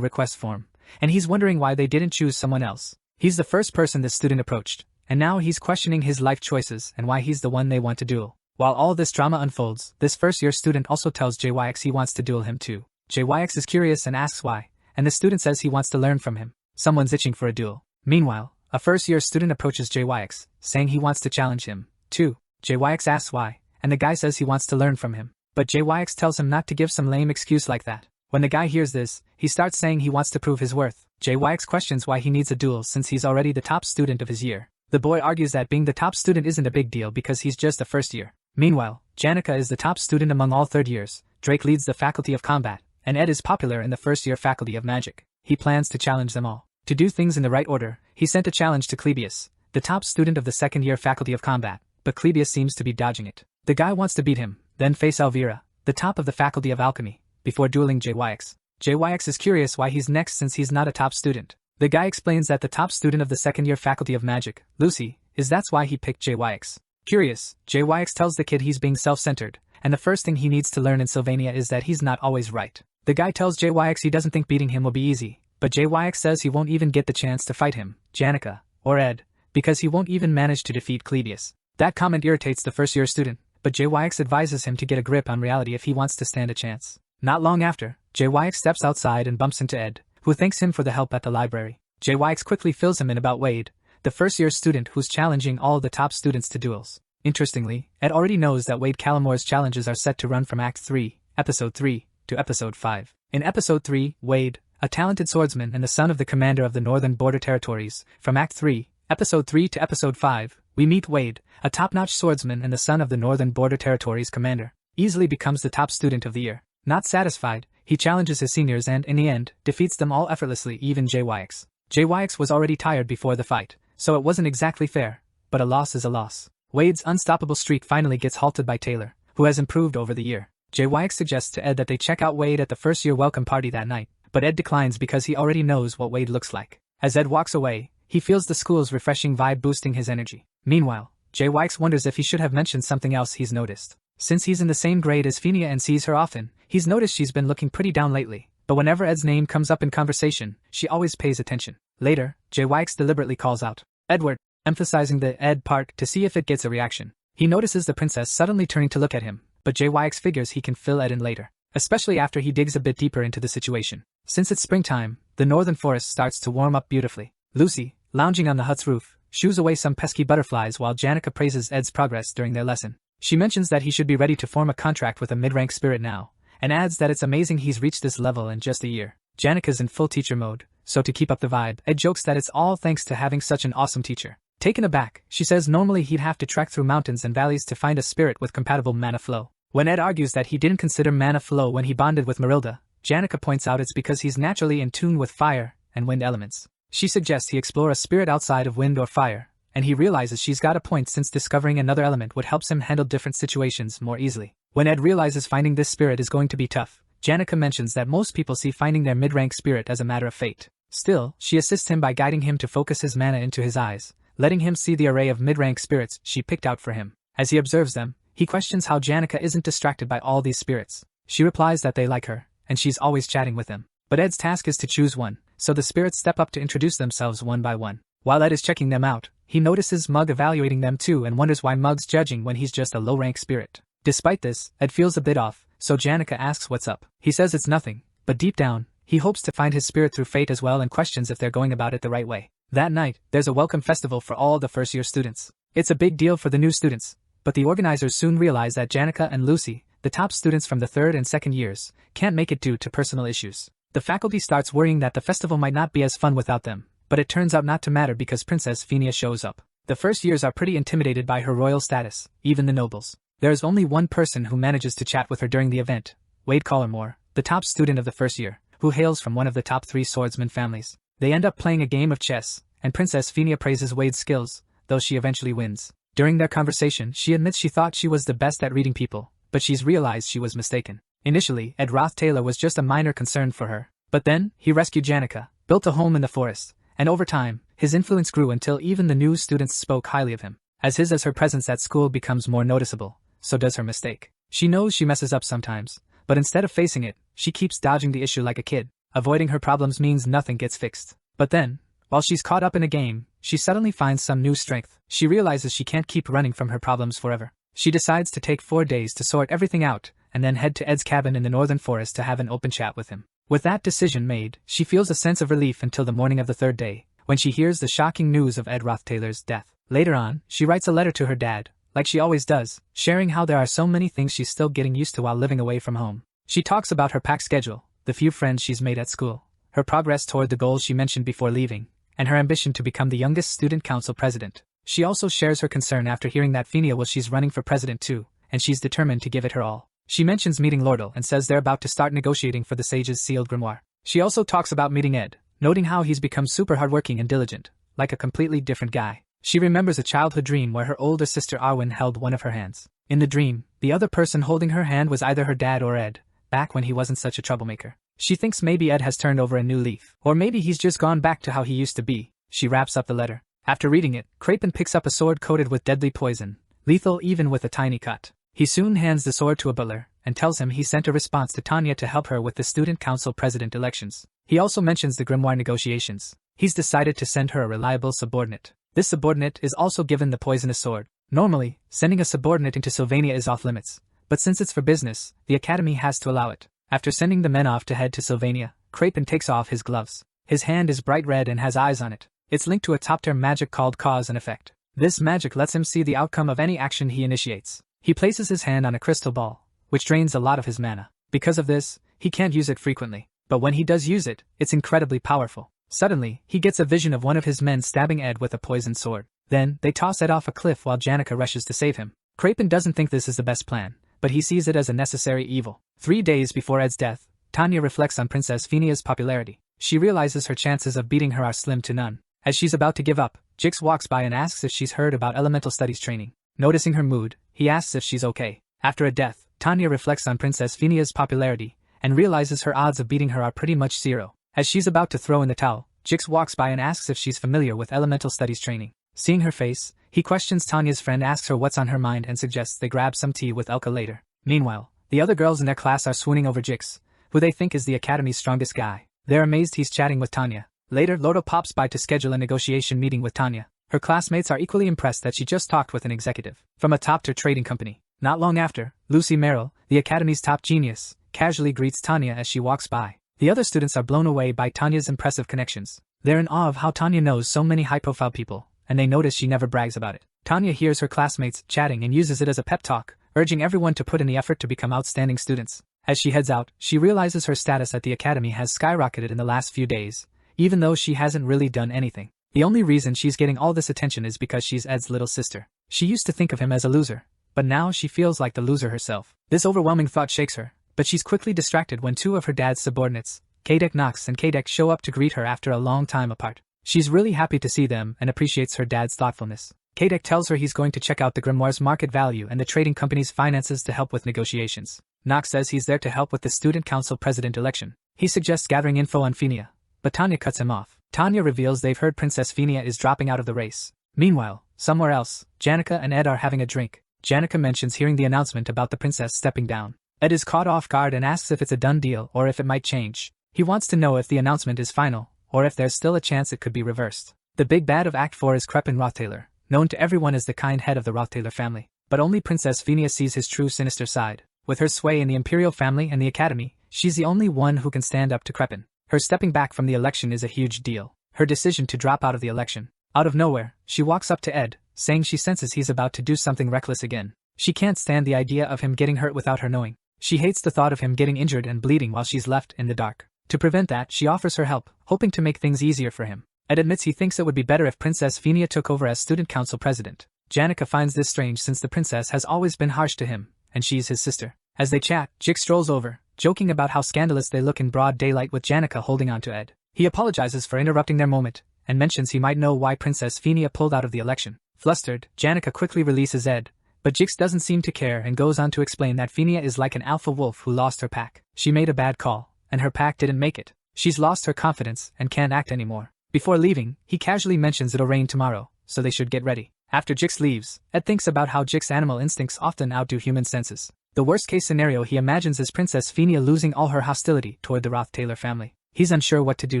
S1: request form, and he's wondering why they didn't choose someone else. He's the first person this student approached, and now he's questioning his life choices and why he's the one they want to duel. While all this drama unfolds, this first-year student also tells JYX he wants to duel him too. JYX is curious and asks why, and the student says he wants to learn from him. Someone's itching for a duel. Meanwhile, a first-year student approaches JYX, saying he wants to challenge him, too. JYX asks why, and the guy says he wants to learn from him. But JYX tells him not to give some lame excuse like that. When the guy hears this, he starts saying he wants to prove his worth. JYX questions why he needs a duel since he's already the top student of his year. The boy argues that being the top student isn't a big deal because he's just a first year. Meanwhile, Janica is the top student among all third years, Drake leads the faculty of combat, and Ed is popular in the first-year faculty of magic. He plans to challenge them all. To do things in the right order, he sent a challenge to Clebius, the top student of the second-year faculty of combat, but Clebius seems to be dodging it. The guy wants to beat him, then face Elvira, the top of the faculty of alchemy, before dueling JYX. JYX is curious why he's next since he's not a top student. The guy explains that the top student of the second-year faculty of magic, Lucy, that's why he picked JYX. Curious, JYX tells the kid he's being self-centered, and the first thing he needs to learn in Sylvania is that he's not always right. The guy tells JYX he doesn't think beating him will be easy, but JYX says he won't even get the chance to fight him, Janica, or Ed, because he won't even manage to defeat Clebius. That comment irritates the first-year student, but JYX advises him to get a grip on reality if he wants to stand a chance. Not long after, JYX steps outside and bumps into Ed, who thanks him for the help at the library. JYX quickly fills him in about Wade, the first-year student who's challenging all the top students to duels. Interestingly, Ed already knows that Wade Calamore's challenges are set to run from Act 3, Episode 3, to Episode 5. In Episode 3, Wade, a talented swordsman and the son of the commander of the Northern Border Territories, from Act 3, Episode 3 to Episode 5, we meet Wade, a top-notch swordsman and the son of the Northern Border Territories commander, easily becomes the top student of the year. Not satisfied, he challenges his seniors and, in the end, defeats them all effortlessly, even JYX. JYX was already tired before the fight, so it wasn't exactly fair, but a loss is a loss. Wade's unstoppable streak finally gets halted by Taylor, who has improved over the year. JYX suggests to Ed that they check out Wade at the first-year welcome party that night, but Ed declines because he already knows what Wade looks like. As Ed walks away, he feels the school's refreshing vibe boosting his energy. Meanwhile, JYX wonders if he should have mentioned something else he's noticed. Since he's in the same grade as Phinia and sees her often, he's noticed she's been looking pretty down lately, but whenever Ed's name comes up in conversation, she always pays attention. Later, JYX deliberately calls out Edward, emphasizing the Ed part to see if it gets a reaction. He notices the princess suddenly turning to look at him, but JYX figures he can fill Ed in later, especially after he digs a bit deeper into the situation. Since it's springtime, the northern forest starts to warm up beautifully. Lucy, lounging on the hut's roof, shoos away some pesky butterflies while Janica praises Ed's progress during their lesson. She mentions that he should be ready to form a contract with a mid-rank spirit now, and adds that it's amazing he's reached this level in just a year. Janica's in full teacher mode, so to keep up the vibe, Ed jokes that it's all thanks to having such an awesome teacher. Taken aback, she says normally he'd have to trek through mountains and valleys to find a spirit with compatible mana flow. When Ed argues that he didn't consider mana flow when he bonded with Marilda, Janica points out it's because he's naturally in tune with fire and wind elements. She suggests he explore a spirit outside of wind or fire, and he realizes she's got a point since discovering another element would help him handle different situations more easily. When Ed realizes finding this spirit is going to be tough, Janica mentions that most people see finding their mid-rank spirit as a matter of fate. Still, she assists him by guiding him to focus his mana into his eyes, letting him see the array of mid-rank spirits she picked out for him. As he observes them, he questions how Janica isn't distracted by all these spirits. She replies that they like her, and she's always chatting with them. But Ed's task is to choose one, so the spirits step up to introduce themselves one by one. While Ed is checking them out, he notices Mug evaluating them too and wonders why Mug's judging when he's just a low-rank spirit. Despite this, Ed feels a bit off, so Janica asks what's up. He says it's nothing, but deep down, he hopes to find his spirit through fate as well and questions if they're going about it the right way. That night, there's a welcome festival for all the first-year students. It's a big deal for the new students, but the organizers soon realize that Janica and Lucy, the top students from the third and second years, can't make it due to personal issues. The faculty starts worrying that the festival might not be as fun without them, but it turns out not to matter because Princess Phinia shows up. The first years are pretty intimidated by her royal status, even the nobles. There is only one person who manages to chat with her during the event, Wade Collarmore, the top student of the first year, who hails from one of the top 3 swordsman families. They end up playing a game of chess, and Princess Phinia praises Wade's skills, though she eventually wins. During their conversation, she admits she thought she was the best at reading people, but she's realized she was mistaken. Initially, Ed Roth-Taylor was just a minor concern for her, but then, he rescued Janica, built a home in the forest, and over time, his influence grew until even the new students spoke highly of him. As her presence at school becomes more noticeable, so does her mistake. She knows she messes up sometimes, but instead of facing it, she keeps dodging the issue like a kid. Avoiding her problems means nothing gets fixed. But then, while she's caught up in a game, she suddenly finds some new strength. She realizes she can't keep running from her problems forever. She decides to take 4 days to sort everything out, and then head to Ed's cabin in the northern forest to have an open chat with him. With that decision made, she feels a sense of relief until the morning of the 3rd day, when she hears the shocking news of Ed Roth-Taylor's death. Later on, she writes a letter to her dad, like she always does, sharing how there are so many things she's still getting used to while living away from home. She talks about her packed schedule, the few friends she's made at school, her progress toward the goals she mentioned before leaving, and her ambition to become the youngest student council president. She also shares her concern after hearing that she's running for president too, and she's determined to give it her all. She mentions meeting Lordle and says they're about to start negotiating for the sage's sealed grimoire. She also talks about meeting Ed, noting how he's become super hardworking and diligent, like a completely different guy. She remembers a childhood dream where her older sister Arwen held one of her hands. In the dream, the other person holding her hand was either her dad or Ed, back when he wasn't such a troublemaker. She thinks maybe Ed has turned over a new leaf, or maybe he's just gone back to how he used to be. She wraps up the letter. After reading it, Crapin picks up a sword coated with deadly poison, lethal even with a tiny cut. He soon hands the sword to a butler, and tells him he sent a response to Tanya to help her with the student council president elections. He also mentions the grimoire negotiations. He's decided to send her a reliable subordinate. This subordinate is also given the poisonous sword. Normally, sending a subordinate into Sylvania is off limits, but since it's for business, the academy has to allow it. After sending the men off to head to Sylvania, Crapin takes off his gloves. His hand is bright red and has eyes on it. It's linked to a top-tier magic called Cause and Effect. This magic lets him see the outcome of any action he initiates. He places his hand on a crystal ball, which drains a lot of his mana. Because of this, he can't use it frequently. But when he does use it, it's incredibly powerful. Suddenly, he gets a vision of one of his men stabbing Ed with a poisoned sword. Then, they toss Ed off a cliff while Janica rushes to save him. Crapin doesn't think this is the best plan, but he sees it as a necessary evil. 3 days before Ed's death, Tanya reflects on Princess Phinia's popularity. She realizes her chances of beating her are slim to none. As she's about to give up, Jix walks by and asks if she's heard about elemental studies training. Noticing her mood, he asks if she's okay. After a death, Tanya reflects on Princess Phinia's popularity, and realizes her odds of beating her are pretty much 0. As she's about to throw in the towel, Jix walks by and asks if she's familiar with elemental studies training. Seeing her face, he questions Tanya's friend, asks her what's on her mind and suggests they grab some tea with Elka later. Meanwhile, the other girls in their class are swooning over Jix, who they think is the academy's strongest guy. They're amazed he's chatting with Tanya. Later, Lordo pops by to schedule a negotiation meeting with Tanya. Her classmates are equally impressed that she just talked with an executive from a top-tier trading company. Not long after, Lucy Merrill, the academy's top genius, casually greets Tanya as she walks by. The other students are blown away by Tanya's impressive connections. They're in awe of how Tanya knows so many high-profile people, and they notice she never brags about it. Tanya hears her classmates chatting and uses it as a pep talk, urging everyone to put in the effort to become outstanding students. As she heads out, she realizes her status at the academy has skyrocketed in the last few days, even though she hasn't really done anything. The only reason she's getting all this attention is because she's Ed's little sister. She used to think of him as a loser, but now she feels like the loser herself. This overwhelming thought shakes her, but she's quickly distracted when two of her dad's subordinates, Kadek Nox and Kadek, show up to greet her after a long time apart. She's really happy to see them and appreciates her dad's thoughtfulness. Kadek tells her he's going to check out the grimoire's market value and the trading company's finances to help with negotiations. Nox says he's there to help with the student council president election. He suggests gathering info on Phinia, but Tanya cuts him off. Tanya reveals they've heard Princess Phinia is dropping out of the race. Meanwhile, somewhere else, Janica and Ed are having a drink. Janica mentions hearing the announcement about the princess stepping down. Ed is caught off guard and asks if it's a done deal or if it might change. He wants to know if the announcement is final, or if there's still a chance it could be reversed. The big bad of Act 4 is Crepin Rothtailor, known to everyone as the kind head of the Rothtailor family. But only Princess Phinia sees his true sinister side. With her sway in the Imperial family and the Academy, she's the only one who can stand up to Crepin. Her stepping back from the election is a huge deal. Her decision to drop out of the election. Out of nowhere, she walks up to Ed, saying she senses he's about to do something reckless again. She can't stand the idea of him getting hurt without her knowing. She hates the thought of him getting injured and bleeding while she's left in the dark. To prevent that, she offers her help, hoping to make things easier for him. Ed admits he thinks it would be better if Princess Phinia took over as student council president. Janica finds this strange since the princess has always been harsh to him, and she's his sister. As they chat, Jix strolls over, joking about how scandalous they look in broad daylight with Janica holding on to Ed. He apologizes for interrupting their moment, and mentions he might know why Princess Phinia pulled out of the election. Flustered, Janica quickly releases Ed, but Jix doesn't seem to care and goes on to explain that Phinia is like an alpha wolf who lost her pack. She made a bad call, and her pack didn't make it. She's lost her confidence and can't act anymore. Before leaving, he casually mentions it'll rain tomorrow, so they should get ready. After Jix leaves, Ed thinks about how Jix's animal instincts often outdo human senses. The worst-case scenario he imagines is Princess Phinia losing all her hostility toward the Rothtailor family. He's unsure what to do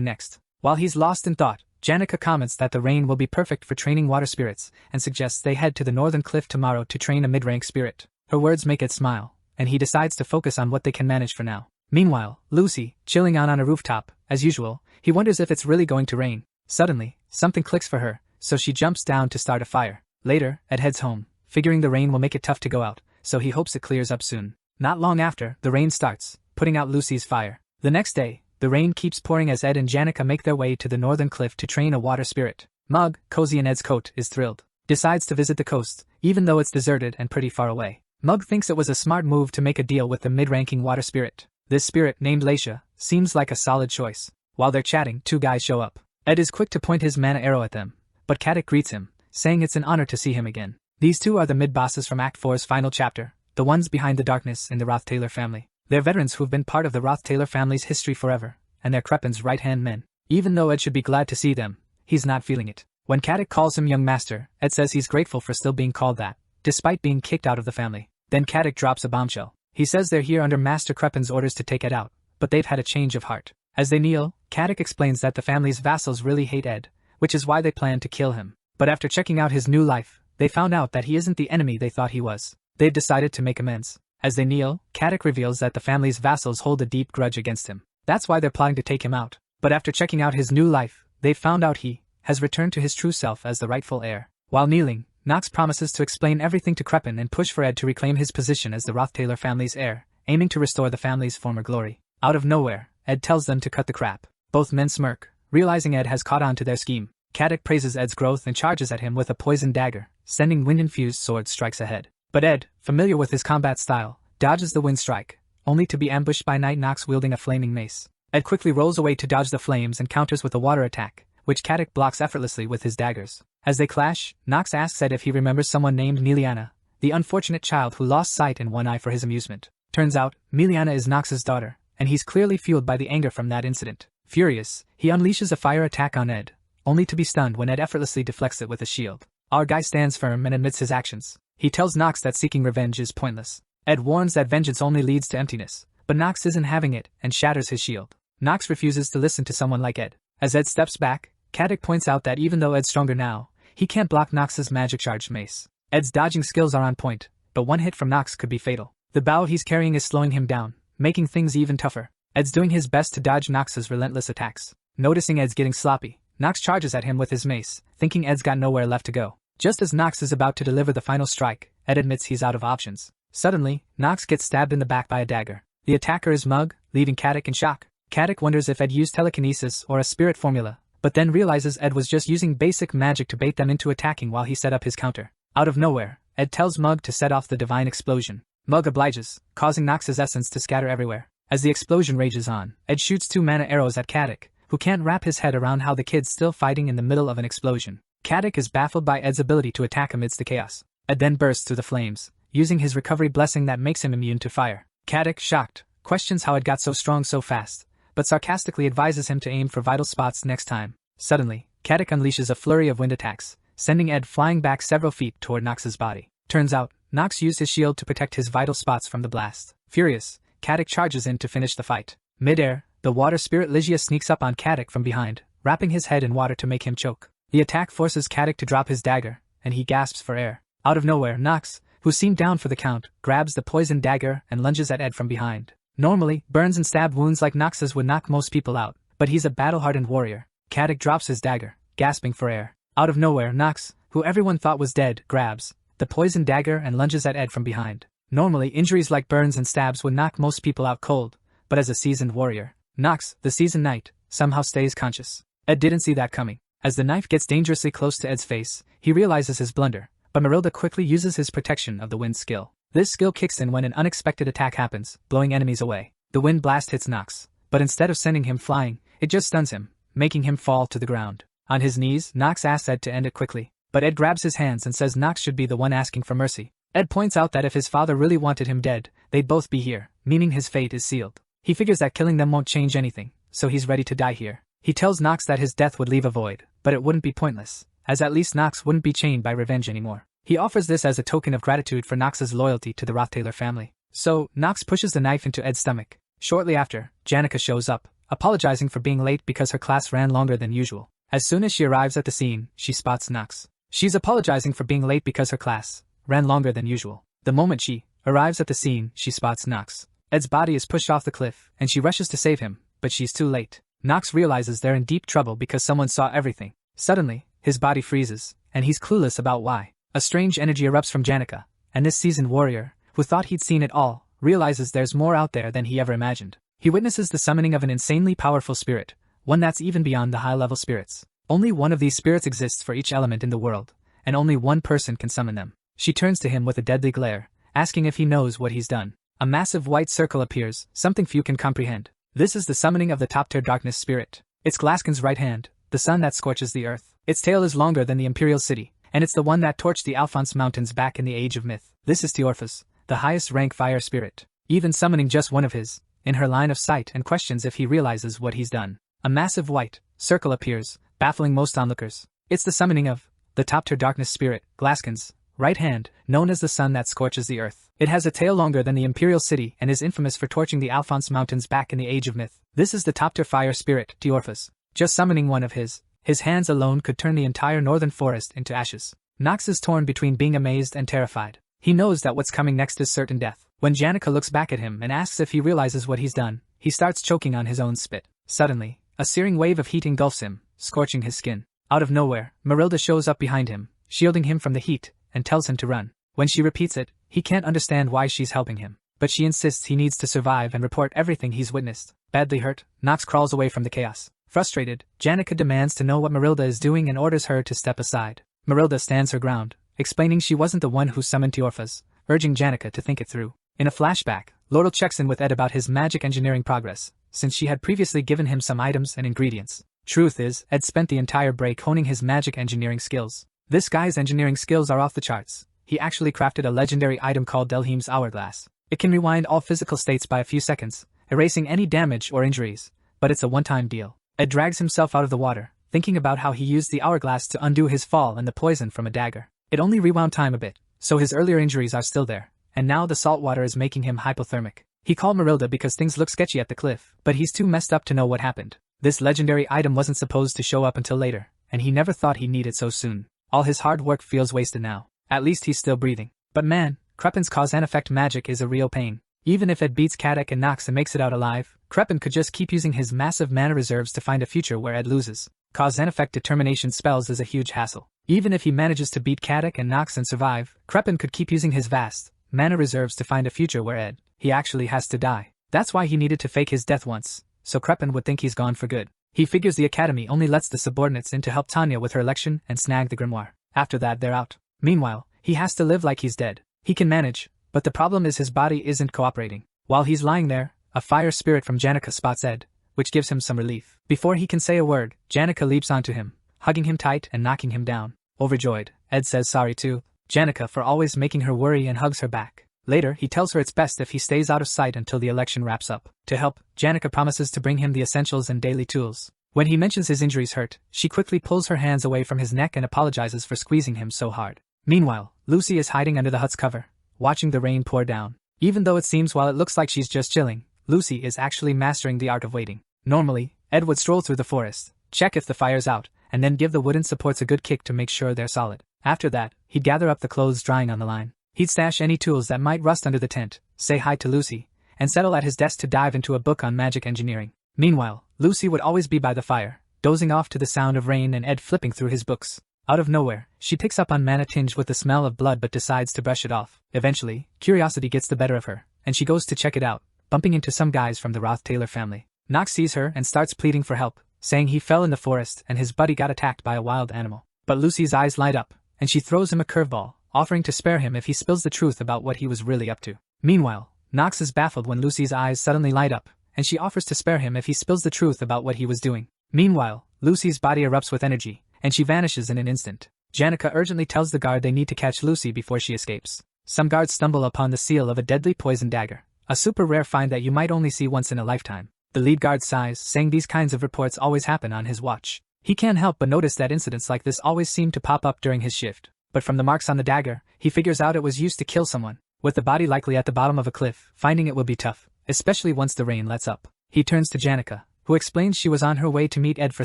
S1: next. While he's lost in thought, Janica comments that the rain will be perfect for training water spirits and suggests they head to the northern cliff tomorrow to train a mid-rank spirit. Her words make Ed smile, and he decides to focus on what they can manage for now. Meanwhile, Lucy, chilling on a rooftop, as usual, he wonders if it's really going to rain. Suddenly, something clicks for her, so she jumps down to start a fire. Later, Ed heads home, figuring the rain will make it tough to go out, so he hopes it clears up soon. Not long after, the rain starts, putting out Lucy's fire. The next day, the rain keeps pouring as Ed and Janica make their way to the northern cliff to train a water spirit. Mug, cozy in Ed's coat, is thrilled. Decides to visit the coast, even though it's deserted and pretty far away. Mug thinks it was a smart move to make a deal with the mid-ranking water spirit. This spirit, named Laisha, seems like a solid choice. While they're chatting, two guys show up. Ed is quick to point his mana arrow at them, but Kadek greets him, saying it's an honor to see him again. These two are the mid-bosses from Act 4's final chapter, the ones behind the darkness in the Rothtailor family. They're veterans who've been part of the Rothtailor family's history forever, and they're Crepin's right-hand men. Even though Ed should be glad to see them, he's not feeling it. When Kadek calls him young master, Ed says he's grateful for still being called that, despite being kicked out of the family. Then Kadek drops a bombshell. He says they're here under Master Crepin's orders to take Ed out, but they've had a change of heart. As they kneel, Kadek explains that the family's vassals really hate Ed, which is why they plan to kill him. But after checking out his new life, they found out that he isn't the enemy they thought he was. They've decided to make amends. As they kneel, Kadek reveals that the family's vassals hold a deep grudge against him. That's why they're plotting to take him out. But after checking out his new life, they've found out he has returned to his true self as the rightful heir. While kneeling, Nox promises to explain everything to Crepin and push for Ed to reclaim his position as the Rothtailor family's heir, aiming to restore the family's former glory. Out of nowhere, Ed tells them to cut the crap. Both men smirk, realizing Ed has caught on to their scheme. Kadek praises Ed's growth and charges at him with a poison dagger, sending wind-infused sword strikes ahead. But Ed, familiar with his combat style, dodges the wind strike, only to be ambushed by Night Nox wielding a flaming mace. Ed quickly rolls away to dodge the flames and counters with a water attack, which Kadek blocks effortlessly with his daggers. As they clash, Nox asks Ed if he remembers someone named Miliana, the unfortunate child who lost sight in one eye for his amusement. Turns out, Miliana is Nox's daughter, and he's clearly fueled by the anger from that incident. Furious, he unleashes a fire attack on Ed, only to be stunned when Ed effortlessly deflects it with a shield. Our guy stands firm and admits his actions. He tells Nox that seeking revenge is pointless. Ed warns that vengeance only leads to emptiness, but Nox isn't having it and shatters his shield. Nox refuses to listen to someone like Ed. As Ed steps back, Kadek points out that even though Ed's stronger now, he can't block Nox's magic-charged mace. Ed's dodging skills are on point, but one hit from Nox could be fatal. The bow he's carrying is slowing him down, making things even tougher. Ed's doing his best to dodge Nox's relentless attacks. Noticing Ed's getting sloppy, Nox charges at him with his mace, thinking Ed's got nowhere left to go. Just as Nox is about to deliver the final strike, Ed admits he's out of options. Suddenly, Nox gets stabbed in the back by a dagger. The attacker is Mug, leaving Kadek in shock. Caddick wonders if Ed used telekinesis or a spirit formula, but then realizes Ed was just using basic magic to bait them into attacking while he set up his counter. Out of nowhere, Ed tells Mug to set off the divine explosion. Mug obliges, causing Nox's essence to scatter everywhere. As the explosion rages on, Ed shoots 2 mana arrows at Caddick, who can't wrap his head around how the kid's still fighting in the middle of an explosion. Caddick is baffled by Ed's ability to attack amidst the chaos. Ed then bursts through the flames, using his recovery blessing that makes him immune to fire. Caddick, shocked, questions how Ed got so strong so fast, but sarcastically advises him to aim for vital spots next time. Suddenly, Caddick unleashes a flurry of wind attacks, sending Ed flying back several feet toward Nox's body. Turns out, Nox used his shield to protect his vital spots from the blast. Furious, Caddick charges in to finish the fight. Mid-air, the water spirit Ligia sneaks up on Caddick from behind, wrapping his head in water to make him choke. The attack forces Caddick to drop his dagger, and he gasps for air. Out of nowhere, Nox, who seemed down for the count, grabs the poisoned dagger and lunges at Ed from behind. Normally, burns and stab wounds like Nox's would knock most people out, but he's a battle-hardened warrior. Caddick drops his dagger, gasping for air. Out of nowhere, Nox, who everyone thought was dead, grabs the poisoned dagger and lunges at Ed from behind. Normally, injuries like burns and stabs would knock most people out cold, but as a seasoned warrior, Nox, the seasoned knight, somehow stays conscious. Ed didn't see that coming. As the knife gets dangerously close to Ed's face, he realizes his blunder, but Marilda quickly uses his protection of the wind skill. This skill kicks in when an unexpected attack happens, blowing enemies away. The wind blast hits Nox, but instead of sending him flying, it just stuns him, making him fall to the ground. On his knees, Nox asks Ed to end it quickly, but Ed grabs his hands and says Nox should be the one asking for mercy. Ed points out that if his father really wanted him dead, they'd both be here, meaning his fate is sealed. He figures that killing them won't change anything, so he's ready to die here. He tells Nox that his death would leave a void, but it wouldn't be pointless, as at least Nox wouldn't be chained by revenge anymore. He offers this as a token of gratitude for Nox's loyalty to the Rothtailor family. So, Nox pushes the knife into Ed's stomach. Shortly after, Janica shows up, apologizing for being late because her class ran longer than usual. As soon as she arrives at the scene, she spots Nox. She's apologizing for being late because her class ran longer than usual. The moment she arrives at the scene, she spots Nox. Ed's body is pushed off the cliff, and she rushes to save him, but she's too late. Nox realizes they're in deep trouble because someone saw everything. Suddenly, his body freezes, and he's clueless about why. A strange energy erupts from Janica, and this seasoned warrior, who thought he'd seen it all, realizes there's more out there than he ever imagined. He witnesses the summoning of an insanely powerful spirit, one that's even beyond the high-level spirits. Only one of these spirits exists for each element in the world, and only one person can summon them. She turns to him with a deadly glare, asking if he knows what he's done. A massive white circle appears, something few can comprehend. This is the summoning of the top-tier darkness spirit. It's Glaskin's right hand, the sun that scorches the earth. Its tail is longer than the Imperial City, and it's the one that torched the Alphonse Mountains back in the Age of Myth. This is Teorphus, the highest rank fire spirit, even summoning just one of his, in her line of sight, and questions if he realizes what he's done. A massive white circle appears, baffling most onlookers. It's the summoning of the top-tier darkness spirit, Glaskin's right hand, known as the sun that scorches the earth. It has a tail longer than the Imperial City and is infamous for torching the Alphonse Mountains back in the Age of Myth. This is the top-tier fire spirit, Teorphus. Just summoning one of his hands alone could turn the entire northern forest into ashes. Nox is torn between being amazed and terrified. He knows that what's coming next is certain death. When Janica looks back at him and asks if he realizes what he's done, he starts choking on his own spit. Suddenly, a searing wave of heat engulfs him, scorching his skin. Out of nowhere, Marilda shows up behind him, shielding him from the heat, and tells him to run. When she repeats it, he can't understand why she's helping him, but she insists he needs to survive and report everything he's witnessed. Badly hurt, Nox crawls away from the chaos. Frustrated, Janica demands to know what Marilda is doing and orders her to step aside. Marilda stands her ground, explaining she wasn't the one who summoned Teorphus, urging Janica to think it through. In a flashback, Lordle checks in with Ed about his magic engineering progress, since she had previously given him some items and ingredients. Truth is, Ed spent the entire break honing his magic engineering skills. This guy's engineering skills are off the charts. He actually crafted a legendary item called Delheim's Hourglass. It can rewind all physical states by a few seconds, erasing any damage or injuries, but it's a one-time deal. Ed drags himself out of the water, thinking about how he used the hourglass to undo his fall and the poison from a dagger. It only rewound time a bit, so his earlier injuries are still there, and now the salt water is making him hypothermic. He called Marilda because things look sketchy at the cliff, but he's too messed up to know what happened. This legendary item wasn't supposed to show up until later, and he never thought he'd need it so soon. All his hard work feels wasted now. At least he's still breathing. But man, Crepin's cause and effect magic is a real pain. Even if Ed beats Caddick and Nox and makes it out alive, Crepin could just keep using his massive mana reserves to find a future where Ed loses. Cause and effect determination spells is a huge hassle. Even if he manages to beat Caddick and Nox and survive, Crepin could keep using his vast mana reserves to find a future where he actually has to die. That's why he needed to fake his death once, so Crepin would think he's gone for good. He figures the academy only lets the subordinates in to help Tanya with her election and snag the grimoire. After that they're out. Meanwhile, he has to live like he's dead. He can manage, but the problem is his body isn't cooperating. While he's lying there, a fire spirit from Janica spots Ed, which gives him some relief. Before he can say a word, Janica leaps onto him, hugging him tight and knocking him down. Overjoyed, Ed says sorry to Janica for always making her worry and hugs her back. Later, he tells her it's best if he stays out of sight until the election wraps up. To help, Janica promises to bring him the essentials and daily tools. When he mentions his injuries hurt, she quickly pulls her hands away from his neck and apologizes for squeezing him so hard. Meanwhile, Lucy is hiding under the hut's cover, watching the rain pour down. Even though it seems while it looks like she's just chilling, Lucy is actually mastering the art of waiting. Normally, Ed would stroll through the forest, check if the fire's out, and then give the wooden supports a good kick to make sure they're solid. After that, he'd gather up the clothes drying on the line. He'd stash any tools that might rust under the tent, say hi to Lucy, and settle at his desk to dive into a book on magic engineering. Meanwhile, Lucy would always be by the fire, dozing off to the sound of rain and Ed flipping through his books. Out of nowhere, she picks up on mana tinged with the smell of blood but decides to brush it off. Eventually, curiosity gets the better of her, and she goes to check it out, bumping into some guys from the Roth-Taylor family. Nox sees her and starts pleading for help, saying he fell in the forest and his buddy got attacked by a wild animal. But Lucy's eyes light up, and she throws him a curveball, offering to spare him if he spills the truth about what he was really up to. Meanwhile, Nox is baffled when Lucy's eyes suddenly light up, and she offers to spare him if he spills the truth about what he was doing. Meanwhile, Lucy's body erupts with energy, and she vanishes in an instant. Janica urgently tells the guard they need to catch Lucy before she escapes. Some guards stumble upon the seal of a deadly poison dagger, a super rare find that you might only see once in a lifetime. The lead guard sighs, saying these kinds of reports always happen on his watch. He can't help but notice that incidents like this always seem to pop up during his shift. But from the marks on the dagger, he figures out it was used to kill someone, with the body likely at the bottom of a cliff, finding it will be tough, especially once the rain lets up. He turns to Janica, who explains she was on her way to meet Ed for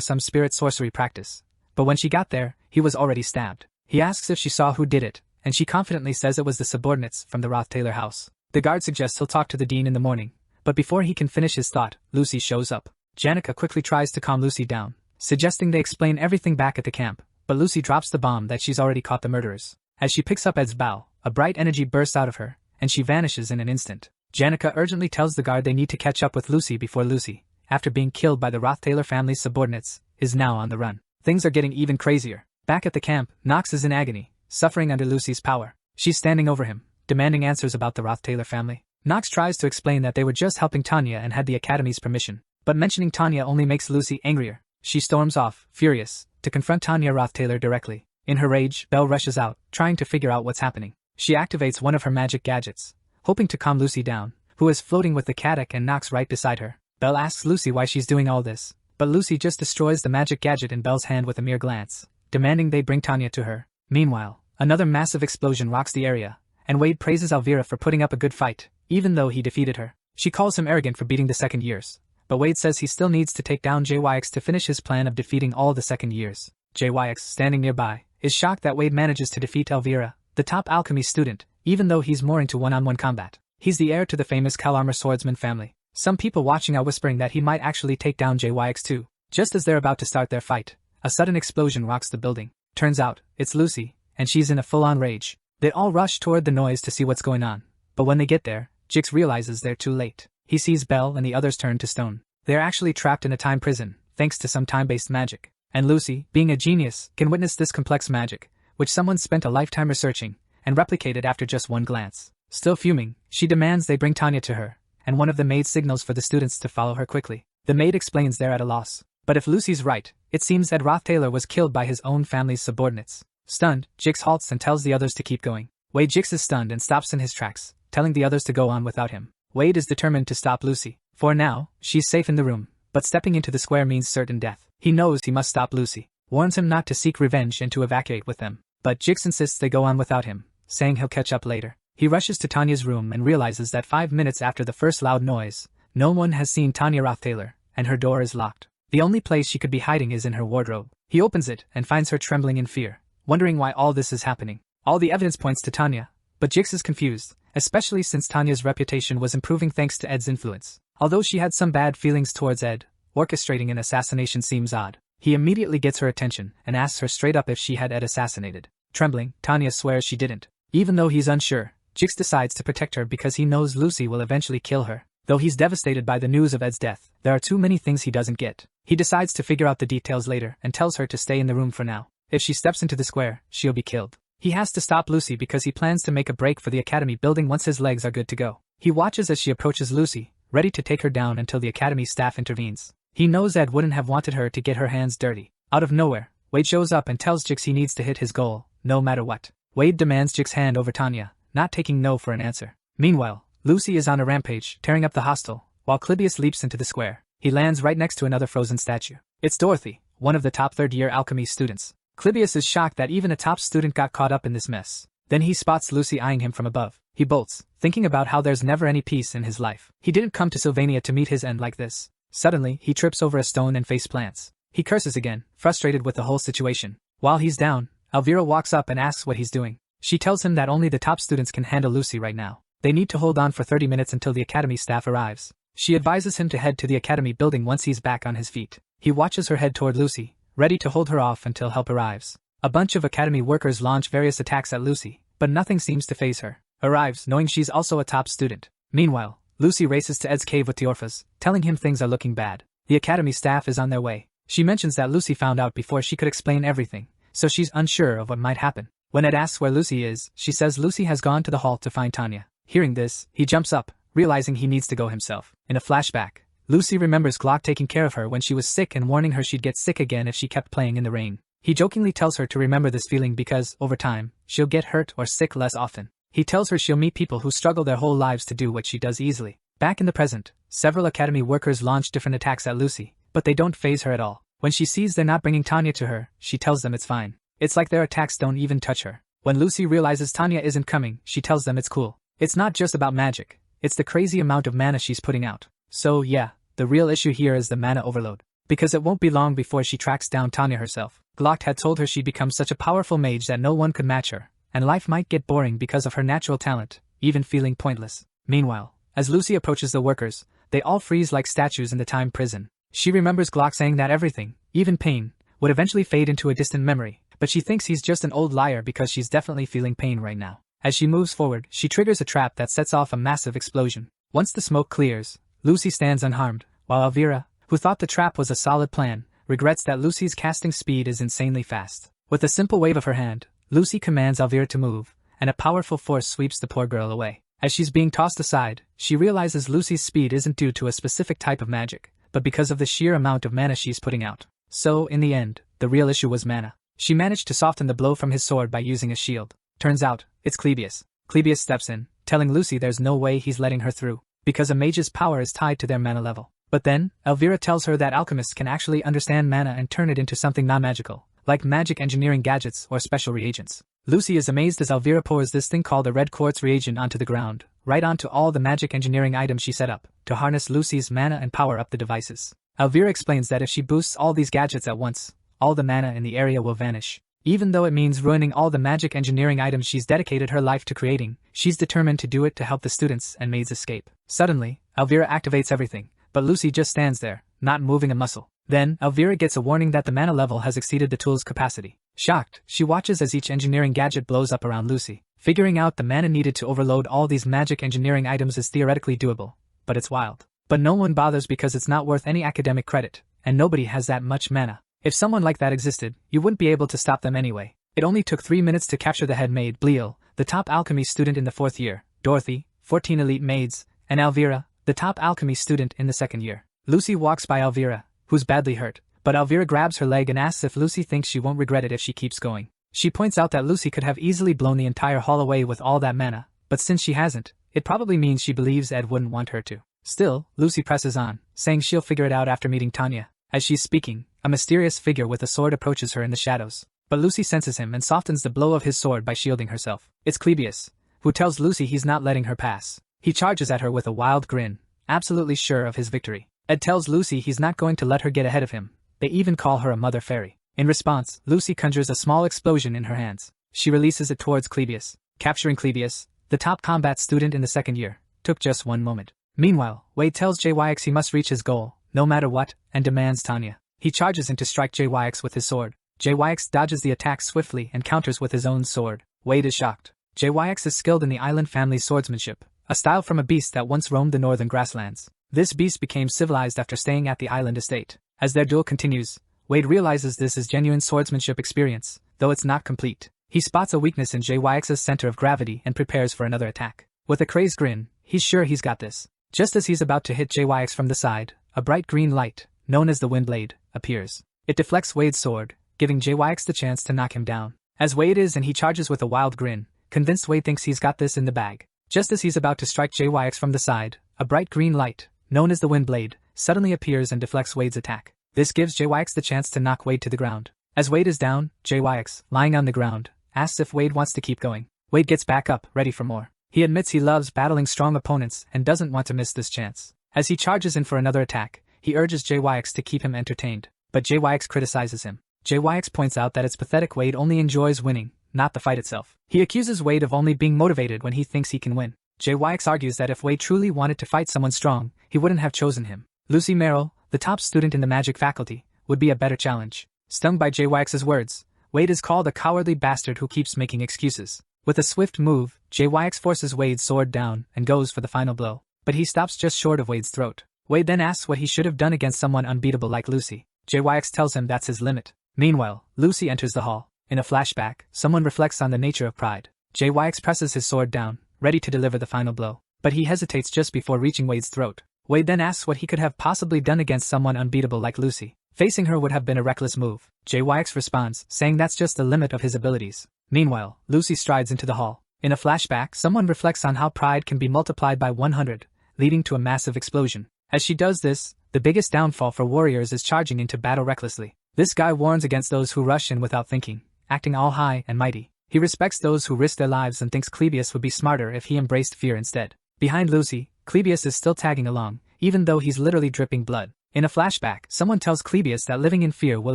S1: some spirit sorcery practice. But when she got there, he was already stabbed. He asks if she saw who did it, and she confidently says it was the subordinates from the Roth-Taylor house. The guard suggests he'll talk to the dean in the morning, but before he can finish his thought, Lucy shows up. Janica quickly tries to calm Lucy down, suggesting they explain everything back at the camp, but Lucy drops the bomb that she's already caught the murderers. As she picks up Ed's bow, a bright energy bursts out of her, and she vanishes in an instant. Janica urgently tells the guard they need to catch up with Lucy before Lucy, after being killed by the Roth-Taylor family's subordinates, is now on the run. Things are getting even crazier. Back at the camp, Nox is in agony, suffering under Lucy's power. She's standing over him, demanding answers about the Roth-Taylor family. Nox tries to explain that they were just helping Tanya and had the Academy's permission, but mentioning Tanya only makes Lucy angrier. She storms off, furious, to confront Tanya Roth-Taylor directly. In her rage, Belle rushes out, trying to figure out what's happening. She activates one of her magic gadgets, hoping to calm Lucy down, who is floating with the Caddock and Nox right beside her. Belle asks Lucy why she's doing all this, but Lucy just destroys the magic gadget in Belle's hand with a mere glance, demanding they bring Tanya to her. Meanwhile, another massive explosion rocks the area, and Wade praises Elvira for putting up a good fight, even though he defeated her. She calls him arrogant for beating the second years, but Wade says he still needs to take down JYX to finish his plan of defeating all the second years. JYX, standing nearby, is shocked that Wade manages to defeat Elvira, the top alchemy student, even though he's more into one-on-one combat. He's the heir to the famous Kalarmor swordsman family. Some people watching are whispering that he might actually take down JYX too. Just as they're about to start their fight, a sudden explosion rocks the building. Turns out, it's Lucy, and she's in a full-on rage. They all rush toward the noise to see what's going on, but when they get there, Jix realizes they're too late. He sees Belle and the others turn to stone. They're actually trapped in a time prison, thanks to some time-based magic. And Lucy, being a genius, can witness this complex magic, which someone spent a lifetime researching, and replicated after just one glance. Still fuming, she demands they bring Tanya to her, and one of the maids signals for the students to follow her quickly. The maid explains they're at a loss. But if Lucy's right, it seems Ed Roth-Taylor was killed by his own family's subordinates. Stunned, Jix halts and tells the others to keep going. Wade Jix is stunned and stops in his tracks, telling the others to go on without him. Wade is determined to stop Lucy. For now, she's safe in the room, but stepping into the square means certain death. He knows he must stop Lucy, warns him not to seek revenge and to evacuate with them. But Jix insists they go on without him, saying he'll catch up later. He rushes to Tanya's room and realizes that 5 minutes after the first loud noise, no one has seen Tanya Roth-Taylor, and her door is locked. The only place she could be hiding is in her wardrobe. He opens it and finds her trembling in fear, wondering why all this is happening. All the evidence points to Tanya, but Jix is confused, especially since Tanya's reputation was improving thanks to Ed's influence. Although she had some bad feelings towards Ed, orchestrating an assassination seems odd. He immediately gets her attention and asks her straight up if she had Ed assassinated. Trembling, Tanya swears she didn't. Even though he's unsure, Jix decides to protect her because he knows Lucy will eventually kill her. Though he's devastated by the news of Ed's death, there are too many things he doesn't get. He decides to figure out the details later and tells her to stay in the room for now. If she steps into the square, she'll be killed. He has to stop Lucy because he plans to make a break for the academy building once his legs are good to go. He watches as she approaches Lucy, ready to take her down until the academy staff intervenes. He knows Ed wouldn't have wanted her to get her hands dirty. Out of nowhere, Wade shows up and tells Jix he needs to hit his goal, no matter what. Wade demands Jix's hand over Tanya, not taking no for an answer. Meanwhile, Lucy is on a rampage, tearing up the hostel, while Clibius leaps into the square. He lands right next to another frozen statue. It's Dorothy, one of the top third-year alchemy students. Clibius is shocked that even a top student got caught up in this mess. Then he spots Lucy eyeing him from above. He bolts, thinking about how there's never any peace in his life. He didn't come to Sylvania to meet his end like this. Suddenly, he trips over a stone and face plants. He curses again, frustrated with the whole situation. While he's down, Elvira walks up and asks what he's doing. She tells him that only the top students can handle Lucy right now. They need to hold on for 30 minutes until the academy staff arrives. She advises him to head to the academy building once he's back on his feet. He watches her head toward Lucy, ready to hold her off until help arrives. A bunch of academy workers launch various attacks at Lucy, but nothing seems to faze her. Arrives knowing she's also a top student. Meanwhile, Lucy races to Ed's cave with the Orphas, telling him things are looking bad. The academy staff is on their way. She mentions that Lucy found out before she could explain everything, so she's unsure of what might happen. When Ed asks where Lucy is, she says Lucy has gone to the hall to find Tanya. Hearing this, he jumps up, realizing he needs to go himself. In a flashback, Lucy remembers Glock taking care of her when she was sick and warning her she'd get sick again if she kept playing in the rain. He jokingly tells her to remember this feeling because, over time, she'll get hurt or sick less often. He tells her she'll meet people who struggle their whole lives to do what she does easily. Back in the present, several academy workers launch different attacks at Lucy, but they don't faze her at all. When she sees they're not bringing Tanya to her, she tells them it's fine. It's like their attacks don't even touch her. When Lucy realizes Tanya isn't coming, she tells them it's cool. It's not just about magic, it's the crazy amount of mana she's putting out. So yeah, the real issue here is the mana overload. Because it won't be long before she tracks down Tanya herself. Glock had told her she'd become such a powerful mage that no one could match her, and life might get boring because of her natural talent, even feeling pointless. Meanwhile, as Lucy approaches the workers, they all freeze like statues in the time prison. She remembers Glock saying that everything, even pain, would eventually fade into a distant memory, but she thinks he's just an old liar because she's definitely feeling pain right now. As she moves forward, she triggers a trap that sets off a massive explosion. Once the smoke clears, Lucy stands unharmed, while Elvira, who thought the trap was a solid plan, regrets that Lucy's casting speed is insanely fast. With a simple wave of her hand, Lucy commands Elvira to move, and a powerful force sweeps the poor girl away. As she's being tossed aside, she realizes Lucy's speed isn't due to a specific type of magic, but because of the sheer amount of mana she's putting out. So, in the end, the real issue was mana. She managed to soften the blow from his sword by using a shield. Turns out, it's Clibius. Clibius steps in, telling Lucy there's no way he's letting her through, because a mage's power is tied to their mana level. But then, Elvira tells her that alchemists can actually understand mana and turn it into something non-magical, like magic engineering gadgets or special reagents. Lucy is amazed as Elvira pours this thing called a red quartz reagent onto the ground, right onto all the magic engineering items she set up, to harness Lucy's mana and power up the devices. Elvira explains that if she boosts all these gadgets at once, all the mana in the area will vanish. Even though it means ruining all the magic engineering items she's dedicated her life to creating, she's determined to do it to help the students and maids escape. Suddenly, Elvira activates everything, but Lucy just stands there, not moving a muscle. Then, Elvira gets a warning that the mana level has exceeded the tool's capacity. Shocked, she watches as each engineering gadget blows up around Lucy. Figuring out the mana needed to overload all these magic engineering items is theoretically doable, but it's wild. But no one bothers because it's not worth any academic credit, and nobody has that much mana. If someone like that existed, you wouldn't be able to stop them anyway. It only took 3 minutes to capture the head maid Bleal, the top alchemy student in the 4th year, Dorothy, 14 elite maids, and Elvira, the top alchemy student in the 2nd year. Lucy walks by Elvira, who's badly hurt, but Elvira grabs her leg and asks if Lucy thinks she won't regret it if she keeps going. She points out that Lucy could have easily blown the entire hall away with all that mana, but since she hasn't, it probably means she believes Ed wouldn't want her to. Still, Lucy presses on, saying she'll figure it out after meeting Tanya. As she's speaking, a mysterious figure with a sword approaches her in the shadows, but Lucy senses him and softens the blow of his sword by shielding herself. It's Clibius, who tells Lucy he's not letting her pass. He charges at her with a wild grin, absolutely sure of his victory. Ed tells Lucy he's not going to let her get ahead of him. They even call her a mother fairy. In response, Lucy conjures a small explosion in her hands. She releases it towards Clibius. Capturing Clibius, the top combat student in the 2nd year, took just 1 moment. Meanwhile, Wade tells JYX he must reach his goal, no matter what, and demands Tanya. He charges in to strike JYX with his sword. JYX dodges the attack swiftly and counters with his own sword. Wade is shocked. JYX is skilled in the island family's swordsmanship, a style from a beast that once roamed the northern grasslands. This beast became civilized after staying at the island estate. As their duel continues, Wade realizes this is genuine swordsmanship experience, though it's not complete. He spots a weakness in JYX's center of gravity and prepares for another attack. With a crazed grin, he's sure he's got this. Just as he's about to hit JYX from the side, a bright green light, known as the wind blade, appears. It deflects Wade's sword, giving JYX the chance to knock him down. As Wade is and he charges with a wild grin, convinced Wade thinks he's got this in the bag. Just as he's about to strike JYX from the side, a bright green light, known as the wind blade, suddenly appears and deflects Wade's attack. This gives JYX the chance to knock Wade to the ground. As Wade is down, JYX, lying on the ground, asks if Wade wants to keep going. Wade gets back up, ready for more. He admits he loves battling strong opponents and doesn't want to miss this chance. As he charges in for another attack, he urges JYX to keep him entertained, but JYX criticizes him. JYX points out that it's pathetic Wade only enjoys winning, not the fight itself. He accuses Wade of only being motivated when he thinks he can win. JYX argues that if Wade truly wanted to fight someone strong, he wouldn't have chosen him. Lucy Merrill, the top student in the magic faculty, would be a better challenge. Stung by JYX's words, Wade is called a cowardly bastard who keeps making excuses. With a swift move, JYX forces Wade's sword down and goes for the final blow. But he stops just short of Wade's throat. Wade then asks what he should have done against someone unbeatable like Lucy. JYX tells him that's his limit. Meanwhile, Lucy enters the hall. In a flashback, someone reflects on the nature of pride. JYX presses his sword down, ready to deliver the final blow. But he hesitates just before reaching Wade's throat. Wade then asks what he could have possibly done against someone unbeatable like Lucy. Facing her would have been a reckless move. JYX responds, saying that's just the limit of his abilities. Meanwhile, Lucy strides into the hall. In a flashback, someone reflects on how pride can be multiplied by 100, leading to a massive explosion. As she does this, the biggest downfall for warriors is charging into battle recklessly. This guy warns against those who rush in without thinking, acting all high and mighty. He respects those who risk their lives and thinks Clebius would be smarter if he embraced fear instead. Behind Lucy, Clebius is still tagging along, even though he's literally dripping blood. In a flashback, someone tells Clebius that living in fear will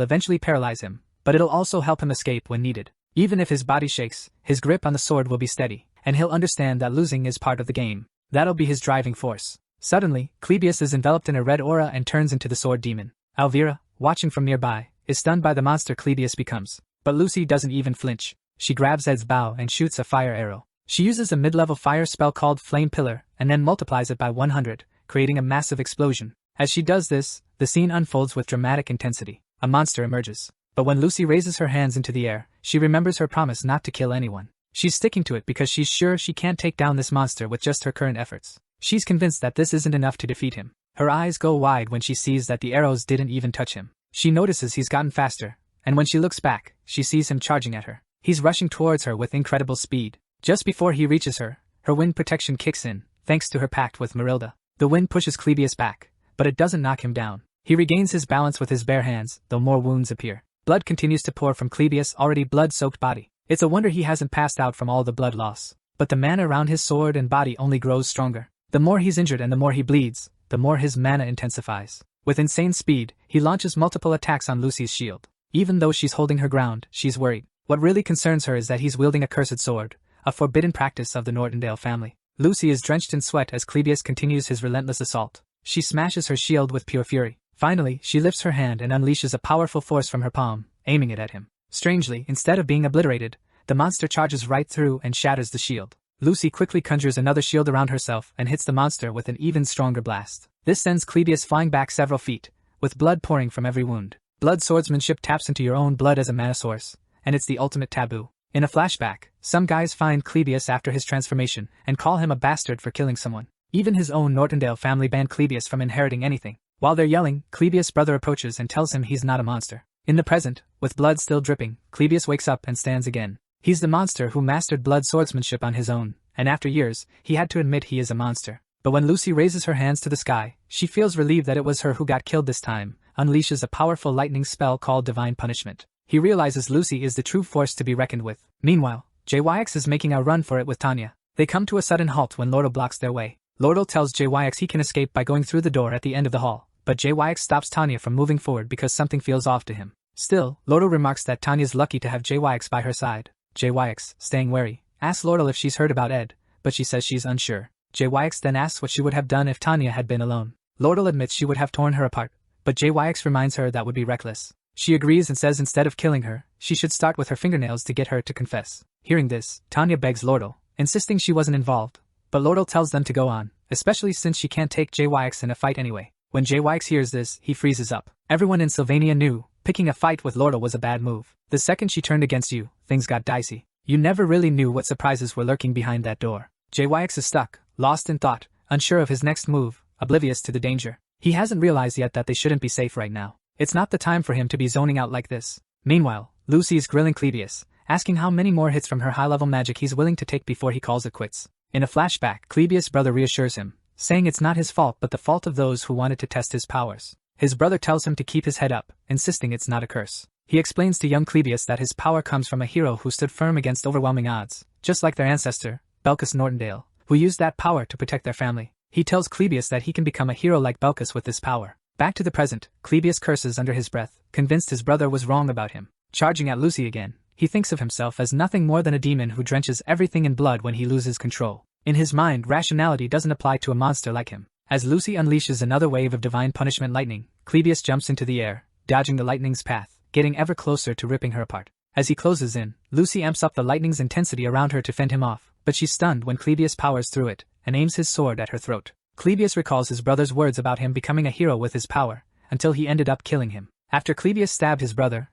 S1: eventually paralyze him, but it'll also help him escape when needed. Even if his body shakes, his grip on the sword will be steady, and he'll understand that losing is part of the game. That'll be his driving force. Suddenly, Clebius is enveloped in a red aura and turns into the sword demon. Elvira, watching from nearby, is stunned by the monster Clebius becomes. But Lucy doesn't even flinch. She grabs Ed's bow and shoots a fire arrow. She uses a mid-level fire spell called Flame Pillar and then multiplies it by 100, creating a massive explosion. As she does this, the scene unfolds with dramatic intensity. A monster emerges. But when Lucy raises her hands into the air, she remembers her promise not to kill anyone. She's sticking to it because she's sure she can't take down this monster with just her current efforts. She's convinced that this isn't enough to defeat him. Her eyes go wide when she sees that the arrows didn't even touch him. She notices he's gotten faster, and when she looks back, she sees him charging at her. He's rushing towards her with incredible speed. Just before he reaches her, her wind protection kicks in, thanks to her pact with Marilda. The wind pushes Clebius back, but it doesn't knock him down. He regains his balance with his bare hands, though more wounds appear. Blood continues to pour from Clebius' already blood-soaked body. It's a wonder he hasn't passed out from all the blood loss. But the mana around his sword and body only grows stronger. The more he's injured and the more he bleeds, the more his mana intensifies. With insane speed, he launches multiple attacks on Lucy's shield. Even though she's holding her ground, she's worried. What really concerns her is that he's wielding a cursed sword, a forbidden practice of the Nortondale family. Lucy is drenched in sweat as Clebius continues his relentless assault. She smashes her shield with pure fury. Finally, she lifts her hand and unleashes a powerful force from her palm, aiming it at him. Strangely, instead of being obliterated, the monster charges right through and shatters the shield. Lucy quickly conjures another shield around herself and hits the monster with an even stronger blast. This sends Clebius flying back several feet, with blood pouring from every wound. Blood swordsmanship taps into your own blood as a mana source, and it's the ultimate taboo. In a flashback, some guys find Clebius after his transformation and call him a bastard for killing someone. Even his own Nortondale family banned Clebius from inheriting anything. While they're yelling, Clebius' brother approaches and tells him he's not a monster. In the present, with blood still dripping, Clebius wakes up and stands again. He's the monster who mastered blood swordsmanship on his own, and after years, he had to admit he is a monster. But when Lucy raises her hands to the sky, she feels relieved that it was her who got killed this time, unleashes a powerful lightning spell called Divine Punishment. He realizes Lucy is the true force to be reckoned with. Meanwhile, JYX is making a run for it with Tanya. They come to a sudden halt when Lordle blocks their way. Lordle tells JYX he can escape by going through the door at the end of the hall, but JYX stops Tanya from moving forward because something feels off to him. Still, Lordle remarks that Tanya's lucky to have JYX by her side. JYX, staying wary, asks Lordle if she's heard about Ed, but she says she's unsure. JYX then asks what she would have done if Tanya had been alone. Lordle admits she would have torn her apart, but JYX reminds her that would be reckless. She agrees and says instead of killing her, she should start with her fingernails to get her to confess. Hearing this, Tanya begs Lordle, insisting she wasn't involved, but Lordle tells them to go on, especially since she can't take JYX in a fight anyway. When JYX hears this, he freezes up. Everyone in Sylvania knew picking a fight with Lordle was a bad move. The second she turned against you, things got dicey. You never really knew what surprises were lurking behind that door. JYX is stuck, lost in thought, unsure of his next move, oblivious to the danger. He hasn't realized yet that they shouldn't be safe right now. It's not the time for him to be zoning out like this. Meanwhile, Lucy is grilling Clebius, asking how many more hits from her high-level magic he's willing to take before he calls it quits. In a flashback, Clebius' brother reassures him, saying it's not his fault but the fault of those who wanted to test his powers. His brother tells him to keep his head up, insisting it's not a curse. He explains to young Clebius that his power comes from a hero who stood firm against overwhelming odds, just like their ancestor, Belcus Nortondale, who used that power to protect their family. He tells Clebius that he can become a hero like Belcus with this power. Back to the present, Clebius curses under his breath, convinced his brother was wrong about him. Charging at Lucy again, he thinks of himself as nothing more than a demon who drenches everything in blood when he loses control. In his mind, rationality doesn't apply to a monster like him. As Lucy unleashes another wave of divine punishment lightning, Clebius jumps into the air, dodging the lightning's path, getting ever closer to ripping her apart. As he closes in, Lucy amps up the lightning's intensity around her to fend him off, but she's stunned when Clebius powers through it, and aims his sword at her throat. Clebius recalls his brother's words about him becoming a hero with his power, until he ended up killing him. After Clebius stabbed his brother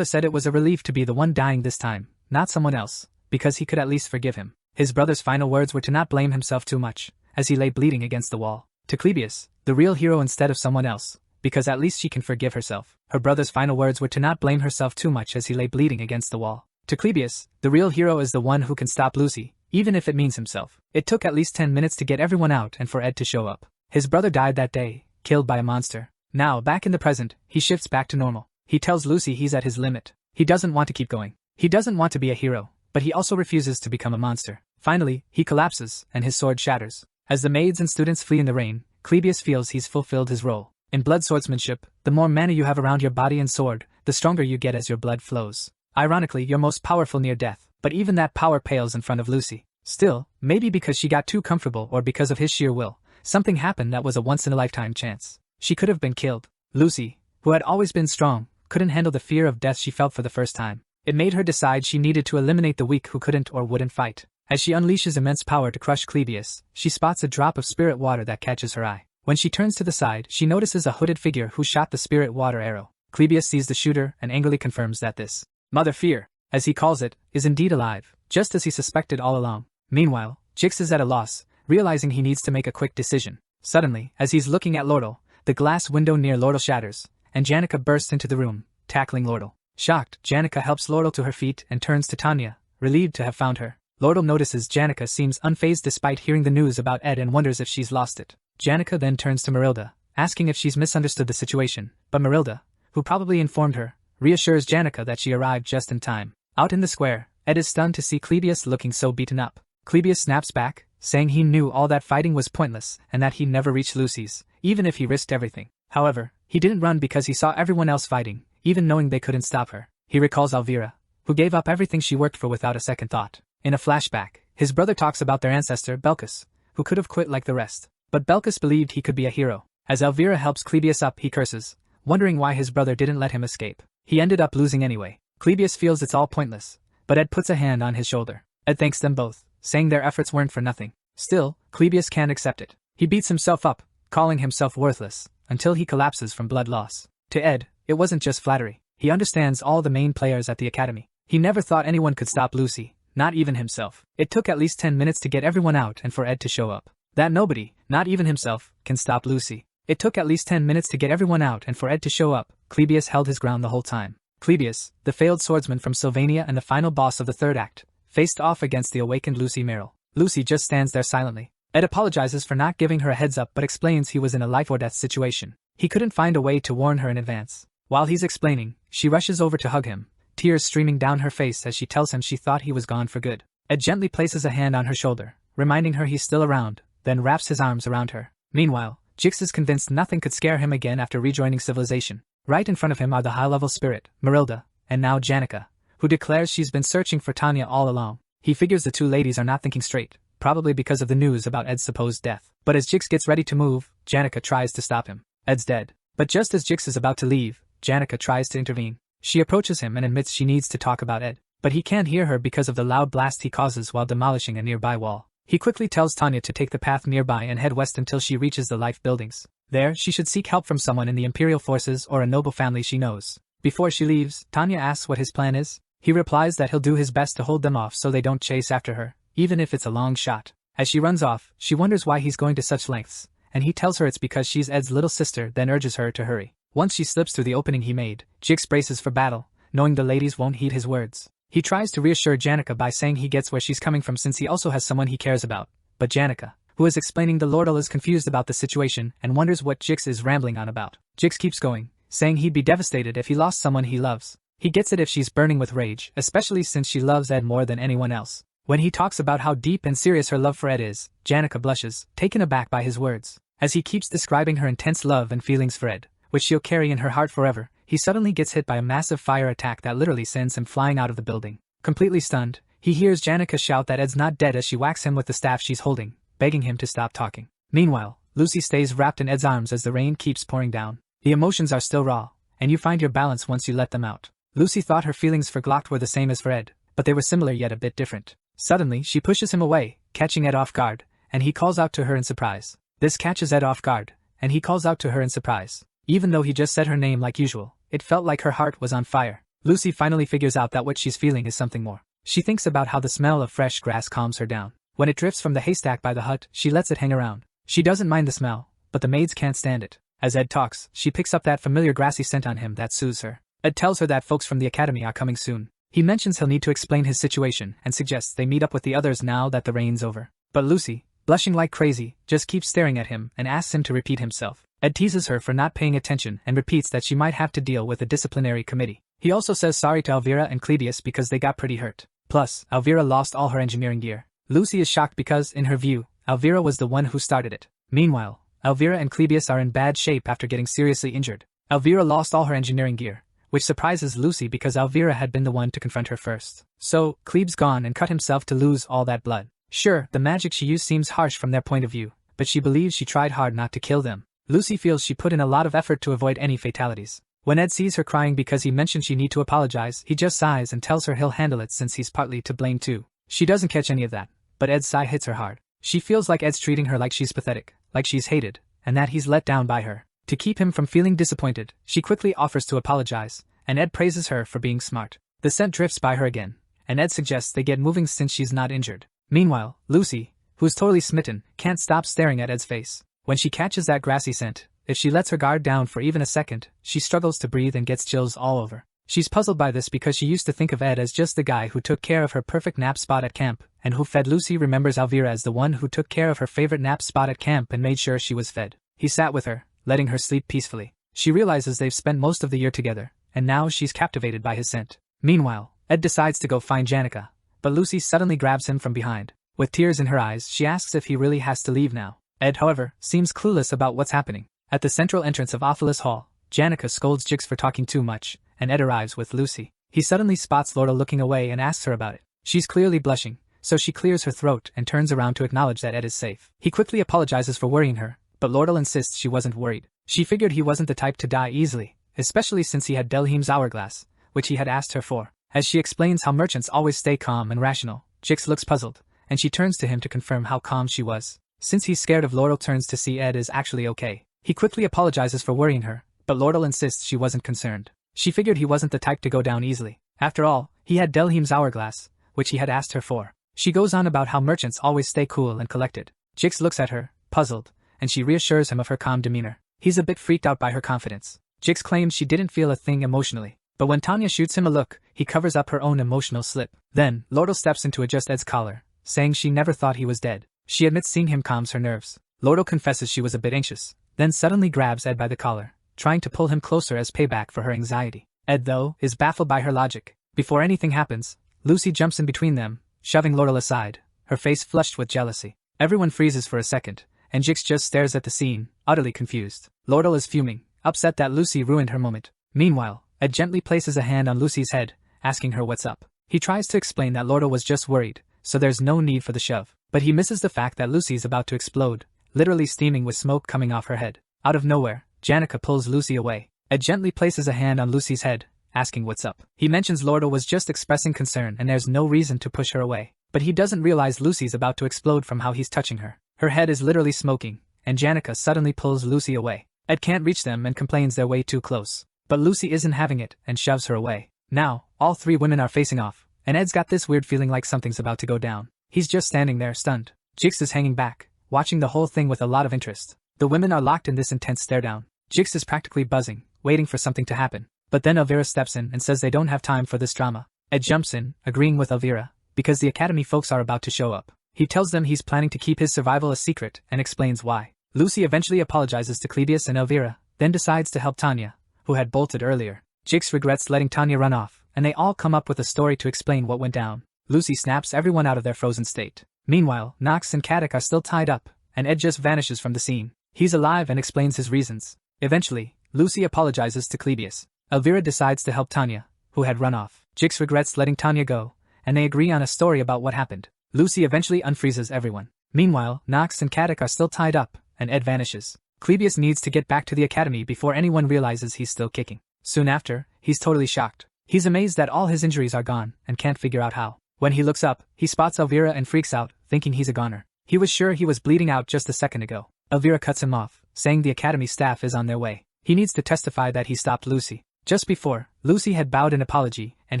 S1: said it was a relief to be the one dying this time, not someone else, because he could at least forgive him. His brother's final words were to not blame himself too much, as he lay bleeding against the wall. To Clebius, the real hero instead of someone else, because at least she can forgive herself. Her brother's final words were to not blame herself too much as he lay bleeding against the wall. To Clebius, the real hero is the one who can stop Lucy, even if it means himself. It took at least 10 minutes to get everyone out and for Ed to show up. His brother died that day, killed by a monster. Now, back in the present, he shifts back to normal. He tells Lucy he's at his limit. He doesn't want to keep going. He doesn't want to be a hero, but he also refuses to become a monster. Finally, he collapses, and his sword shatters. As the maids and students flee in the rain, Clebius feels he's fulfilled his role. In blood swordsmanship, the more mana you have around your body and sword, the stronger you get as your blood flows. Ironically, you're most powerful near death, but even that power pales in front of Lucy. Still, maybe because she got too comfortable or because of his sheer will, something happened that was a once-in-a-lifetime chance. She could have been killed. Lucy, who had always been strong, couldn't handle the fear of death she felt for the first time. It made her decide she needed to eliminate the weak who couldn't or wouldn't fight. As she unleashes immense power to crush Clebius, she spots a drop of spirit water that catches her eye. When she turns to the side, she notices a hooded figure who shot the spirit water arrow. Clebius sees the shooter and angrily confirms that this Mother Fear, as he calls it, is indeed alive, just as he suspected all along. Meanwhile, Jix is at a loss, realizing he needs to make a quick decision. Suddenly, as he's looking at Lordle, the glass window near Lordle shatters, and Janica bursts into the room, tackling Lordle. Shocked, Janica helps Lordle to her feet and turns to Tanya, relieved to have found her. Lordle notices Janica seems unfazed despite hearing the news about Ed and wonders if she's lost it. Janica then turns to Marilda, asking if she's misunderstood the situation, but Marilda, who probably informed her, reassures Janica that she arrived just in time. Out in the square, Ed is stunned to see Clebius looking so beaten up. Clebius snaps back, saying he knew all that fighting was pointless and that he'd never reach Lucy's, even if he risked everything. However, he didn't run because he saw everyone else fighting, even knowing they couldn't stop her. He recalls Elvira, who gave up everything she worked for without a second thought. In a flashback, his brother talks about their ancestor, Belcus, who could have quit like the rest. But Belcus believed he could be a hero. As Elvira helps Clebius up, he curses, wondering why his brother didn't let him escape. He ended up losing anyway. Clebius feels it's all pointless, but Ed puts a hand on his shoulder. Ed thanks them both, saying their efforts weren't for nothing. Still, Clebius can't accept it. He beats himself up, calling himself worthless, until he collapses from blood loss. To Ed, it wasn't just flattery. He understands all the main players at the academy. He never thought anyone could stop Lucy, not even himself. It took at least 10 minutes to get everyone out and for Ed to show up. That nobody, not even himself, can stop Lucy. It took at least 10 minutes to get everyone out and for Ed to show up. Clebius held his ground the whole time. Clebius, the failed swordsman from Sylvania and the final boss of the third act, faced off against the awakened Lucy Merrill. Lucy just stands there silently. Ed apologizes for not giving her a heads up but explains he was in a life or death situation. He couldn't find a way to warn her in advance. While he's explaining, she rushes over to hug him, tears streaming down her face as she tells him she thought he was gone for good. Ed gently places a hand on her shoulder, reminding her he's still around, then wraps his arms around her. Meanwhile, Jix is convinced nothing could scare him again after rejoining civilization. Right in front of him are the high-level spirit, Marilda, and now Janica, who declares she's been searching for Tanya all along. He figures the two ladies are not thinking straight, probably because of the news about Ed's supposed death. But as Jix gets ready to move, Janica tries to stop him. Ed's dead. But just as Jix is about to leave, Janica tries to intervene. She approaches him and admits she needs to talk about Ed, but he can't hear her because of the loud blast he causes while demolishing a nearby wall. He quickly tells Tanya to take the path nearby and head west until she reaches the life buildings. There, she should seek help from someone in the Imperial forces or a noble family she knows. Before she leaves, Tanya asks what his plan is. He replies that he'll do his best to hold them off so they don't chase after her, even if it's a long shot. As she runs off, she wonders why he's going to such lengths, and he tells her it's because she's Ed's little sister, then urges her to hurry. Once she slips through the opening he made, Jix braces for battle, knowing the ladies won't heed his words. He tries to reassure Janica by saying he gets where she's coming from since he also has someone he cares about. But Janica, who is explaining the Lordle, is confused about the situation and wonders what Jix is rambling on about. Jix keeps going, saying he'd be devastated if he lost someone he loves. He gets it if she's burning with rage, especially since she loves Ed more than anyone else. When he talks about how deep and serious her love for Ed is, Janica blushes, taken aback by his words. As he keeps describing her intense love and feelings for Ed, which she'll carry in her heart forever, he suddenly gets hit by a massive fire attack that literally sends him flying out of the building. Completely stunned, he hears Janica shout that Ed's not dead as she whacks him with the staff she's holding, begging him to stop talking. Meanwhile, Lucy stays wrapped in Ed's arms as the rain keeps pouring down. The emotions are still raw, and you find your balance once you let them out. Lucy thought her feelings for Glock were the same as for Ed, but they were similar yet a bit different. Suddenly, she pushes him away, catching Ed off guard, and he calls out to her in surprise. This catches Ed off guard, and he calls out to her in surprise. Even though he just said her name like usual, it felt like her heart was on fire. Lucy finally figures out that what she's feeling is something more. She thinks about how the smell of fresh grass calms her down. When it drifts from the haystack by the hut, she lets it hang around. She doesn't mind the smell, but the maids can't stand it. As Ed talks, she picks up that familiar grassy scent on him that soothes her. Ed tells her that folks from the academy are coming soon. He mentions he'll need to explain his situation and suggests they meet up with the others now that the rain's over. But Lucy, blushing like crazy, just keeps staring at him and asks him to repeat himself. Ed teases her for not paying attention and repeats that she might have to deal with a disciplinary committee. He also says sorry to Elvira and Clebius because they got pretty hurt. Plus, Elvira lost all her engineering gear. Lucy is shocked because, in her view, Elvira was the one who started it. Meanwhile, Elvira and Clebius are in bad shape after getting seriously injured. Elvira lost all her engineering gear, which surprises Lucy because Elvira had been the one to confront her first. So, Clebe's gone and cut himself to lose all that blood. Sure, the magic she used seems harsh from their point of view, but she believes she tried hard not to kill them. Lucy feels she put in a lot of effort to avoid any fatalities. When Ed sees her crying because he mentioned she need to apologize, he just sighs and tells her he'll handle it since he's partly to blame too. She doesn't catch any of that, but Ed's sigh hits her hard. She feels like Ed's treating her like she's pathetic, like she's hated, and that he's let down by her. To keep him from feeling disappointed, she quickly offers to apologize, and Ed praises her for being smart. The scent drifts by her again, and Ed suggests they get moving since she's not injured. Meanwhile, Lucy, who's totally smitten, can't stop staring at Ed's face. When she catches that grassy scent, if she lets her guard down for even a second, she struggles to breathe and gets chills all over. She's puzzled by this because she used to think of Ed as just the guy who took care of her perfect nap spot at camp, and who fed. Lucy remembers Elvira as the one who took care of her favorite nap spot at camp and made sure she was fed. He sat with her, letting her sleep peacefully. She realizes they've spent most of the year together, and now she's captivated by his scent. Meanwhile, Ed decides to go find Janica, but Lucy suddenly grabs him from behind. With tears in her eyes, she asks if he really has to leave now. Ed, however, seems clueless about what's happening. At the central entrance of Ophelis Hall, Janica scolds Jix for talking too much, and Ed arrives with Lucy. He suddenly spots Lorda looking away and asks her about it. She's clearly blushing, so she clears her throat and turns around to acknowledge that Ed is safe. He quickly apologizes for worrying her, but Lordal insists she wasn't worried. She figured he wasn't the type to die easily, especially since he had Delheim's hourglass, which he had asked her for. As she explains how merchants always stay calm and rational, Jix looks puzzled, and she turns to him to confirm how calm she was. Since he's scared of Lordal, turns to see Ed is actually okay. He quickly apologizes for worrying her, but Lordal insists she wasn't concerned. She figured he wasn't the type to go down easily. After all, he had Delheim's hourglass, which he had asked her for. She goes on about how merchants always stay cool and collected. Jix looks at her, puzzled, and she reassures him of her calm demeanor. He's a bit freaked out by her confidence. Jix claims she didn't feel a thing emotionally, but when Tanya shoots him a look, he covers up her own emotional slip. Then, Lordal steps in to adjust Ed's collar, saying she never thought he was dead. She admits seeing him calms her nerves. Lordal confesses she was a bit anxious, then suddenly grabs Ed by the collar, trying to pull him closer as payback for her anxiety. Ed, though, is baffled by her logic. Before anything happens, Lucy jumps in between them, shoving Lordal aside, her face flushed with jealousy. Everyone freezes for a second, and Jix just stares at the scene, utterly confused. Lordal is fuming, upset that Lucy ruined her moment. Meanwhile, Ed gently places a hand on Lucy's head, asking her what's up. He tries to explain that Lordal was just worried, so there's no need for the shove. But he misses the fact that Lucy's about to explode, literally steaming with smoke coming off her head. Out of nowhere, Janica pulls Lucy away. Ed gently places a hand on Lucy's head, asking what's up. He mentions Lordal was just expressing concern and there's no reason to push her away. But he doesn't realize Lucy's about to explode from how he's touching her. Her head is literally smoking, and Janica suddenly pulls Lucy away. Ed can't reach them and complains they're way too close. But Lucy isn't having it and shoves her away. Now, all three women are facing off, and Ed's got this weird feeling like something's about to go down. He's just standing there stunned. Jix is hanging back, watching the whole thing with a lot of interest. The women are locked in this intense stare down. Jix is practically buzzing, waiting for something to happen. But then Elvira steps in and says they don't have time for this drama. Ed jumps in, agreeing with Elvira, because the academy folks are about to show up. He tells them he's planning to keep his survival a secret and explains why. Lucy eventually apologizes to Clebius and Elvira, then decides to help Tanya, who had bolted earlier. Jix regrets letting Tanya run off, and they all come up with a story to explain what went down. Lucy snaps everyone out of their frozen state. Meanwhile, Nox and Katic are still tied up, and Ed just vanishes from the scene. He's alive and explains his reasons. Eventually, Lucy apologizes to Clebius. Elvira decides to help Tanya, who had run off. Jix regrets letting Tanya go, and they agree on a story about what happened. Lucy eventually unfreezes everyone. Meanwhile, Nox and Katic are still tied up, and Ed vanishes. Clebius needs to get back to the academy before anyone realizes he's still kicking. Soon after, he's totally shocked. He's amazed that all his injuries are gone and can't figure out how. When he looks up, he spots Elvira and freaks out, thinking he's a goner. He was sure he was bleeding out just a second ago. Elvira cuts him off, saying the academy staff is on their way. He needs to testify that he stopped Lucy. Just before, Lucy had bowed in apology and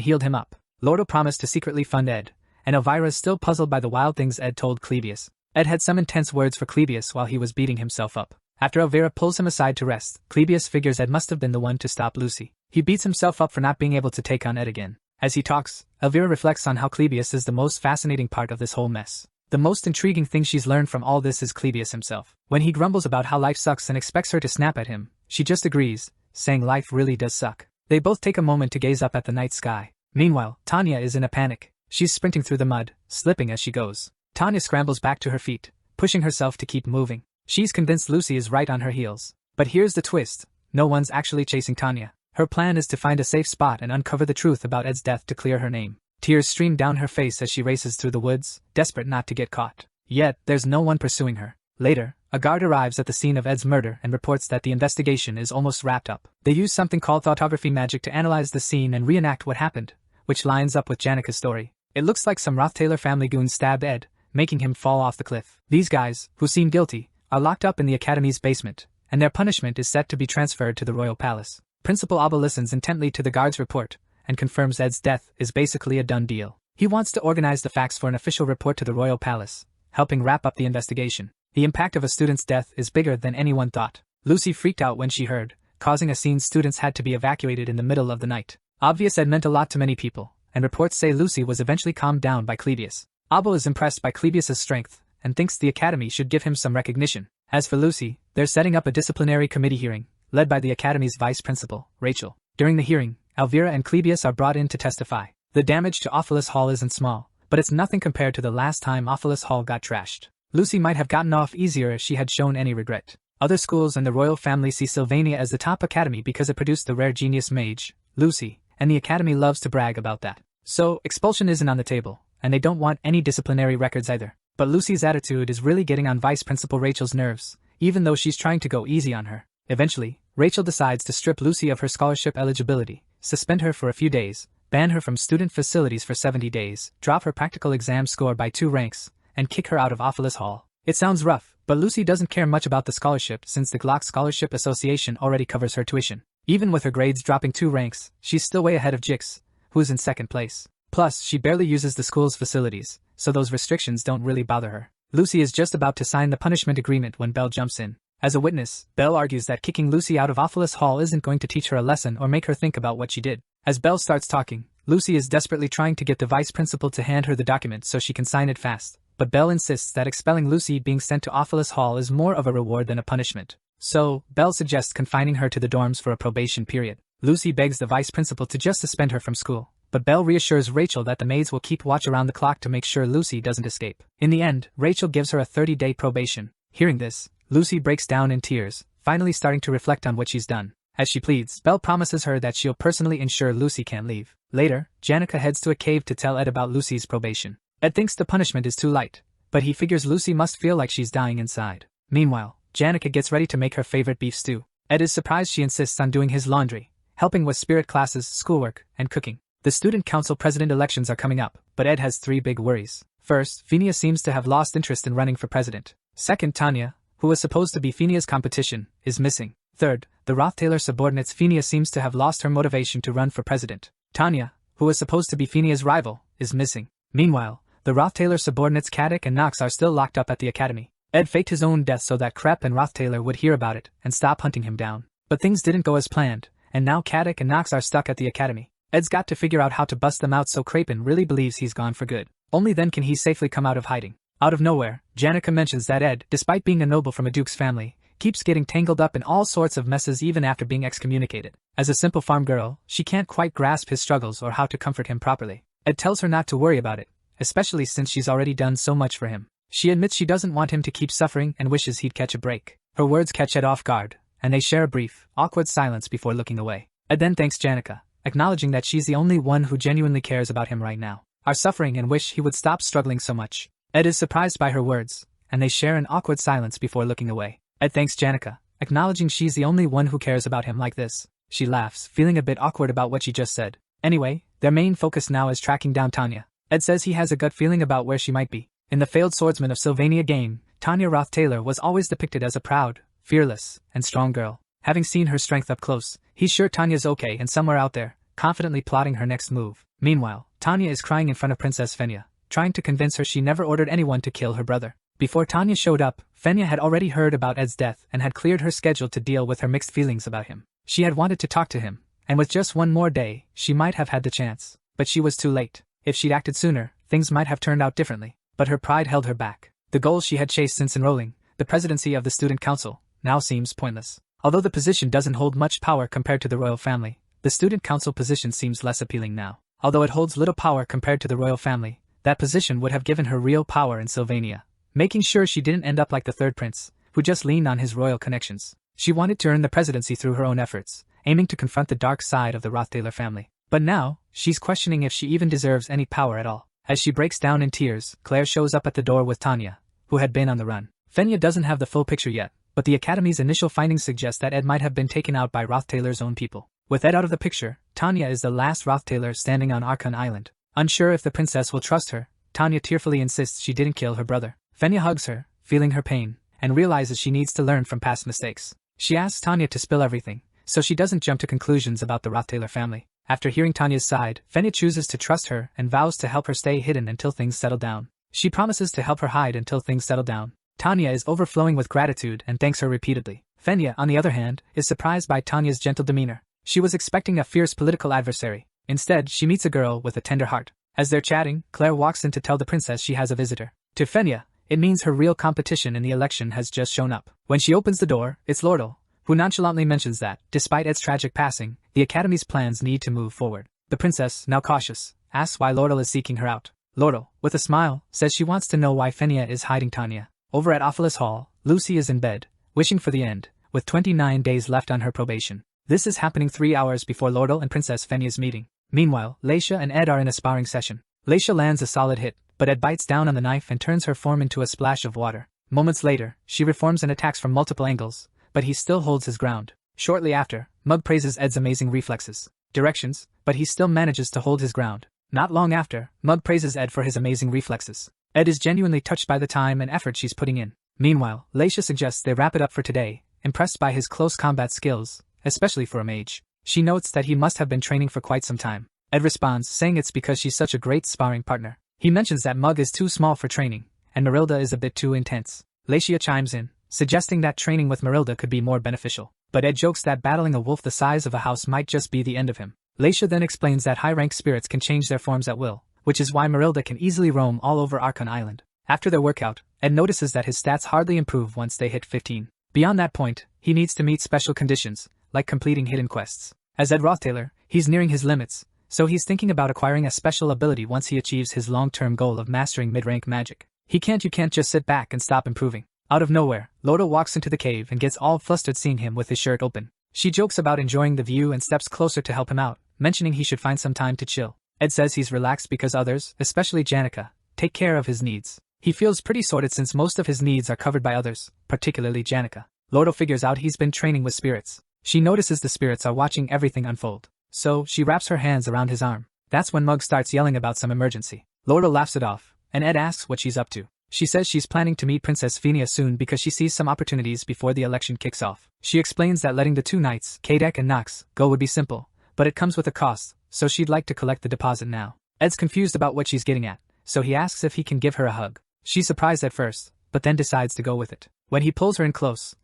S1: healed him up. Lordo promised to secretly fund Ed, and Elvira is still puzzled by the wild things Ed told Clebius. Ed had some intense words for Clebius while he was beating himself up. After Elvira pulls him aside to rest, Clebius figures Ed must have been the one to stop Lucy. He beats himself up for not being able to take on Ed again. As he talks, Elvira reflects on how Clebius is the most fascinating part of this whole mess. The most intriguing thing she's learned from all this is Clebius himself. When he grumbles about how life sucks and expects her to snap at him, she just agrees, saying life really does suck. They both take a moment to gaze up at the night sky. Meanwhile, Tanya is in a panic. She's sprinting through the mud, slipping as she goes. Tanya scrambles back to her feet, pushing herself to keep moving. She's convinced Lucy is right on her heels. But here's the twist. No one's actually chasing Tanya. Her plan is to find a safe spot and uncover the truth about Ed's death to clear her name. Tears stream down her face as she races through the woods, desperate not to get caught. Yet, there's no one pursuing her. Later, a guard arrives at the scene of Ed's murder and reports that the investigation is almost wrapped up. They use something called thoughtography magic to analyze the scene and reenact what happened, which lines up with Janica's story. It looks like some Rothtaylor family goons stabbed Ed, making him fall off the cliff. These guys, who seem guilty, are locked up in the academy's basement, and their punishment is set to be transferred to the royal palace. Principal Abba listens intently to the guard's report, and confirms Ed's death is basically a done deal. He wants to organize the facts for an official report to the royal palace, helping wrap up the investigation. The impact of a student's death is bigger than anyone thought. Lucy freaked out when she heard, causing a scene. Students had to be evacuated in the middle of the night. Obvious Ed meant a lot to many people, and reports say Lucy was eventually calmed down by Clebius. Abba is impressed by Clebius's strength, and thinks the academy should give him some recognition. As for Lucy, they're setting up a disciplinary committee hearing, led by the academy's vice principal, Rachel. During the hearing, Elvira and Clebius are brought in to testify. The damage to Ophelis Hall isn't small, but it's nothing compared to the last time Ophelis Hall got trashed. Lucy might have gotten off easier if she had shown any regret. Other schools and the royal family see Sylvania as the top academy because it produced the rare genius mage, Lucy, and the academy loves to brag about that. So, expulsion isn't on the table, and they don't want any disciplinary records either. But Lucy's attitude is really getting on Vice Principal Rachel's nerves, even though she's trying to go easy on her. Eventually, Rachel decides to strip Lucy of her scholarship eligibility, suspend her for a few days, ban her from student facilities for 70 days, drop her practical exam score by 2 ranks, and kick her out of Ophelis Hall. It sounds rough, but Lucy doesn't care much about the scholarship since the Glock Scholarship Association already covers her tuition. Even with her grades dropping 2 ranks, she's still way ahead of Jix, who's in second place. Plus, she barely uses the school's facilities, so those restrictions don't really bother her. Lucy is just about to sign the punishment agreement when Belle jumps in. As a witness, Belle argues that kicking Lucy out of Ophelis Hall isn't going to teach her a lesson or make her think about what she did. As Belle starts talking, Lucy is desperately trying to get the vice principal to hand her the document so she can sign it fast. But Belle insists that expelling Lucy being sent to Ophelis Hall is more of a reward than a punishment. So, Belle suggests confining her to the dorms for a probation period. Lucy begs the vice principal to just suspend her from school, but Belle reassures Rachel that the maids will keep watch around the clock to make sure Lucy doesn't escape. In the end, Rachel gives her a 30-day probation. Hearing this, Lucy breaks down in tears, finally starting to reflect on what she's done. As she pleads, Belle promises her that she'll personally ensure Lucy can't leave. Later, Janica heads to a cave to tell Ed about Lucy's probation. Ed thinks the punishment is too light, but he figures Lucy must feel like she's dying inside. Meanwhile, Janica gets ready to make her favorite beef stew. Ed is surprised she insists on doing his laundry, helping with spirit classes, schoolwork, and cooking. The student council president elections are coming up, but Ed has 3 big worries. First, Phineas seems to have lost interest in running for president. Second, Tanya, who was supposed to be Phineas' competition, is missing. Third, the Rothtailor subordinates Phineas seems to have lost her motivation to run for president. Tanya, who was supposed to be Phineas' rival, is missing. Meanwhile, the Rothtailor subordinates Caddick and Knox are still locked up at the academy. Ed faked his own death so that Crep and Rothtailor would hear about it and stop hunting him down. But things didn't go as planned, and now Caddick and Knox are stuck at the academy. Ed's got to figure out how to bust them out so Crapin really believes he's gone for good. Only then can he safely come out of hiding. Out of nowhere, Janica mentions that Ed, despite being a noble from a duke's family, keeps getting tangled up in all sorts of messes even after being excommunicated. As a simple farm girl, she can't quite grasp his struggles or how to comfort him properly. Ed tells her not to worry about it, especially since she's already done so much for him. She admits she doesn't want him to keep suffering and wishes he'd catch a break. Her words catch Ed off guard, and they share a brief, awkward silence before looking away. Ed then thanks Janica, acknowledging that she's the only one who genuinely cares about him right now, are suffering and wish he would stop struggling so much. Ed is surprised by her words, and they share an awkward silence before looking away. Ed thanks Janica, acknowledging she's the only one who cares about him like this. She laughs, feeling a bit awkward about what she just said. Anyway, their main focus now is tracking down Tanya. Ed says he has a gut feeling about where she might be. In the failed Swordsman of Sylvania game, Tanya Rothtailor was always depicted as a proud, fearless, and strong girl. Having seen her strength up close, he's sure Tanya's okay and somewhere out there, confidently plotting her next move. Meanwhile, Tanya is crying in front of Princess Fenya, trying to convince her she never ordered anyone to kill her brother. Before Tanya showed up, Fenya had already heard about Ed's death and had cleared her schedule to deal with her mixed feelings about him. She had wanted to talk to him, and with just one more day, she might have had the chance. But she was too late. If she'd acted sooner, things might have turned out differently. But her pride held her back. The goal she had chased since enrolling, the presidency of the student council, now seems pointless. Although the position doesn't hold much power compared to the royal family, the student council position seems less appealing now. Although it holds little power compared to the royal family, that position would have given her real power in Sylvania, making sure she didn't end up like the third prince, who just leaned on his royal connections. She wanted to earn the presidency through her own efforts, aiming to confront the dark side of the Rothtailor family. But now, she's questioning if she even deserves any power at all. As she breaks down in tears, Claire shows up at the door with Tanya, who had been on the run. Fenya doesn't have the full picture yet, but the Academy's initial findings suggest that Ed might have been taken out by Rothtailor's own people. With Ed out of the picture, Tanya is the last Rothtailor standing on Archon Island. Unsure if the princess will trust her, Tanya tearfully insists she didn't kill her brother. Fenya hugs her, feeling her pain, and realizes she needs to learn from past mistakes. She asks Tanya to spill everything, so she doesn't jump to conclusions about the Rothtailor family. After hearing Tanya's side, Fenya chooses to trust her and vows to help her stay hidden until things settle down. She promises to help her hide until things settle down. Tanya is overflowing with gratitude and thanks her repeatedly. Fenya, on the other hand, is surprised by Tanya's gentle demeanor. She was expecting a fierce political adversary. Instead, she meets a girl with a tender heart. As they're chatting, Claire walks in to tell the princess she has a visitor. To Fenya, it means her real competition in the election has just shown up. When she opens the door, it's Lordle, who nonchalantly mentions that, despite Ed's tragic passing, the Academy's plans need to move forward. The princess, now cautious, asks why Lordle is seeking her out. Lordle, with a smile, says she wants to know why Fenya is hiding Tanya. Over at Ophelis Hall, Lucy is in bed, wishing for the end, with 29 days left on her probation. This is happening 3 hours before Lordle and Princess Fenya's meeting. Meanwhile, Leisha and Ed are in a sparring session. Leisha lands a solid hit, but Ed bites down on the knife and turns her form into a splash of water. Moments later, she reforms and attacks from multiple angles, but he still holds his ground. Shortly after, Mug praises Ed's amazing reflexes, directions, but he still manages to hold his ground. Not long after, Mug praises Ed for his amazing reflexes. Ed is genuinely touched by the time and effort she's putting in. Meanwhile, Leisha suggests they wrap it up for today, impressed by his close combat skills, especially for a mage. She notes that he must have been training for quite some time. Ed responds, saying it's because she's such a great sparring partner. He mentions that Mug is too small for training, and Marilda is a bit too intense. Leisha chimes in, suggesting that training with Marilda could be more beneficial. But Ed jokes that battling a wolf the size of a house might just be the end of him. Leisha then explains that high-ranked spirits can change their forms at will, which is why Marilda can easily roam all over Archon Island. After their workout, Ed notices that his stats hardly improve once they hit 15. Beyond that point, he needs to meet special conditions, like completing hidden quests. As Ed Rothtailor, he's nearing his limits, so he's thinking about acquiring a special ability once he achieves his long-term goal of mastering mid-rank magic. You can't just sit back and stop improving. Out of nowhere, Loda walks into the cave and gets all flustered seeing him with his shirt open. She jokes about enjoying the view and steps closer to help him out, mentioning he should find some time to chill. Ed says he's relaxed because others, especially Janica, take care of his needs. He feels pretty sorted since most of his needs are covered by others, particularly Janica. Loda figures out he's been training with spirits. She notices the spirits are watching everything unfold, so she wraps her hands around his arm. That's when Mug starts yelling about some emergency. Loda laughs it off, and Ed asks what she's up to. She says she's planning to meet Princess Phinia soon because she sees some opportunities before the election kicks off. She explains that letting the two knights, Kadek and Nox, go would be simple, but it comes with a cost, so she'd like to collect the deposit now. Ed's confused about what she's getting at, so he asks if he can give her a hug. She's surprised at first, but then decides to go with it. When he pulls her in close,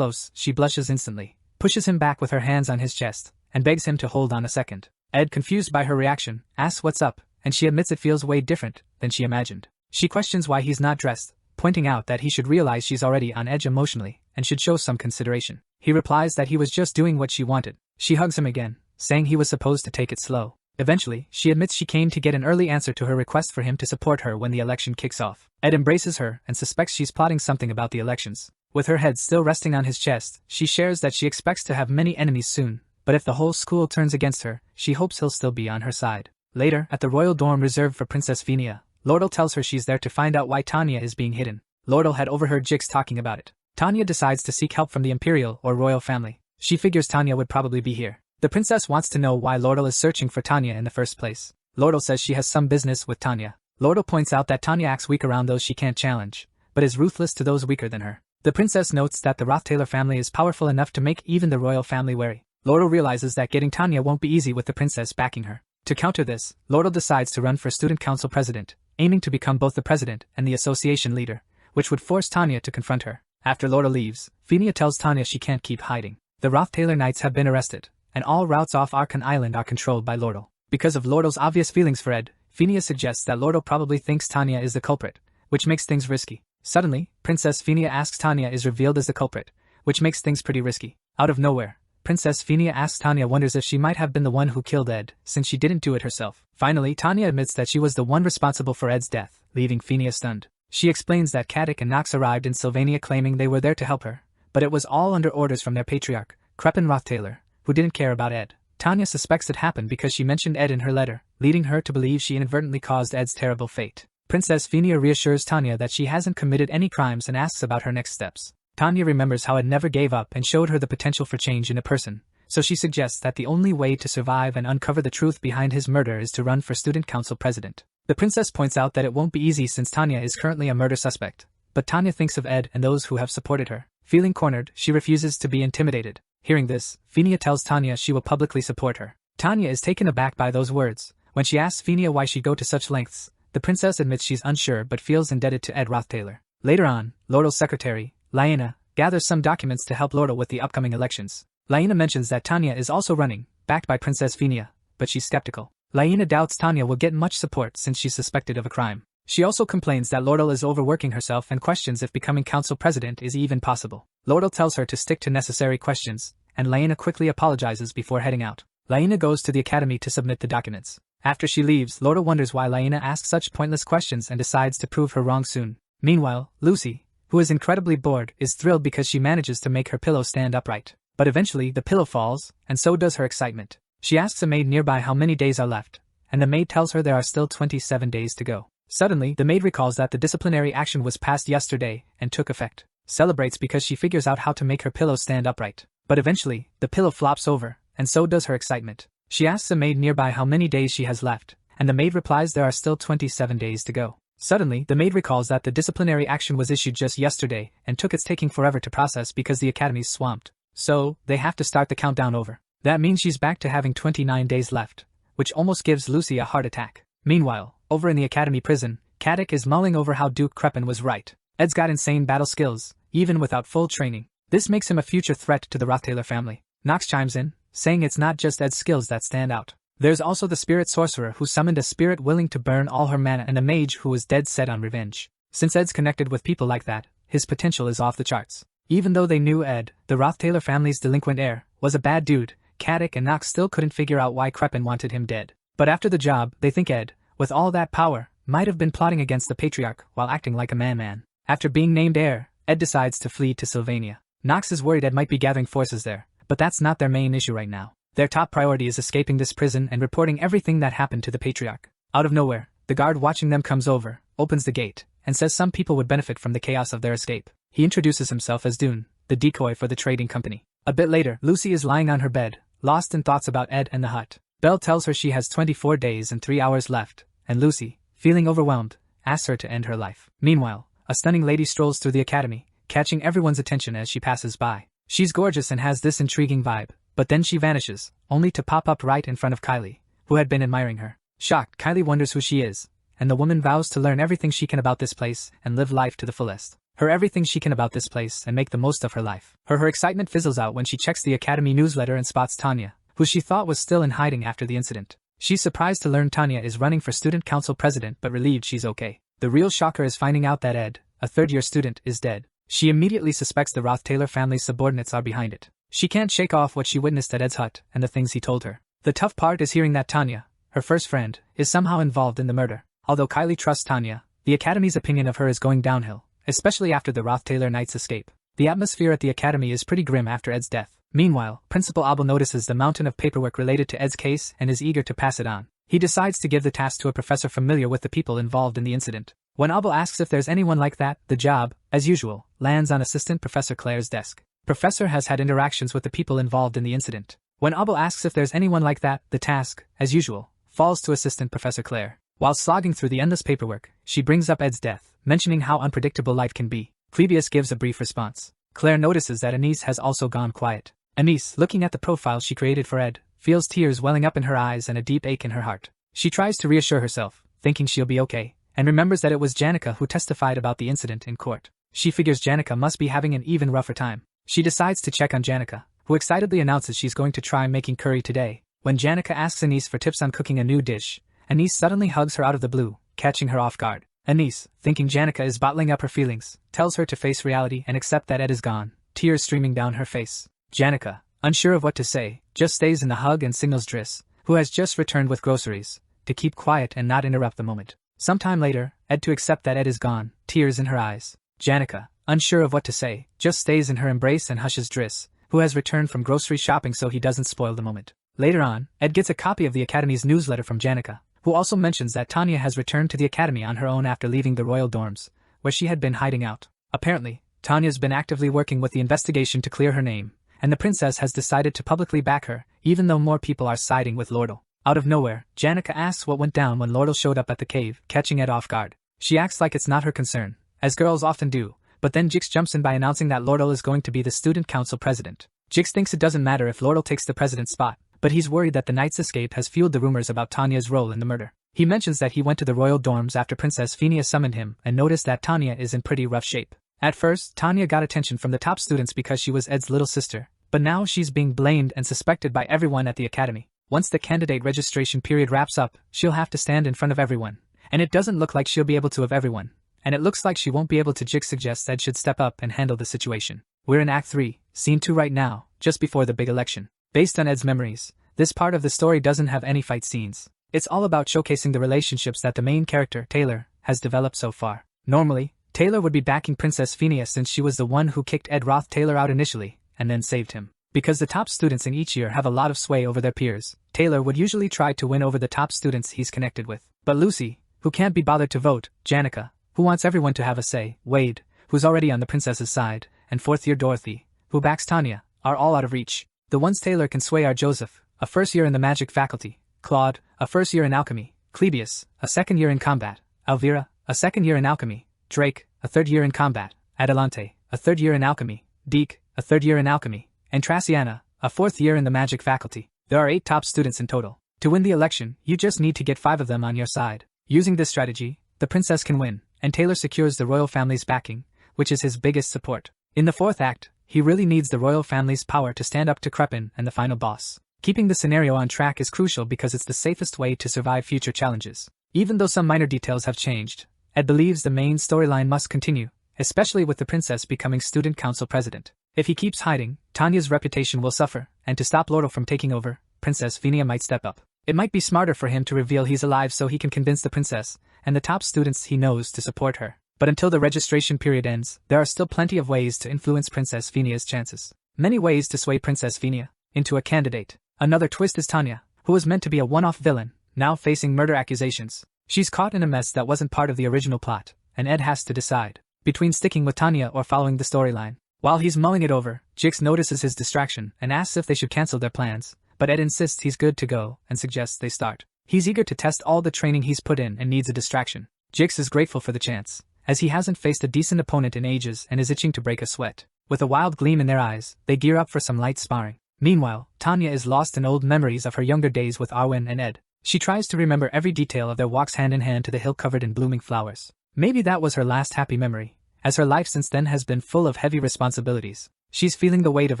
S1: she blushes instantly, pushes him back with her hands on his chest, and begs him to hold on a second. Ed, confused by her reaction, asks what's up, and she admits it feels way different than she imagined. She questions why he's not dressed, pointing out that he should realize she's already on edge emotionally and should show some consideration. He replies that he was just doing what she wanted. She hugs him again, saying he was supposed to take it slow. Eventually, she admits she came to get an early answer to her request for him to support her when the election kicks off. Ed embraces her and suspects she's plotting something about the elections. With her head still resting on his chest, she shares that she expects to have many enemies soon, but if the whole school turns against her, she hopes he'll still be on her side. Later, at the royal dorm reserved for Princess Phinia, Lordle tells her she's there to find out why Tanya is being hidden. Lordle had overheard Jix talking about it. Tanya decides to seek help from the imperial or royal family. She figures Tanya would probably be here. The princess wants to know why Lordle is searching for Tanya in the first place. Lordle says she has some business with Tanya. Lordle points out that Tanya acts weak around those she can't challenge, but is ruthless to those weaker than her. The princess notes that the Rothtailor family is powerful enough to make even the royal family wary. Lordle realizes that getting Tanya won't be easy with the princess backing her. To counter this, Lordle decides to run for student council president, aiming to become both the president and the association leader, which would force Tanya to confront her. After Lordle leaves, Phinia tells Tanya she can't keep hiding. The Rothtailor Knights have been arrested, and all routes off Archon Island are controlled by Lordle. Because of Lordle's obvious feelings for Ed, Phinia suggests that Lordle probably thinks Tanya is the culprit, which makes things risky. Suddenly, Princess Phinia asks Tanya is revealed as the culprit, which makes things pretty risky. Out of nowhere, Princess Phinia asks Tanya wonders if she might have been the one who killed Ed, since she didn't do it herself. Finally, Tanya admits that she was the one responsible for Ed's death, leaving Phinia stunned. She explains that Kadek and Nox arrived in Sylvania claiming they were there to help her, but it was all under orders from their patriarch, Crepin Rothtailor, who didn't care about Ed. Tanya suspects it happened because she mentioned Ed in her letter, leading her to believe she inadvertently caused Ed's terrible fate. Princess Phinia reassures Tanya that she hasn't committed any crimes and asks about her next steps. Tanya remembers how Ed never gave up and showed her the potential for change in a person, so she suggests that the only way to survive and uncover the truth behind his murder is to run for student council president. The princess points out that it won't be easy since Tanya is currently a murder suspect, but Tanya thinks of Ed and those who have supported her. Feeling cornered, she refuses to be intimidated. Hearing this, Phinia tells Tanya she will publicly support her. Tanya is taken aback by those words. When she asks Phinia why she'd go to such lengths, the princess admits she's unsure but feels indebted to Ed Rothtailor. Later on, Lordle's secretary, Laena, gathers some documents to help Lordle with the upcoming elections. Laena mentions that Tanya is also running, backed by Princess Phinia, but she's skeptical. Laena doubts Tanya will get much support since she's suspected of a crime. She also complains that Lordle is overworking herself and questions if becoming council president is even possible. Lordle tells her to stick to necessary questions, and Laena quickly apologizes before heading out. Laena goes to the academy to submit the documents. After she leaves, Lordle wonders why Laena asks such pointless questions and decides to prove her wrong soon. Meanwhile, Lucy, who is incredibly bored, is thrilled because she manages to make her pillow stand upright. But eventually, the pillow falls, and so does her excitement. She asks a maid nearby how many days are left, and the maid tells her there are still 27 days to go. Suddenly, the maid recalls that the disciplinary action was passed yesterday and took effect. Celebrates because she figures out how to make her pillow stand upright. But eventually, the pillow flops over, and so does her excitement. She asks a maid nearby how many days she has left, and the maid replies there are still 27 days to go. Suddenly, the maid recalls that the disciplinary action was issued just yesterday and it's taking forever to process because the academy's swamped. So, they have to start the countdown over. That means she's back to having 29 days left, which almost gives Lucy a heart attack. Meanwhile, over in the academy prison, Kadek is mulling over how Duke Crepin was right. Ed's got insane battle skills, even without full training. This makes him a future threat to the Rothtailor family. Nox chimes in, saying it's not just Ed's skills that stand out. There's also the spirit sorcerer who summoned a spirit willing to burn all her mana and a mage who was dead set on revenge. Since Ed's connected with people like that, his potential is off the charts. Even though they knew Ed, the Rothtailor family's delinquent heir, was a bad dude, Kadek and Nox still couldn't figure out why Crepin wanted him dead. But after the job, they think Ed, with all that power, might have been plotting against the patriarch while acting like a man. After being named heir, Ed decides to flee to Sylvania. Nox is worried Ed might be gathering forces there, but that's not their main issue right now. Their top priority is escaping this prison and reporting everything that happened to the patriarch. Out of nowhere, the guard watching them comes over, opens the gate, and says some people would benefit from the chaos of their escape. He introduces himself as Dune, the decoy for the trading company. A bit later, Lucy is lying on her bed, lost in thoughts about Ed and the hut. Belle tells her she has 24 days and 3 hours left, and Lucy, feeling overwhelmed, asks her to end her life. Meanwhile, a stunning lady strolls through the academy, catching everyone's attention as she passes by. She's gorgeous and has this intriguing vibe, but then she vanishes, only to pop up right in front of Kylie, who had been admiring her. Shocked, Kylie wonders who she is, and the woman vows to learn everything she can about this place and live life to the fullest. Her everything she can about this place and make the most of her life. Her excitement fizzles out when she checks the academy newsletter and spots Tanya, who she thought was still in hiding after the incident. She's surprised to learn Tanya is running for student council president but relieved she's okay. The real shocker is finding out that Ed, a third-year student, is dead. She immediately suspects the Roth-Taylor family's subordinates are behind it. She can't shake off what she witnessed at Ed's hut and the things he told her. The tough part is hearing that Tanya, her first friend, is somehow involved in the murder. Although Kylie trusts Tanya, the academy's opinion of her is going downhill, especially after the Roth-Taylor Knights' escape. The atmosphere at the academy is pretty grim after Ed's death. Meanwhile, Principal Abel notices the mountain of paperwork related to Ed's case and is eager to pass it on. He decides to give the task to a professor familiar with the people involved in the incident. When Abel asks if there's anyone like that, the job, as usual, lands on Assistant Professor Claire's desk. Professor has had interactions with the people involved in the incident. When Abel asks if there's anyone like that, the task, as usual, falls to Assistant Professor Claire. While slogging through the endless paperwork, she brings up Ed's death, mentioning how unpredictable life can be. Clebius gives a brief response. Claire notices that Anise has also gone quiet. Anise, looking at the profile she created for Ed, feels tears welling up in her eyes and a deep ache in her heart. She tries to reassure herself, thinking she'll be okay, and remembers that it was Janica who testified about the incident in court. She figures Janica must be having an even rougher time. She decides to check on Janica, who excitedly announces she's going to try making curry today. When Janica asks Anise for tips on cooking a new dish, Anise suddenly hugs her out of the blue, catching her off guard. Anise, thinking Janica is bottling up her feelings, tells her to face reality and accept that Ed is gone, tears streaming down her face. Janica, unsure of what to say, just stays in the hug and signals Driss, who has just returned with groceries, to keep quiet and not interrupt the moment. Sometime later, Ed to accept that Ed is gone, tears in her eyes. Janica, unsure of what to say, just stays in her embrace and hushes Driss, who has returned from grocery shopping so he doesn't spoil the moment. Later on, Ed gets a copy of the Academy's newsletter from Janica, who also mentions that Tanya has returned to the Academy on her own after leaving the royal dorms, where she had been hiding out. Apparently, Tanya's been actively working with the investigation to clear her name, and the princess has decided to publicly back her, even though more people are siding with Lordle. Out of nowhere, Janica asks what went down when Lordle showed up at the cave, catching Ed off guard. She acts like it's not her concern, as girls often do, but then Jix jumps in by announcing that Lordle is going to be the student council president. Jix thinks it doesn't matter if Lordle takes the president's spot, but he's worried that the Knight's escape has fueled the rumors about Tanya's role in the murder. He mentions that he went to the royal dorms after Princess Phineas summoned him and noticed that Tanya is in pretty rough shape. At first, Tanya got attention from the top students because she was Ed's little sister, but now she's being blamed and suspected by everyone at the academy. Once the candidate registration period wraps up, she'll have to stand in front of everyone, and it doesn't look like she'll be able to of everyone, and it looks like she won't be able to. Jix suggests Ed should step up and handle the situation. We're in Act 3, Scene 2 right now, just before the big election. Based on Ed's memories, this part of the story doesn't have any fight scenes. It's all about showcasing the relationships that the main character, Taylor, has developed so far. Normally, Taylor would be backing Princess Phineas since she was the one who kicked Ed Roth-Taylor out initially, and then saved him. Because the top students in each year have a lot of sway over their peers, Taylor would usually try to win over the top students he's connected with. But Lucy, who can't be bothered to vote, Janica, who wants everyone to have a say, Wade, who's already on the princess's side, and fourth-year Dorothy, who backs Tanya, are all out of reach. The ones Taylor can sway are Joseph, a first year in the magic faculty, Claude, a first year in alchemy, Clebius, a second year in combat, Elvira, a second year in alchemy, Drake, a third year in combat, Adelante, a third year in alchemy, Deke, a third year in alchemy, and Traciana, a fourth year in the magic faculty. There are 8 top students in total. To win the election, you just need to get 5 of them on your side. Using this strategy, the princess can win, and Taylor secures the royal family's backing, which is his biggest support. In the 4th act, he really needs the royal family's power to stand up to Crepin and the final boss. Keeping the scenario on track is crucial because it's the safest way to survive future challenges. Even though some minor details have changed, Ed believes the main storyline must continue, especially with the princess becoming student council president. If he keeps hiding, Tanya's reputation will suffer, and to stop Lordle from taking over, Princess Phineas might step up. It might be smarter for him to reveal he's alive so he can convince the princess and the top students he knows to support her. But until the registration period ends, there are still plenty of ways to influence Princess Phineas' chances. Many ways to sway Princess Phineas into a candidate. Another twist is Tanya, who was meant to be a one-off villain, now facing murder accusations. She's caught in a mess that wasn't part of the original plot, and Ed has to decide between sticking with Tanya or following the storyline. While he's mulling it over, Jix notices his distraction and asks if they should cancel their plans, but Ed insists he's good to go and suggests they start. He's eager to test all the training he's put in and needs a distraction. Jix is grateful for the chance, as he hasn't faced a decent opponent in ages and is itching to break a sweat. With a wild gleam in their eyes, they gear up for some light sparring. Meanwhile, Tanya is lost in old memories of her younger days with Arwen and Ed. She tries to remember every detail of their walks hand in hand to the hill covered in blooming flowers. Maybe that was her last happy memory, as her life since then has been full of heavy responsibilities. She's feeling the weight of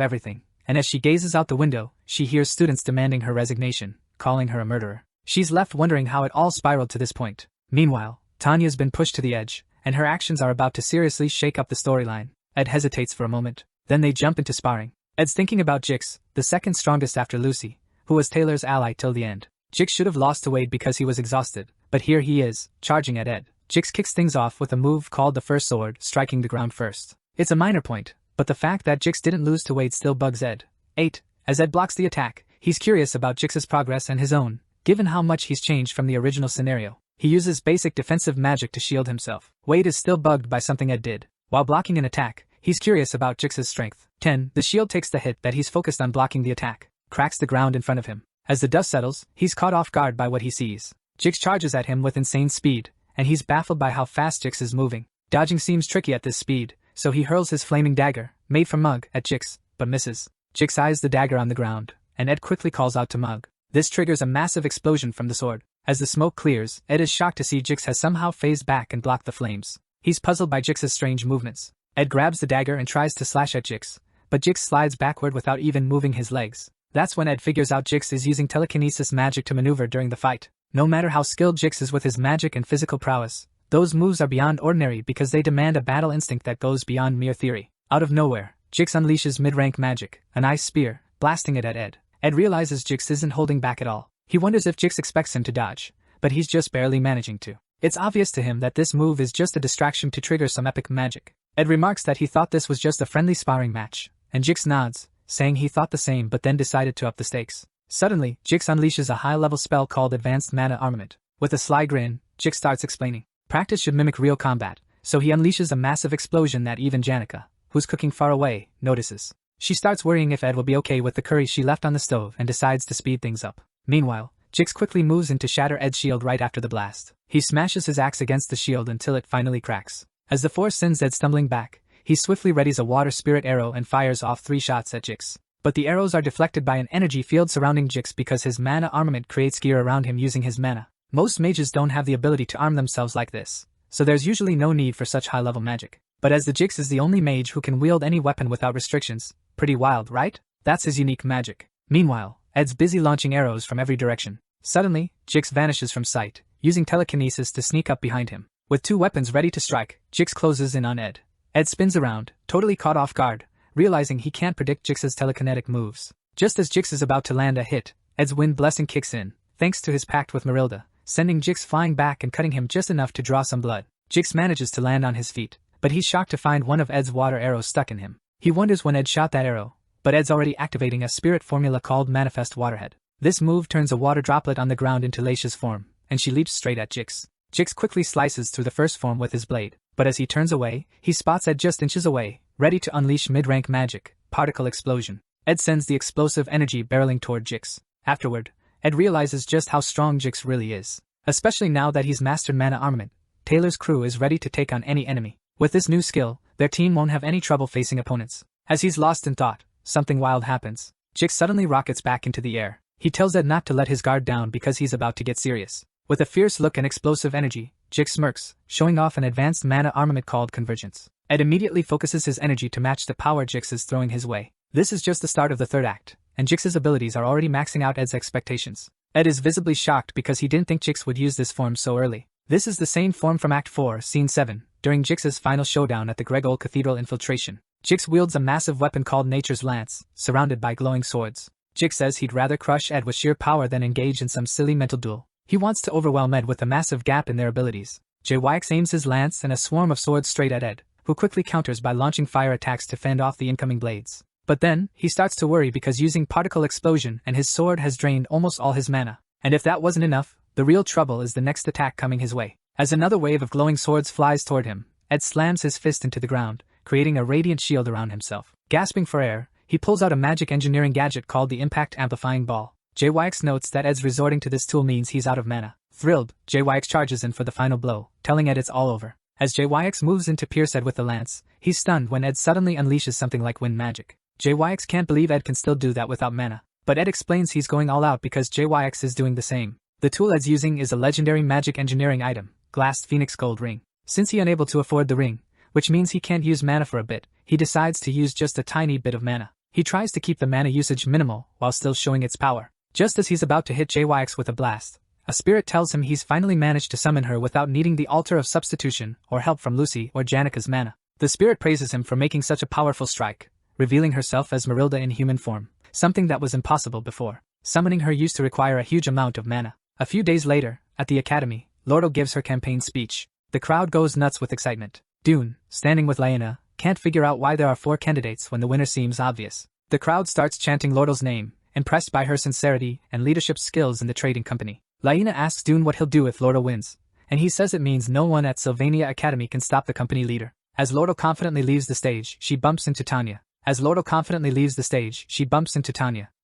S1: everything, and as she gazes out the window, she hears students demanding her resignation, calling her a murderer. She's left wondering how it all spiraled to this point. Meanwhile, Tanya's been pushed to the edge, and her actions are about to seriously shake up the storyline. Ed hesitates for a moment, then they jump into sparring. Ed's thinking about Jix, the second strongest after Lucy, who was Taylor's ally till the end. Jix should have lost to Wade because he was exhausted, but here he is, charging at Ed. Jix kicks things off with a move called the first sword, striking the ground first. It's a minor point, but the fact that Jix didn't lose to Wade still bugs Ed. 8. As Ed blocks the attack, he's curious about Jix's progress and his own, given how much he's changed from the original scenario. He uses basic defensive magic to shield himself. Wade is still bugged by something Ed did. While blocking an attack, he's curious about Jix's strength. 10. The shield takes the hit that he's focused on blocking the attack, cracks the ground in front of him. As the dust settles, he's caught off guard by what he sees. Jix charges at him with insane speed, and he's baffled by how fast Jix is moving. Dodging seems tricky at this speed, so he hurls his flaming dagger, made from Mug, at Jix, but misses. Jix eyes the dagger on the ground, and Ed quickly calls out to Mug. This triggers a massive explosion from the sword. As the smoke clears, Ed is shocked to see Jix has somehow phased back and blocked the flames. He's puzzled by Jix's strange movements. Ed grabs the dagger and tries to slash at Jix, but Jix slides backward without even moving his legs. That's when Ed figures out Jix is using telekinesis magic to maneuver during the fight. No matter how skilled Jix is with his magic and physical prowess, those moves are beyond ordinary because they demand a battle instinct that goes beyond mere theory. Out of nowhere, Jix unleashes mid-rank magic, an ice spear, blasting it at Ed. Ed realizes Jix isn't holding back at all. He wonders if Jix expects him to dodge, but he's just barely managing to. It's obvious to him that this move is just a distraction to trigger some epic magic. Ed remarks that he thought this was just a friendly sparring match, and Jix nods, saying he thought the same but then decided to up the stakes. Suddenly, Jix unleashes a high-level spell called Advanced Mana Armament. With a sly grin, Jix starts explaining. Practice should mimic real combat, so he unleashes a massive explosion that even Janica, who's cooking far away, notices. She starts worrying if Ed will be okay with the curry she left on the stove and decides to speed things up. Meanwhile, Jix quickly moves in to shatter Ed's shield right after the blast. He smashes his axe against the shield until it finally cracks. As the force sends Ed stumbling back, he swiftly readies a water spirit arrow and fires off 3 shots at Jix. But the arrows are deflected by an energy field surrounding Jix because his mana armament creates gear around him using his mana. Most mages don't have the ability to arm themselves like this, so there's usually no need for such high-level magic. But as the Jix is the only mage who can wield any weapon without restrictions, pretty wild, right? That's his unique magic. Meanwhile, Ed's busy launching arrows from every direction. Suddenly, Jix vanishes from sight, using telekinesis to sneak up behind him. With 2 weapons ready to strike, Jix closes in on Ed. Ed spins around, totally caught off guard, realizing he can't predict Jix's telekinetic moves. Just as Jix is about to land a hit, Ed's wind blessing kicks in, thanks to his pact with Marilda, sending Jix flying back and cutting him just enough to draw some blood. Jix manages to land on his feet, but he's shocked to find one of Ed's water arrows stuck in him. He wonders when Ed shot that arrow, but Ed's already activating a spirit formula called Manifest Waterhead. This move turns a water droplet on the ground into Laisha's form, and she leaps straight at Jix. Jix quickly slices through the first form with his blade, but as he turns away, he spots Ed just inches away, ready to unleash mid-rank magic, Particle Explosion. Ed sends the explosive energy barreling toward Jix. Afterward, Ed realizes just how strong Jix really is. Especially now that he's mastered mana armament, Taylor's crew is ready to take on any enemy. With this new skill, their team won't have any trouble facing opponents. As he's lost in thought, something wild happens. Jix suddenly rockets back into the air. He tells Ed not to let his guard down because he's about to get serious. With a fierce look and explosive energy, Jix smirks, showing off an advanced mana armament called Convergence. Ed immediately focuses his energy to match the power Jix is throwing his way. This is just the start of the 3rd act, and Jix's abilities are already maxing out Ed's expectations. Ed is visibly shocked because he didn't think Jix would use this form so early. This is the same form from Act 4, Scene 7, during Jix's final showdown at the Gregol Cathedral infiltration. Jix wields a massive weapon called Nature's Lance, surrounded by glowing swords. Jix says he'd rather crush Ed with sheer power than engage in some silly mental duel. He wants to overwhelm Ed with a massive gap in their abilities. JYX aims his lance and a swarm of swords straight at Ed, who quickly counters by launching fire attacks to fend off the incoming blades. But then, he starts to worry because using Particle Explosion and his sword has drained almost all his mana. And if that wasn't enough, the real trouble is the next attack coming his way. As another wave of glowing swords flies toward him, Ed slams his fist into the ground, creating a radiant shield around himself. Gasping for air, he pulls out a magic engineering gadget called the Impact Amplifying Ball. JYX notes that Ed's resorting to this tool means he's out of mana. Thrilled, JYX charges in for the final blow, telling Ed it's all over. As JYX moves in to pierce Ed with the lance, he's stunned when Ed suddenly unleashes something like wind magic. JYX can't believe Ed can still do that without mana, but Ed explains he's going all out because JYX is doing the same. The tool Ed's using is a legendary magic engineering item, Glassed Phoenix Gold Ring. Since he's unable to afford the ring, which means he can't use mana for a bit, he decides to use just a tiny bit of mana. He tries to keep the mana usage minimal while still showing its power. Just as he's about to hit JYX with a blast, a spirit tells him he's finally managed to summon her without needing the altar of substitution or help from Lucy or Janika's mana. The spirit praises him for making such a powerful strike, revealing herself as Marilda in human form, something that was impossible before. Summoning her used to require a huge amount of mana. A few days later, at the academy, Lordo gives her campaign speech. The crowd goes nuts with excitement. Dune, standing with Laena, can't figure out why there are 4 candidates when the winner seems obvious. The crowd starts chanting Lordo's name, impressed by her sincerity and leadership skills in the trading company. Laena asks Dune what he'll do if Lordo wins, and he says it means no one at Sylvania Academy can stop the company leader. As Lordo confidently leaves the stage, she bumps into Tanya.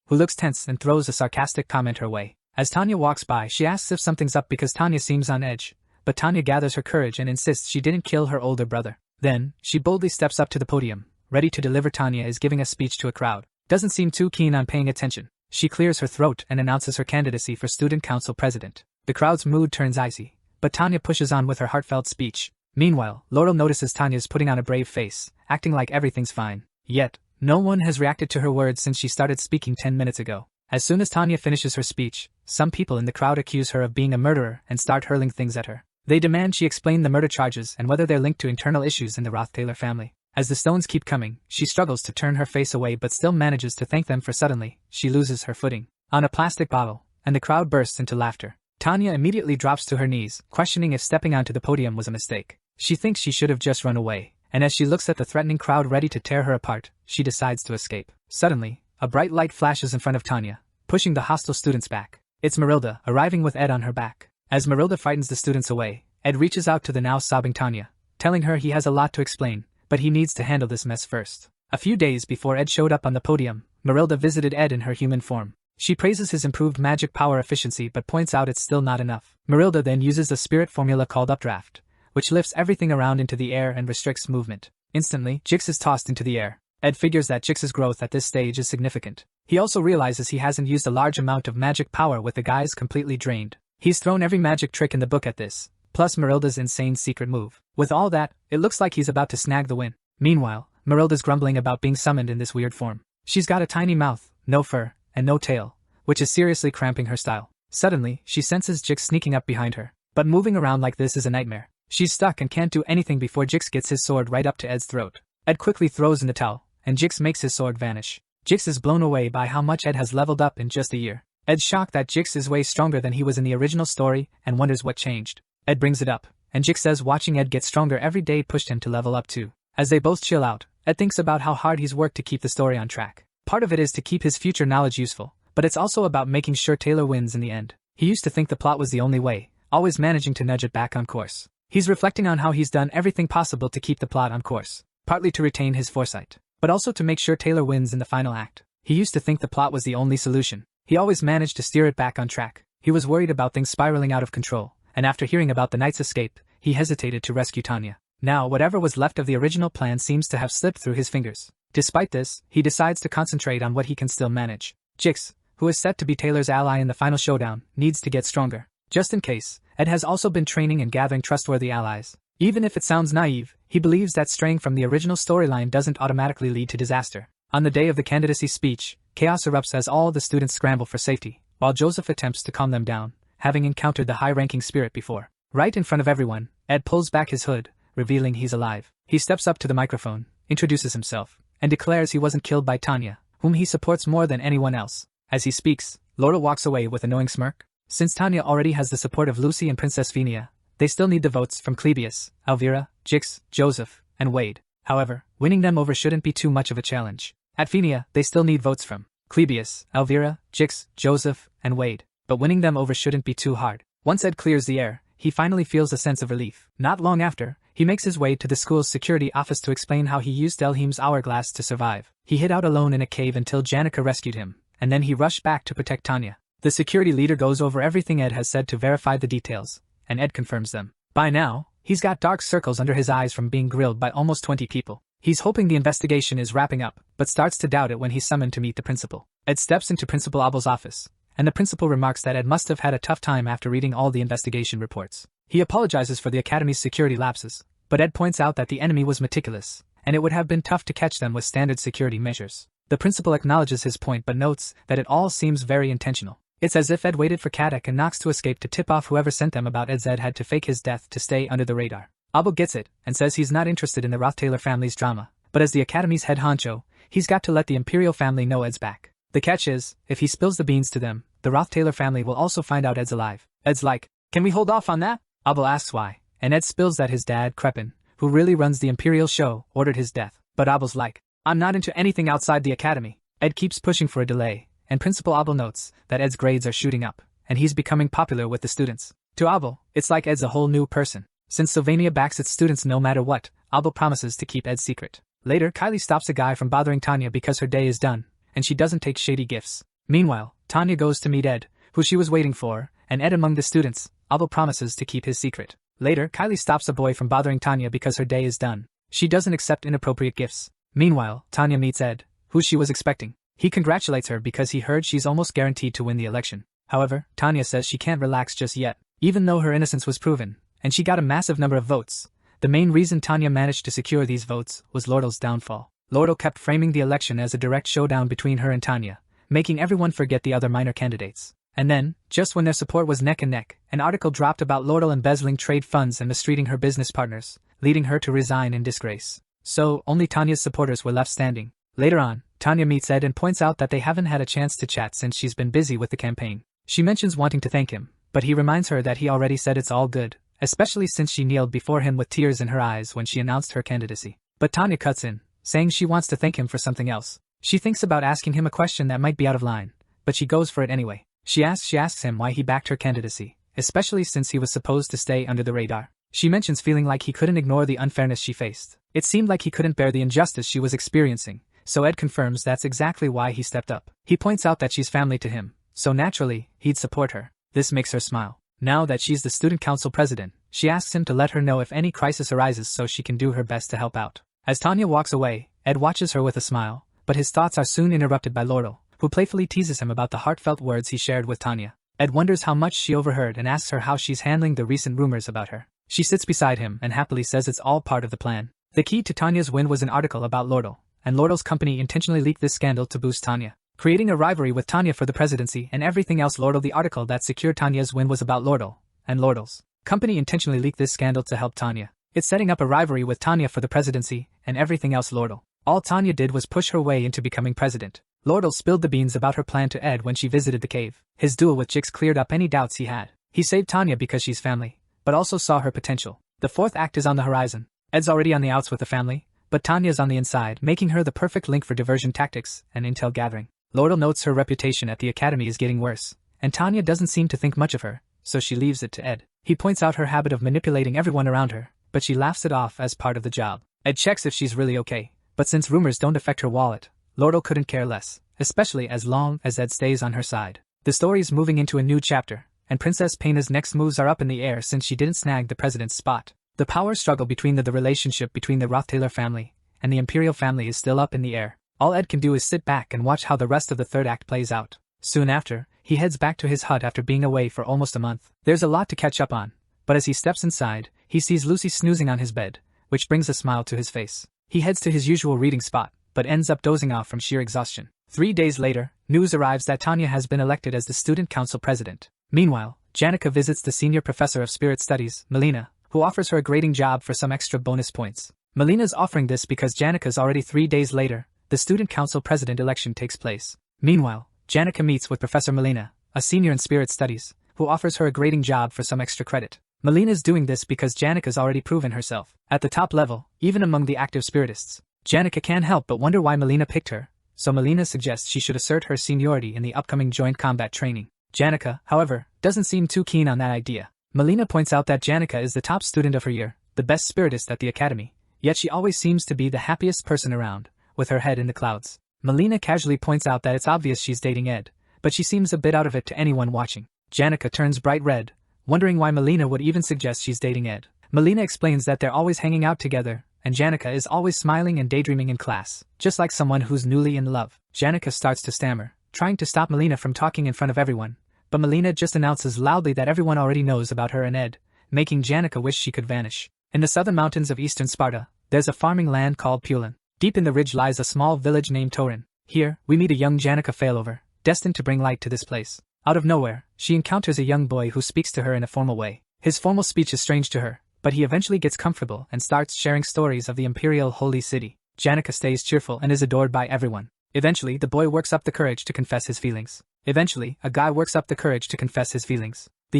S1: Who looks tense and throws a sarcastic comment her way. As Tanya walks by, she asks if something's up because Tanya seems on edge, but Tanya gathers her courage and insists she didn't kill her older brother. Then, she boldly steps up to the podium, ready to deliver. Tanya is giving a speech to a crowd. Doesn't seem too keen on paying attention. She clears her throat and announces her candidacy for student council president. The crowd's mood turns icy, but Tanya pushes on with her heartfelt speech. Meanwhile, Lordo notices Tanya's putting on a brave face, acting like everything's fine. Yet, no one has reacted to her words since she started speaking 10 minutes ago. As soon as Tanya finishes her speech, some people in the crowd accuse her of being a murderer and start hurling things at her. They demand she explain the murder charges and whether they're linked to internal issues in the Roth-Taylor family. As the stones keep coming, she struggles to turn her face away but still manages to thank them for suddenly, she loses her footing on a plastic bottle, and the crowd bursts into laughter. Tanya immediately drops to her knees, questioning if stepping onto the podium was a mistake. She thinks she should have just run away, and as she looks at the threatening crowd ready to tear her apart, she decides to escape. Suddenly, a bright light flashes in front of Tanya, pushing the hostile students back. It's Marilda, arriving with Ed on her back. As Marilda frightens the students away, Ed reaches out to the now sobbing Tanya, telling her he has a lot to explain, but he needs to handle this mess first. A few days before Ed showed up on the podium, Marilda visited Ed in her human form. She praises his improved magic power efficiency but points out it's still not enough. Marilda then uses a spirit formula called Updraft, which lifts everything around into the air and restricts movement. Instantly, Jix is tossed into the air. Ed figures that Jix's growth at this stage is significant. He also realizes he hasn't used a large amount of magic power with the guys completely drained. He's thrown every magic trick in the book at this, plus Marilda's insane secret move. With all that, it looks like he's about to snag the win. Meanwhile, Marilda's grumbling about being summoned in this weird form. She's got a tiny mouth, no fur, and no tail, which is seriously cramping her style. Suddenly, she senses Jix sneaking up behind her, but moving around like this is a nightmare. She's stuck and can't do anything before Jix gets his sword right up to Ed's throat. Ed quickly throws in the towel, and Jix makes his sword vanish. Jix is blown away by how much Ed has leveled up in just a year. Ed's shocked that Jix is way stronger than he was in the original story and wonders what changed. Ed brings it up, and Jix says watching Ed get stronger every day pushed him to level up too. As they both chill out, Ed thinks about how hard he's worked to keep the story on track. Part of it is to keep his future knowledge useful, but it's also about making sure Taylor wins in the end. He used to think the plot was the only way, always managing to nudge it back on course. He's reflecting on how he's done everything possible to keep the plot on course, partly to retain his foresight, but also to make sure Taylor wins in the final act. He used to think the plot was the only solution. He always managed to steer it back on track. He was worried about things spiraling out of control, and after hearing about the knight's escape, he hesitated to rescue Tanya. Now whatever was left of the original plan seems to have slipped through his fingers. Despite this, he decides to concentrate on what he can still manage. Jix, who is set to be Taylor's ally in the final showdown, needs to get stronger. Just in case, Ed has also been training and gathering trustworthy allies. Even if it sounds naive, he believes that straying from the original storyline doesn't automatically lead to disaster. On the day of the candidacy speech, chaos erupts as all the students scramble for safety, while Joseph attempts to calm them down, having encountered the high-ranking spirit before. Right in front of everyone, Ed pulls back his hood, revealing he's alive. He steps up to the microphone, introduces himself, and declares he wasn't killed by Tanya, whom he supports more than anyone else. As he speaks, Laura walks away with a knowing smirk. Since Tanya already has the support of Lucy and Princess Phinia, they still need the votes from Clebius, Elvira, Jix, Joseph, and Wade. However, winning them over shouldn't be too much of a challenge. At Phinia, they still need votes from Clebius, Elvira, Jix, Joseph, and Wade, but winning them over shouldn't be too hard. Once Ed clears the air, he finally feels a sense of relief. Not long after, he makes his way to the school's security office to explain how he used Elheim's hourglass to survive. He hid out alone in a cave until Janica rescued him, and then he rushed back to protect Tanya. The security leader goes over everything Ed has said to verify the details, and Ed confirms them. By now, he's got dark circles under his eyes from being grilled by almost 20 people. He's hoping the investigation is wrapping up, but starts to doubt it when he's summoned to meet the principal. Ed steps into Principal Abel's office, and the principal remarks that Ed must have had a tough time after reading all the investigation reports. He apologizes for the academy's security lapses, but Ed points out that the enemy was meticulous, and it would have been tough to catch them with standard security measures. The principal acknowledges his point but notes that it all seems very intentional. It's as if Ed waited for Kadek and Knox to escape to tip off whoever sent them about Ed had to fake his death to stay under the radar. Abel gets it, and says he's not interested in the Rothtailor family's drama, but as the academy's head honcho, he's got to let the Imperial family know Ed's back. The catch is, if he spills the beans to them, the Rothtailor family will also find out Ed's alive. Ed's like, "Can we hold off on that?" Abel asks why, and Ed spills that his dad, Crepin, who really runs the Imperial show, ordered his death. But Abel's like, "I'm not into anything outside the academy." Ed keeps pushing for a delay, and Principal Abel notes that Ed's grades are shooting up, and he's becoming popular with the students. To Abel, it's like Ed's a whole new person. Since Sylvania backs its students no matter what, Abel promises to keep Ed's secret. Later, Kylie stops a guy from bothering Tanya because her day is done, and she doesn't take shady gifts. Meanwhile, Tanya goes to meet Ed, who she was waiting for, and Ed among the students, Abel promises to keep his secret. Later, Kylie stops a boy from bothering Tanya because her day is done. She doesn't accept inappropriate gifts. Meanwhile, Tanya meets Ed, who she was expecting. He congratulates her because he heard she's almost guaranteed to win the election. However, Tanya says she can't relax just yet, even though her innocence was proven, and she got a massive number of votes. The main reason Tanya managed to secure these votes was Lordle's downfall. Lordle kept framing the election as a direct showdown between her and Tanya, making everyone forget the other minor candidates. And then, just when their support was neck and neck, an article dropped about Lordle embezzling trade funds and mistreating her business partners, leading her to resign in disgrace. So, only Tanya's supporters were left standing. Later on, Tanya meets Ed and points out that they haven't had a chance to chat since she's been busy with the campaign. She mentions wanting to thank him, but he reminds her that he already said it's all good, especially since she kneeled before him with tears in her eyes when she announced her candidacy. But Tanya cuts in, saying she wants to thank him for something else. She thinks about asking him a question that might be out of line, but she goes for it anyway. She asks him why he backed her candidacy, especially since he was supposed to stay under the radar. She mentions feeling like he couldn't ignore the unfairness she faced. It seemed like he couldn't bear the injustice she was experiencing, so Ed confirms that's exactly why he stepped up. He points out that she's family to him, so naturally, he'd support her. This makes her smile. Now that she's the student council president, she asks him to let her know if any crisis arises so she can do her best to help out. As Tanya walks away, Ed watches her with a smile, but his thoughts are soon interrupted by Lordle, who playfully teases him about the heartfelt words he shared with Tanya. Ed wonders how much she overheard and asks her how she's handling the recent rumors about her. She sits beside him and happily says it's all part of the plan. The key to Tanya's win was an article about Lordle, and Lordle's company intentionally leaked this scandal to boost Tanya, creating a rivalry with Tanya for the presidency and everything else. The article that secured Tanya's win was about Lordle, and Lordle's company intentionally leaked this scandal to help Tanya. It's setting up a rivalry with Tanya for the presidency and everything else. Lordle. All Tanya did was push her way into becoming president. Lordle spilled the beans about her plan to Ed when she visited the cave. His duel with Jix cleared up any doubts he had. He saved Tanya because she's family, but also saw her potential. The fourth act is on the horizon. Ed's already on the outs with the family, but Tanya's on the inside, making her the perfect link for diversion tactics and intel gathering. Lordle notes her reputation at the academy is getting worse, and Tanya doesn't seem to think much of her, so she leaves it to Ed. He points out her habit of manipulating everyone around her, but she laughs it off as part of the job. Ed checks if she's really okay, but since rumors don't affect her wallet, Lordle couldn't care less, especially as long as Ed stays on her side. The story is moving into a new chapter, and Princess Paina's next moves are up in the air since she didn't snag the president's spot. The power struggle between the relationship between the Rothtailor family and the Imperial family is still up in the air. All Ed can do is sit back and watch how the rest of the third act plays out. Soon after, he heads back to his hut after being away for almost a month. There's a lot to catch up on, but as he steps inside, he sees Lucy snoozing on his bed, which brings a smile to his face. He heads to his usual reading spot, but ends up dozing off from sheer exhaustion. 3 days later, news arrives that Tanya has been elected as the student council president. Meanwhile, Janica visits the senior professor of spirit studies, Melina, who offers her a grading job for some extra bonus points. Melina's offering this because Janica's already 3 days later, the student council president election takes place. Meanwhile, Janica meets with Professor Melina, a senior in spirit studies, who offers her a grading job for some extra credit. Melina's doing this because Janica's already proven herself at the top level, even among the active spiritists. Janica can't help but wonder why Melina picked her, so Melina suggests she should assert her seniority in the upcoming joint combat training. Janica, however, doesn't seem too keen on that idea. Melina points out that Janica is the top student of her year, the best spiritist at the academy, yet she always seems to be the happiest person around, with her head in the clouds. Melina casually points out that it's obvious she's dating Ed, but she seems a bit out of it to anyone watching. Janica turns bright red, wondering why Melina would even suggest she's dating Ed. Melina explains that they're always hanging out together, and Janica is always smiling and daydreaming in class, just like someone who's newly in love. Janica starts to stammer, trying to stop Melina from talking in front of everyone, but Melina just announces loudly that everyone already knows about her and Ed, making Janica wish she could vanish. In the southern mountains of eastern Sparta, there's a farming land called Pulin. Deep in the ridge lies a small village named Torin. Here, we meet a young Janica failover, destined to bring light to this place. Out of nowhere, she encounters a young boy who speaks to her in a formal way. His formal speech is strange to her, but he eventually gets comfortable and starts sharing stories of the imperial holy city. Janica stays cheerful and is adored by everyone. Eventually, the boy works up the courage to confess his feelings. The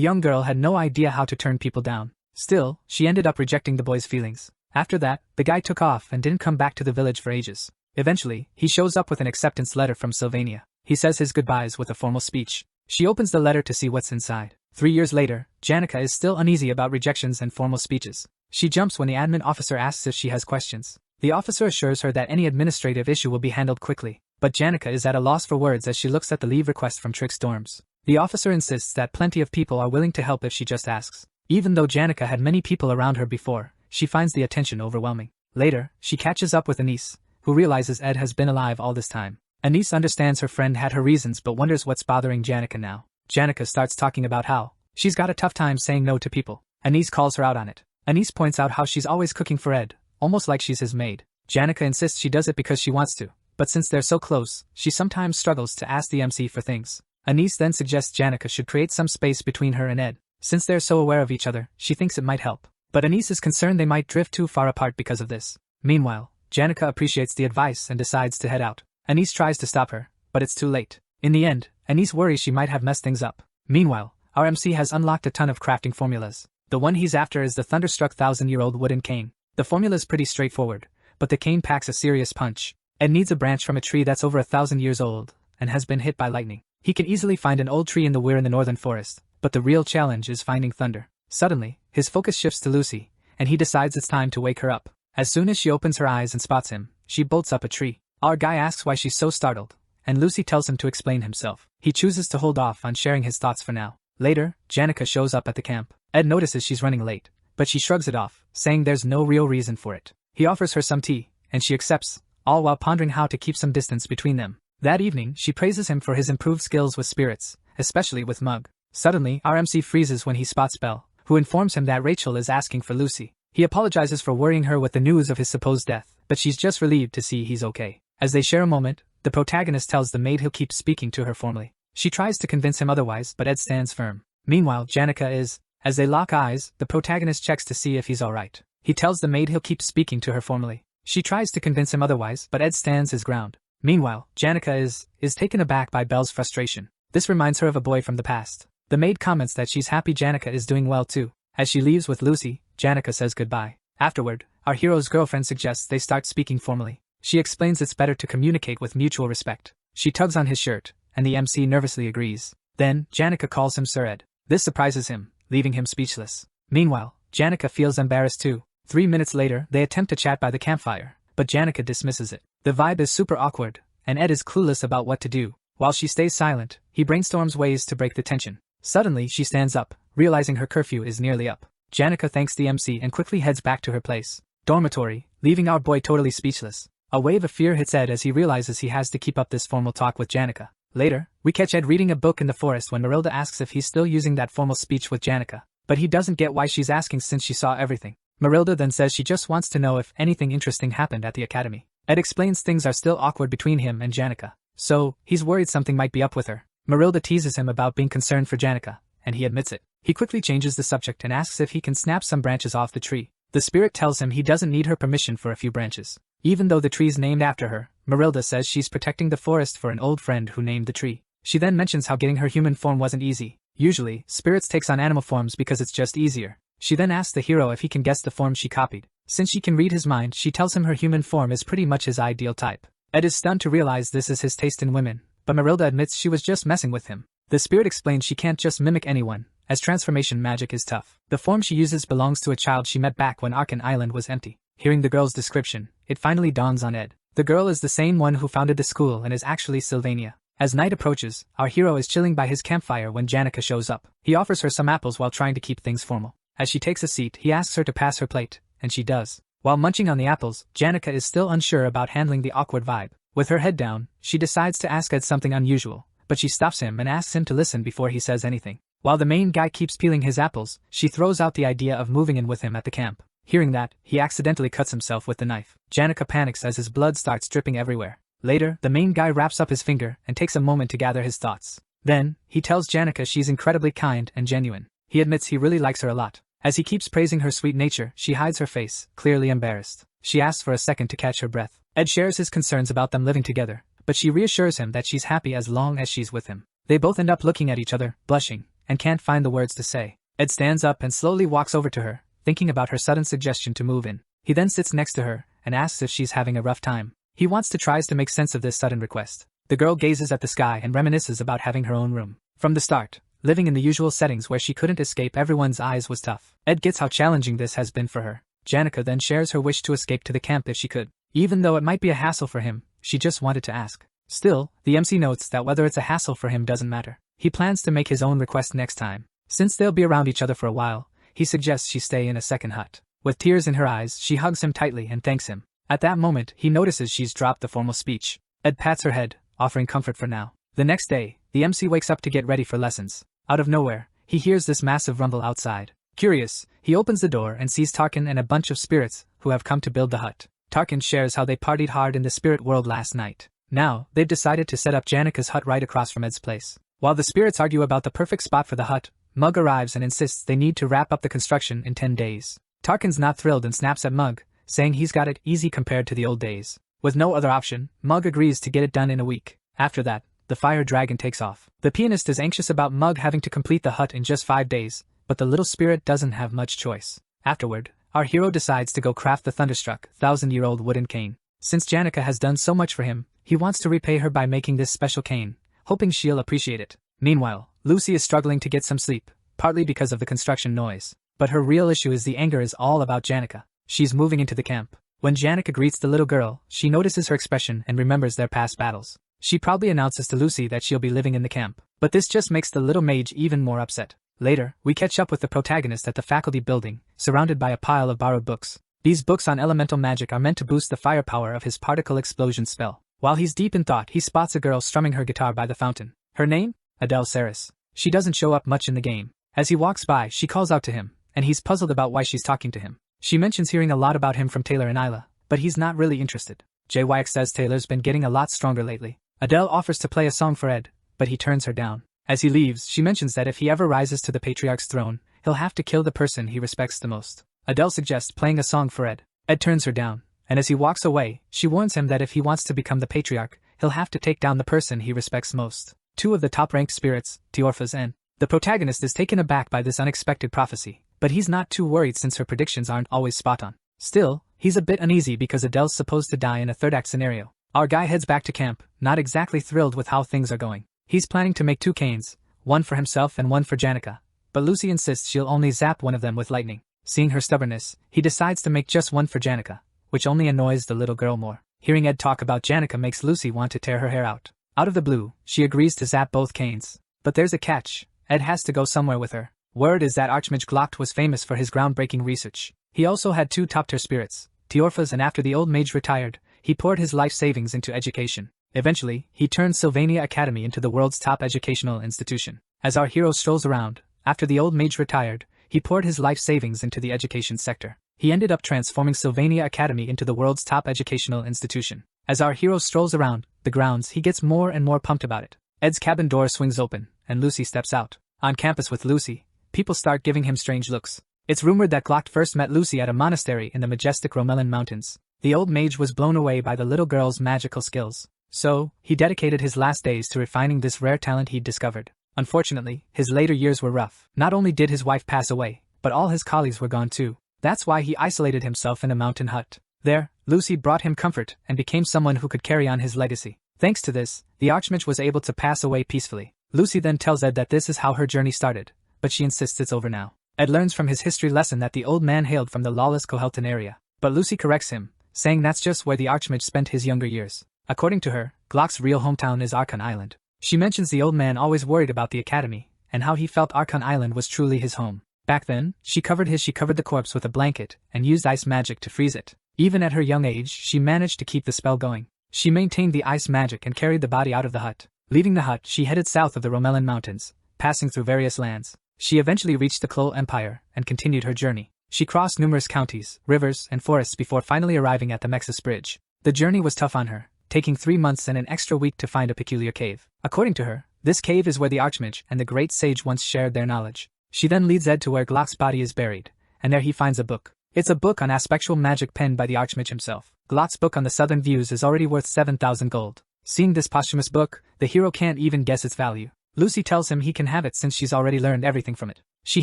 S1: young girl had no idea how to turn people down. Still, she ended up rejecting the boy's feelings. After that, the guy took off and didn't come back to the village for ages. Eventually, he shows up with an acceptance letter from Sylvania. He says his goodbyes with a formal speech. She opens the letter to see what's inside. 3 years later, Janica is still uneasy about rejections and formal speeches. She jumps when the admin officer asks if she has questions. The officer assures her that any administrative issue will be handled quickly, but Janica is at a loss for words as she looks at the leave request from Trix Dorms. The officer insists that plenty of people are willing to help if she just asks. Even though Janica had many people around her before, she finds the attention overwhelming. Later, she catches up with Anise, who realizes Ed has been alive all this time. Anise understands her friend had her reasons but wonders what's bothering Janica now. Janica starts talking about how she's got a tough time saying no to people. Anise calls her out on it. Anise points out how she's always cooking for Ed, almost like she's his maid. Janica insists she does it because she wants to, but since they're so close, she sometimes struggles to ask the MC for things. Anise then suggests Janica should create some space between her and Ed. Since they're so aware of each other, she thinks it might help. But Anise is concerned they might drift too far apart because of this. Meanwhile, Janica appreciates the advice and decides to head out. Anise tries to stop her, but it's too late. In the end, Anise worries she might have messed things up. Meanwhile, our MC has unlocked a ton of crafting formulas. The one he's after is the thunderstruck 1,000-year-old wooden cane. The formula's pretty straightforward, but the cane packs a serious punch. Ed needs a branch from a tree that's over 1,000 years old and has been hit by lightning. He can easily find an old tree in the weir in the northern forest, but the real challenge is finding thunder. Suddenly, his focus shifts to Lucy, and he decides it's time to wake her up. As soon as she opens her eyes and spots him, she bolts up a tree. Our guy asks why she's so startled, and Lucy tells him to explain himself. He chooses to hold off on sharing his thoughts for now. Later, Janica shows up at the camp. Ed notices she's running late, but she shrugs it off, saying there's no real reason for it. He offers her some tea, and she accepts, all while pondering how to keep some distance between them. That evening, she praises him for his improved skills with spirits, especially with Mug. Suddenly, our MC freezes when he spots Belle, who informs him that Rachel is asking for Lucy. He apologizes for worrying her with the news of his supposed death, but she's just relieved to see he's okay. As they share a moment, the protagonist tells the maid he'll keep speaking to her formally. She tries to convince him otherwise, but Ed stands firm. Meanwhile, Janica is. As they lock eyes, the protagonist checks to see if he's alright. He tells the maid he'll keep speaking to her formally. She tries to convince him otherwise, but Ed stands his ground. Meanwhile, Janica is taken aback by Belle's frustration. This reminds her of a boy from the past. The maid comments that she's happy Janica is doing well too. As she leaves with Lucy, Janica says goodbye. Afterward, our hero's girlfriend suggests they start speaking formally. She explains it's better to communicate with mutual respect. She tugs on his shirt, and the MC nervously agrees. Then, Janica calls him Sir Ed. This surprises him, leaving him speechless. Meanwhile, Janica feels embarrassed too. 3 minutes later, they attempt to chat by the campfire, but Janica dismisses it. The vibe is super awkward, and Ed is clueless about what to do. While she stays silent, he brainstorms ways to break the tension. Suddenly, she stands up, realizing her curfew is nearly up. Janica thanks the MC and quickly heads back to her place. Dormitory, leaving our boy totally speechless. A wave of fear hits Ed as he realizes he has to keep up this formal talk with Janica. Later, we catch Ed reading a book in the forest when Marilda asks if he's still using that formal speech with Janica, but he doesn't get why she's asking since she saw everything. Marilda then says she just wants to know if anything interesting happened at the academy. Ed explains things are still awkward between him and Janica, so he's worried something might be up with her. Marilda teases him about being concerned for Janica, and he admits it. He quickly changes the subject and asks if he can snap some branches off the tree. The spirit tells him he doesn't need her permission for a few branches. Even though the tree's named after her, Marilda says she's protecting the forest for an old friend who named the tree. She then mentions how getting her human form wasn't easy. Usually, spirits takes on animal forms because it's just easier. She then asks the hero if he can guess the form she copied. Since she can read his mind, she tells him her human form is pretty much his ideal type. Ed is stunned to realize this is his taste in women, but Marilda admits she was just messing with him. The spirit explains she can't just mimic anyone, as transformation magic is tough. The form she uses belongs to a child she met back when Arkan Island was empty. Hearing the girl's description, it finally dawns on Ed. The girl is the same one who founded the school and is actually Sylvania. As night approaches, our hero is chilling by his campfire when Janica shows up. He offers her some apples while trying to keep things formal. As she takes a seat, he asks her to pass her plate, and she does. While munching on the apples, Janica is still unsure about handling the awkward vibe. With her head down, she decides to ask Ed something unusual, but she stops him and asks him to listen before he says anything. While the main guy keeps peeling his apples, she throws out the idea of moving in with him at the camp. Hearing that, he accidentally cuts himself with the knife. Janica panics as his blood starts dripping everywhere. Later, the main guy wraps up his finger and takes a moment to gather his thoughts. Then, he tells Janica she's incredibly kind and genuine. He admits he really likes her a lot. As he keeps praising her sweet nature, she hides her face, clearly embarrassed. She asks for a second to catch her breath. Ed shares his concerns about them living together, but she reassures him that she's happy as long as she's with him. They both end up looking at each other, blushing, and can't find the words to say. Ed stands up and slowly walks over to her, thinking about her sudden suggestion to move in. He then sits next to her and asks if she's having a rough time. He tries to make sense of this sudden request. The girl gazes at the sky and reminisces about having her own room. From the start, living in the usual settings where she couldn't escape everyone's eyes was tough. Ed gets how challenging this has been for her. Janica then shares her wish to escape to the camp if she could. Even though it might be a hassle for him, she just wanted to ask. Still, the MC notes that whether it's a hassle for him doesn't matter. He plans to make his own request next time. Since they'll be around each other for a while, he suggests she stay in a second hut. With tears in her eyes, she hugs him tightly and thanks him. At that moment, he notices she's dropped the formal speech. Ed pats her head, offering comfort for now. The next day, the MC wakes up to get ready for lessons. Out of nowhere, he hears this massive rumble outside. Curious, he opens the door and sees Tarkin and a bunch of spirits who have come to build the hut. Tarkin shares how they partied hard in the spirit world last night. Now, they've decided to set up Janica's hut right across from Ed's place. While the spirits argue about the perfect spot for the hut, Mug arrives and insists they need to wrap up the construction in 10 days. Tarkin's not thrilled and snaps at Mug, saying he's got it easy compared to the old days. With no other option, Mug agrees to get it done in a week. After that, the fire dragon takes off. The pianist is anxious about Mug having to complete the hut in just 5 days, but the little spirit doesn't have much choice. Afterward, our hero decides to go craft the thunderstruck, 1,000-year-old wooden cane. Since Janica has done so much for him, he wants to repay her by making this special cane, hoping she'll appreciate it. Meanwhile, Lucy is struggling to get some sleep, partly because of the construction noise. But her real issue is the anger is all about Janica. She's moving into the camp. When Janica greets the little girl, she notices her expression and remembers their past battles. She probably announces to Lucy that she'll be living in the camp, but this just makes the little mage even more upset. Later, we catch up with the protagonist at the faculty building, surrounded by a pile of borrowed books. These books on elemental magic are meant to boost the firepower of his particle explosion spell. While he's deep in thought, he spots a girl strumming her guitar by the fountain. Her name? Adele Saris. She doesn't show up much in the game. As he walks by, she calls out to him, and he's puzzled about why she's talking to him. She mentions hearing a lot about him from Taylor and Isla, but he's not really interested. JYX says Taylor's been getting a lot stronger lately. Adele offers to play a song for Ed, but he turns her down. As he leaves, she mentions that if he ever rises to the patriarch's throne, he'll have to kill the person he respects the most. Adele suggests playing a song for Ed. Ed turns her down, and as he walks away, she warns him that if he wants to become the patriarch, he'll have to take down the person he respects most. Two of the top-ranked spirits, Teorphas and the protagonist is taken aback by this unexpected prophecy, but he's not too worried since her predictions aren't always spot on. Still, he's a bit uneasy because Adele's supposed to die in a third-act scenario. Our guy heads back to camp, not exactly thrilled with how things are going. He's planning to make 2 canes, one for himself and one for Janica, but Lucy insists she'll only zap one of them with lightning. Seeing her stubbornness, he decides to make just one for Janica, which only annoys the little girl more. Hearing Ed talk about Janica makes Lucy want to tear her hair out. Out of the blue, she agrees to zap both canes. But there's a catch. Ed has to go somewhere with her. Word is that Archmage Glocht was famous for his groundbreaking research. He also had 2 top-tier spirits, Teorphas, and after the old mage retired, he poured his life savings into education. Eventually, he turned Sylvania Academy into the world's top educational institution. As our hero strolls around, after the old mage retired, he poured his life savings into the education sector. He ended up transforming Sylvania Academy into the world's top educational institution. As our hero strolls around the grounds, he gets more and more pumped about it. Ed's cabin door swings open, and Lucy steps out. On campus with Lucy, people start giving him strange looks. It's rumored that Glocht first met Lucy at a monastery in the majestic Romelin Mountains. The old mage was blown away by the little girl's magical skills. So, he dedicated his last days to refining this rare talent he'd discovered. Unfortunately, his later years were rough. Not only did his wife pass away, but all his colleagues were gone too. That's why he isolated himself in a mountain hut. There, Lucy brought him comfort and became someone who could carry on his legacy. Thanks to this, the Archmage was able to pass away peacefully. Lucy then tells Ed that this is how her journey started, but she insists it's over now. Ed learns from his history lesson that the old man hailed from the lawless Cohelton area, but Lucy corrects him, saying that's just where the Archmage spent his younger years. According to her, Glock's real hometown is Archon Island. She mentions the old man always worried about the academy, and how he felt Archon Island was truly his home. Back then, she covered the corpse with a blanket and used ice magic to freeze it. Even at her young age, she managed to keep the spell going. She maintained the ice magic and carried the body out of the hut. Leaving the hut, she headed south of the Romellan Mountains, passing through various lands. She eventually reached the Klol Empire and continued her journey. She crossed numerous counties, rivers, and forests before finally arriving at the Mexis Bridge. The journey was tough on her, taking 3 months and an extra week to find a peculiar cave. According to her, this cave is where the Archmage and the Great Sage once shared their knowledge. She then leads Ed to where Glock's body is buried, and there he finds a book. It's a book on aspectual magic penned by the Archmage himself. Glock's book on the Southern Views is already worth 7,000 gold. Seeing this posthumous book, the hero can't even guess its value. Lucy tells him he can have it since she's already learned everything from it. She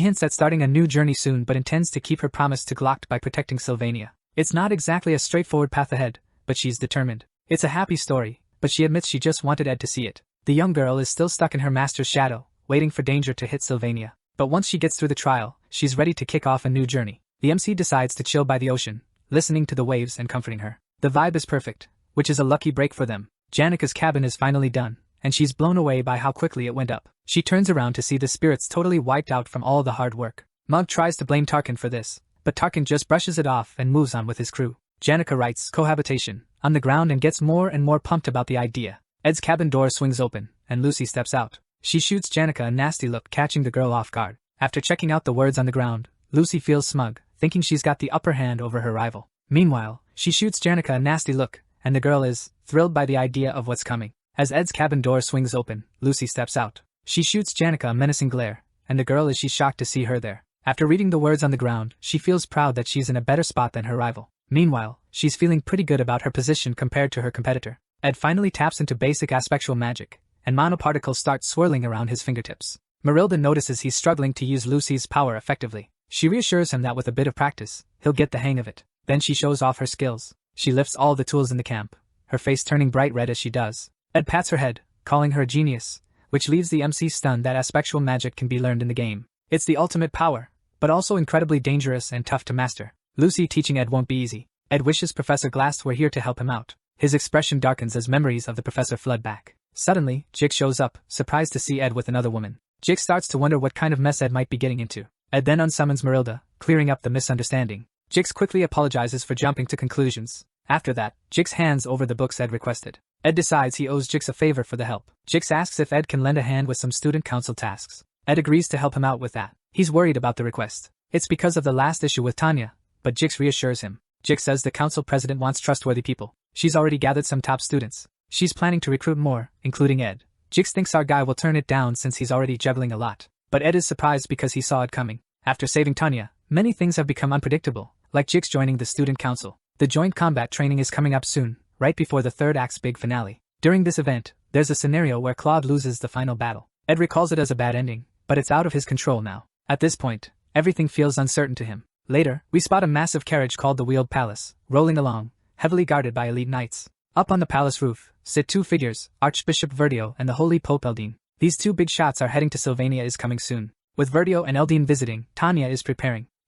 S1: hints at starting a new journey soon but intends to keep her promise to Glock by protecting Sylvania. It's not exactly a straightforward path ahead, but she's determined. It's a happy story, but she admits she just wanted Ed to see it. The young girl is still stuck in her master's shadow, waiting for danger to hit Sylvania. But once she gets through the trial, she's ready to kick off a new journey. The MC decides to chill by the ocean, listening to the waves and comforting her. The vibe is perfect, which is a lucky break for them. Janika's cabin is finally done, and she's blown away by how quickly it went up. She turns around to see the spirits totally wiped out from all the hard work. Mug tries to blame Tarkin for this, but Tarkin just brushes it off and moves on with his crew. Janica writes cohabitation on the ground and gets more and more pumped about the idea. Ed's cabin door swings open, and Lucy steps out. She shoots Janica a nasty look, catching the girl off guard. After checking out the words on the ground, Lucy feels smug, thinking she's got the upper hand over her rival. Meanwhile, she shoots Janica a nasty look, and the girl is thrilled by the idea of what's coming. As Ed's cabin door swings open, Lucy steps out. She shoots Janica a menacing glare, and the girl is shocked to see her there. After reading the words on the ground, she feels proud that she's in a better spot than her rival. Meanwhile, she's feeling pretty good about her position compared to her competitor. Ed finally taps into basic aspectual magic, and monoparticles start swirling around his fingertips. Marilda notices he's struggling to use Lucy's power effectively. She reassures him that with a bit of practice, he'll get the hang of it. Then she shows off her skills. She lifts all the tools in the camp, her face turning bright red as she does. Ed pats her head, calling her a genius, which leaves the MC stunned that aspectual magic can be learned in the game. It's the ultimate power, but also incredibly dangerous and tough to master. Lucy teaching Ed won't be easy. Ed wishes Professor Glass were here to help him out. His expression darkens as memories of the professor flood back. Suddenly, Jix shows up, surprised to see Ed with another woman. Jix starts to wonder what kind of mess Ed might be getting into. Ed then unsummons Marilda, clearing up the misunderstanding. Jix quickly apologizes for jumping to conclusions. After that, Jix hands over the books Ed requested. Ed decides he owes Jix a favor for the help. Jix asks if Ed can lend a hand with some student council tasks. Ed agrees to help him out with that. He's worried about the request. It's because of the last issue with Tanya, but Jix reassures him. Jix says the council president wants trustworthy people. She's already gathered some top students. She's planning to recruit more, including Ed. Jix thinks our guy will turn it down since he's already juggling a lot. But Ed is surprised because he saw it coming. After saving Tanya, many things have become unpredictable, like Jix joining the student council. The joint combat training is coming up soon, right before the third act's big finale. During this event, there's a scenario where Claude loses the final battle. Ed recalls it as a bad ending, but it's out of his control now. At this point, everything feels uncertain to him. Later, we spot a massive carriage called the Wheeled Palace, rolling along, heavily guarded by elite knights. Up on the palace roof, sit two figures, Archbishop Verdio and the Holy Pope Eldine. These two big shots are heading to Sylvania is coming soon. With Verdio and Eldine visiting, Tanya is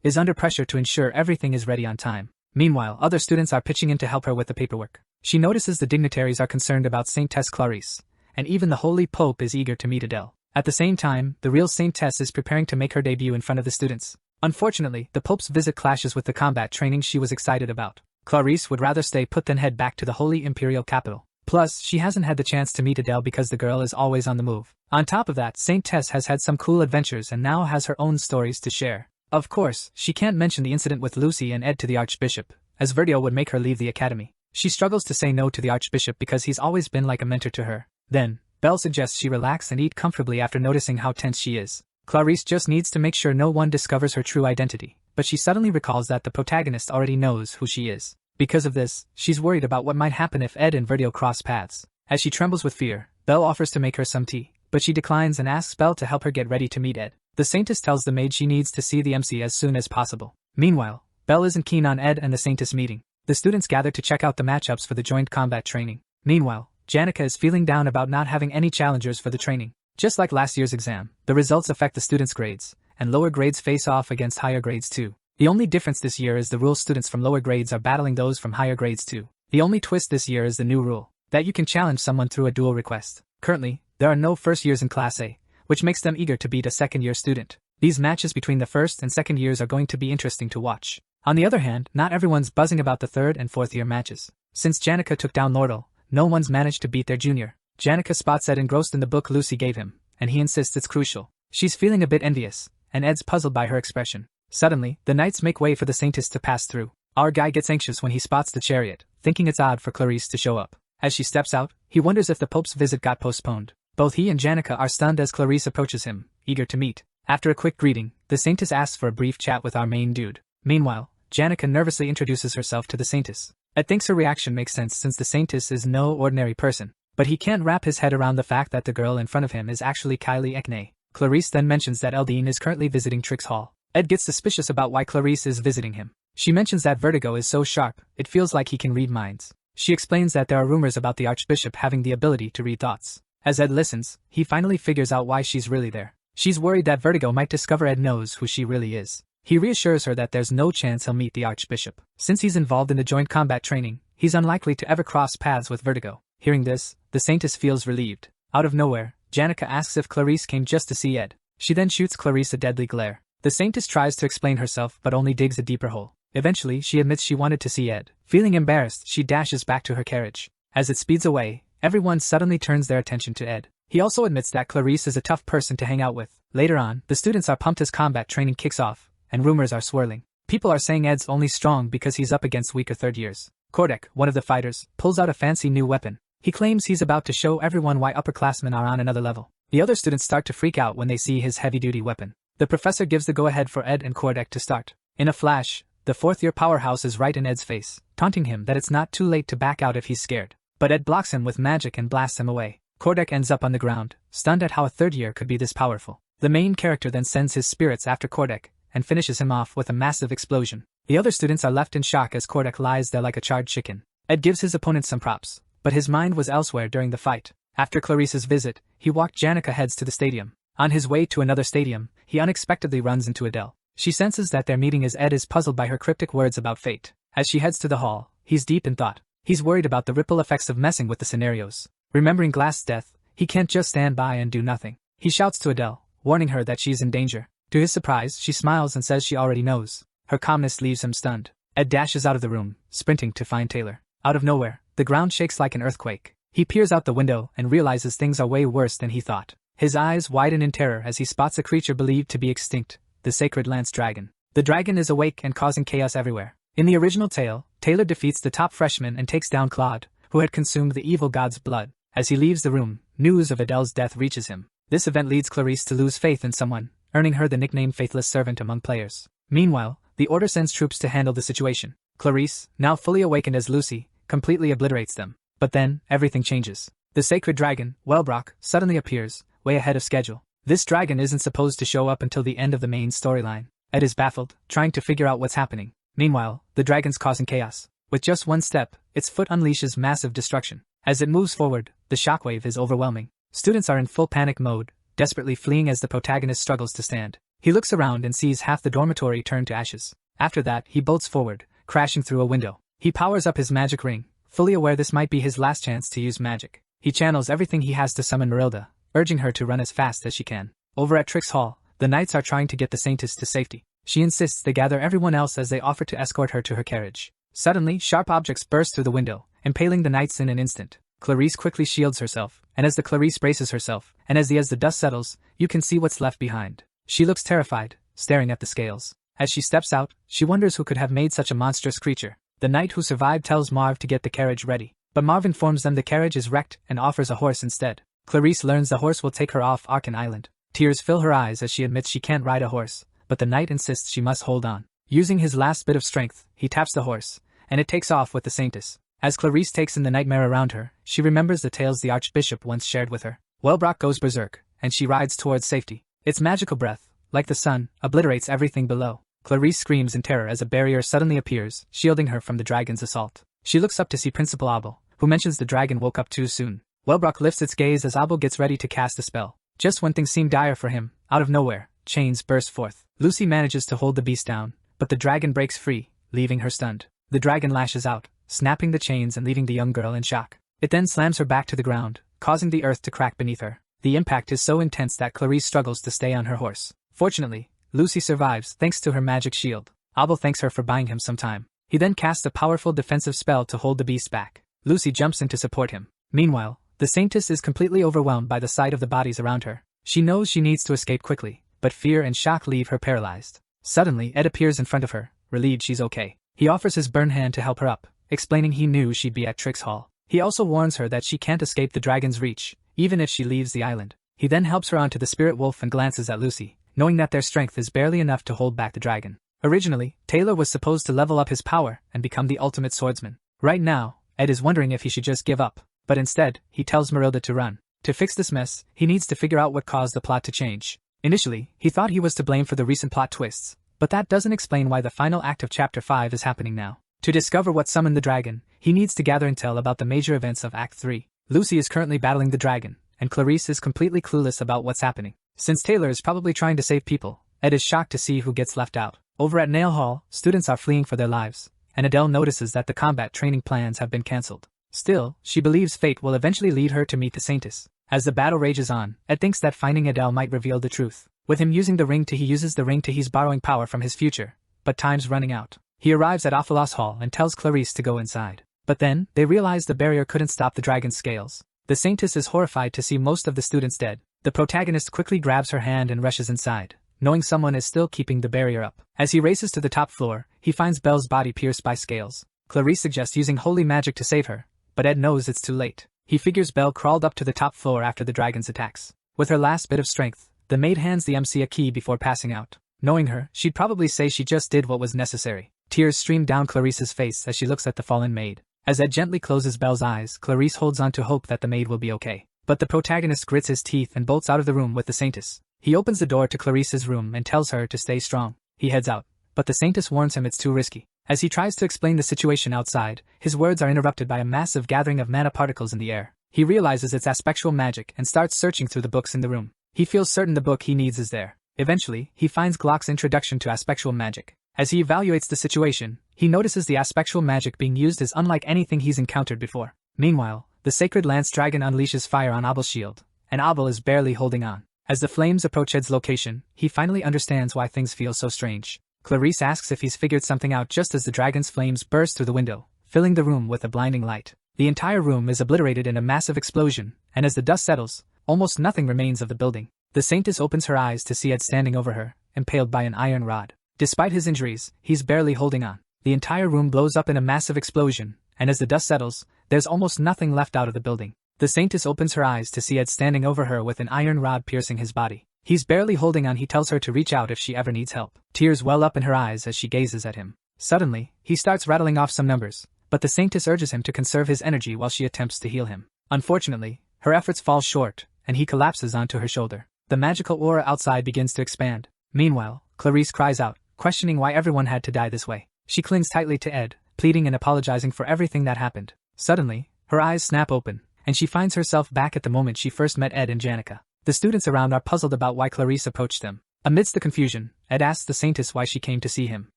S1: is under pressure to ensure everything is ready on time. Meanwhile, other students are pitching in to help her with the paperwork. She notices the dignitaries are concerned about Saint Tess Clarice, and even the Holy Pope is eager to meet Adele. At the same time, the real Saint Tess is preparing to make her debut in front of the students. Unfortunately, the Pope's visit clashes with the combat training she was excited about. Clarice would rather stay put than head back to the Holy Imperial capital. Plus, she hasn't had the chance to meet Adele because the girl is always on the move. On top of that, Saint Tess has had some cool adventures and now has her own stories to share. Of course, she can't mention the incident with Lucy and Ed to the Archbishop, as Verdio would make her leave the academy. She struggles to say no to the Archbishop because he's always been like a mentor to her. Then, Belle suggests she relax and eat comfortably after noticing how tense she is. Clarice just needs to make sure no one discovers her true identity, but she suddenly recalls that the protagonist already knows who she is. Because of this, she's worried about what might happen if Ed and Verdio cross paths. As she trembles with fear, Belle offers to make her some tea, but she declines and asks Belle to help her get ready to meet Ed. The Saintess tells the maid she needs to see the MC as soon as possible. Meanwhile, Belle isn't keen on Ed and the Saintess meeting. The students gather to check out the matchups for the joint combat training. Meanwhile, Janica is feeling down about not having any challengers for the training. Just like last year's exam, the results affect the students' grades, and lower grades face off against higher grades too. The only difference this year is the rule students from lower grades are battling those from higher grades too. The only twist this year is the new rule, that you can challenge someone through a duel request. Currently, There are no first years in Class A, which makes them eager to beat a second-year student. These matches between the first and second years are going to be interesting to watch. On the other hand, not everyone's buzzing about the third and fourth year matches. Since Janica took down Lordle, no one's managed to beat their junior. Janica spots Ed engrossed in the book Lucy gave him, and he insists it's crucial. She's feeling a bit envious, and Ed's puzzled by her expression. Suddenly, the knights make way for the Saintess to pass through. Our guy gets anxious when he spots the chariot, thinking it's odd for Clarice to show up. As she steps out, he wonders if the Pope's visit got postponed. Both he and Janica are stunned as Clarice approaches him, eager to meet. After a quick greeting, the Saintess asks for a brief chat with our main dude. Meanwhile, Janica nervously introduces herself to the Saintess. Ed thinks her reaction makes sense since the Saintess is no ordinary person, but he can't wrap his head around the fact that the girl in front of him is actually Kylie Ekne. Clarice then mentions that Eldine is currently visiting Trix Hall. Ed gets suspicious about why Clarice is visiting him. She mentions that Vertigo is so sharp, it feels like he can read minds. She explains that there are rumors about the Archbishop having the ability to read thoughts. As Ed listens, he finally figures out why she's really there. She's worried that Vertigo might discover Ed knows who she really is. He reassures her that there's no chance he'll meet the Archbishop. Since he's involved in the joint combat training, he's unlikely to ever cross paths with Vertigo. Hearing this, the Saintess feels relieved. Out of nowhere, Janica asks if Clarice came just to see Ed. She then shoots Clarice a deadly glare. The Saintess tries to explain herself but only digs a deeper hole. Eventually, she admits she wanted to see Ed. Feeling embarrassed, she dashes back to her carriage. As it speeds away, everyone suddenly turns their attention to Ed. He also admits that Clarice is a tough person to hang out with. Later on, the students are pumped as combat training kicks off, and rumors are swirling. People are saying Ed's only strong because he's up against weaker third years. Kordek, one of the fighters, pulls out a fancy new weapon. He claims he's about to show everyone why upperclassmen are on another level. The other students start to freak out when they see his heavy-duty weapon. The professor gives the go-ahead for Ed and Kordek to start. In a flash, the fourth-year powerhouse is right in Ed's face, taunting him that it's not too late to back out if he's scared. But Ed blocks him with magic and blasts him away. Kordek ends up on the ground, stunned at how a third year could be this powerful. The main character then sends his spirits after Kordek, and finishes him off with a massive explosion. The other students are left in shock as Kordek lies there like a charred chicken. Ed gives his opponent some props, but his mind was elsewhere during the fight. After Clarice's visit, he walked Janica heads to the stadium. On his way to another stadium, he unexpectedly runs into Adele. She senses that their meeting as Ed is puzzled by her cryptic words about fate. As she heads to the hall, he's deep in thought. He's worried about the ripple effects of messing with the scenarios. Remembering Glass's death, he can't just stand by and do nothing. He shouts to Adele, warning her that she's in danger. To his surprise, she smiles and says she already knows. Her calmness leaves him stunned. Ed dashes out of the room, sprinting to find Taylor. Out of nowhere, the ground shakes like an earthquake. He peers out the window and realizes things are way worse than he thought. His eyes widen in terror as he spots a creature believed to be extinct, the sacred lance dragon. The dragon is awake and causing chaos everywhere. In the original tale, Taylor defeats the top freshman and takes down Claude, who had consumed the evil god's blood. As he leaves the room, news of Adele's death reaches him. This event leads Clarice to lose faith in someone, earning her the nickname Faithless Servant among players. Meanwhile, the Order sends troops to handle the situation. Clarice, now fully awakened as Lucy, completely obliterates them. But then, everything changes. The sacred dragon, Wellbrock, suddenly appears, way ahead of schedule. This dragon isn't supposed to show up until the end of the main storyline. Ed is baffled, trying to figure out what's happening. Meanwhile, the dragon's causing chaos. With just one step, its foot unleashes massive destruction. As it moves forward, the shockwave is overwhelming. Students are in full panic mode, desperately fleeing as the protagonist struggles to stand. He looks around and sees half the dormitory turn to ashes. After that, he bolts forward, crashing through a window. He powers up his magic ring, fully aware this might be his last chance to use magic. He channels everything he has to summon Marilda, urging her to run as fast as she can. Over at Trix Hall, the knights are trying to get the Saintess to safety. She insists they gather everyone else as they offer to escort her to her carriage. Suddenly, sharp objects burst through the window, impaling the knights in an instant. Clarice quickly shields herself, and as the Clarice braces herself, and as the dust settles, you can see what's left behind. She looks terrified, staring at the scales. As she steps out, she wonders who could have made such a monstrous creature. The knight who survived tells Marv to get the carriage ready, but Marv informs them the carriage is wrecked and offers a horse instead. Clarice learns the horse will take her off Arkan Island. Tears fill her eyes as she admits she can't ride a horse, but the knight insists she must hold on. Using his last bit of strength, he taps the horse, and it takes off with the Saintess. As Clarice takes in the nightmare around her, she remembers the tales the Archbishop once shared with her. Wellbrock goes berserk, and she rides towards safety. Its magical breath, like the sun, obliterates everything below. Clarice screams in terror as a barrier suddenly appears, shielding her from the dragon's assault. She looks up to see Principal Abel, who mentions the dragon woke up too soon. Wellbrock lifts its gaze as Abel gets ready to cast a spell. Just when things seem dire for him, out of nowhere, chains burst forth. Lucy manages to hold the beast down, but the dragon breaks free, leaving her stunned. The dragon lashes out, snapping the chains and leaving the young girl in shock. It then slams her back to the ground, causing the earth to crack beneath her. The impact is so intense that Clarice struggles to stay on her horse. Fortunately, Lucy survives thanks to her magic shield. Abel thanks her for buying him some time. He then casts a powerful defensive spell to hold the beast back. Lucy jumps in to support him. Meanwhile, the Saintess is completely overwhelmed by the sight of the bodies around her. She knows she needs to escape quickly, but fear and shock leave her paralyzed. Suddenly, Ed appears in front of her, relieved she's okay. He offers his burn hand to help her up, explaining he knew she'd be at Trix Hall. He also warns her that she can't escape the dragon's reach, even if she leaves the island. He then helps her onto the spirit wolf and glances at Lucy, knowing that their strength is barely enough to hold back the dragon. Originally, Taylor was supposed to level up his power and become the ultimate swordsman. Right now, Ed is wondering if he should just give up, but instead, he tells Marilda to run. To fix this mess, he needs to figure out what caused the plot to change. Initially, he thought he was to blame for the recent plot twists, but that doesn't explain why the final act of Chapter 5 is happening now. To discover what summoned the dragon, he needs to gather intel about the major events of Act 3. Lucy is currently battling the dragon, and Clarice is completely clueless about what's happening. Since Taylor is probably trying to save people, Ed is shocked to see who gets left out. Over at Nail Hall, students are fleeing for their lives, and Adele notices that the combat training plans have been cancelled. Still, she believes fate will eventually lead her to meet the Saintess. As the battle rages on, Ed thinks that finding Adele might reveal the truth. With him using the ring to he uses the ring to he's borrowing power from his future, but time's running out. He arrives at Ophelos Hall and tells Clarice to go inside. But then, they realize the barrier couldn't stop the dragon's scales. The Saintess is horrified to see most of the students dead. The protagonist quickly grabs her hand and rushes inside, knowing someone is still keeping the barrier up. As he races to the top floor, he finds Belle's body pierced by scales. Clarice suggests using holy magic to save her, but Ed knows it's too late. He figures Belle crawled up to the top floor after the dragon's attacks. With her last bit of strength, the maid hands the MC a key before passing out. Knowing her, she'd probably say she just did what was necessary. Tears stream down Clarice's face as she looks at the fallen maid. As Ed gently closes Belle's eyes, Clarice holds on to hope that the maid will be okay. But the protagonist grits his teeth and bolts out of the room with the Saintess. He opens the door to Clarice's room and tells her to stay strong. He heads out, but the Saintess warns him it's too risky. As he tries to explain the situation outside, his words are interrupted by a massive gathering of mana particles in the air. He realizes it's aspectual magic and starts searching through the books in the room. He feels certain the book he needs is there. Eventually, he finds Glock's introduction to aspectual magic. As he evaluates the situation, he notices the aspectual magic being used is unlike anything he's encountered before. Meanwhile, the sacred lance dragon unleashes fire on Abel's shield, and Abel is barely holding on. As the flames approach Ed's location, he finally understands why things feel so strange. Clarice asks if he's figured something out just as the dragon's flames burst through the window, filling the room with a blinding light. The entire room is obliterated in a massive explosion, and as the dust settles, almost nothing remains of the building. The Saintess opens her eyes to see Ed standing over her, impaled by an iron rod. Despite his injuries, he's barely holding on. The entire room blows up in a massive explosion, and as the dust settles, there's almost nothing left out of the building. The Saintess opens her eyes to see Ed standing over her with an iron rod piercing his body. He's barely holding on. He tells her to reach out if she ever needs help. Tears well up in her eyes as she gazes at him. Suddenly, he starts rattling off some numbers, but the Saintess urges him to conserve his energy while she attempts to heal him. Unfortunately, her efforts fall short, and he collapses onto her shoulder. The magical aura outside begins to expand. Meanwhile, Clarice cries out, questioning why everyone had to die this way. She clings tightly to Ed, pleading and apologizing for everything that happened. Suddenly, her eyes snap open, and she finds herself back at the moment she first met Ed and Janica. The students around are puzzled about why Clarice approached them. Amidst the confusion, Ed asks the Saintess why she came to see him.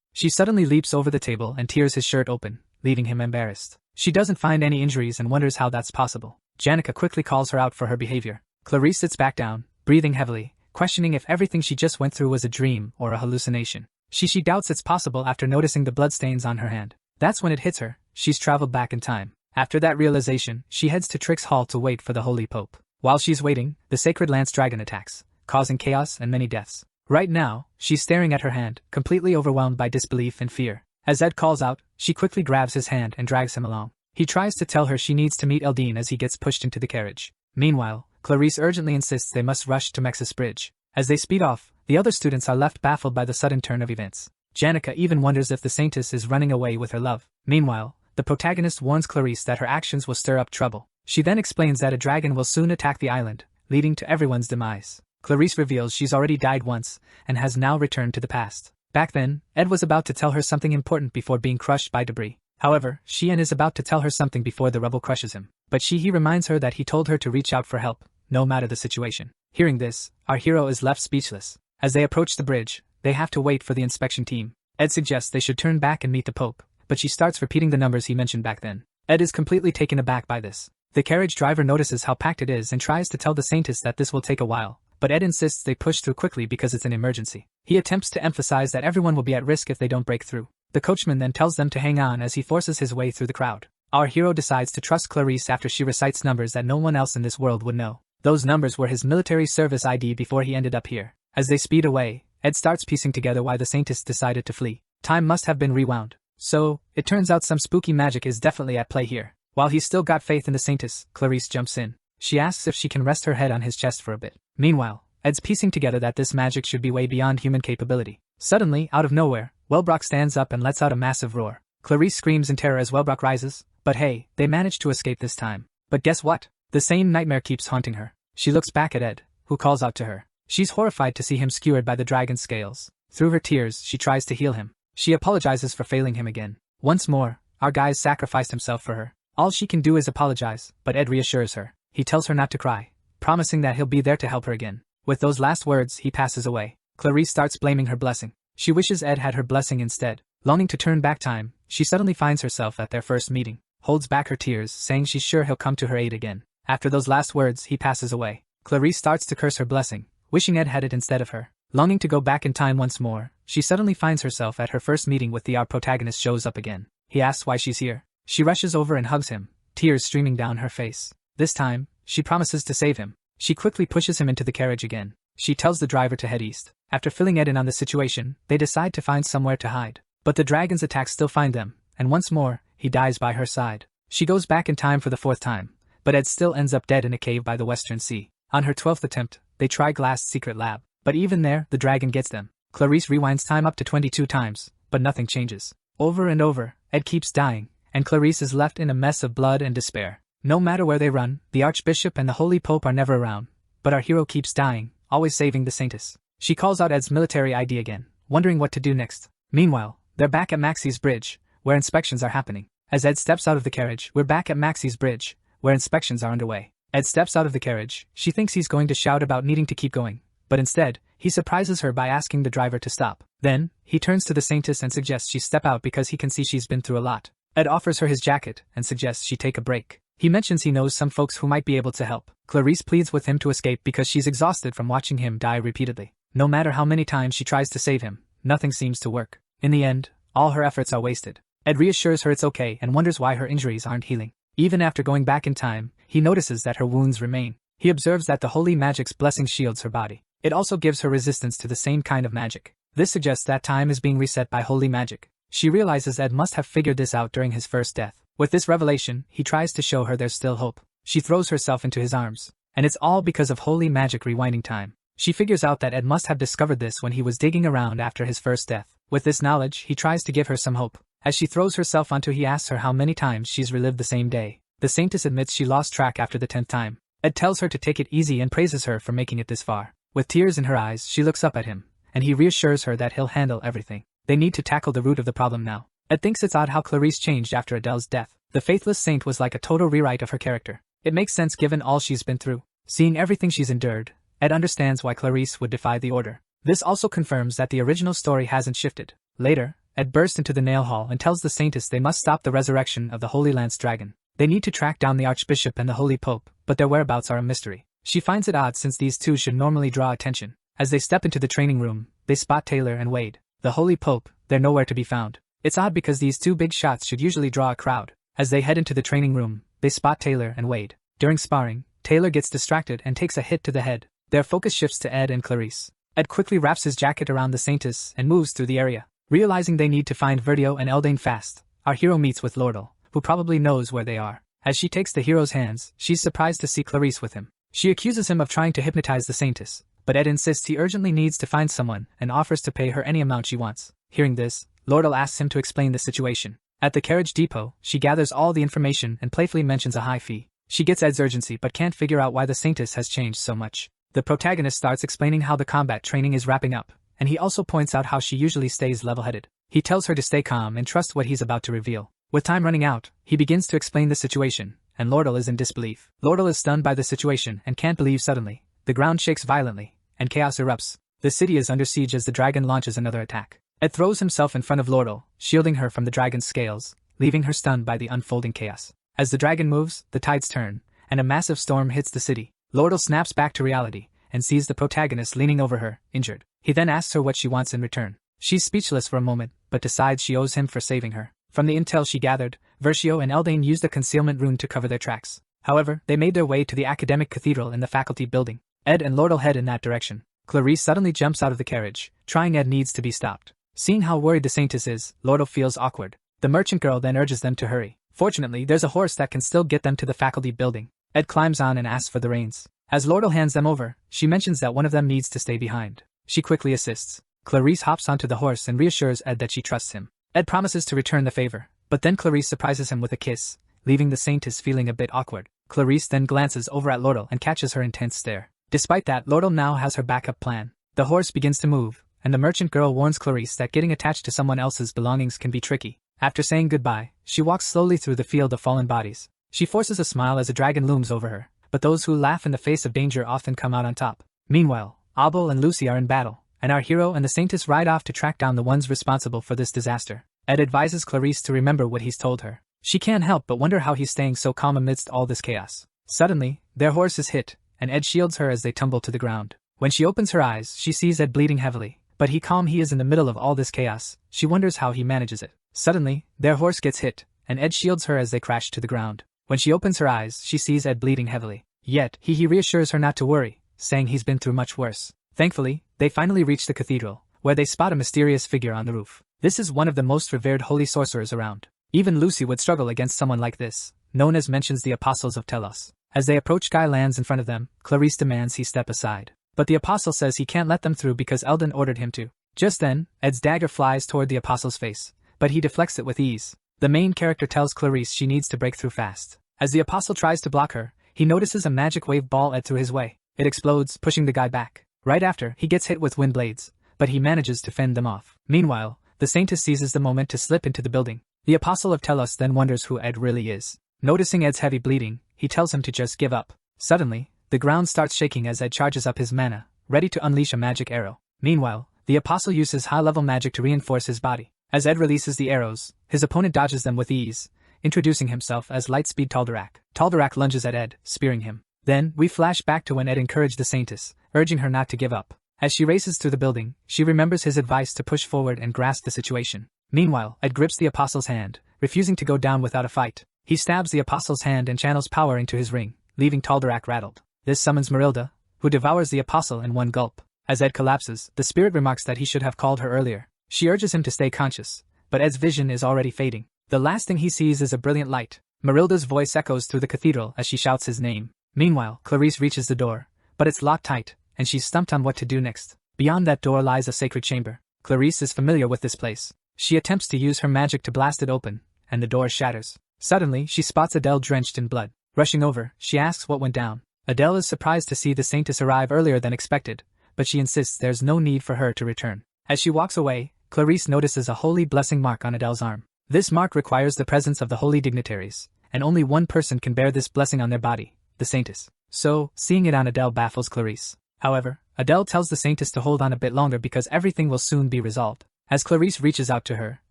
S1: She suddenly leaps over the table and tears his shirt open, leaving him embarrassed. She doesn't find any injuries and wonders how that's possible. Janica quickly calls her out for her behavior. Clarice sits back down, breathing heavily, questioning if everything she just went through was a dream or a hallucination. She doubts it's possible after noticing the bloodstains on her hand. That's when it hits her, she's traveled back in time. After that realization, she heads to Trix Hall to wait for the Holy Pope. While she's waiting, the Sacred Lance Dragon attacks, causing chaos and many deaths. Right now, she's staring at her hand, completely overwhelmed by disbelief and fear. As Ed calls out, she quickly grabs his hand and drags him along. He tries to tell her she needs to meet Eldine as he gets pushed into the carriage. Meanwhile, Clarice urgently insists they must rush to Mexus Bridge. As they speed off, the other students are left baffled by the sudden turn of events. Janica even wonders if the Saintess is running away with her love. Meanwhile, the protagonist warns Clarice that her actions will stir up trouble. She then explains that a dragon will soon attack the island, leading to everyone's demise. Clarice reveals she's already died once, and has now returned to the past. Back then, Ed was about to tell her something important before being crushed by debris. However, she is about to tell her something before the rubble crushes him. But he reminds her that he told her to reach out for help, no matter the situation. Hearing this, our hero is left speechless. As they approach the bridge, they have to wait for the inspection team. Ed suggests they should turn back and meet the Pope, but she starts repeating the numbers he mentioned back then. Ed is completely taken aback by this. The carriage driver notices how packed it is and tries to tell the Saintess that this will take a while, but Ed insists they push through quickly because it's an emergency. He attempts to emphasize that everyone will be at risk if they don't break through. The coachman then tells them to hang on as he forces his way through the crowd. Our hero decides to trust Clarice after she recites numbers that no one else in this world would know. Those numbers were his military service ID before he ended up here. As they speed away, Ed starts piecing together why the Saintess decided to flee. Time must have been rewound. So, it turns out some spooky magic is definitely at play here. While he's still got faith in the Saintess, Clarice jumps in. She asks if she can rest her head on his chest for a bit. Meanwhile, Ed's piecing together that this magic should be way beyond human capability. Suddenly, out of nowhere, Wellbrock stands up and lets out a massive roar. Clarice screams in terror as Wellbrock rises, but hey, they manage to escape this time. But guess what? The same nightmare keeps haunting her. She looks back at Ed, who calls out to her. She's horrified to see him skewered by the dragon's scales. Through her tears, she tries to heal him. She apologizes for failing him again. Once more, our guy's sacrificed himself for her. All she can do is apologize, but Ed reassures her. He tells her not to cry, promising that he'll be there to help her again. With those last words, he passes away. Clarice starts blaming her blessing. She wishes Ed had her blessing instead. Longing to turn back time, she suddenly finds herself at their first meeting. Holds back her tears, saying she's sure he'll come to her aid again. After those last words, he passes away. Clarice starts to curse her blessing, wishing Ed had it instead of her. Longing to go back in time once more, she suddenly finds herself at her first meeting with our protagonist shows up again. He asks why she's here. She rushes over and hugs him, tears streaming down her face. This time, she promises to save him. She quickly pushes him into the carriage again. She tells the driver to head east. After filling Ed in on the situation, they decide to find somewhere to hide. But the dragon's attacks still find them, and once more, he dies by her side. She goes back in time for the 4th time, but Ed still ends up dead in a cave by the Western Sea. On her 12th attempt, they try Glass's secret lab, but even there, the dragon gets them. Clarice rewinds time up to 22 times, but nothing changes. Over and over, Ed keeps dying, and Clarice is left in a mess of blood and despair. No matter where they run, the Archbishop and the Holy Pope are never around, but our hero keeps dying, always saving the Saintess. She calls out Ed's military ID again, wondering what to do next. Meanwhile, they're back at Maxie's bridge, where inspections are happening. As Ed steps out of the carriage, we're back at Maxie's bridge, where inspections are underway. Ed steps out of the carriage. She thinks he's going to shout about needing to keep going, but instead, he surprises her by asking the driver to stop. Then, he turns to the Saintess and suggests she step out because he can see she's been through a lot. Ed offers her his jacket and suggests she take a break. He mentions he knows some folks who might be able to help. Clarice pleads with him to escape because she's exhausted from watching him die repeatedly. No matter how many times she tries to save him, nothing seems to work. In the end, all her efforts are wasted. Ed reassures her it's okay and wonders why her injuries aren't healing. Even after going back in time, he notices that her wounds remain. He observes that the holy magic's blessing shields her body. It also gives her resistance to the same kind of magic. This suggests that time is being reset by holy magic. She realizes Ed must have figured this out during his first death. With this revelation, he tries to show her there's still hope. She throws herself into his arms, and it's all because of holy magic rewinding time. She figures out that Ed must have discovered this when he was digging around after his first death. With this knowledge, he tries to give her some hope. As she throws herself onto he asks her how many times she's relived the same day. The Saintess admits she lost track after the 10th time. Ed tells her to take it easy and praises her for making it this far. With tears in her eyes, she looks up at him, and he reassures her that he'll handle everything. They need to tackle the root of the problem now. Ed thinks it's odd how Clarice changed after Adele's death. The faithless saint was like a total rewrite of her character. It makes sense given all she's been through. Seeing everything she's endured, Ed understands why Clarice would defy the order. This also confirms that the original story hasn't shifted. Later, Ed bursts into the nail hall and tells the Saintess they must stop the resurrection of the Holy Lance Dragon. They need to track down the Archbishop and the Holy Pope, but their whereabouts are a mystery. She finds it odd since these two should normally draw attention. As they step into the training room, they spot Taylor and Wade. The Holy Pope, they're nowhere to be found. It's odd because these two big shots should usually draw a crowd. As they head into the training room, they spot Taylor and Wade. During sparring, Taylor gets distracted and takes a hit to the head. Their focus shifts to Ed and Clarice. Ed quickly wraps his jacket around the Saintess and moves through the area. Realizing they need to find Verdio and Eldane fast, our hero meets with Lordle, who probably knows where they are. As she takes the hero's hands, she's surprised to see Clarice with him. She accuses him of trying to hypnotize the Saintess, but Ed insists he urgently needs to find someone and offers to pay her any amount she wants. Hearing this, Lordle asks him to explain the situation. At the carriage depot, she gathers all the information and playfully mentions a high fee. She gets Ed's urgency but can't figure out why the Saintess has changed so much. The protagonist starts explaining how the combat training is wrapping up, and he also points out how she usually stays level-headed. He tells her to stay calm and trust what he's about to reveal. With time running out, he begins to explain the situation, and Lordle is in disbelief. Lordle is stunned by the situation and can't believe suddenly. The ground shakes violently, and chaos erupts. The city is under siege as the dragon launches another attack. Ed throws himself in front of Lordle, shielding her from the dragon's scales, leaving her stunned by the unfolding chaos. As the dragon moves, the tides turn, and a massive storm hits the city. Lordle snaps back to reality, and sees the protagonist leaning over her, injured. He then asks her what she wants in return. She's speechless for a moment, but decides she owes him for saving her. From the intel she gathered, Versio and Eldane used a concealment rune to cover their tracks. However, they made their way to the academic cathedral in the faculty building. Ed and Lordle head in that direction. Clarice suddenly jumps out of the carriage, trying Ed needs to be stopped. Seeing how worried the Saintess is, Lordle feels awkward. The merchant girl then urges them to hurry. Fortunately, there's a horse that can still get them to the faculty building. Ed climbs on and asks for the reins. As Lordle hands them over, she mentions that one of them needs to stay behind. She quickly assists. Clarice hops onto the horse and reassures Ed that she trusts him. Ed promises to return the favor, but then Clarice surprises him with a kiss, leaving the Saintess feeling a bit awkward. Clarice then glances over at Lordle and catches her intense stare. Despite that, Lordle now has her backup plan. The horse begins to move, and the merchant girl warns Clarice that getting attached to someone else's belongings can be tricky. After saying goodbye, she walks slowly through the field of fallen bodies. She forces a smile as a dragon looms over her, but those who laugh in the face of danger often come out on top. Meanwhile, Abel and Lucy are in battle, and our hero and the Saintess ride off to track down the ones responsible for this disaster. Ed advises Clarice to remember what he's told her. She can't help but wonder how he's staying so calm amidst all this chaos. Suddenly, their horse is hit, and Ed shields her as they tumble to the ground. When she opens her eyes, she sees Ed bleeding heavily, but he is in the middle of all this chaos. She wonders how he manages it. Suddenly, their horse gets hit, and Ed shields her as they crash to the ground. When she opens her eyes, she sees Ed bleeding heavily. Yet, he reassures her not to worry, saying he's been through much worse. Thankfully, they finally reach the cathedral, where they spot a mysterious figure on the roof. This is one of the most revered holy sorcerers around. Even Lucy would struggle against someone like this, known as mentions the Apostles of Telos. As they approach, Guy lands in front of them. Clarice demands he step aside. But the Apostle says he can't let them through because Eldon ordered him to. Just then, Ed's dagger flies toward the Apostle's face, but he deflects it with ease. The main character tells Clarice she needs to break through fast. As the Apostle tries to block her, he notices a magic wave ball Ed through his way. It explodes, pushing the guy back. Right after, he gets hit with wind blades, but he manages to fend them off. Meanwhile, the Saintess seizes the moment to slip into the building. The Apostle of Telos then wonders who Ed really is. Noticing Ed's heavy bleeding, he tells him to just give up. Suddenly, the ground starts shaking as Ed charges up his mana, ready to unleash a magic arrow. Meanwhile, the Apostle uses high-level magic to reinforce his body. As Ed releases the arrows, his opponent dodges them with ease, introducing himself as Lightspeed Taldarak. Taldarak lunges at Ed, spearing him. Then, we flash back to when Ed encouraged the Saintess, urging her not to give up. As she races through the building, she remembers his advice to push forward and grasp the situation. Meanwhile, Ed grips the Apostle's hand, refusing to go down without a fight. He stabs the Apostle's hand and channels power into his ring, leaving Taldarak rattled. This summons Marilda, who devours the Apostle in one gulp. As Ed collapses, the spirit remarks that he should have called her earlier. She urges him to stay conscious, but Ed's vision is already fading. The last thing he sees is a brilliant light. Marilda's voice echoes through the cathedral as she shouts his name. Meanwhile, Clarice reaches the door, but it's locked tight, and she's stumped on what to do next. Beyond that door lies a sacred chamber. Clarice is familiar with this place. She attempts to use her magic to blast it open, and the door shatters. Suddenly, she spots Adele drenched in blood. Rushing over, she asks what went down. Adele is surprised to see the Saintess arrive earlier than expected, but she insists there's no need for her to return. As she walks away, Clarice notices a holy blessing mark on Adele's arm. This mark requires the presence of the holy dignitaries, and only one person can bear this blessing on their body, the Saintess. So, seeing it on Adele baffles Clarice. However, Adele tells the Saintess to hold on a bit longer because everything will soon be resolved. As Clarice reaches out to her,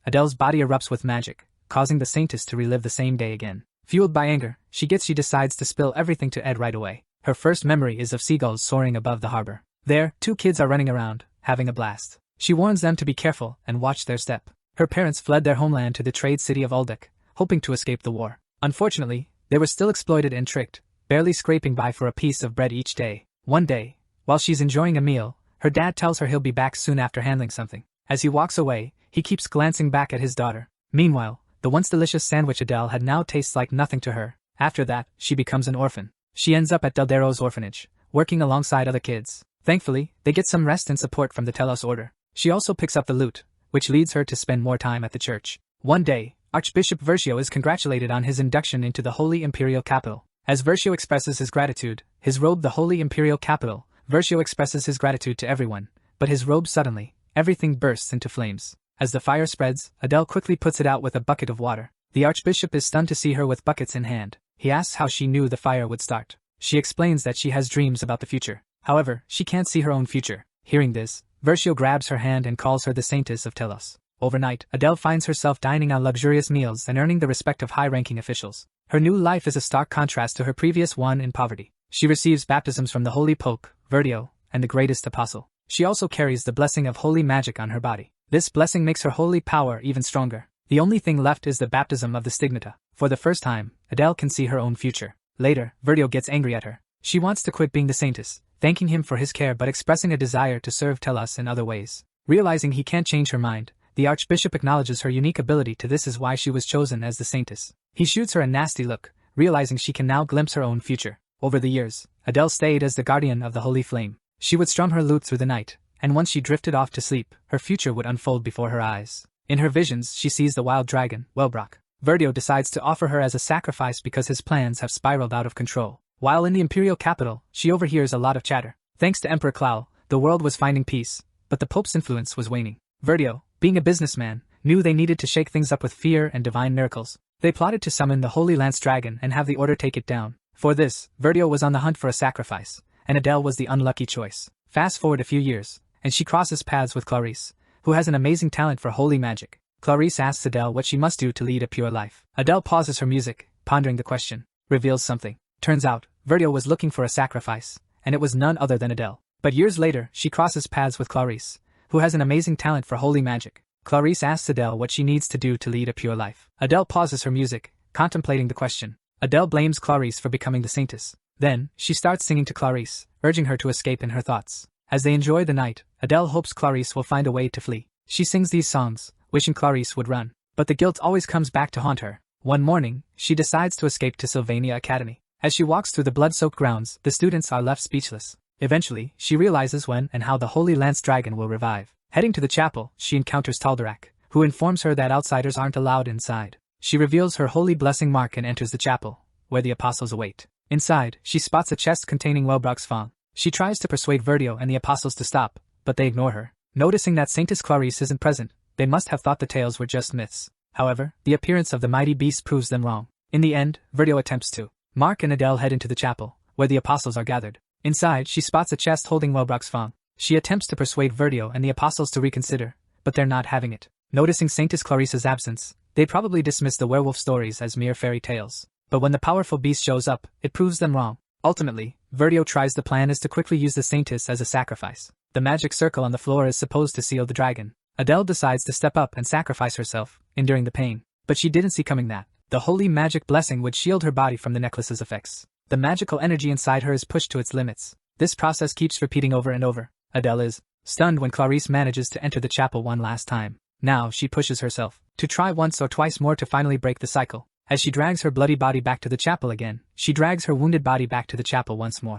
S1: Adele's body erupts with magic, causing the Saintess to relive the same day again. Fueled by anger, she decides to spill everything to Ed right away. Her first memory is of seagulls soaring above the harbor. There, two kids are running around, having a blast. She warns them to be careful and watch their step. Her parents fled their homeland to the trade city of Uldek, hoping to escape the war. Unfortunately, they were still exploited and tricked, barely scraping by for a piece of bread each day. One day, while she's enjoying a meal, her dad tells her he'll be back soon after handling something. As he walks away, he keeps glancing back at his daughter. Meanwhile, the once delicious sandwich Adele had now tastes like nothing to her. After that, she becomes an orphan. She ends up at Deldero's orphanage, working alongside other kids. Thankfully, they get some rest and support from the Telos Order. She also picks up the loot, which leads her to spend more time at the church. One day, Archbishop Versio is congratulated on his induction into the Holy Imperial Capital. As Versio expresses his gratitude, his robe the Holy Imperial Capital, Versio expresses his gratitude to everyone, but his robe suddenly, everything bursts into flames. As the fire spreads, Adele quickly puts it out with a bucket of water. The Archbishop is stunned to see her with buckets in hand. He asks how she knew the fire would start. She explains that she has dreams about the future. However, she can't see her own future. Hearing this, Versio grabs her hand and calls her the Saintess of Telos. Overnight, Adele finds herself dining on luxurious meals and earning the respect of high-ranking officials. Her new life is a stark contrast to her previous one in poverty. She receives baptisms from the Holy Pope, Verdio, and the greatest apostle. She also carries the blessing of holy magic on her body. This blessing makes her holy power even stronger. The only thing left is the baptism of the stigmata. For the first time, Adele can see her own future. Later, Verdio gets angry at her. She wants to quit being the saintess, thanking him for his care but expressing a desire to serve Tellus in other ways. Realizing he can't change her mind, the Archbishop acknowledges her unique ability to this is why she was chosen as the saintess. He shoots her a nasty look, realizing she can now glimpse her own future. Over the years, Adele stayed as the guardian of the holy flame. She would strum her lute through the night, and once she drifted off to sleep, her future would unfold before her eyes. In her visions, she sees the wild dragon, Wellbrock. Verdio decides to offer her as a sacrifice because his plans have spiraled out of control. While in the imperial capital, she overhears a lot of chatter. Thanks to Emperor Clow, the world was finding peace, but the Pope's influence was waning. Verdio, being a businessman, knew they needed to shake things up with fear and divine miracles. They plotted to summon the Holy Lance Dragon and have the Order take it down. For this, Verdio was on the hunt for a sacrifice, and Adele was the unlucky choice. Fast forward a few years, and she crosses paths with Clarice, who has an amazing talent for holy magic. Clarice asks Adele what she must do to lead a pure life. Adele pauses her music, pondering the question, reveals something. Turns out, Verdio was looking for a sacrifice, and it was none other than Adele. But years later, she crosses paths with Clarice, who has an amazing talent for holy magic. Clarice asks Adele what she needs to do to lead a pure life. Adele pauses her music, contemplating the question. Adele blames Clarice for becoming the saintess. Then, she starts singing to Clarice, urging her to escape in her thoughts. As they enjoy the night, Adele hopes Clarice will find a way to flee. She sings these songs, wishing Clarice would run. But the guilt always comes back to haunt her. One morning, she decides to escape to Sylvania Academy. As she walks through the blood-soaked grounds, the students are left speechless. Eventually, she realizes when and how the Holy Lance Dragon will revive. Heading to the chapel, she encounters Taldarak, who informs her that outsiders aren't allowed inside. She reveals her holy blessing mark and enters the chapel, where the apostles await. Inside, she spots a chest containing Wellbrock's fang. She tries to persuade Verdio and the apostles to stop, but they ignore her. Noticing that Saintess Clarice isn't present, they must have thought the tales were just myths. However, the appearance of the mighty beast proves them wrong. In the end, Verdio attempts to. Mark and Adele head into the chapel, where the apostles are gathered. Inside, she spots a chest holding Wellbrock's fang. She attempts to persuade Verdio and the apostles to reconsider, but they're not having it. Noticing Saintess Clarice's absence, they probably dismiss the werewolf stories as mere fairy tales. But when the powerful beast shows up, it proves them wrong. Ultimately, Verdio tries the plan is to quickly use the Saintess as a sacrifice. The magic circle on the floor is supposed to seal the dragon. Adele decides to step up and sacrifice herself, enduring the pain. But she didn't see coming that the holy magic blessing would shield her body from the necklace's effects. The magical energy inside her is pushed to its limits. This process keeps repeating over and over. Adele is stunned when Clarice manages to enter the chapel one last time. Now she pushes herself to try once or twice more to finally break the cycle. As she drags her bloody body back to the chapel again, she drags her wounded body back to the chapel once more.